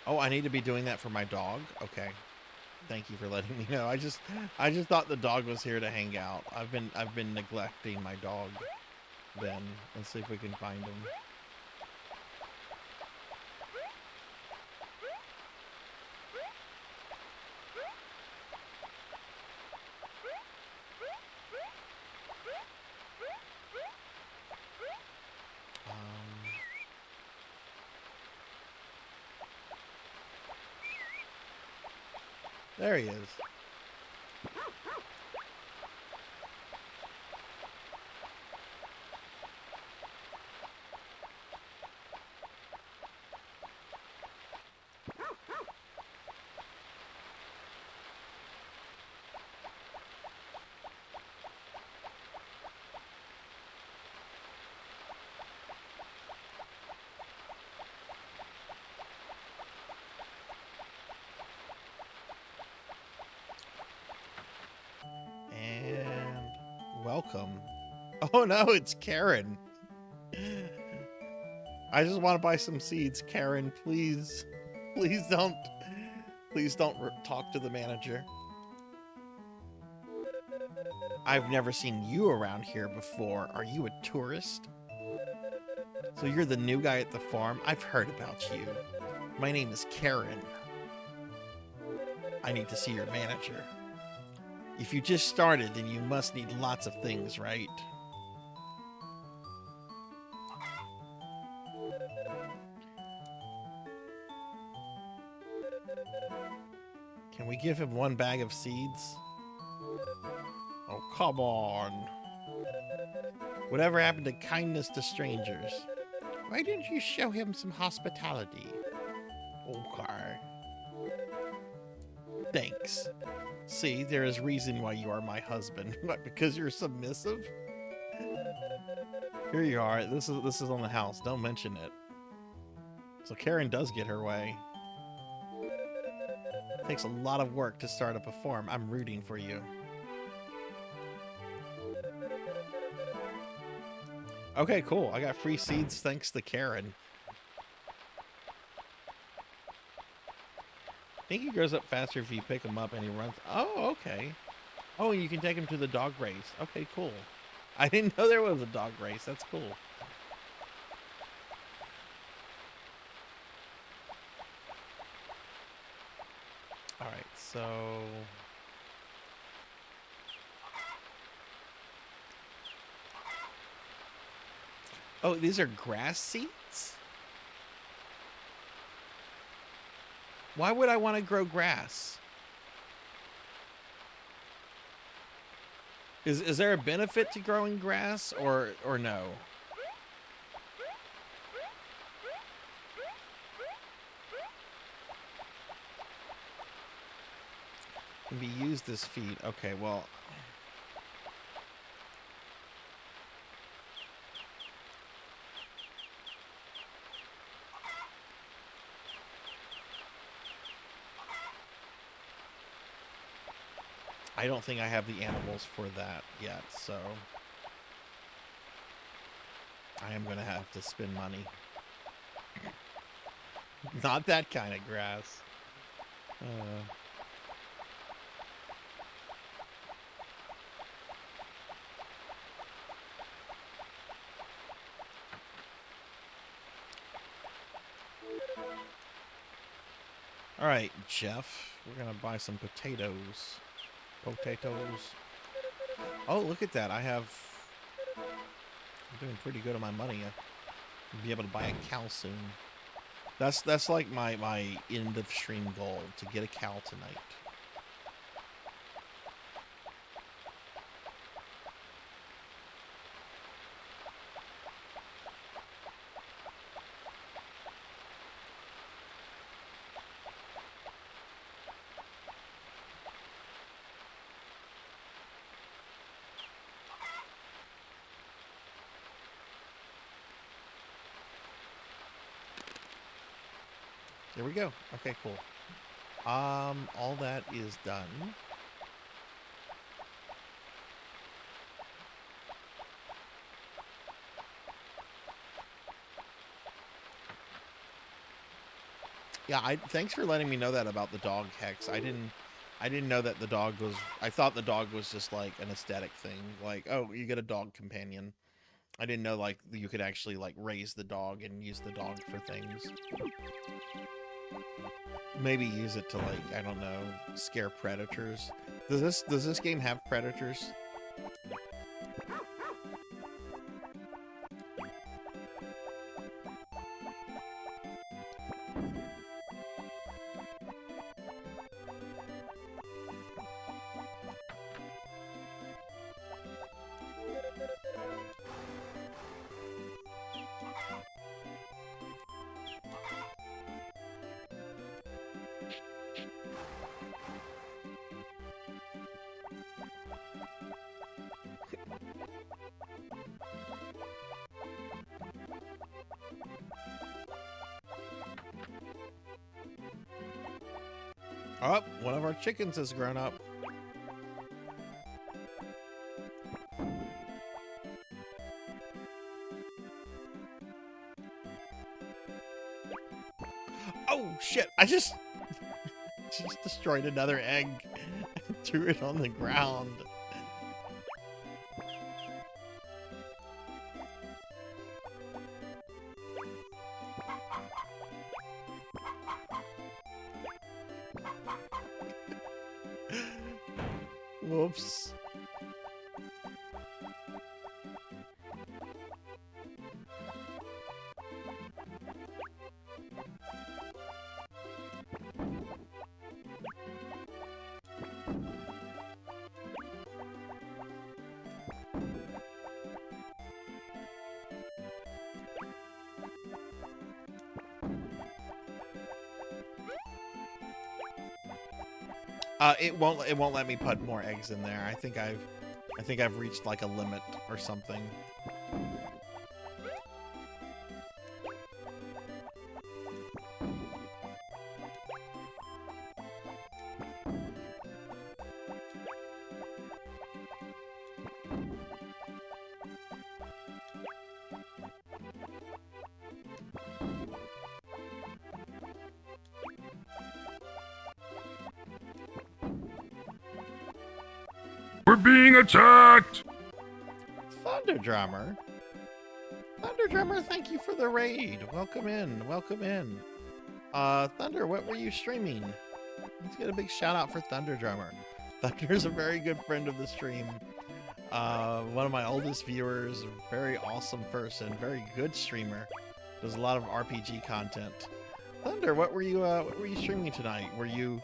Speaker 2: Oh, I need to be doing that for my dog? Okay. Thank you for letting me know. I just thought the dog was here to hang out. I've been neglecting my dog. Then let's see if we can find him. There he is. Oh no, it's Karen. I just want to buy some seeds, Karen. Please, please don't talk to the manager. I've never seen you around here before. Are you a tourist? So you're the new guy at the farm? I've heard about you. My name is Karen. I need to see your manager. If you just started, then you must need lots of things, right? Can we give him 1 bag of seeds? Oh, come on. Whatever happened to kindness to strangers? Why didn't you show him some hospitality? Okay. Thanks. See, there is reason why you are my husband. What, because you're submissive? Here you are. This is on the house. Don't mention it. So Karen does get her way. Takes a lot of work to start up a farm. I'm rooting for you. Okay, cool. I got free seeds thanks to Karen. I think he grows up faster if you pick him up and he runs. Oh, okay. Oh, you can take him to the dog race. Okay, cool. I didn't know there was a dog race. That's cool. All right, so... Oh, these are grass seeds? Why would I want to grow grass? Is there a benefit to growing grass or no? Can be used as feed. Okay, well... I don't think I have the animals for that yet, so... I am gonna have to spend money. Not that kind of grass. Alright, Jeff. We're gonna buy some potatoes. Potatoes. Oh, look at that. I'm doing pretty good on my money. I'll be able to buy a cow soon. That's like my end of stream goal, to get a cow tonight. There we go. Okay, cool. All that is done. Yeah, thanks for letting me know that about the dog, Hex. I didn't know that the dog was... I thought the dog was just like an aesthetic thing. Like, oh, you get a dog companion. I didn't know like you could actually like raise the dog and use the dog for things. Maybe use it to like, I don't know, scare predators. Does this game have predators? Oh, one of our chickens has grown up. Oh shit! I just destroyed another egg. Threw it on the ground. Whoops. It won't let me put more eggs in there. I think I've reached like a limit or something.
Speaker 3: We're being attacked!
Speaker 2: Thunder Drummer. Thunder Drummer, thank you for the raid. Welcome in. Welcome in. Thunder, what were you streaming? Let's get a big shout out for Thunder Drummer. Thunder's a very good friend of the stream. One of my oldest viewers, a very awesome person, very good streamer. Does a lot of RPG content. Thunder, what were you streaming tonight? Were you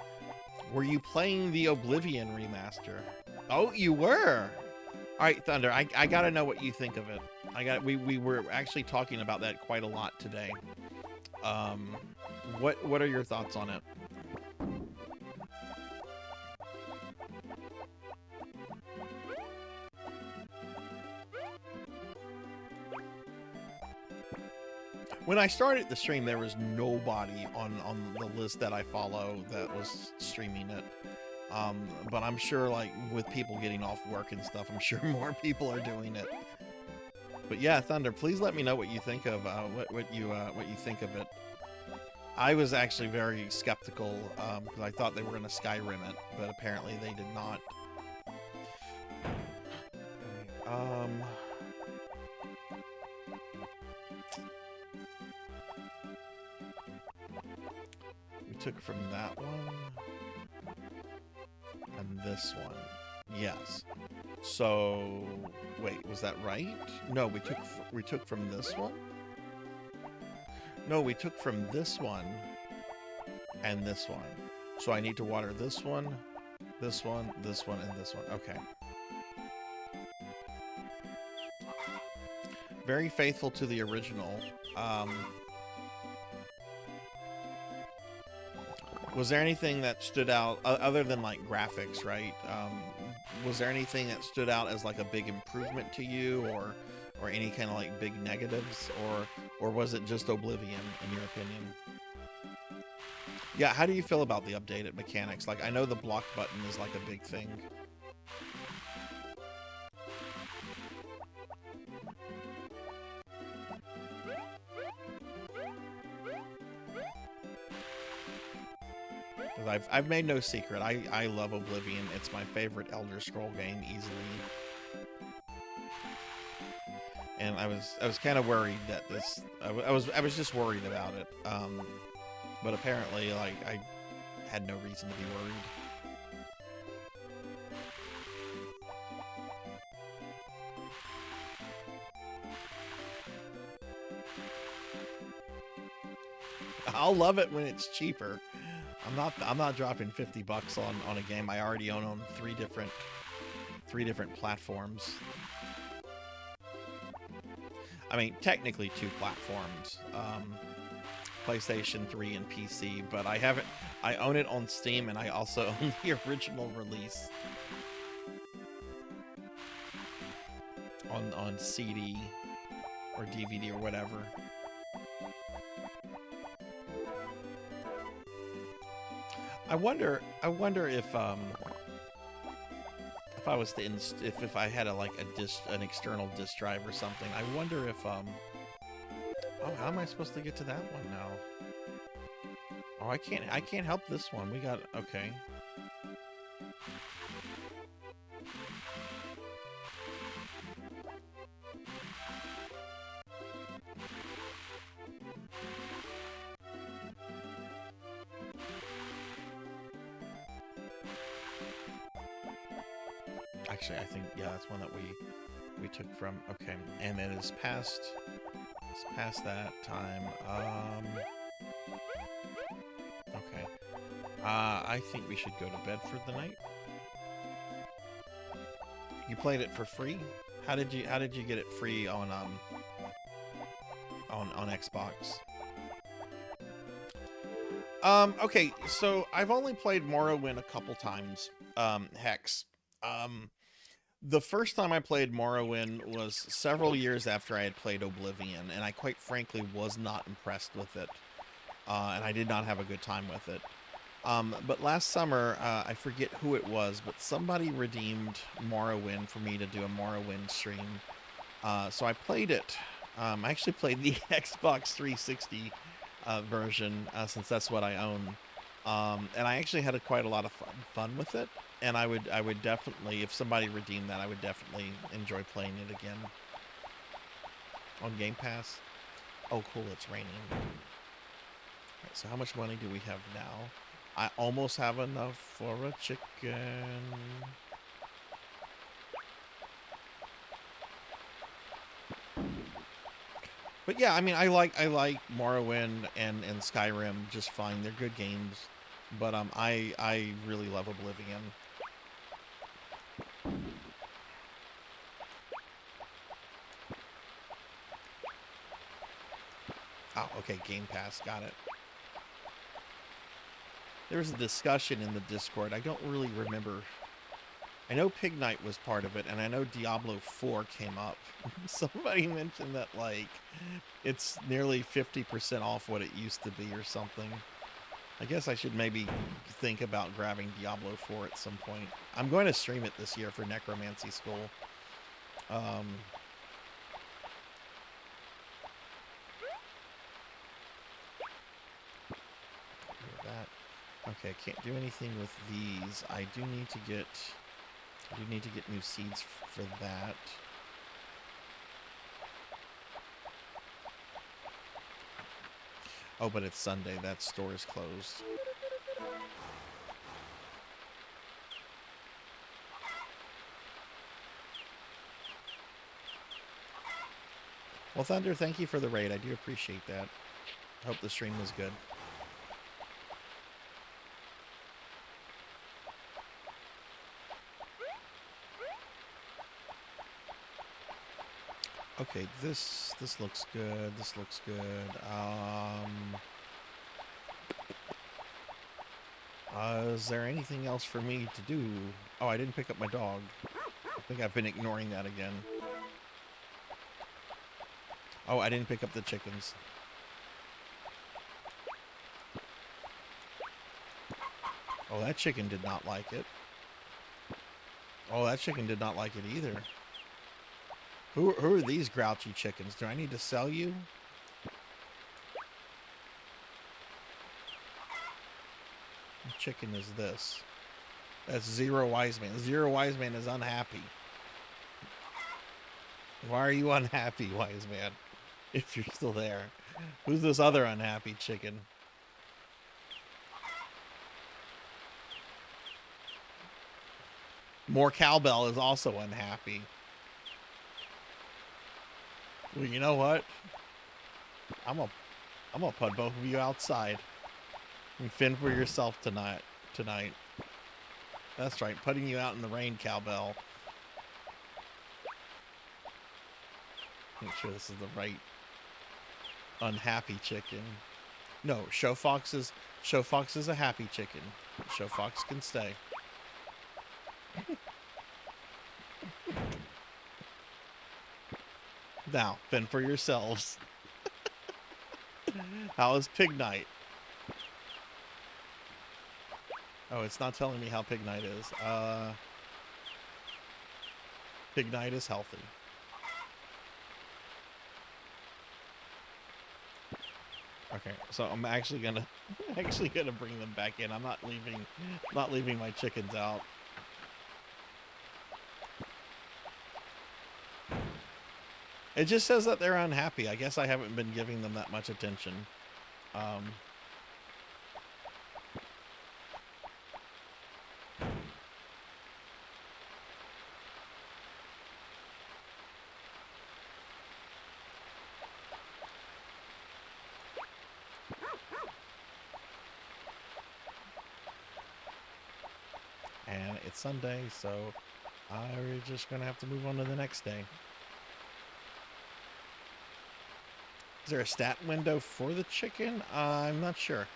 Speaker 2: playing the Oblivion remaster? Oh, you were. All right, Thunder. I gotta know what you think of it. We were actually talking about that quite a lot today. What are your thoughts on it? When I started the stream, there was nobody on the list that I follow that was streaming it. But I'm sure, like, with people getting off work and stuff, I'm sure more people are doing it. But yeah, Thunder, please let me know what you think of what you think of it. I was actually very skeptical because I thought they were going to Skyrim it, but apparently they did not. We took from that one and this one. Yes. So wait, was that right? No, we took from this one. No, we took from this one and this one. So I need to water this one, this one, this one, and this one. Okay. Very faithful to the original. Was there anything that stood out other than like graphics, right? Was there anything that stood out as like a big improvement to you, or any kind of like big negatives, or was it just Oblivion in your opinion? Yeah, how do you feel about the updated mechanics? Like, I know the block button is like a big thing. I've made no secret. I love Oblivion. It's my favorite Elder Scroll game easily. And I was kind of worried that this I was just worried about it. But apparently, like, I had no reason to be worried. I'll love it when it's cheaper. I'm not dropping $50 on a game I already own on three different platforms. I mean, technically 2 platforms, PlayStation 3 and PC, but I own it on Steam, and I also own the original release on CD or DVD or whatever. I wonder if I was to if I had an external disk drive or something. I wonder if oh, how am I supposed to get to that one now? Oh, I can't help this one. We got, okay. Actually, I think, yeah, that's one that we took from, okay. And it is past, it's past that time. Okay. I think we should go to bed for the night. You played it for free? How did you get it free on Xbox? Okay, so I've only played Morrowind a couple times. Hex. The first time I played Morrowind was several years after I had played Oblivion, and I quite frankly was not impressed with it. And I did not have a good time with it. But last summer, I forget who it was, but somebody redeemed Morrowind for me to do a Morrowind stream. So I played it. I actually played the Xbox 360 version, since that's what I own. And I actually had quite a lot of fun with it. And I would definitely, if somebody redeemed that, I would definitely enjoy playing it again. On Game Pass. Oh, cool, it's raining. Alright, so how much money do we have now? I almost have enough for a chicken. But yeah, I mean, I like Morrowind and Skyrim just fine. They're good games, but I really love Oblivion. Oh, okay, Game Pass, got it. There was a discussion in the Discord. I don't really remember. I know Pig Knight was part of it, and I know Diablo 4 came up. Somebody mentioned that, like, it's nearly 50% off what it used to be or something. I guess I should maybe think about grabbing Diablo 4 at some point. I'm going to stream it this year for Necromancy School. That. Okay, I can't do anything with these. I do need to get new seeds for that. Oh, but it's Sunday. That store is closed. Well, Thunder, thank you for the raid. I do appreciate that. Hope the stream was good. Okay, this looks good. This looks good. Is there anything else for me to do? Oh, I didn't pick up my dog. I think I've been ignoring that again. Oh, I didn't pick up the chickens. Oh, that chicken did not like it. Oh, that chicken did not like it either. Who are these grouchy chickens? Do I need to sell you? What chicken is this? That's Zero Wise Man. Zero Wise Man is unhappy. Why are you unhappy, Wise Man? If you're still there. Who's this other unhappy chicken? More Cowbell is also unhappy. Well, you know what? I'm gonna put both of you outside. And fend for yourself tonight. That's right, putting you out in the rain, Cowbell. Make sure this is the right unhappy chicken. No, Show Fox is a happy chicken. Show Fox can stay. Now, fend for yourselves. How is Pig Night? Oh, it's not telling me how Pig Night is. Pig Night is healthy. Okay, so I'm actually gonna bring them back in. I'm not leaving my chickens out. It just says that they're unhappy. I guess I haven't been giving them that much attention. And it's Sunday, so we're just gonna have to move on to the next day. Is there a stat window for the chicken? I'm not sure.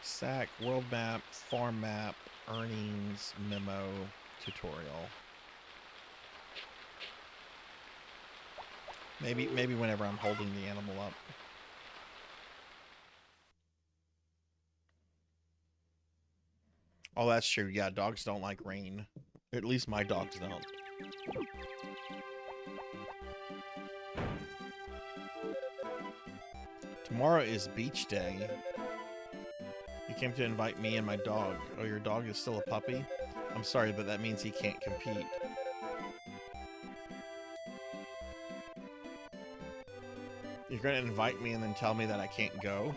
Speaker 2: SAC, world map, farm map, earnings, memo, tutorial. Maybe whenever I'm holding the animal up. Oh, that's true. Yeah, dogs don't like rain. At least my dogs don't. Tomorrow is beach day. You came to invite me and my dog. Oh, your dog is still a puppy? I'm sorry, but that means he can't compete. You're going to invite me and then tell me that I can't go?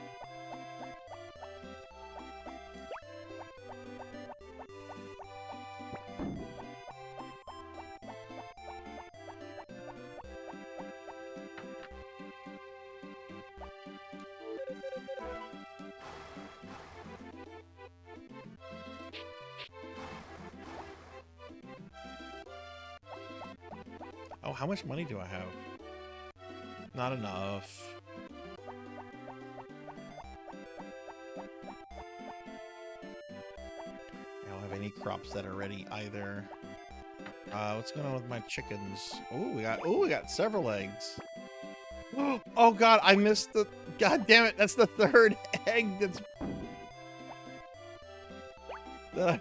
Speaker 2: Oh, how much money do I have? Not enough. I don't have any crops that are ready either. What's going on with my chickens? Oh, we got several eggs. Oh god, I missed the... God damn it, that's the third egg that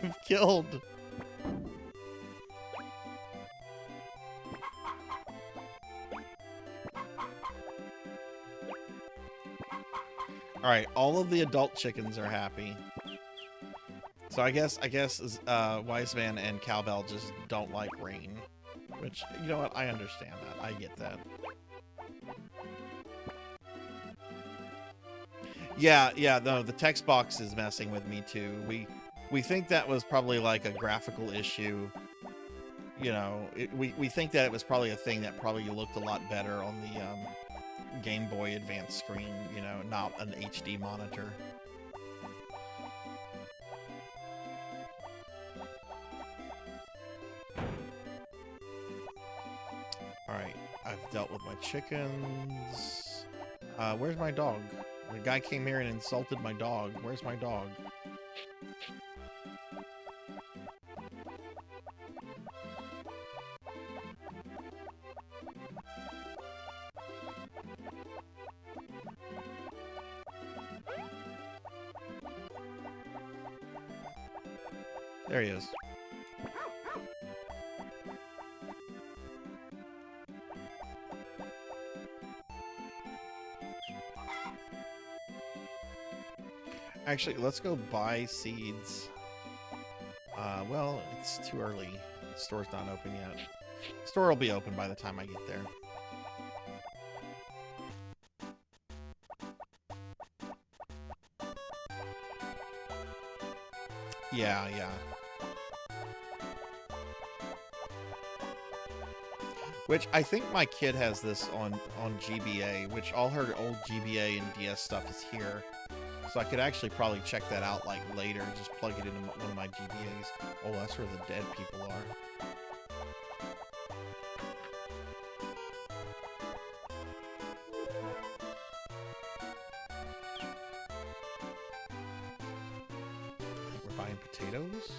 Speaker 2: I've killed. All right, all of the adult chickens are happy. So I guess Wiseman and Cowbell just don't like rain, which, you know what, I understand that. I get that. Yeah, no, the text box is messing with me too. We think that was probably like a graphical issue. You know, we think that it was probably a thing that probably looked a lot better on the Game Boy Advance screen, you know, not an HD monitor. Alright, I've dealt with my chickens. Where's my dog? The guy came here and insulted my dog. Where's my dog? There he is. Actually, let's go buy seeds. Well, it's too early. The store's not open yet. The store will be open by the time I get there. Yeah. Which I think my kid has this on GBA, which all her old GBA and DS stuff is here. So I could actually probably check that out like later, just plug it into one of my GBAs. Oh, that's where the dead people are. We're buying potatoes?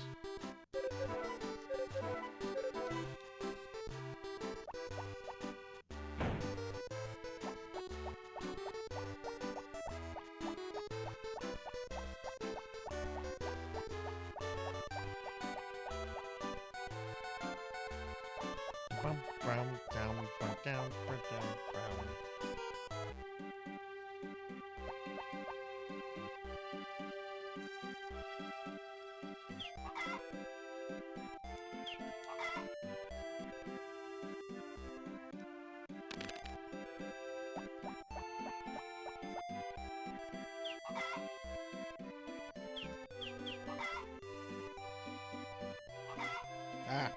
Speaker 2: I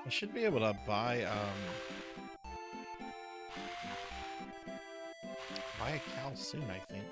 Speaker 2: should be able to buy a cow soon, I think.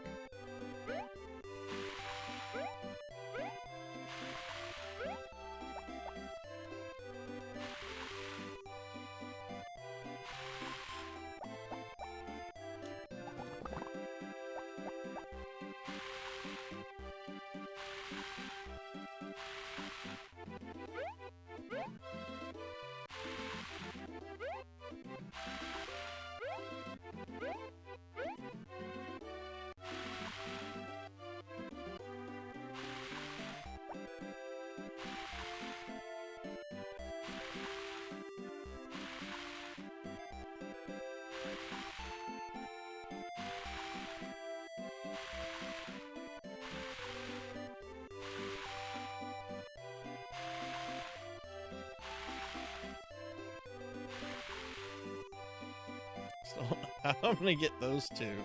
Speaker 2: So I'm gonna get those two.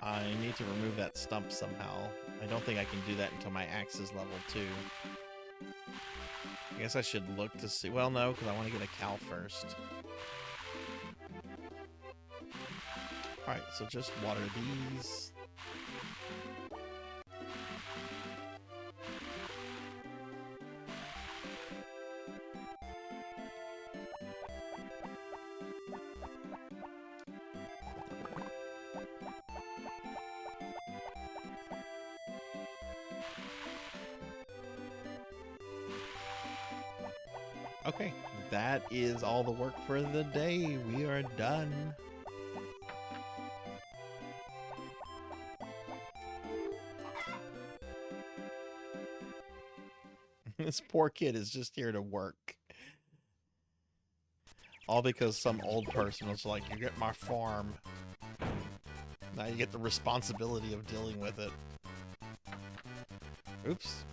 Speaker 2: I need to remove that stump somehow. I don't think I can do that until my axe is level 2. I guess I should look to see. Well, no, because I want to get a cow first. Alright, so just water these. Okay, that is all the work for the day. We are done. This poor kid is just here to work. All because some old person was like, you get my farm. Now you get the responsibility of dealing with it. Oops.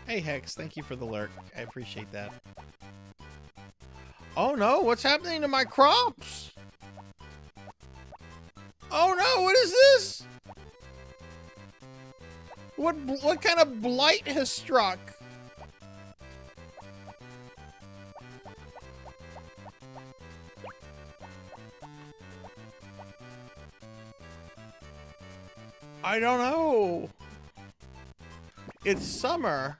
Speaker 2: Hey Hex, thank you for the lurk. I appreciate that. Oh no, what's happening to my crops? Oh no, what is this? What kind of blight has struck? I don't know. It's summer.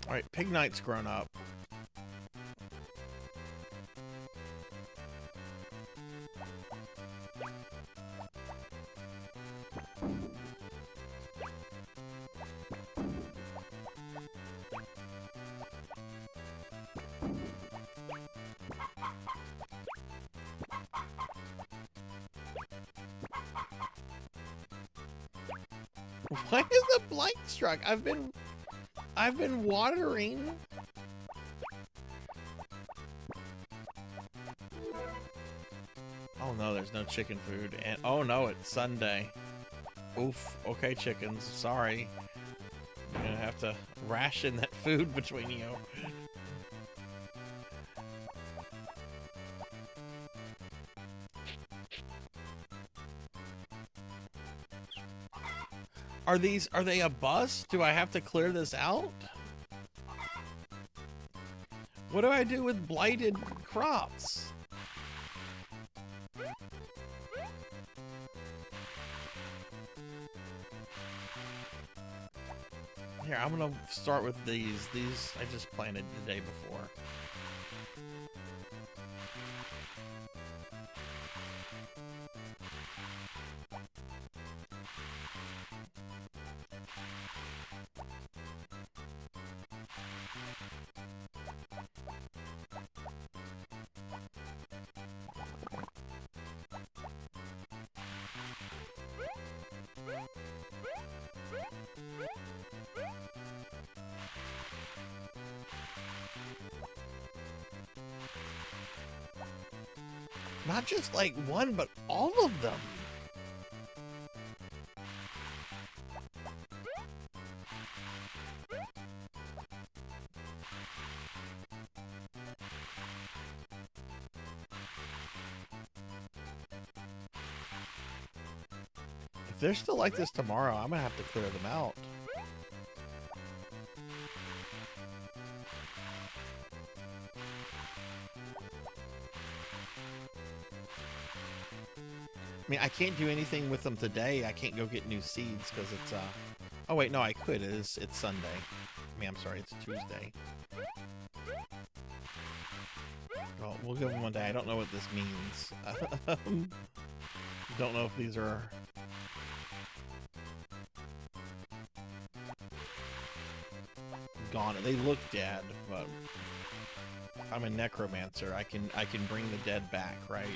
Speaker 2: Alright, Pig Knight's grown up. Why is the blight struck? I've been watering. Oh no, there's no chicken food. And oh no, it's Sunday. Oof. Okay, chickens. Sorry. I'm gonna have to ration that food between you. Are they a bust? Do I have to clear this out? What do I do with blighted crops? Here, I'm gonna start with these. These I just planted the day before. Not just like one, but all of them. If they're still like this tomorrow, I'm gonna have to clear them out. I mean, I can't do anything with them today. I can't go get new seeds because it's, oh wait, no, I could. It's Sunday. I mean, I'm sorry, it's Tuesday. Well, we'll give them one day. I don't know what this means. Don't know if these are... gone. They look dead, but I'm a necromancer. I can bring the dead back, right?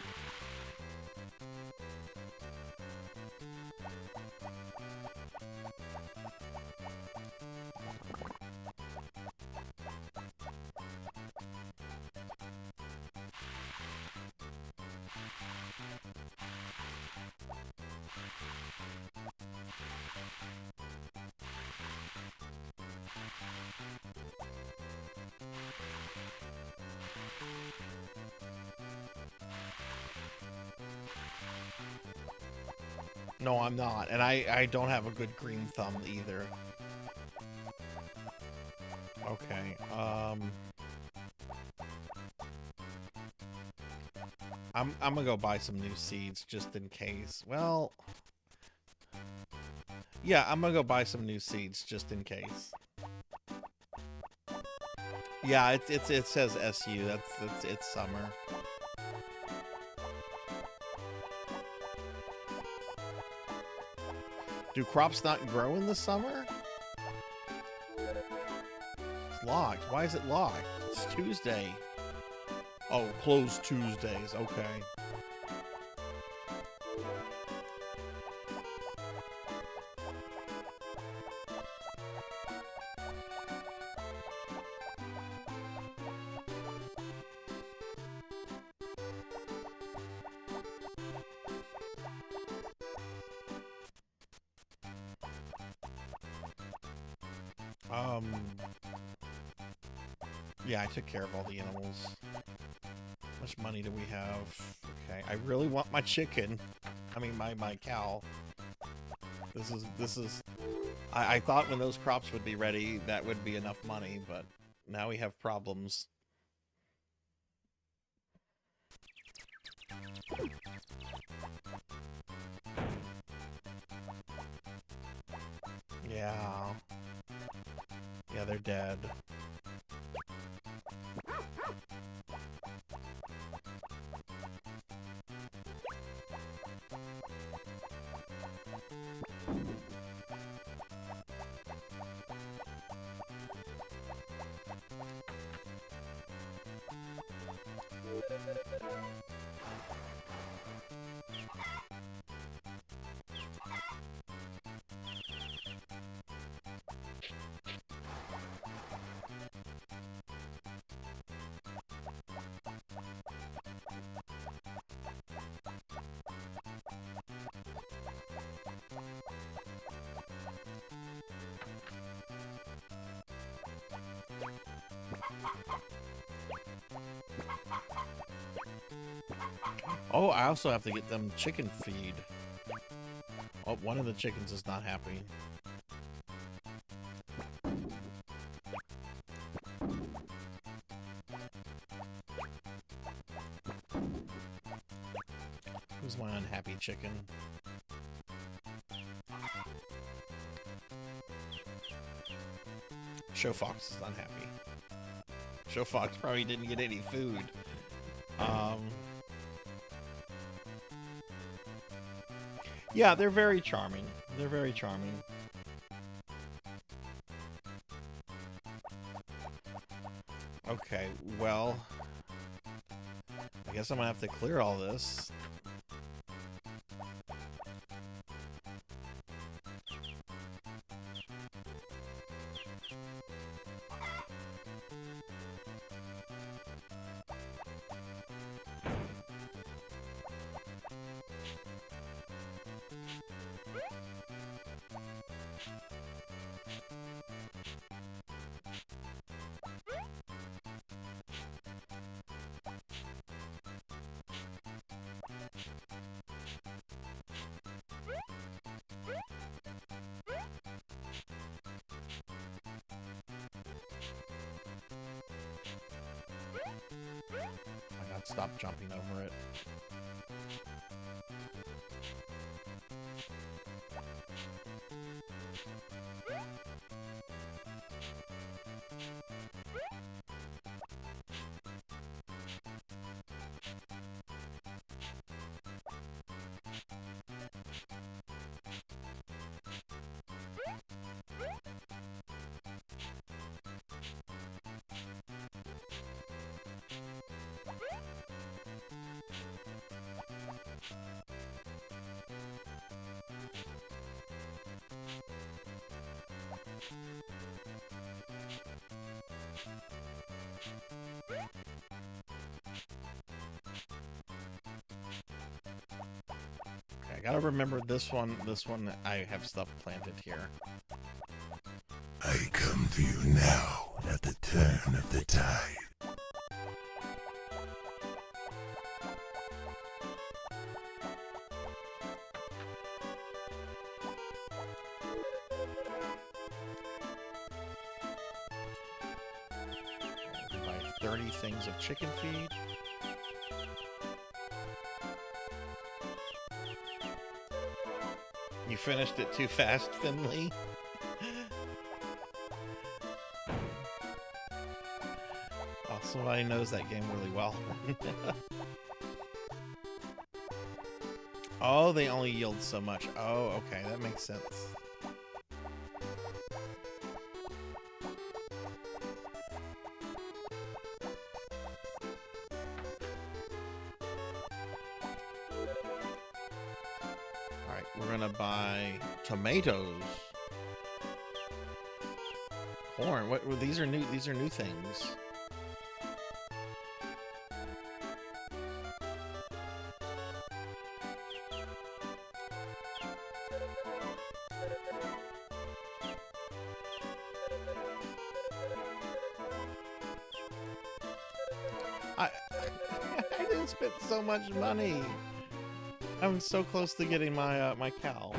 Speaker 2: No, I'm not. And I don't have a good green thumb either. Okay, I'm gonna go buy some new seeds just in case. Well, yeah, I'm gonna go buy some new seeds just in case. Yeah, it says SU. It's summer. Do crops not grow in the summer? It's locked. Why is it locked? It's Tuesday. Oh, closed Tuesdays. Okay. Yeah, I took care of all the animals. How much money do we have? Okay, I really want my chicken. I mean, my cow. This is... I thought when those crops would be ready, that would be enough money, but now we have problems. Yeah. Yeah, they're dead. Oh, I also have to get them chicken feed. Oh, one of the chickens is not happy. Who's my unhappy chicken? Show Fox is unhappy. Show Fox probably didn't get any food. Yeah, they're very charming. They're very charming. Okay, well, I guess I'm gonna have to clear all this. I gotta stop jumping over it. I gotta remember this one. This one, I have stuff planted here.
Speaker 3: I come to you now at the turn of the tide.
Speaker 2: Buy 30 things of chicken feed. You finished it too fast, Finley. Oh, somebody knows that game really well. Oh, they only yield so much. Oh, okay, that makes sense. Alright, we're gonna buy tomatoes. Corn. What? Well, these are new things. I didn't spend so much money. I'm so close to getting my my cow.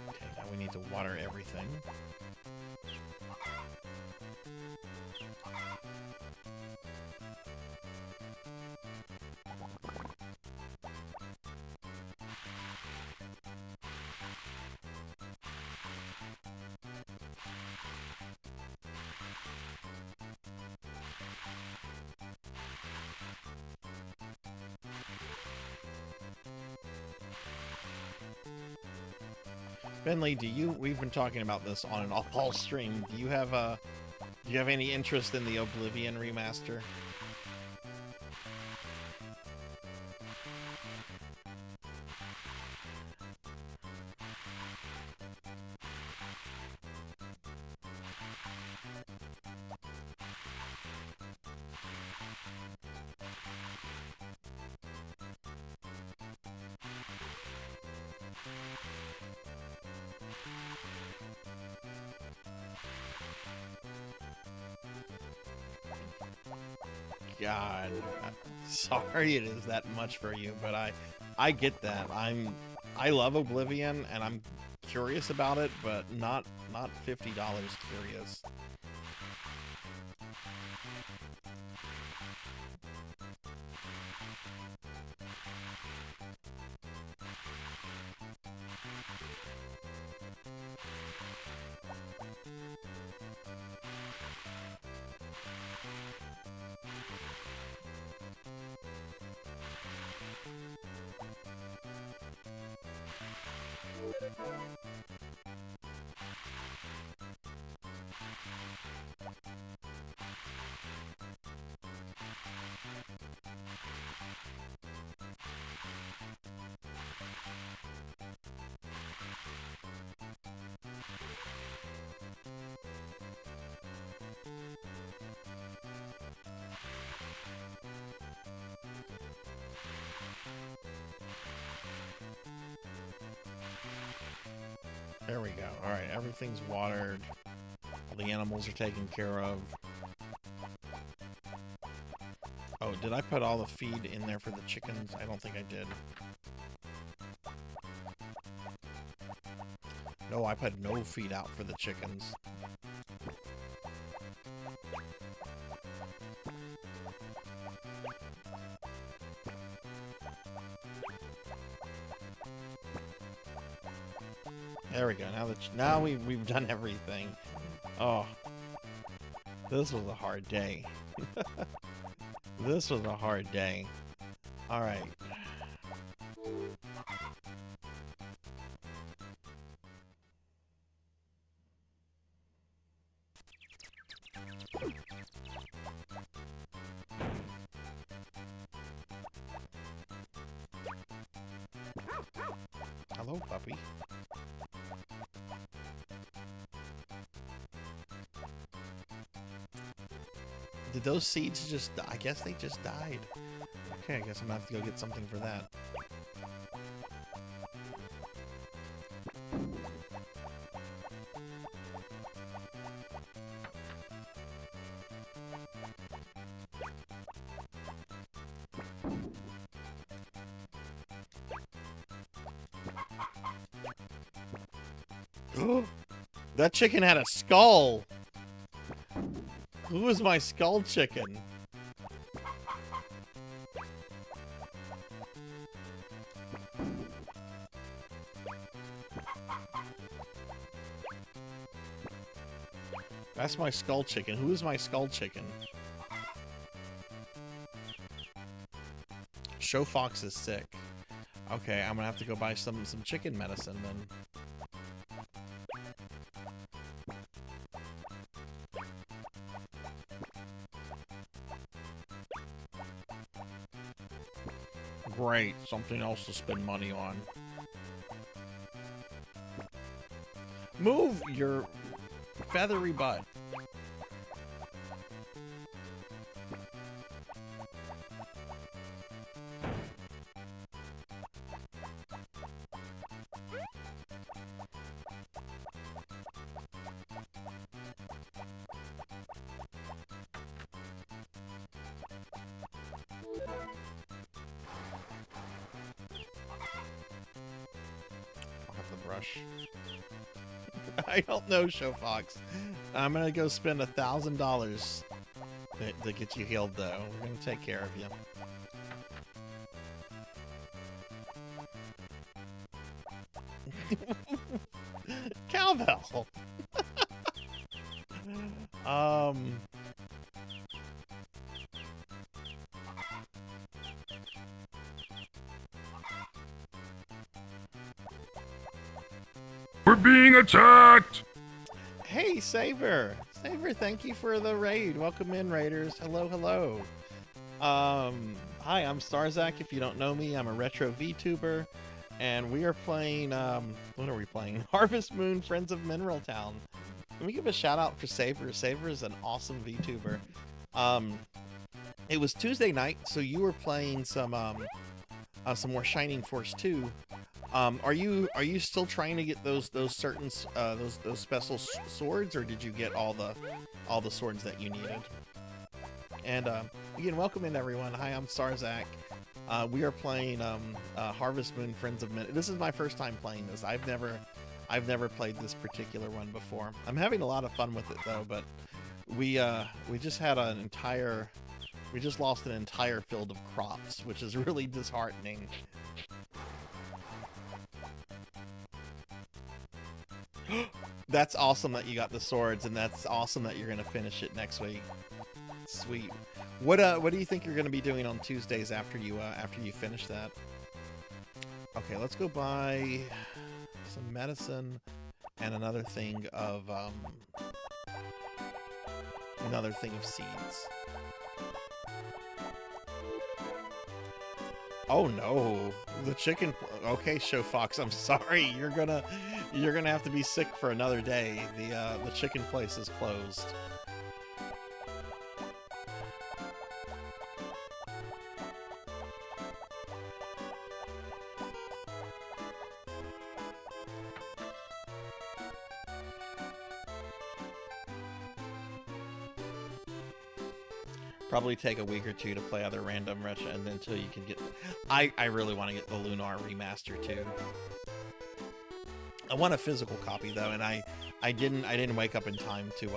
Speaker 2: Okay, now we need to water everything. Bentley, we've been talking about this on an all stream. Do you have any interest in the Oblivion remaster? God, I'm sorry it is that much for you, but I get that. I love Oblivion and I'm curious about it, but not $50 curious. There we go. All right, everything's watered. All the animals are taken care of. Oh, did I put all the feed in there for the chickens? I don't think I did. No, I put no feed out for the chickens. There we go. Now we've done everything. Oh, this was a hard day. This was a hard day. All right. Hello, puppy. Did those seeds just... I guess they just died. Okay, I guess I'm gonna have to go get something for that. That chicken had a skull! Who was my skull chicken? That's my skull chicken. Who is my skull chicken? Show Fox is sick. Okay, I'm gonna have to go buy some chicken medicine then. Great, something else to spend money on. Move your feathery butt. Brush. I don't know, Show Fox. I'm gonna go spend $1,000 to get you healed, though. We're gonna take care of you. Cowbell.
Speaker 3: We're being attacked!
Speaker 2: Hey, Saber! Saber, thank you for the raid. Welcome in, raiders. Hello, hello. Hi, I'm Sarzac. If you don't know me, I'm a retro VTuber, and we are playing, what are we playing? Harvest Moon, Friends of Mineral Town. Let me give a shout out for Saber. Saber is an awesome VTuber. It was Tuesday night, so you were playing some more Shining Force 2. Are you still trying to get those certain those special swords, or did you get all the swords that you needed? And again, welcome in everyone. Hi, I'm Sarzac. We are playing Harvest Moon, Friends of Mineral. This is my first time playing this. I've never played this particular one before. I'm having a lot of fun with it though, but we just had we just lost an entire field of crops, which is really disheartening. That's awesome that you got the swords, and that's awesome that you're gonna finish it next week. Sweet. What do you think you're gonna be doing on Tuesdays after you finish that? Okay, let's go buy some medicine and another thing of seeds. Oh no, the chicken. Okay, Show Fox, I'm sorry. You're gonna have to be sick for another day. The chicken place is closed. Probably take a week or two to play other random retro, and then until you can get. I really want to get the Lunar remaster too. I want a physical copy though, and I didn't wake up in time to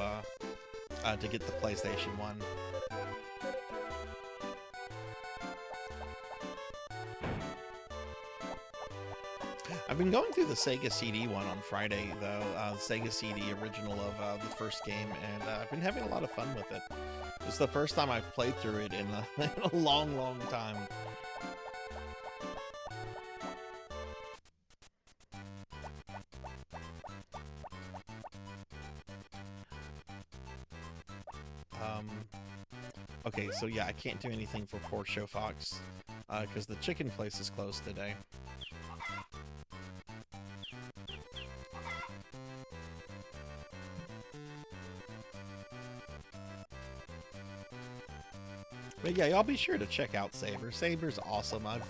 Speaker 2: get the PlayStation 1. I've been going through the Sega CD one on Friday though, Sega CD original of the first game, and I've been having a lot of fun with it. It's the first time I've played through it in a long, long time. Okay, so yeah, I can't do anything for poor Show Fox, because the chicken place is closed today. But yeah, y'all be sure to check out Saber. Saber's awesome. I've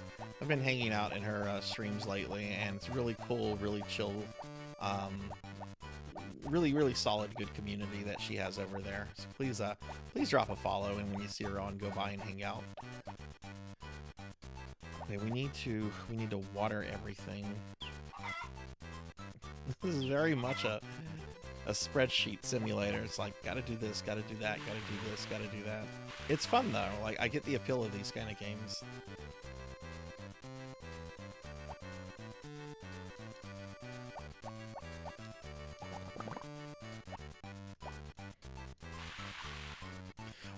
Speaker 2: been hanging out in her streams lately, and it's really cool, really chill, really solid, good community that she has over there. So please drop a follow, and when you see her on, go by and hang out. Okay, we need to water everything. This is very much a spreadsheet simulator. It's like, gotta do this, gotta do that, gotta do this, gotta do that. It's fun though. Like, I get the appeal of these kind of games.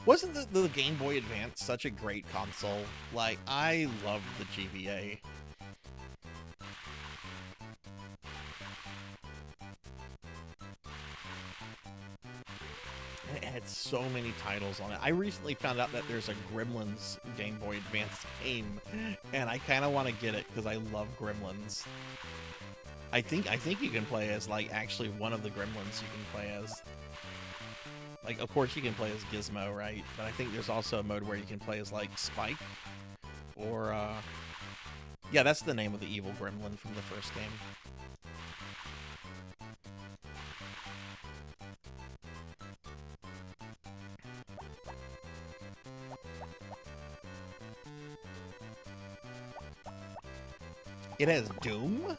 Speaker 2: Wasn't the Game Boy Advance such a great console? Like, I loved the GBA. It had so many titles on it. I recently found out that there's a Gremlins Game Boy Advance game, and I kind of want to get it because I love Gremlins. I think you can play as, like, actually one of the Gremlins you can play as. Like, of course you can play as Gizmo, right? But I think there's also a mode where you can play as, like, Spike. Or, yeah, that's the name of the evil gremlin from the first game. It has Doom?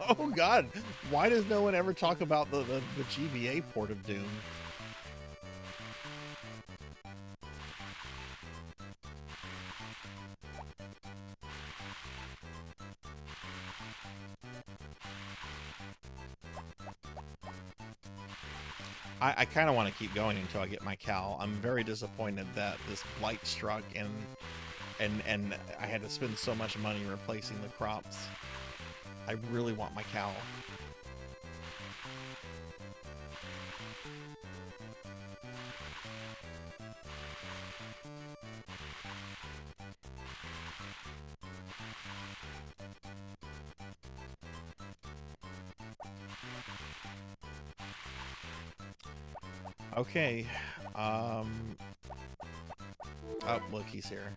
Speaker 2: Oh god, why does no one ever talk about the GBA port of Doom? I kind of want to keep going until I get my cow. I'm very disappointed that this blight struck and I had to spend so much money replacing the crops. I really want my cowl. Okay. Oh, look, he's here.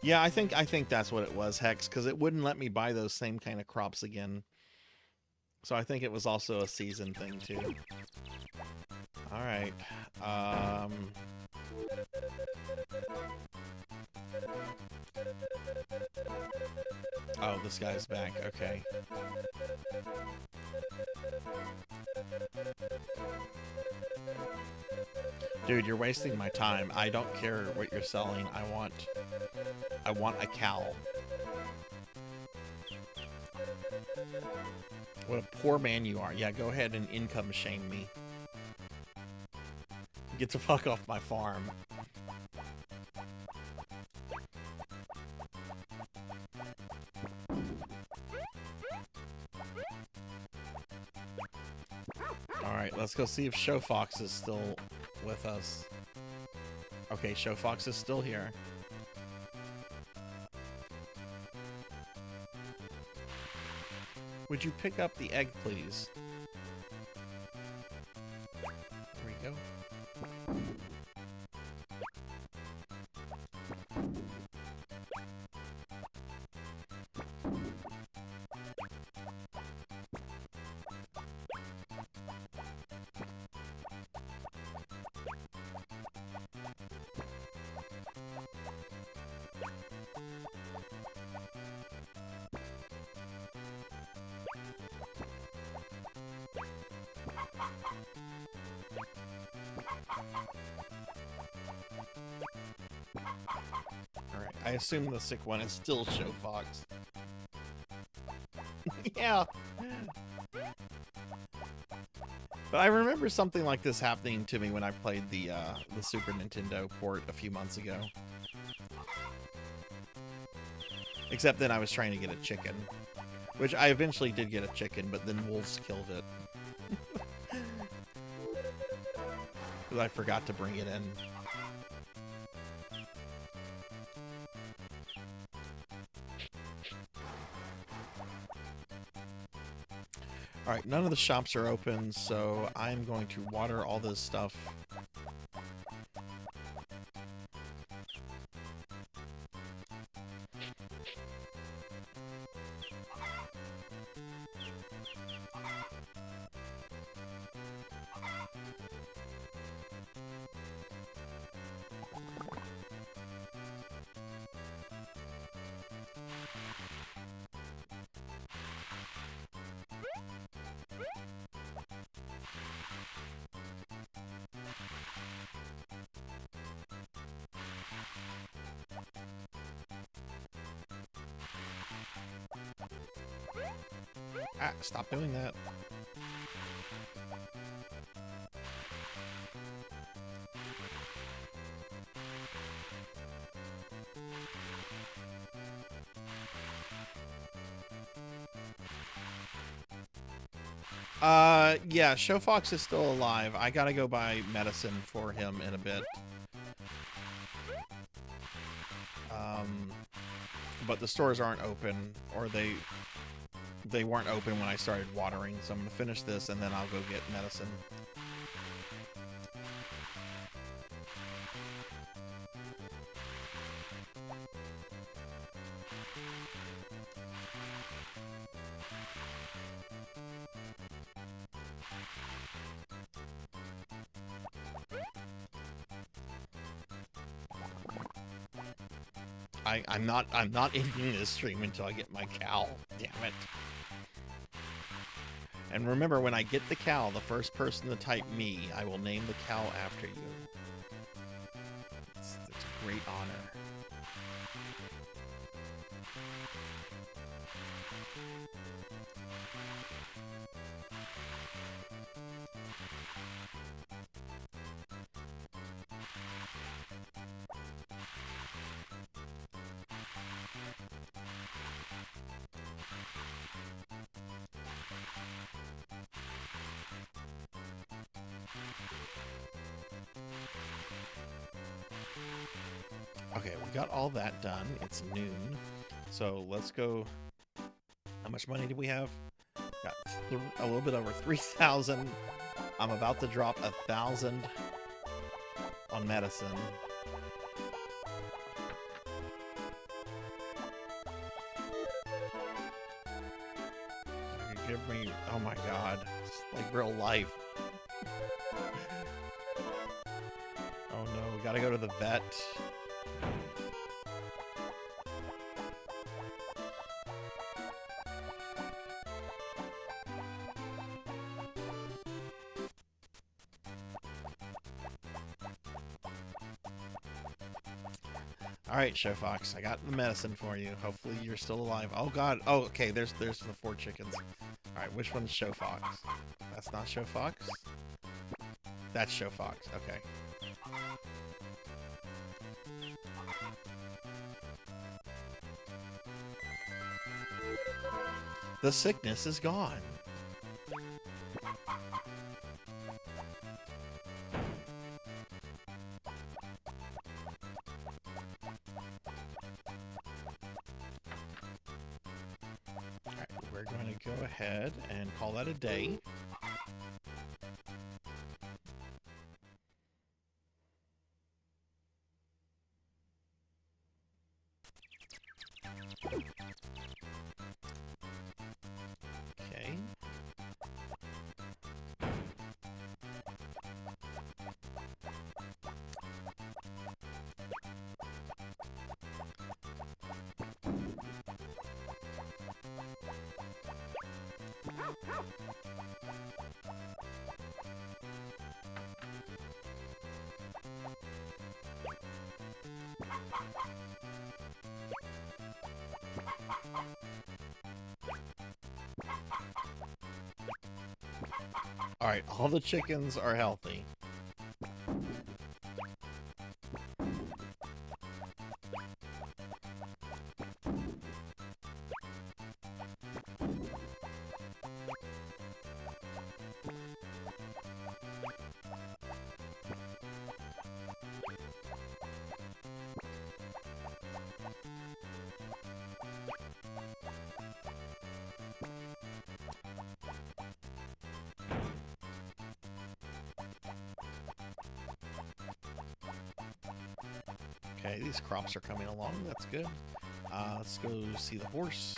Speaker 2: Yeah, I think that's what it was, Hex, because it wouldn't let me buy those same kind of crops again. So I think it was also a season thing too. All right. Oh, this guy's back. Okay. Dude, you're wasting my time. I don't care what you're selling. I want a cowl. What a poor man you are. Yeah, go ahead and income shame me. Get the fuck off my farm. Alright, let's go see if Show Fox is still with us. Okay, Show Fox is still here. Would you pick up the egg, please? There we go. Alright, I assume the sick one is still Show Fox. Yeah. But I remember something like this happening to me when I played the Super Nintendo port a few months ago. Except then I was trying to get a chicken. Which I eventually did get a chicken, but then wolves killed it. Because I forgot to bring it in. Alright, none of the shops are open, so I'm going to water all this stuff. Ah, stop doing that. Yeah, Show Fox is still alive. I gotta go buy medicine for him in a bit. But the stores aren't open, or they weren't open when I started watering, so I'm gonna finish this and then I'll go get medicine. I'm not ending this stream until I get my cow. Damn it. And remember, when I get the cow, the first person to type me, I will name the cow after you. It's a great honor. got all that done. It's noon. So let's go. How much money do we have? Got a little bit over 3,000. I'm about to drop 1,000 on medicine. Give me, oh my god, it's like real life. Oh no, we gotta go to the vet. Alright, Show Fox, I got the medicine for you. Hopefully you're still alive. Oh god, oh okay, there's the 4 chickens. Alright, which one's Show Fox? That's not Show Fox? That's Show Fox, okay. The sickness is gone. Alright, we're going to go ahead and call that a day. Okay. Alright, all the chickens are healthy. Okay, these crops are coming along. That's good. Let's go see the horse.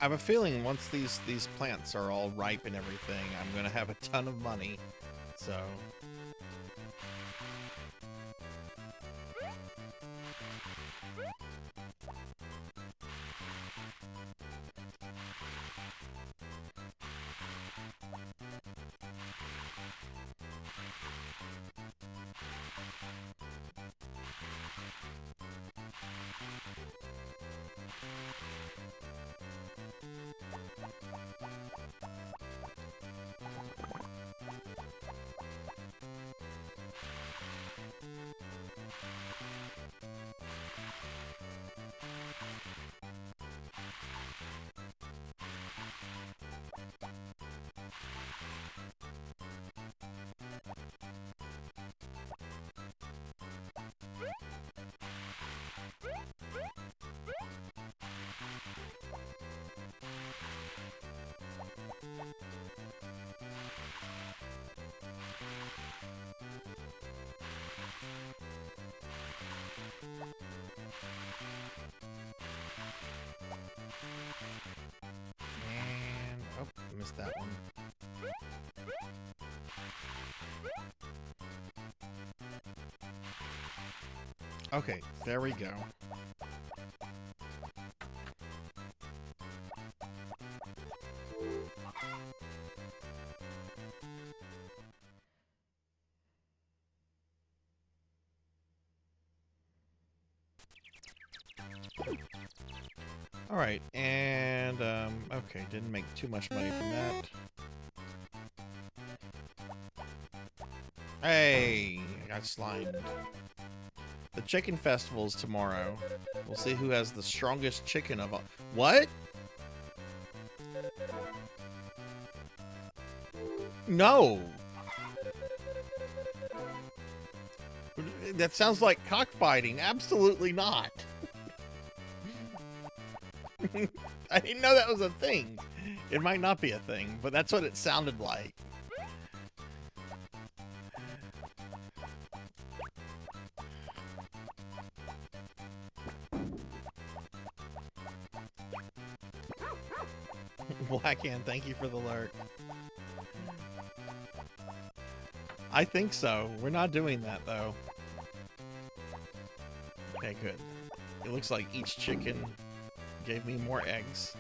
Speaker 2: I have a feeling once these plants are all ripe and everything, I'm gonna have a ton of money. So missed that one. Okay, there we go. All right, and okay, didn't make too much money from that. Hey, I got slimed. The chicken festival's tomorrow. We'll see who has the strongest chicken of all. What? No. That sounds like cockfighting. Absolutely not. I didn't know that was a thing. It might not be a thing, but that's what it sounded like. Blackhand, thank you for the lurk. I think so. We're not doing that, though. Okay, good. It looks like each chicken gave me more eggs.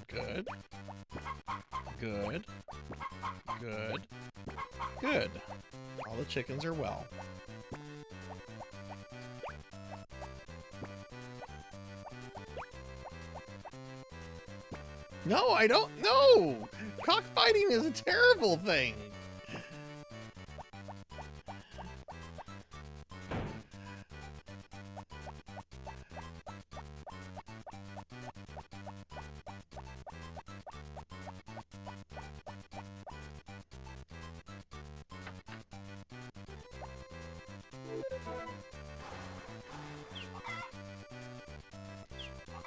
Speaker 2: Good. Good. Good. Good. All the chickens are well. No, I don't know! Cockfighting is a terrible thing!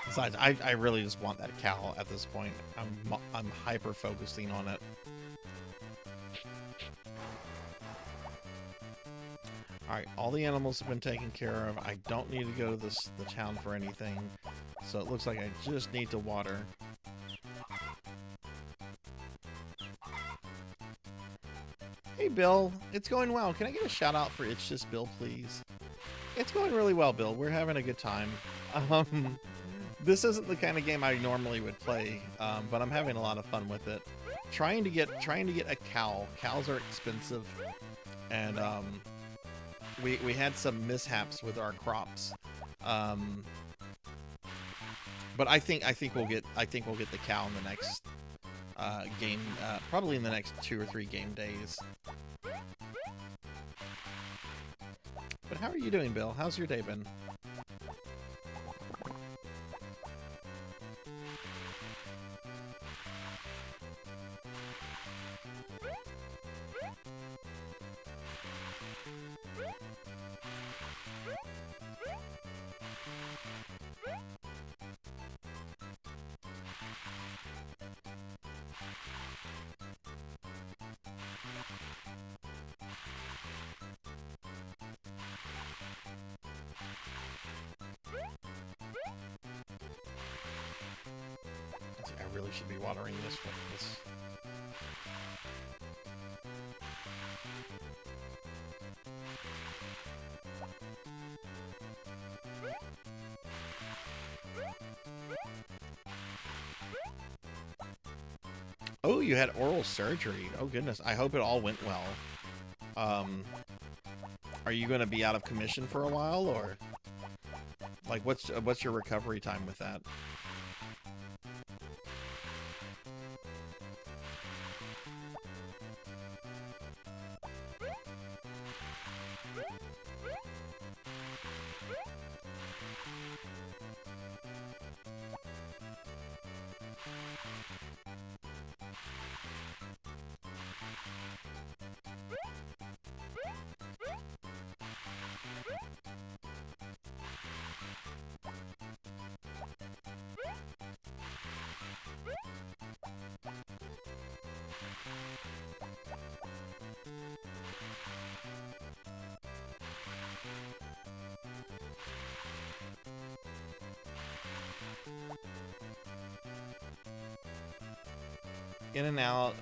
Speaker 2: Besides, I really just want that cow at this point. I'm hyper focusing on it. Alright, all the animals have been taken care of. I don't need to go to the town for anything. So it looks like I just need to water. Hey Bill, it's going well. Can I get a shout out for It's Just Bill, please? It's going really well, Bill. We're having a good time. This isn't the kind of game I normally would play, but I'm having a lot of fun with it. Trying to get a cow. Cows are expensive, and we had some mishaps with our crops. But I think we'll get the cow in the next game, probably in the next 2 or 3 game days. But how are you doing, Bill? How's your day been? I really should be watering this one. Oh, you had oral surgery. Oh goodness. I hope it all went well. Are you going to be out of commission for a while, or like what's your recovery time with that? In and out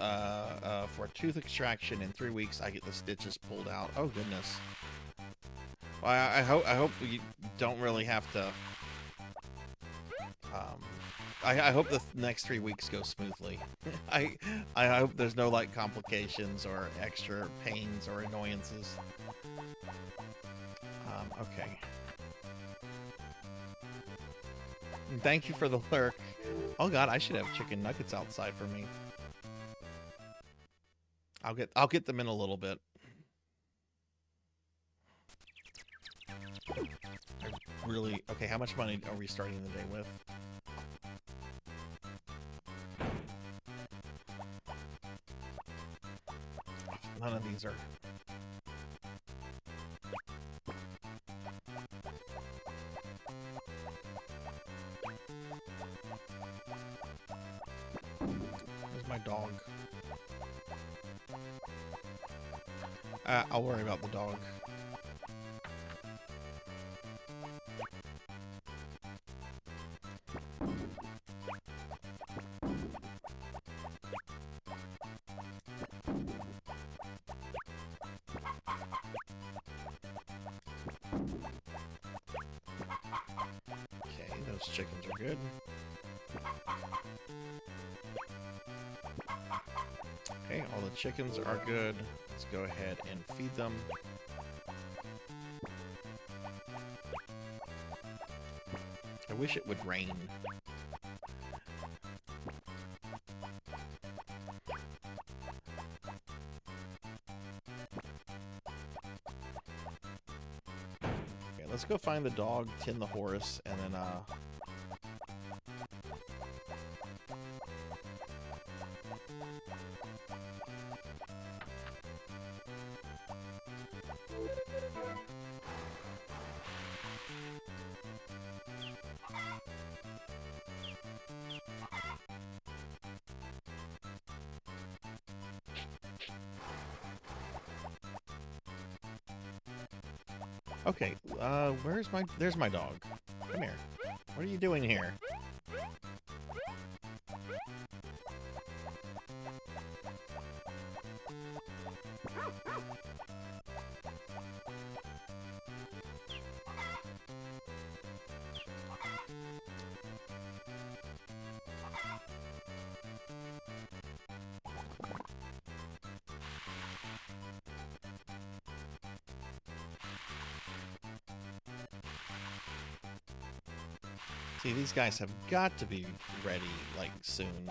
Speaker 2: for tooth extraction. In 3 weeks, I get the stitches pulled out. Oh goodness. Well, I hope you don't really have to. I hope the next 3 weeks go smoothly. I hope there's no like complications or extra pains or annoyances. Okay. Thank you for the lurk. Oh god, I should have chicken nuggets outside for me. I'll get them in a little bit. Really, okay, how much money are we starting the day with? None of these are. Where's my dog? I'll worry about the dog. Okay, those chickens are good. Okay, all the chickens are good. Let's go ahead and feed them. I wish it would rain. Okay, let's go find the dog, tin the horse, and then okay, there's my dog. Come here. What are you doing here? See, these guys have got to be ready, like, soon.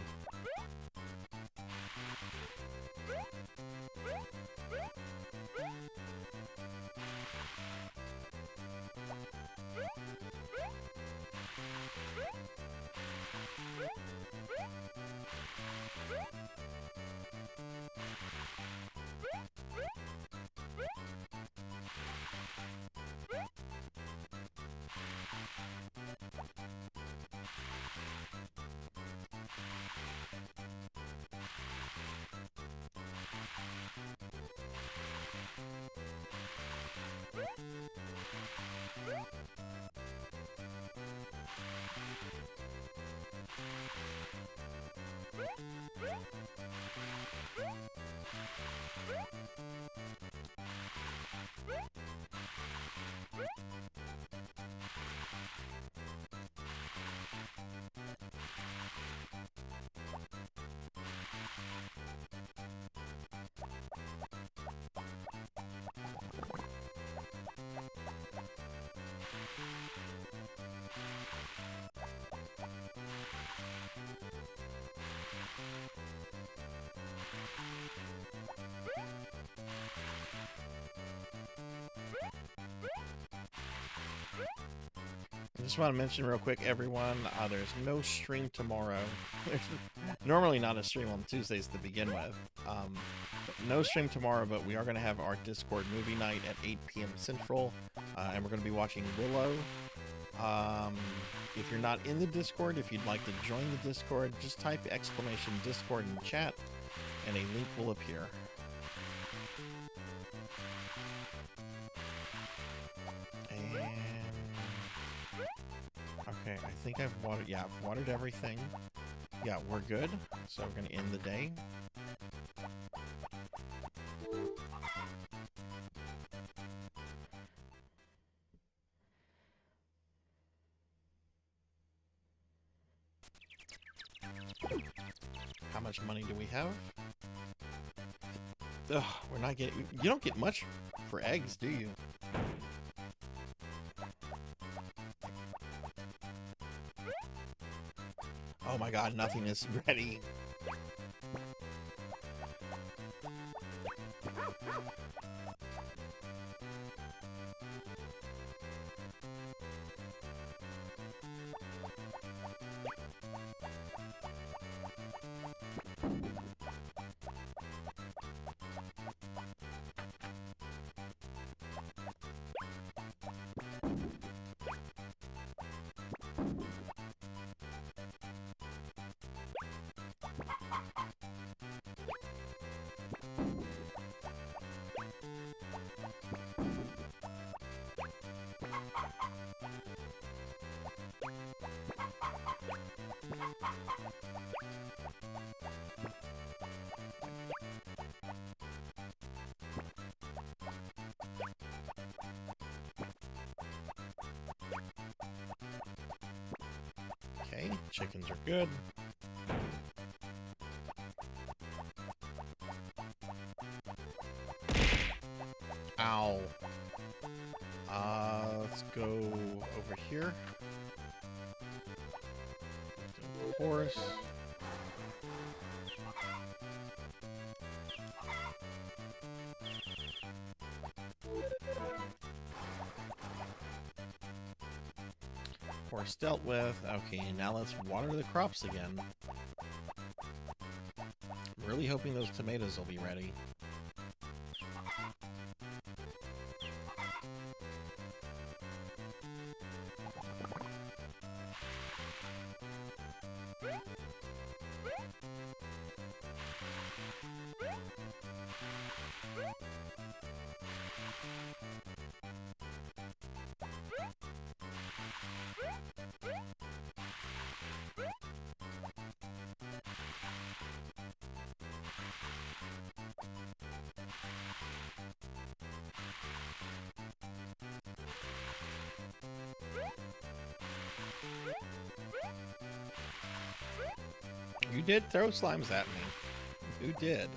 Speaker 2: I just want to mention real quick, everyone, there's no stream tomorrow. There's normally not a stream on Tuesdays to begin with. No stream tomorrow, but we are going to have our Discord movie night at 8 p.m. Central, and we're going to be watching Willow. If you're not in the Discord, if you'd like to join the Discord, just type exclamation Discord in chat, and a link will appear. Okay, I think I've watered, yeah, I've watered everything. Yeah, we're good. So we're gonna end the day. How much money do we have? Ugh, we're not getting... You don't get much for eggs, do you? Oh my god, nothing is ready. Okay, chickens are good. Ow. Let's go over here. Horse. Horse dealt with. Okay, now let's water the crops again. I'm really hoping those tomatoes will be ready. You did throw slimes at me. You did.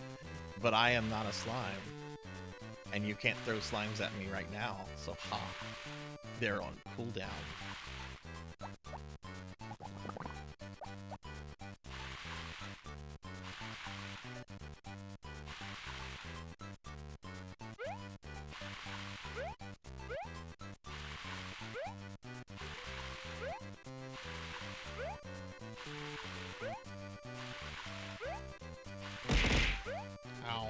Speaker 2: But I am not a slime. And you can't throw slimes at me right now. So ha. They're on cooldown. Ow.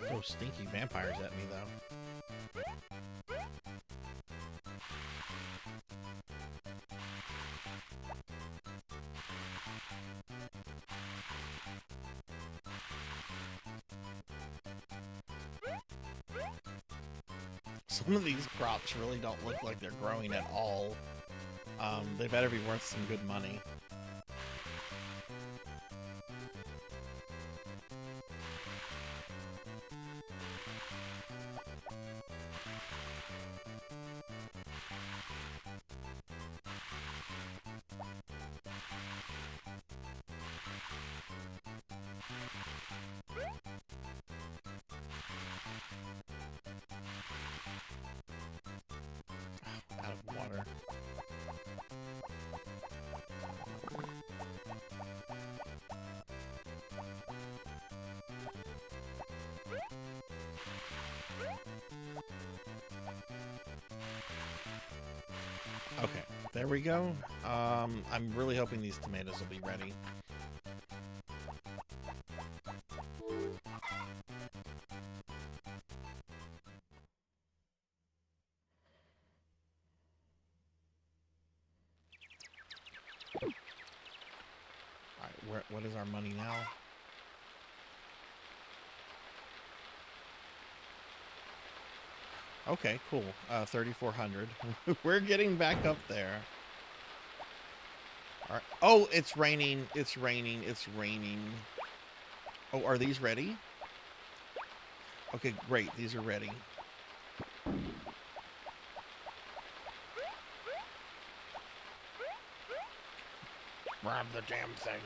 Speaker 2: Throw stinky vampires at me, though. Some of these crops really don't look like they're growing at all. They better be worth some good money. Out of water. Okay, there we go. I'm really hoping these tomatoes will be ready. Alright, what is our money now? Okay, cool. 3,400. We're getting back up there. All right. Oh, it's raining. It's raining. It's raining. Oh, are these ready? Okay, great. These are ready. Grab the damn thing.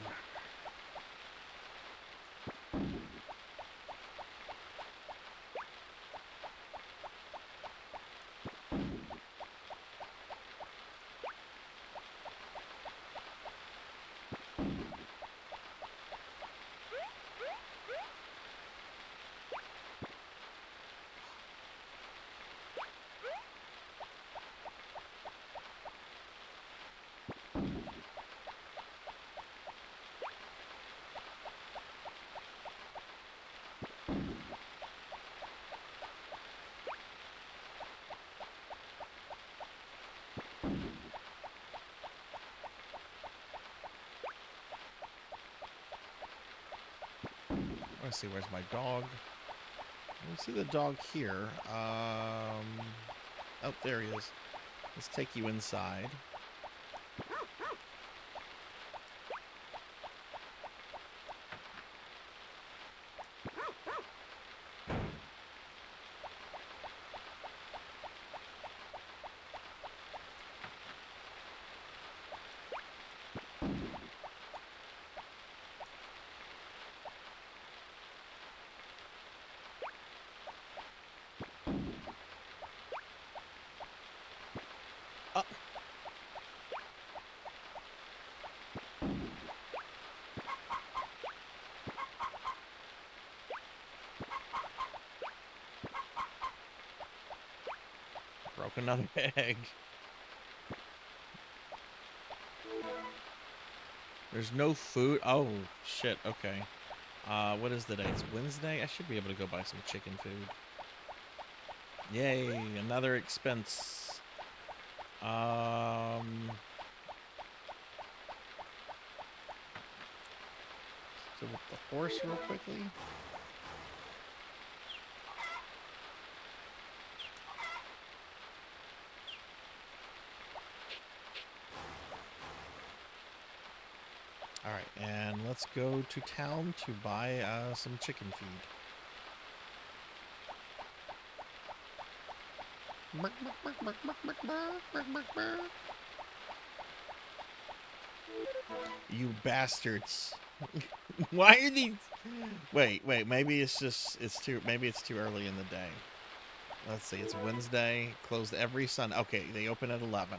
Speaker 2: Let's see, where's my dog? I don't see the dog here. Oh, there he is. Let's take you inside. Broke another egg. There's no food. Oh, shit. Okay. What is the day? It's Wednesday? I should be able to go buy some chicken food. Yay, another expense. So with the horse real quickly. All right, and let's go to town to buy some chicken feed. You bastards. Why are these? Wait, maybe it's too early in the day. Let's see, it's Wednesday, closed every Sunday. Okay, they open at 11.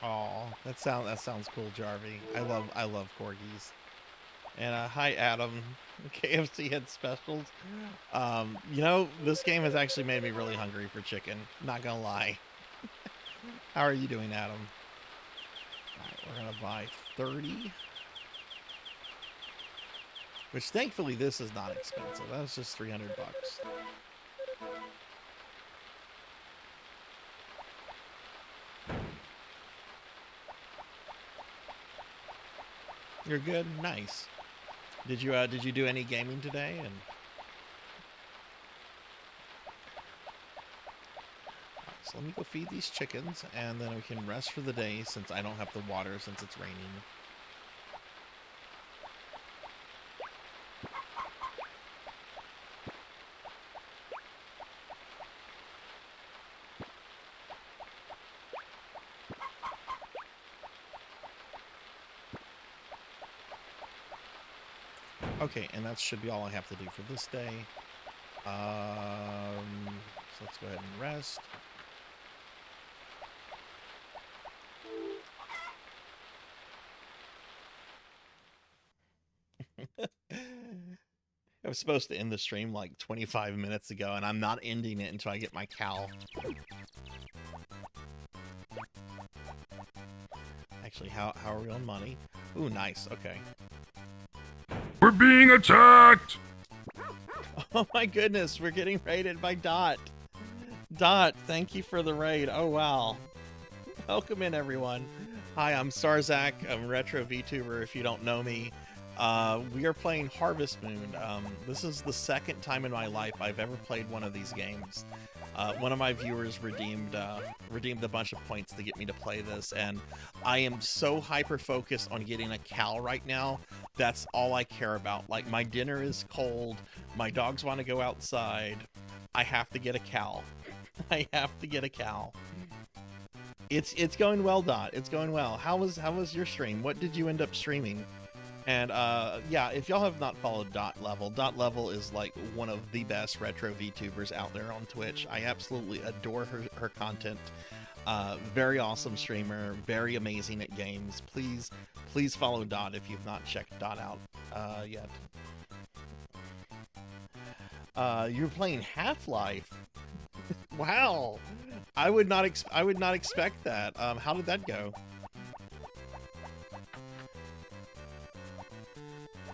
Speaker 2: Oh, that sounds cool, Jarvie. I love corgis. And hi, Adam. KFC had specials. You know, this game has actually made me really hungry for chicken. Not gonna lie. How are you doing, Adam? All right, we're gonna buy 30. Which thankfully this is not expensive. That was just 300 bucks. You're good? Nice. Did you do any gaming today? And so let me go feed these chickens, and then we can rest for the day since I don't have the water since it's raining. Okay, and that should be all I have to do for this day. So let's go ahead and rest. I was supposed to end the stream like 25 minutes ago, and I'm not ending it until I get my cow. Actually, how are we on money? Ooh, nice. Okay.
Speaker 3: We're being attacked!
Speaker 2: Oh my goodness, we're getting raided by Dot. Dot, thank you for the raid. Oh wow. Welcome in, everyone. Hi, I'm Sarzac. I'm Retro VTuber. If you don't know me, we are playing Harvest Moon. This is the second time in my life I've ever played one of these games. One of my viewers redeemed a bunch of points to get me to play this, and I am so hyper focused on getting a cow right now. That's all I care about. Like, my dinner is cold, my dogs want to go outside. I have to get a cow. I have to get a cow. It's going well, Dot. It's going well. How was your stream? What did you end up streaming? And yeah, if y'all have not followed Dot Level is like one of the best retro VTubers out there on Twitch. I absolutely adore her content. Very awesome streamer, very amazing at games. Please follow Dot if you've not checked Dot out yet. You're playing Half-Life. Wow, I would not expect that. How did that go?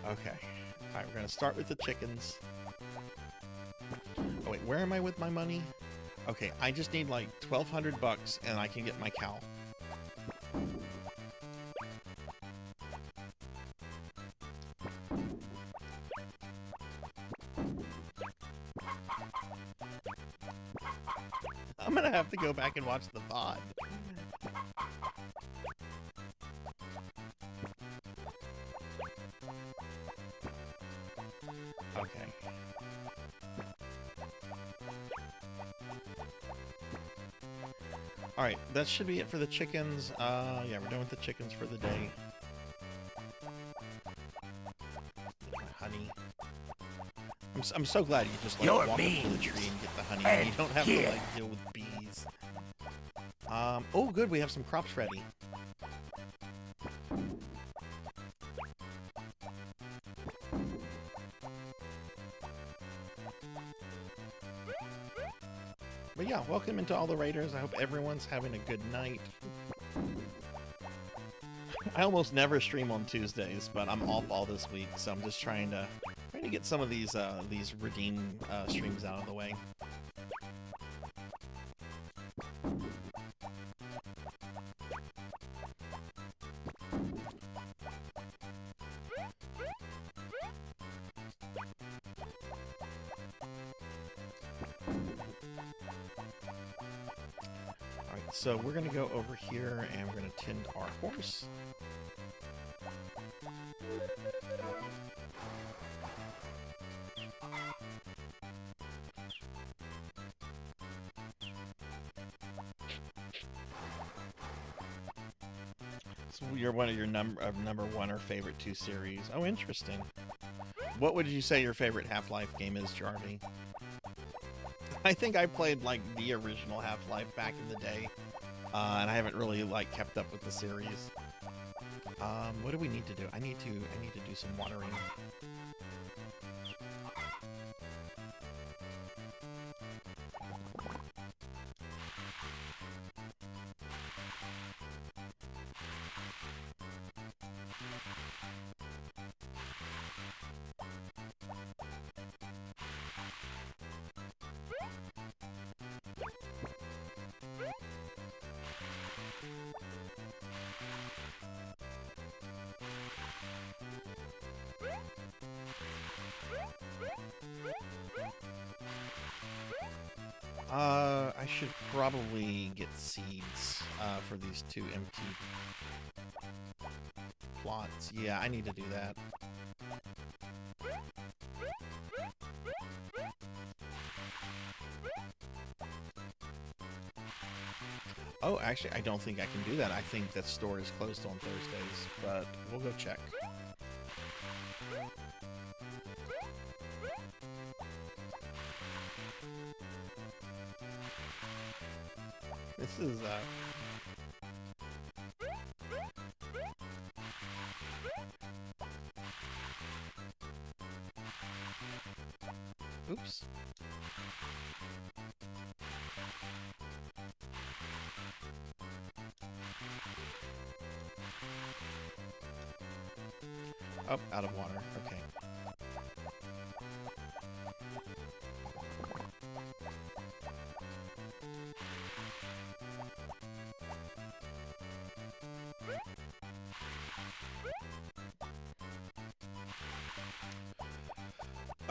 Speaker 2: Okay. All right, we're gonna start with the chickens. Oh wait, where am I with my money? Okay, I just need like 1,200 bucks and I can get my cow. I'm gonna have to go back and watch the VOD. Okay. Alright, that should be it for the chickens. Yeah, we're done with the chickens for the day. Honey. I'm so glad you just like walk up to the tree and get the honey and you don't have to like deal with bees. Oh good, we have some crops ready. But yeah, welcome into all the raiders. I hope everyone's having a good night. I almost never stream on Tuesdays, but I'm off all this week, so I'm just trying to get some of these redeem streams out of the way. Alright, so we're gonna go over here and we're gonna tend our horse. So you're one of your number one or favorite 2 series. Oh, interesting. What would you say your favorite Half-Life game is, Jarvie? I think I played like the original Half-Life back in the day, and I haven't really like kept up with the series. What do we need to do? I need to do some watering. I should probably get seeds for these 2 empty plots. Yeah, I need to do that. Oh, actually, I don't think I can do that. I think that store is closed on Thursdays, but we'll go check. This is, oops. Oh, out of water. Okay.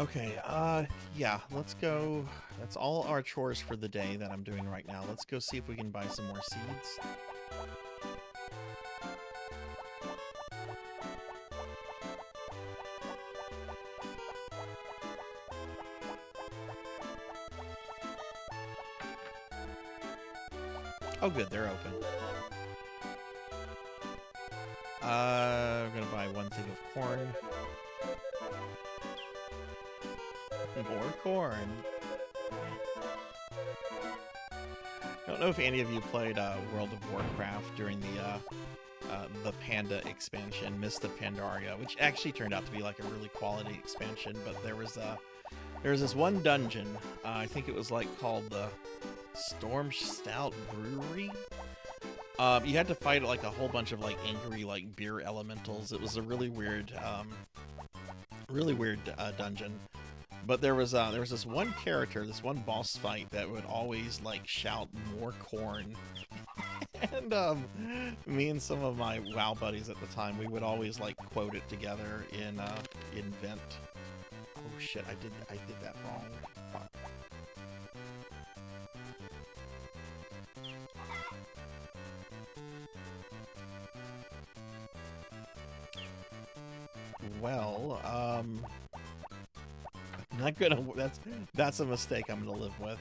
Speaker 2: Okay, yeah, let's go. That's all our chores for the day that I'm doing right now. Let's go see if we can buy some more seeds. Oh good, they're open. I'm gonna buy one thing of corn. More corn. I don't know if any of you played World of Warcraft during the Panda expansion, Mist of Pandaria, which actually turned out to be like a really quality expansion. But there was this one dungeon, I think it was like called the Storm Stout Brewery. You had to fight like a whole bunch of like angry like beer elementals. It was a really weird dungeon. But there was this one character, this one boss fight that would always like shout more corn. And me and some of my WoW buddies at the time, we would always like quote it together in Vent. Oh shit, I did that wrong. Fuck. Well, not gonna. That's a mistake I'm gonna live with.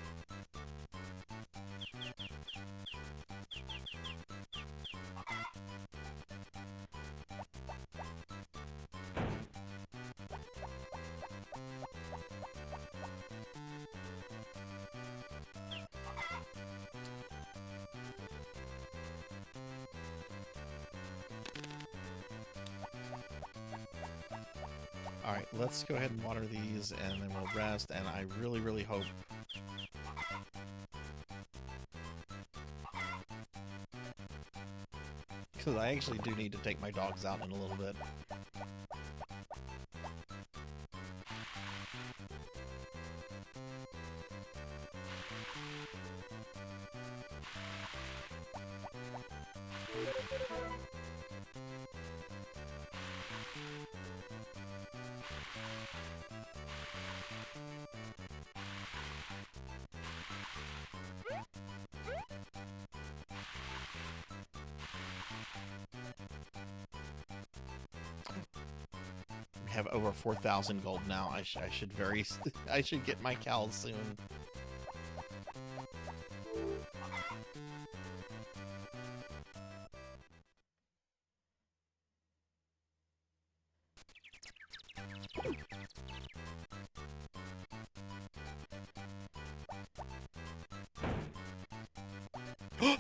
Speaker 2: Alright, let's go ahead and water these, and then we'll rest, and I really, really hope... Because I actually do need to take my dogs out in a little bit. Have over 4,000 gold now. I should I should get my cows soon.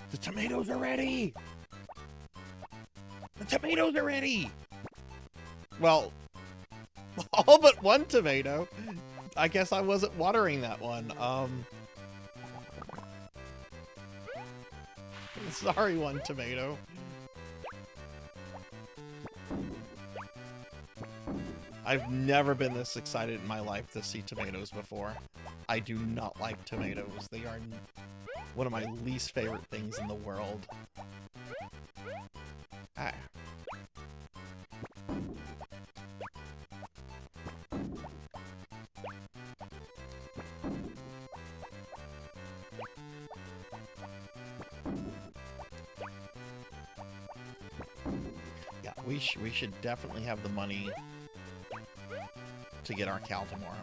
Speaker 2: The tomatoes are ready. The tomatoes are ready. Well, all but one tomato. I guess I wasn't watering that one. Sorry, one tomato. I've never been this excited in my life to see tomatoes before. I do not like tomatoes. They are one of my least favorite things in the world. Ah. Yeah, we should definitely have the money to get our cow tomorrow.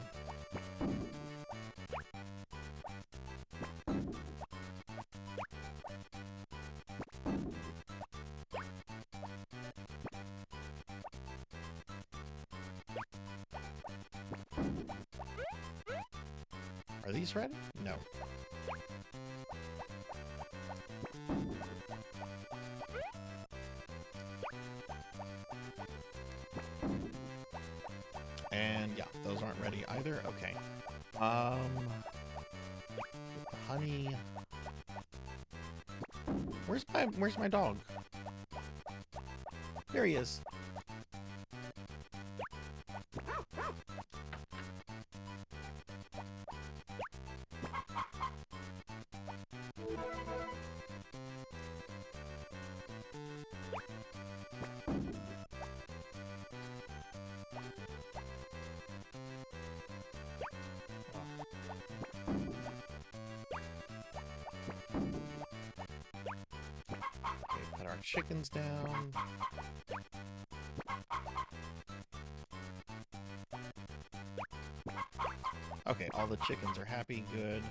Speaker 2: Are these ready? No. And yeah, those aren't ready either. Okay. Honey. Where's my dog? There he is. chickens down. Okay, all the chickens are happy, good.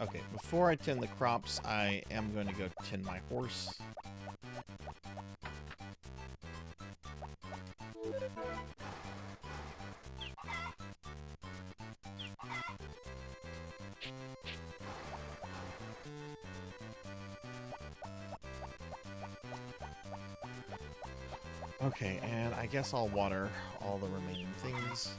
Speaker 2: Okay, before I tend the crops, I am going to go tend my horse. Okay, and I guess I'll water all the remaining things.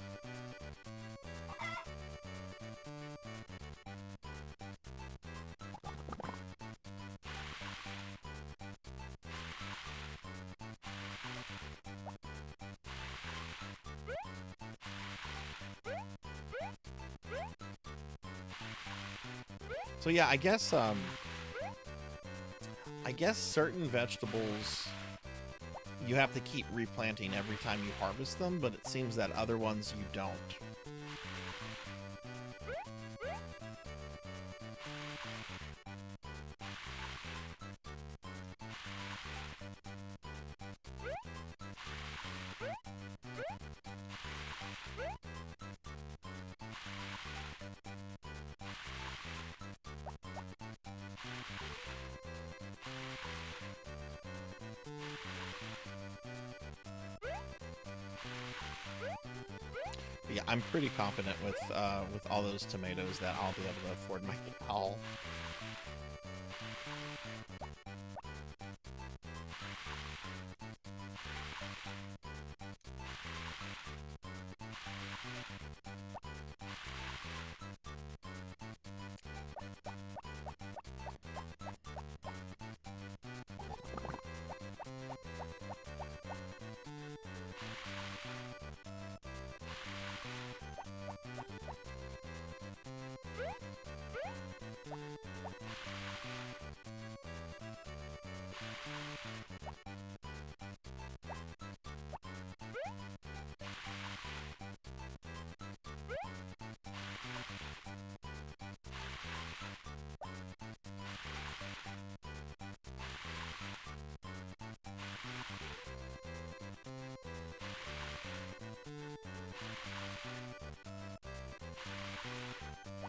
Speaker 2: So yeah, I guess certain vegetables you have to keep replanting every time you harvest them, but it seems that other ones you don't. Yeah, I'm pretty confident with all those tomatoes that I'll be able to afford my cow.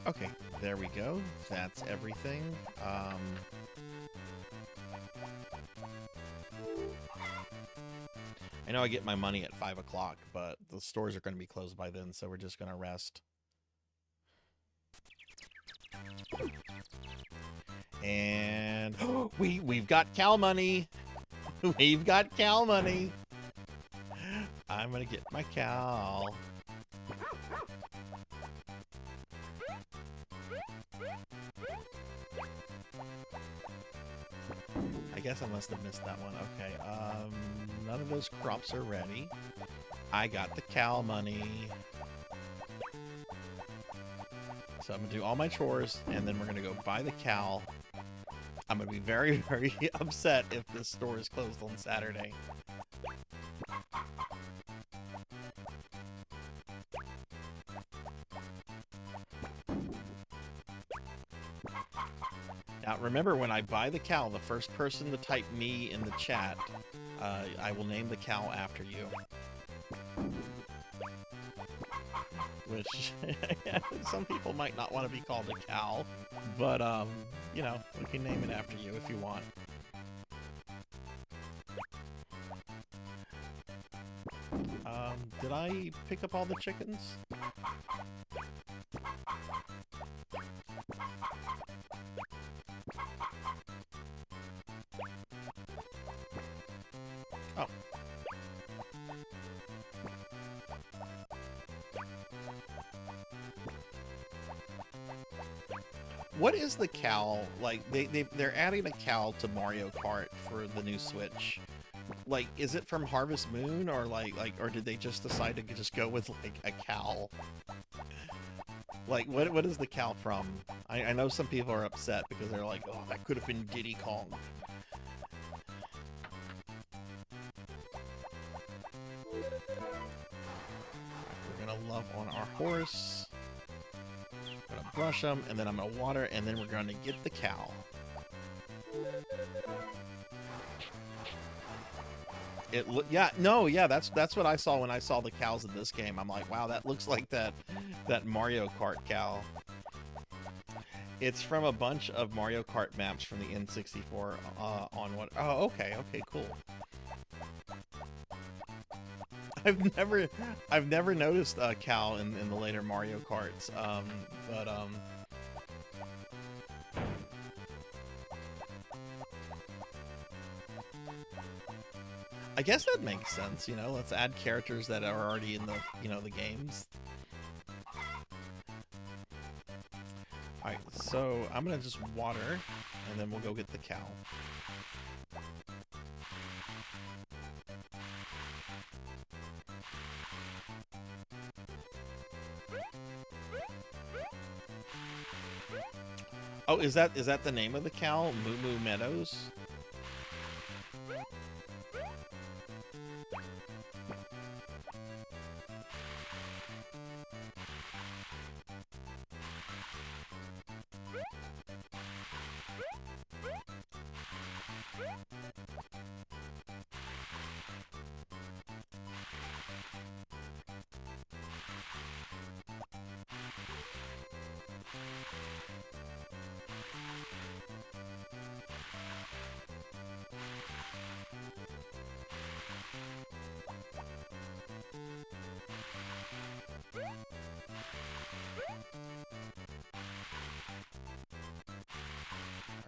Speaker 2: Okay, there we go. That's everything. I know I get my money at 5 o'clock, but the stores are going to be closed by then, so we're just going to rest. And we've got cow money. We've got cow money. I'm going to get my cow. I guess I must have missed that one. Okay, none of those crops are ready. I got the cow money. So I'm gonna do all my chores, and then we're gonna go buy the cow. I'm gonna be very, very upset if this store is closed on Saturday. Now, remember, when I buy the cow, the first person to type me in the chat, I will name the cow after you. Which, some people might not want to be called a cow, but, you know, we can name it after you if you want. Did I pick up all the chickens? Oh. What is the cow? Like, they're adding a cow to Mario Kart for the new Switch. Like, is it from Harvest Moon, or or did they just decide to just go with, like, a cow? Like, what is the cow from? I know some people are upset because they're like, oh, that could have been Diddy Kong. We're gonna love on our horse. Gonna brush them, and then I'm gonna water, and then we're gonna get the cow. That's what I saw when I saw the cows in this game. I'm like, wow, that looks like that Mario Kart cow. It's from a bunch of Mario Kart maps from the N64 on what? Oh, okay, cool. I've never noticed a cow in the later Mario Karts, but I guess that makes sense, you know, let's add characters that are already in the, you know, the games. Alright, so I'm gonna just water, and then we'll go get the cow. Oh, is that the name of the cow? Moo Moo Meadows?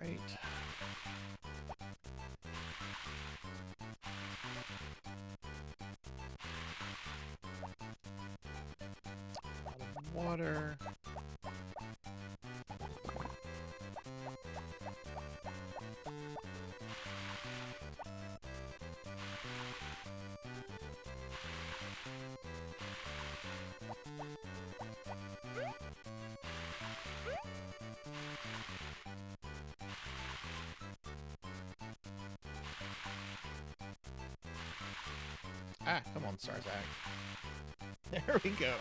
Speaker 2: Right. Water. Ah, come on, Sarzac. There we go.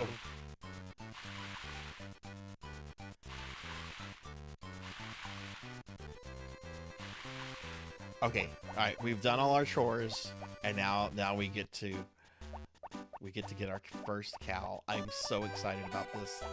Speaker 2: Okay, alright, we've done all our chores, and now we get to get our first cow. I'm so excited about this.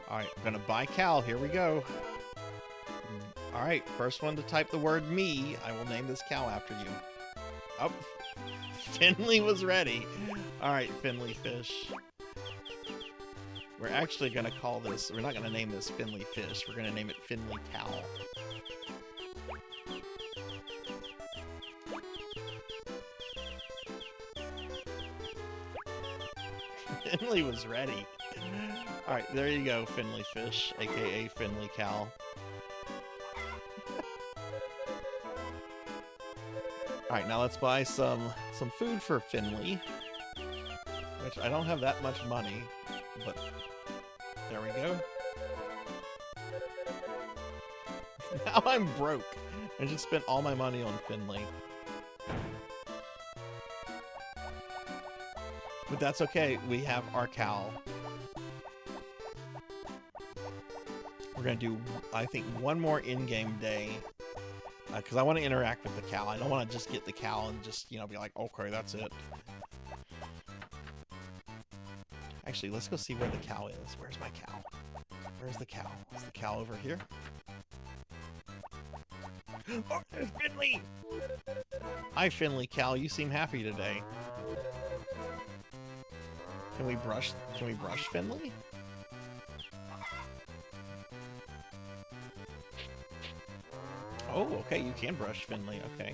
Speaker 2: Alright, I'm gonna buy cow. Here we go. Alright, first one to type the word me. I will name this cow after you. Oh, Finley was ready. Alright, Finley Fish. We're actually gonna call this, we're not gonna name this Finley Fish. We're gonna name it Finley Cow. Finley was ready. Alright, there you go, Finley Fish, aka Finley Cow. Alright, now let's buy some food for Finley. Which I don't have that much money, but there we go. Now I'm broke. I just spent all my money on Finley. But that's okay, we have our cow. We're gonna do, I think, one more in-game day. Because I want to interact with the cow. I don't want to just get the cow and just, you know, be like, okay, that's it. Actually, let's go see where the cow is. Where's my cow? Where's the cow? Is the cow over here? Oh, there's Finley! Hi, Finley Cow. You seem happy today. Can we brush Finley? Oh, okay, you can brush Finley, okay.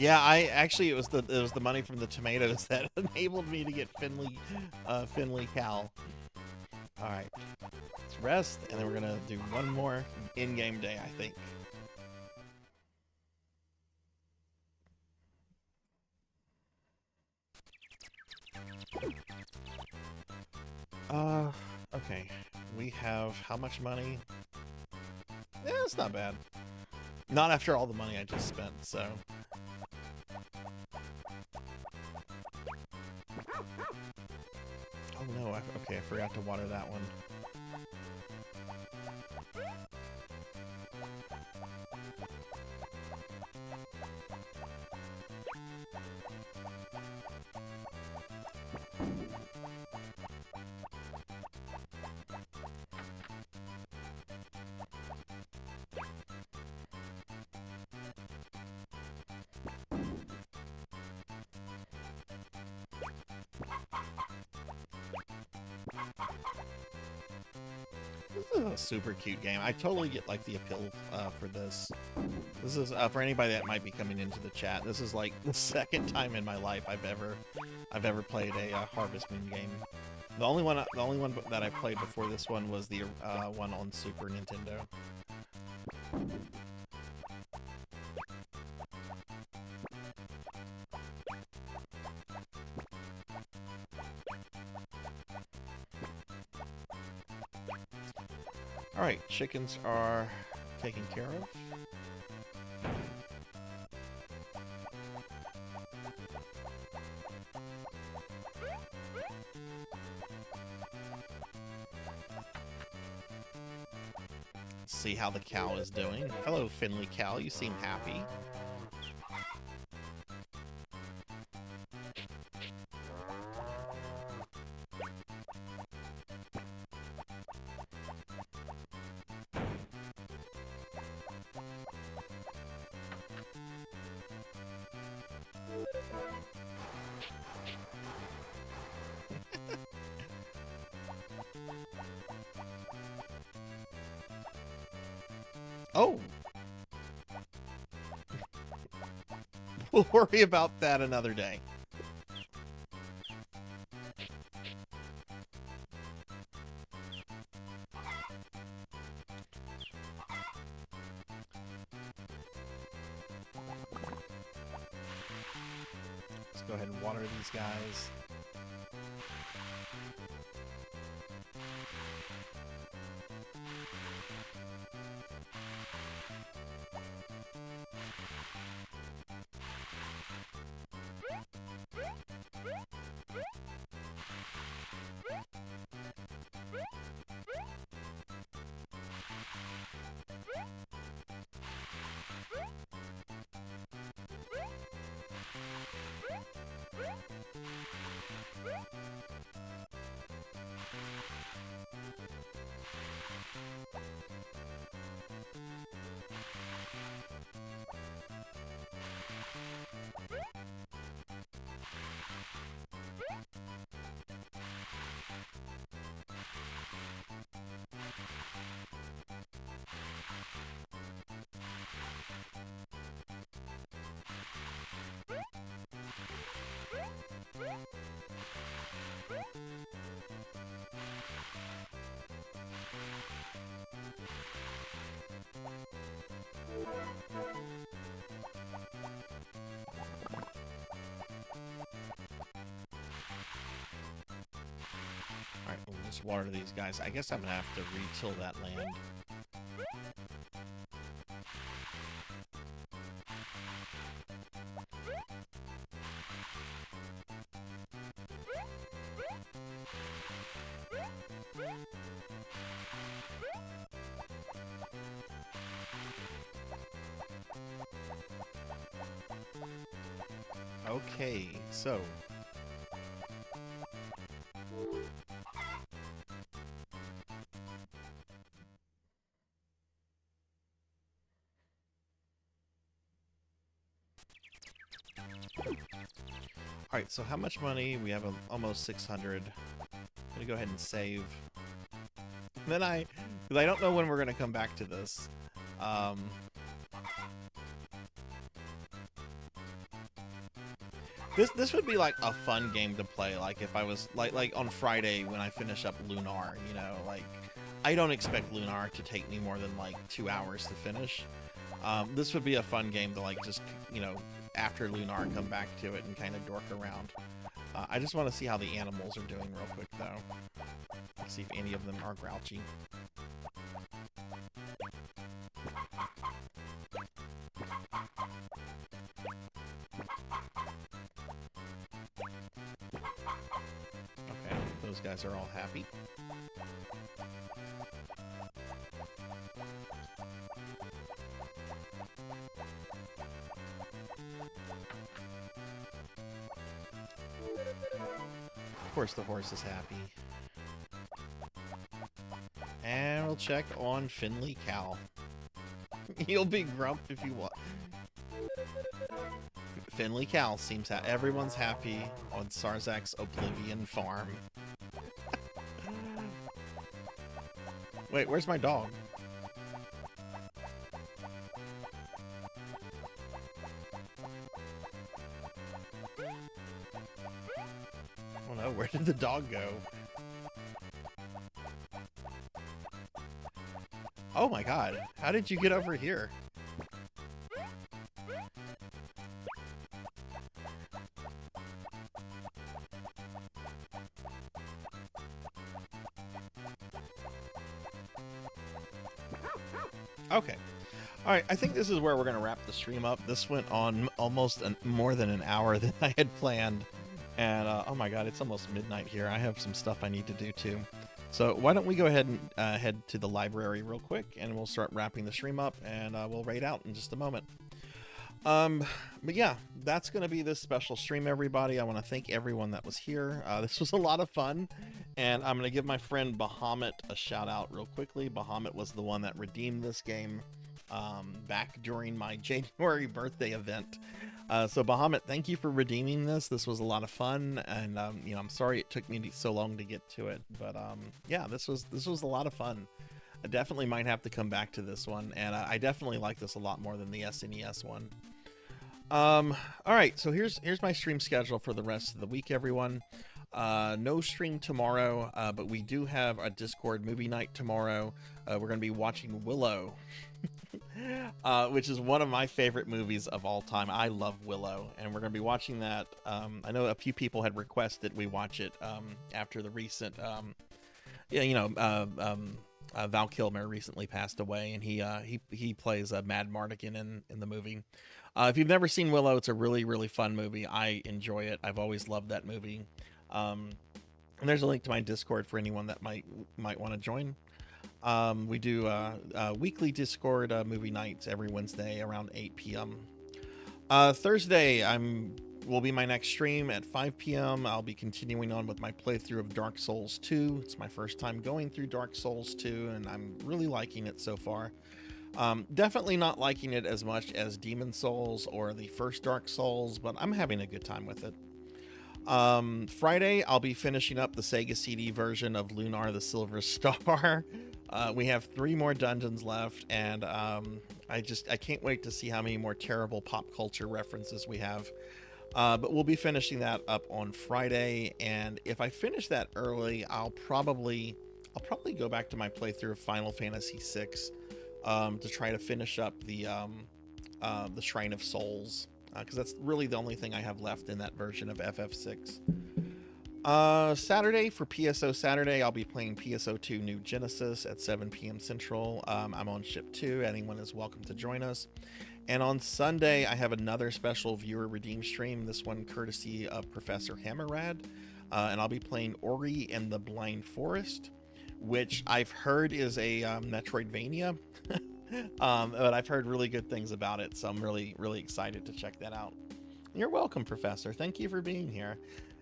Speaker 2: Yeah, I actually it was the money from the tomatoes that enabled me to get Finley Cal. All right, let's rest, and then we're gonna do one more in-game day, I think. Okay, we have how much money? Yeah, it's not bad. Not after all the money I just spent, so. Oh no, okay, I forgot to water that one. This is a super cute game. I totally get like the appeal for this. This is for anybody that might be coming into the chat. This is like the second time in my life I've ever played a Harvest Moon game. The only one that I played before this one was the one on Super Nintendo. Alright, chickens are taken care of. Let's see how the cow is doing. Hello, Finley cow. You seem happy. Oh! We'll worry about that another day. Let's go ahead and water these guys. Alright, we'll just water these guys. I guess I'm gonna have to re-till that land. Okay, so alright, so how much money? We have almost 600. I'm gonna go ahead and save. Then because I don't know when we're gonna come back to this. This would be like a fun game to play. Like if I was like on Friday when I finish up Lunar, you know, like I don't expect Lunar to take me more than like 2 hours to finish. This would be a fun game to like just, you know, after Lunar come back to it and kind of dork around. I just want to see how the animals are doing real quick though. Let's see if any of them are grouchy. Okay, those guys are all happy. Of course the horse is happy. And we'll check on Finley Cow. He'll be grump if you want. Finley Cow seems everyone's happy on Sarzac's Oblivion farm. Wait, where's my dog? Oh no, where did the dog go? Oh my god, how did you get over here? Okay. Alright, I think this is where we're going to wrap the stream up. This went on almost more than an hour than I had planned. And, oh my god, it's almost midnight here. I have some stuff I need to do too. So why don't we go ahead and head to the library real quick, and we'll start wrapping the stream up, and we'll raid out in just a moment. But yeah, that's going to be this special stream, everybody. I want to thank everyone that was here. This was a lot of fun, and I'm going to give my friend Bahamut a shout out real quickly. Bahamut was the one that redeemed this game back during my January birthday event. So Bahamut, thank you for redeeming this. This was a lot of fun, and you know, I'm sorry it took me so long to get to it, but yeah, this was a lot of fun. I definitely might have to come back to this one, and I definitely like this a lot more than the SNES one. All right, so here's my stream schedule for the rest of the week, everyone. No stream tomorrow, but we do have a Discord movie night tomorrow. We're going to be watching Willow, which is one of my favorite movies of all time. I love Willow, and we're going to be watching that. I know a few people had requested we watch it after the recent, Val Kilmer recently passed away, and he plays Mad Mardigan in the movie. If you've never seen Willow, it's a really, really fun movie. I enjoy it. I've always loved that movie. And there's a link to my Discord for anyone that might want to join. We do weekly Discord movie nights every Wednesday around 8 p.m. Thursday will be my next stream at 5 p.m. I'll be continuing on with my playthrough of Dark Souls 2. It's my first time going through Dark Souls 2, and I'm really liking it so far. Definitely not liking it as much as Demon Souls or the first Dark Souls, but I'm having a good time with it. Friday, I'll be finishing up the Sega CD version of Lunar the Silver Star. We have 3 more dungeons left, and I can't wait to see how many more terrible pop culture references we have. But we'll be finishing that up on Friday, and if I finish that early, I'll probably go back to my playthrough of Final Fantasy VI to try to finish up the Shrine of Souls, because that's really the only thing I have left in that version of FF6. Saturday, for PSO Saturday, I'll be playing PSO2 New Genesis at 7 p.m. Central. I'm on Ship 2. Anyone is welcome to join us. And on Sunday, I have another special viewer redeem stream, this one courtesy of Professor Hammerrad. And I'll be playing Ori and the Blind Forest, which I've heard is a Metroidvania. But I've heard really good things about it, so I'm really, really excited to check that out. You're welcome, Professor. Thank you for being here.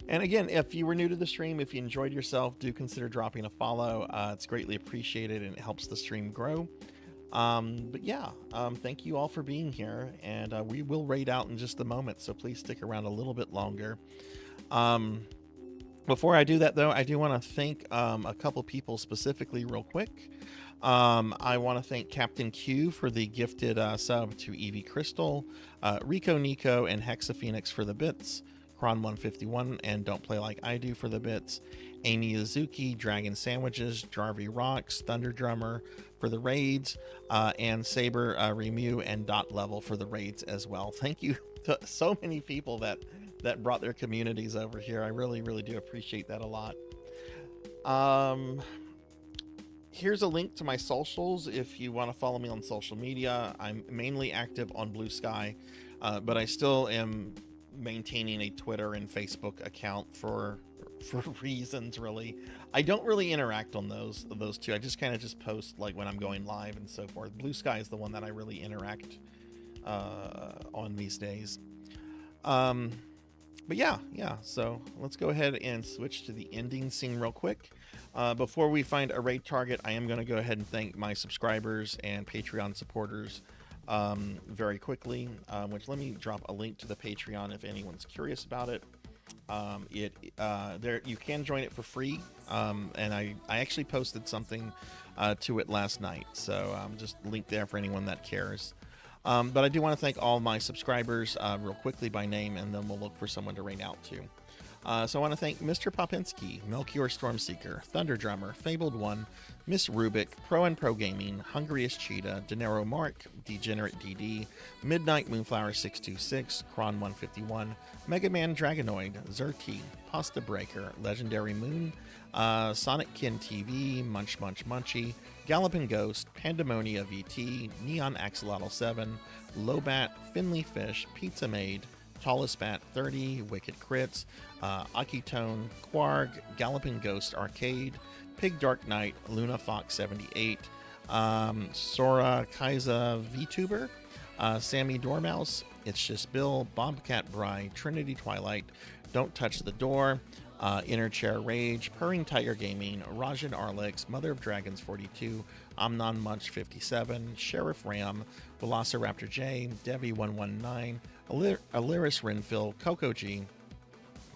Speaker 2: And again, if you were new to the stream, if you enjoyed yourself, do consider dropping a follow. It's greatly appreciated, and it helps the stream grow. But yeah, thank you all for being here, and we will raid out in just a moment, so please stick around a little bit longer. Before I do that, though, I do want to thank a couple people specifically real quick. I want to thank Captain Q for the gifted sub to Evie Crystal, Rico Nico, and Hexaphoenix for the bits, Kron151 and Don't Play Like I Do for the bits, Amy Azuki, Dragon Sandwiches, Jarvie Rocks, Thunder Drummer for the raids, and Saber Remu and Dot Level for the raids as well. Thank you to so many people that brought their communities over here. I really, really do appreciate that a lot. Here's a link to my socials if you want to follow me on social media. I'm mainly active on Blue Sky, but I still am maintaining a Twitter and Facebook account for reasons. Really, I don't really interact on those two. I just kind of just post like when I'm going live and so forth. Blue Sky is the one that I really interact on these days. But yeah, so let's go ahead and switch to the ending scene real quick. Before we find a raid target, I am going to go ahead and thank my subscribers and Patreon supporters very quickly, which let me drop a link to the Patreon if anyone's curious about it. There you can join it for free, and I actually posted something to it last night, so just link there for anyone that cares. But I do want to thank all my subscribers real quickly by name, and then we'll look for someone to raid out to. So I want to thank Mr. Popinski, Melchior Stormseeker, Thunder Drummer, Fabled One, Miss Rubik, Pro and Pro Gaming, Hungriest Cheetah, Dinero Mark, Degenerate DD, Midnight Moonflower 626, Kron 151, Mega Man Dragonoid, Zerti, Pasta Breaker, Legendary Moon, Sonic Kin TV, Munch Munch Munchy, Gallopin' Ghost, Pandemonia VT, Neon Axolotl 7, Lobat, Finley Fish, Pizza Maid, Tallest Bat 30, Wicked Crits, Akitone, Quarg, Galloping Ghost Arcade, Pig Dark Knight, Luna Fox 78, Sora Kaiza VTuber, Sammy Dormouse, It's Just Bill, Bobcat Bry, Trinity Twilight, Don't Touch the Door, Inner Chair Rage, Purring Tiger Gaming, Rajan Arlex, Mother of Dragons 42, Amnon Munch 57, Sheriff Ram, Velociraptor J, Devi 119, Aliris Renfill, Coco G,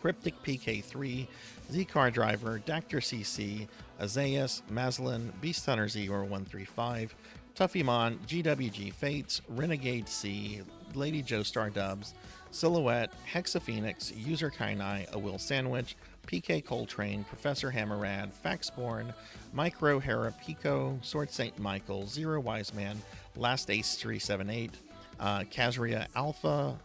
Speaker 2: Cryptic PK3, Z-Car Driver, Dactor CC, Azaius, Maslin, Beast Hunter 0135, Tuffymon, GWG Fates, Renegade C, Lady Joestar Dubs, Silhouette, Hexaphoenix, User Kainai, A Will Sandwich, PK Coltrane, Professor Hammerad, Faxborn, Micro Hera Pico, Sword Saint Michael, Zero Wise Man, Last Ace 378, Kazria Alpha,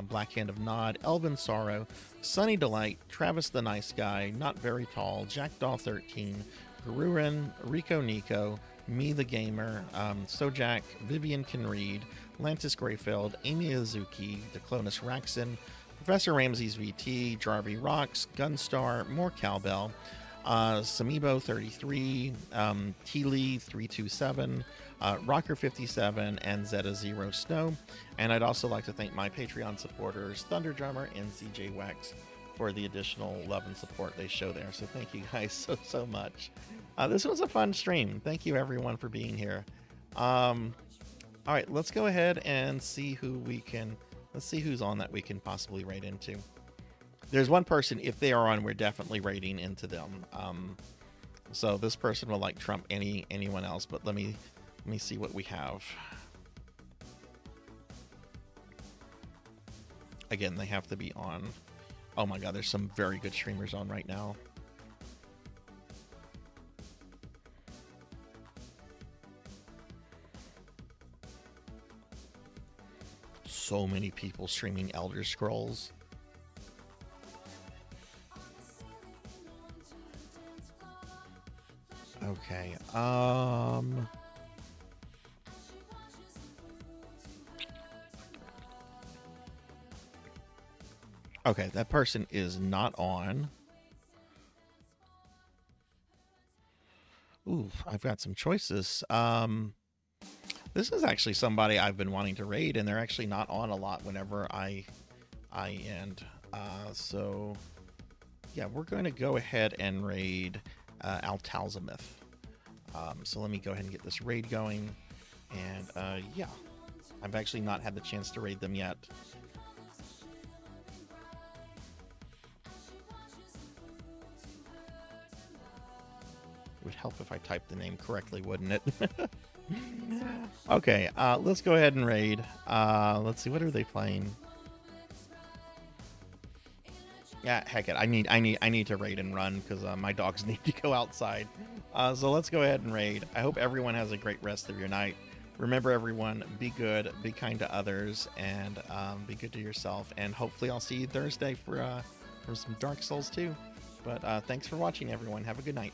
Speaker 2: Black Hand of Nod, Elvin Sorrow, Sunny Delight, Travis the Nice Guy, Not Very Tall, Jackdaw 13, Gururin, Rico Nico, Me the Gamer, Sojak, Vivian Can Read, Lantis Greyfield, Amy Azuki, Declonus Raxon, Professor Ramses VT, Jarvie Rocks, Gunstar, More Cowbell, Samibo 33, Teely 327, Rocker 57, and Zeta Zero Snow. And I'd also like to thank my Patreon supporters, Thunder Drummer and CJ Wax, for the additional love and support they show there. So thank you guys so much. This was a fun stream. Thank you everyone for being here. All right, let's go ahead and see let's see who's on that we can possibly raid into. There's one person, if they are on, we're definitely raiding into them. So this person will like trump anyone else, but let me see what we have. Again, they have to be on. Oh my god, there's some very good streamers on right now. So many people streaming Elder Scrolls. Okay, okay, that person is not on. Ooh, I've got some choices. This is actually somebody I've been wanting to raid, and they're actually not on a lot whenever I end. So yeah, we're going to go ahead and raid Altalzamith. So let me go ahead and get this raid going. And yeah, I've actually not had the chance to raid them yet. It would help if I typed the name correctly, wouldn't it? Okay, let's go ahead and raid. Let's see, what are they playing? Yeah, heck it. I need to raid and run because my dogs need to go outside. So let's go ahead and raid. I hope everyone has a great rest of your night. Remember, everyone, be good, be kind to others, and be good to yourself. And hopefully, I'll see you Thursday for some Dark Souls 2. But thanks for watching, everyone. Have a good night.